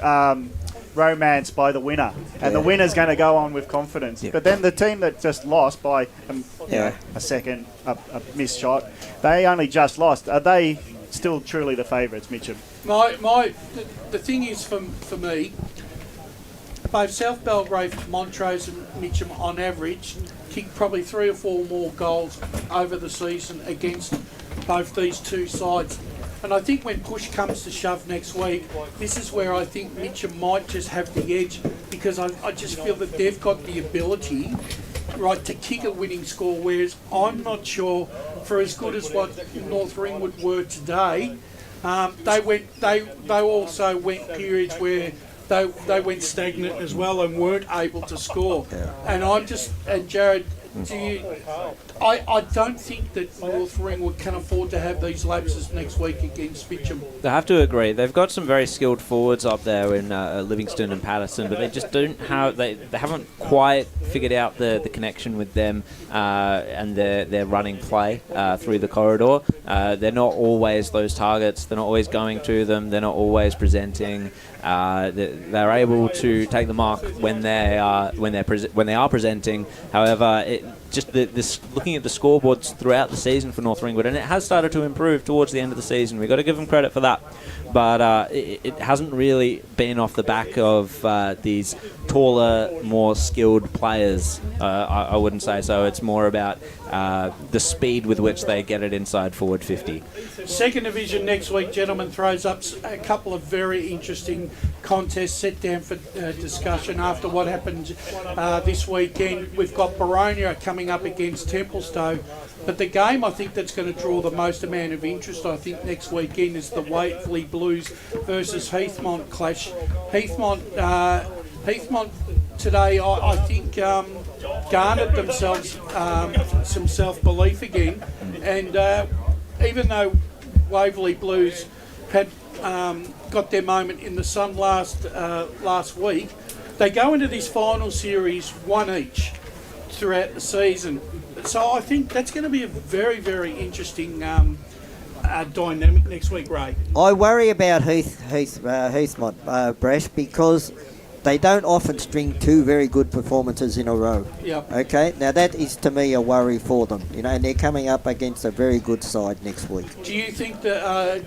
romanced by the winner, and the winner's going to go on with confidence. But then the team that just lost by a second, a missed shot, they only just lost. Are they still truly the favourites, Mitcham? The thing is, for me, both South Belgrade, Montrose and Mitcham on average kick probably 3 or 4 more goals over the season against both these two sides. And I think when push comes to shove next week, this is where I think Mitcham might just have the edge, because I just feel that they've got the ability, right, to kick a winning score, whereas I'm not sure, for as good as what North Ringwood were today, they also went periods where they went stagnant as well and weren't able to score. And Jared, I don't think that North Ringwood can afford to have these lapses next week against Mitcham. I have to agree. They've got some very skilled forwards up there in Livingston and Patterson, but they just don't have. They haven't quite figured out the connection with them and their running play through the corridor. They're not always those targets. They're not always going to them. They're not always presenting. They're able to take the mark when they are presenting. However, looking at the scoreboards throughout the season for North Ringwood, and it has started to improve towards the end of the season. We've got to give them credit for that. But it hasn't really been off the back of these taller, more skilled players. I wouldn't say so. It's more about the speed with which they get it inside forward 50. Second Division next week, gentlemen, throws up a couple of very interesting contests set down for discussion after what happened this weekend. We've got Baronia coming up against Templestowe, but the game I think that's going to draw the most amount of interest, I think, next weekend is the Waverley Blues versus Heathmont clash. Heathmont today, I think, garnered themselves some self-belief again, and even though Waverley Blues had got their moment in the sun last week, they go into this final series one each throughout the season. So I think that's going to be a very, very interesting dynamic next week, Ray. I worry about Heathmont, Brash, because they don't often string two very good performances in a row. Yep. Okay, now that is to me a worry for them, and they're coming up against a very good side next week. Do you think that?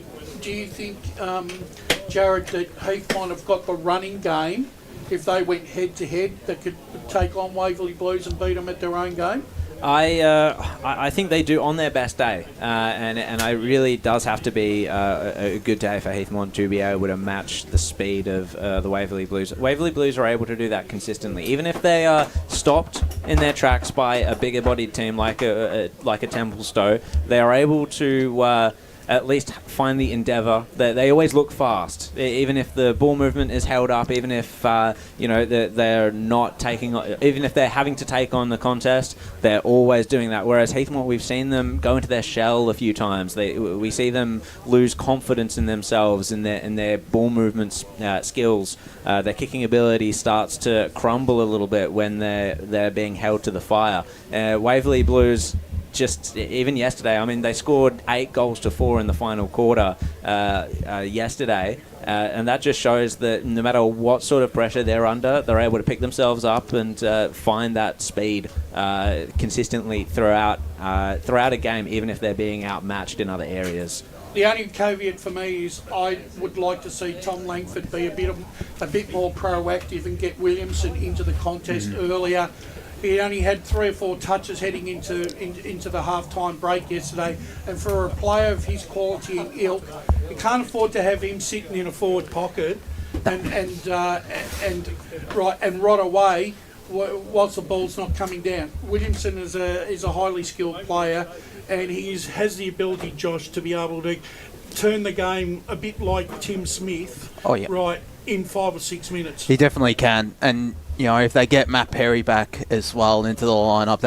Jared, that Heathmont have got the running game? If they went head to head, that could take on Waverley Blues and beat them at their own game? I think they do on their best day, and it really does have to be a good day for Heathmont to be able to match the speed of the Waverley Blues. Waverley Blues are able to do that consistently, even if they are stopped in their tracks by a bigger-bodied team like a Templestowe. They are able to at least find the endeavour. They always look fast, even if the ball movement is held up, even if they're not taking, even if they're having to take on the contest, they're always doing that. Whereas Heathmont, we've seen them go into their shell a few times. We see them lose confidence in themselves, in their ball movement skills. Their kicking ability starts to crumble a little bit when they're being held to the fire. Waverley Blues, just even yesterday, I mean, they scored 8 goals to 4 in the final quarter yesterday, and that just shows that no matter what sort of pressure they're under, they're able to pick themselves up and find that speed consistently throughout a game, even if they're being outmatched in other areas. The only caveat for me is I would like to see Tom Langford be a bit more proactive and get Williamson into the contest earlier. He only had 3 or 4 touches heading into the half-time break yesterday, and for a player of his quality and ilk, you can't afford to have him sitting in a forward pocket and rot away whilst the ball's not coming down. Williamson is a highly skilled player, and he has the ability, Josh, to be able to turn the game a bit like Tim Smith. Oh, yeah. Right, in 5 or 6 minutes. He definitely can, and if they get Matt Perry back as well into the lineup,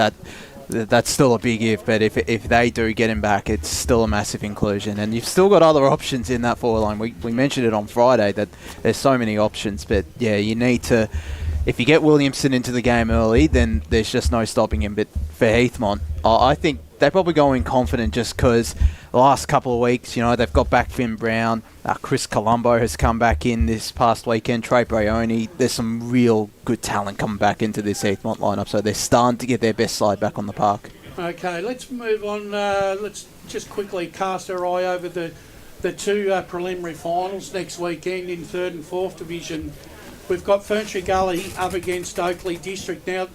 that's still a big if. But if they do get him back, it's still a massive inclusion, and you've still got other options in that forward line. We mentioned it on Friday that there's so many options, but yeah, you need to. If you get Williamson into the game early, then there's just no stopping him. But for Heathmont, I think they probably go in confident just because the last couple of weeks, they've got back Finn Brown. Chris Colombo has come back in this past weekend. Trey Braioni. There's some real good talent coming back into this Heathmont lineup, so they're starting to get their best side back on the park. Okay, let's move on. Let's just quickly cast our eye over the 2 preliminary finals next weekend in 3rd and 4th Division. We've got Ferntree Gully up against Oakley District. Now,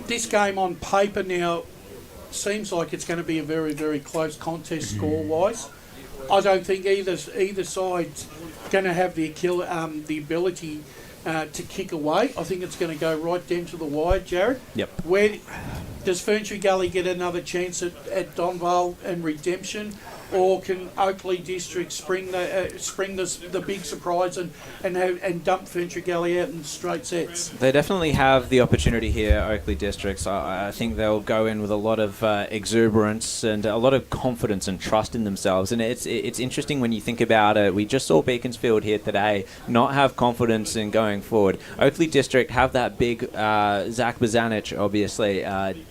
this game on paper now seems like it's going to be a very, very close contest score-wise. I don't think either side's going to have the ability to kick away. I think it's going to go right down to the wire, Jared. Yep. Where does Ferntree Gully get another chance at Donvale and redemption? Or can Oakley District spring the big surprise and dump Ferntree Gully out in straight sets? They definitely have the opportunity here, Oakley Districts. I think they'll go in with a lot of exuberance and a lot of confidence and trust in themselves. And it's interesting when you think about it. We just saw Beaconsfield here today not have confidence in going forward. Oakley District have that big Zach Bazanich, obviously,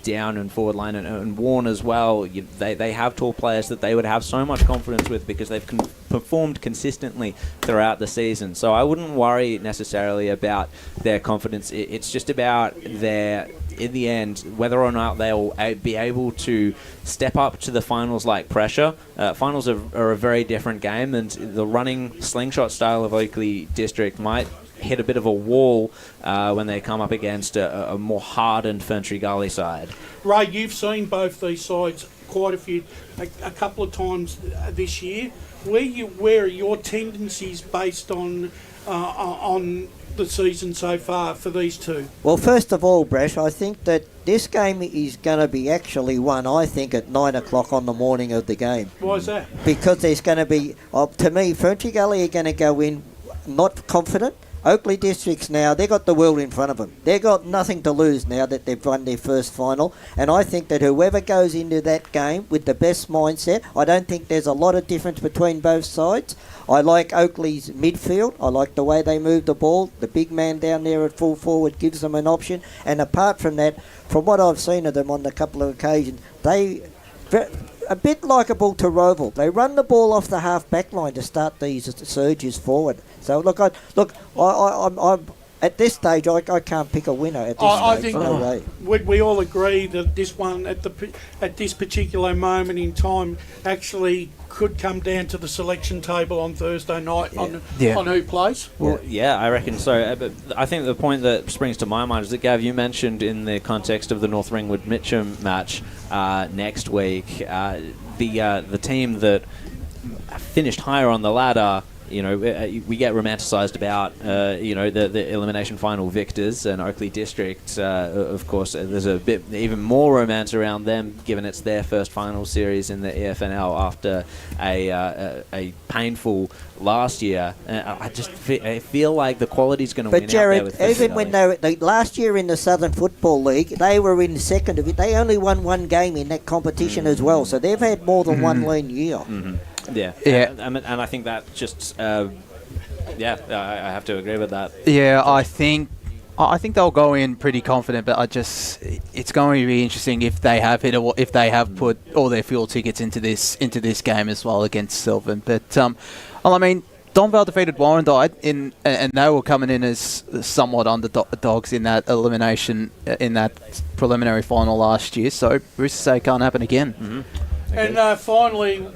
down and forward line, and Warren as well. They have tall players that they would have so much confidence with because they've performed consistently throughout the season. So I wouldn't worry necessarily about their confidence. It's just about in the end, whether or not they'll be able to step up to the finals-like pressure. Finals are a very different game, and the running slingshot style of Oakley District might hit a bit of a wall when they come up against a more hardened Ferntree Gully side. Ray, you've seen both these sides quite a couple of times this year. Where are your tendencies based on the season so far for these two? Well, first of all, Brash, I think that this game is going to be actually won, I think, at 9 o'clock on the morning of the game. Why is that? Because there's going to be, to me, Ferntree Gully are going to go in not confident, Oakley Districts now, they've got the world in front of them. They've got nothing to lose now that they've won their first final. And I think that whoever goes into that game with the best mindset, I don't think there's a lot of difference between both sides. I like Oakley's midfield. I like the way they move the ball. The big man down there at full forward gives them an option. And apart from that, from what I've seen of them on a couple of occasions, they... a bit likeable to Roval. They run the ball off the half-back line to start these surges forward. So, I'm at this stage, I can't pick a winner at this stage. I think no way. Would we all agree that this one, at this particular moment in time, actually could come down to the selection table on Thursday night on who plays? Well, yeah, I reckon so. But I think the point that springs to my mind is that, Gav, you mentioned in the context of the North Ringwood Mitcham match next week, the team that finished higher on the ladder. We get romanticised about, the elimination final victors and Oakley District. Of course, there's a bit even more romance around them, given it's their first final series in the EFNL after a painful last year. I feel like the quality's going to win. But Jared, out there even when they last year in the Southern Football League, they were in second of it. They only won one game in that competition as well, so they've had more than one lean year. Mm-hmm. Yeah. And I think that just, I have to agree with that. Yeah, I think they'll go in pretty confident, but it's going to be interesting if they have put all their fuel tickets into this game as well against Sylvan. But Donvale defeated Warrandyte and they were coming in as somewhat underdogs in that elimination in that preliminary final last year. So who's to say it can't happen again? Mm-hmm. And finally,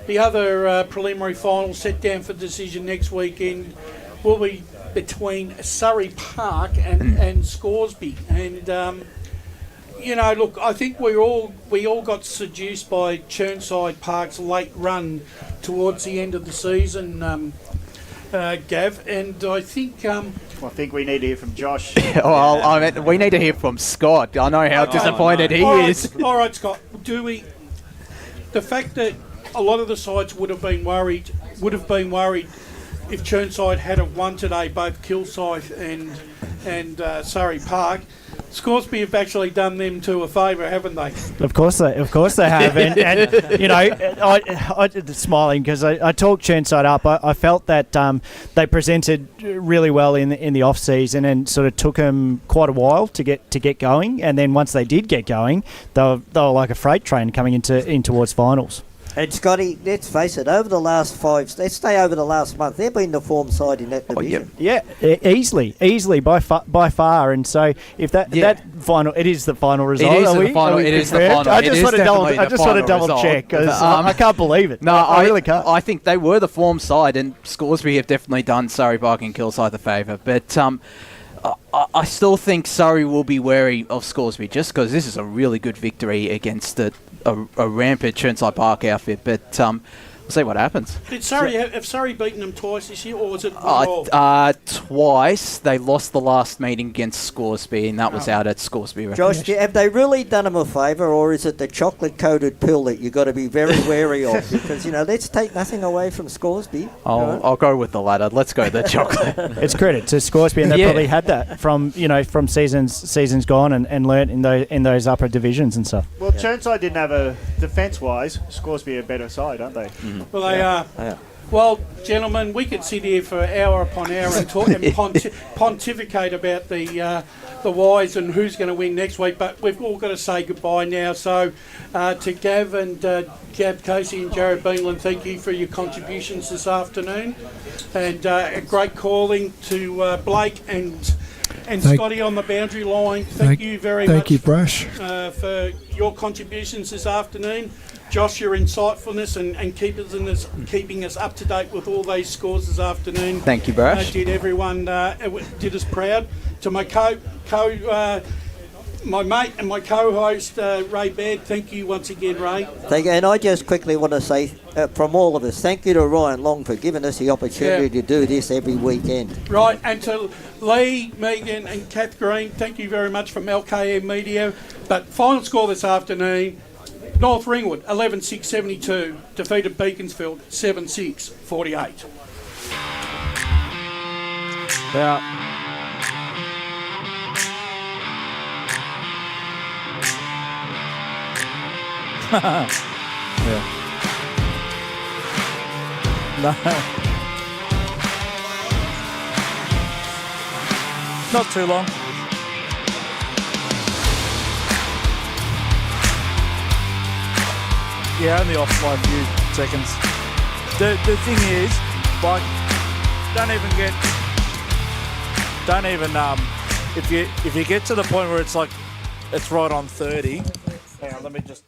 the other preliminary final set down for decision next weekend will be between Surrey Park and Scoresby. And I think we all got seduced by Chirnside Park's late run towards the end of the season, Gav. And I think I think we need to hear from Josh. We need to hear from Scott. I know how disappointed he is. All right, Scott. The fact that a lot of the sides would have been worried if Chirnside had have won today, both Kilsyth and Surrey Park. Scoresby have actually done them two a favour, haven't they? Of course they have. And I smiling because I talked Chirnside up. I felt that they presented really well in the off season and sort of took them quite a while to get going. And then once they did get going, they were like a freight train coming in towards finals. And Scotty, let's face it, over the last month, they've been the form side in that division. Yeah, easily by far. And so if that final, it is the final result. It is the final. I just want to double check because I can't believe it. No, I really can't. I think they were the form side, and Scoresby have definitely done Surrey Park and Kilsyth a favour. But I still think Surrey will be wary of Scoresby just because this is a really good victory against a rampant Chirnside Park outfit. But we'll see what happens. Did have Surrey beaten them twice this year, or was it one twice? They lost the last meeting against Scoresby, and that was out at Scoresby. Josh, have they really done them a favour, or is it the chocolate-coated pill that you've got to be very wary of? Because, let's take nothing away from Scoresby. I'll go with the latter. Let's go the chocolate. It's credit to Scoresby, and they probably had that from seasons gone and learnt in those upper divisions and stuff. Well, Chirnside didn't have a defence-wise. Scoresby a better side, aren't they? Mm-hmm. Well, they are. Yeah. Well, gentlemen, we could sit here for hour upon hour and talk and pontificate about the whys and who's going to win next week, but we've all got to say goodbye now. So to Gav and Gab Casey and Jared Beanland, thank you for your contributions this afternoon, and a great calling to Blake and Scotty on the boundary line. Thank you very much. Thank you, Brush, for your contributions this afternoon. Josh, your insightfulness and keeping us up to date with all those scores this afternoon. Thank you, Brush. Did everyone did us proud. To my my mate and my co-host Ray Baird, thank you once again, Ray. Thank you, and I just quickly want to say from all of us, thank you to Ryan Long for giving us the opportunity to do this every weekend. Right, and to Lee, Megan and Kath Green, thank you very much from LKM Media. But final score this afternoon, North Ringwood 11-6-72 defeated Beaconsfield 7-6-48. Yeah. Yeah. No. Not too long. Yeah, only off by a few seconds. The thing is, like, if you get to the point where it's like it's right on 30. Hang on, let me just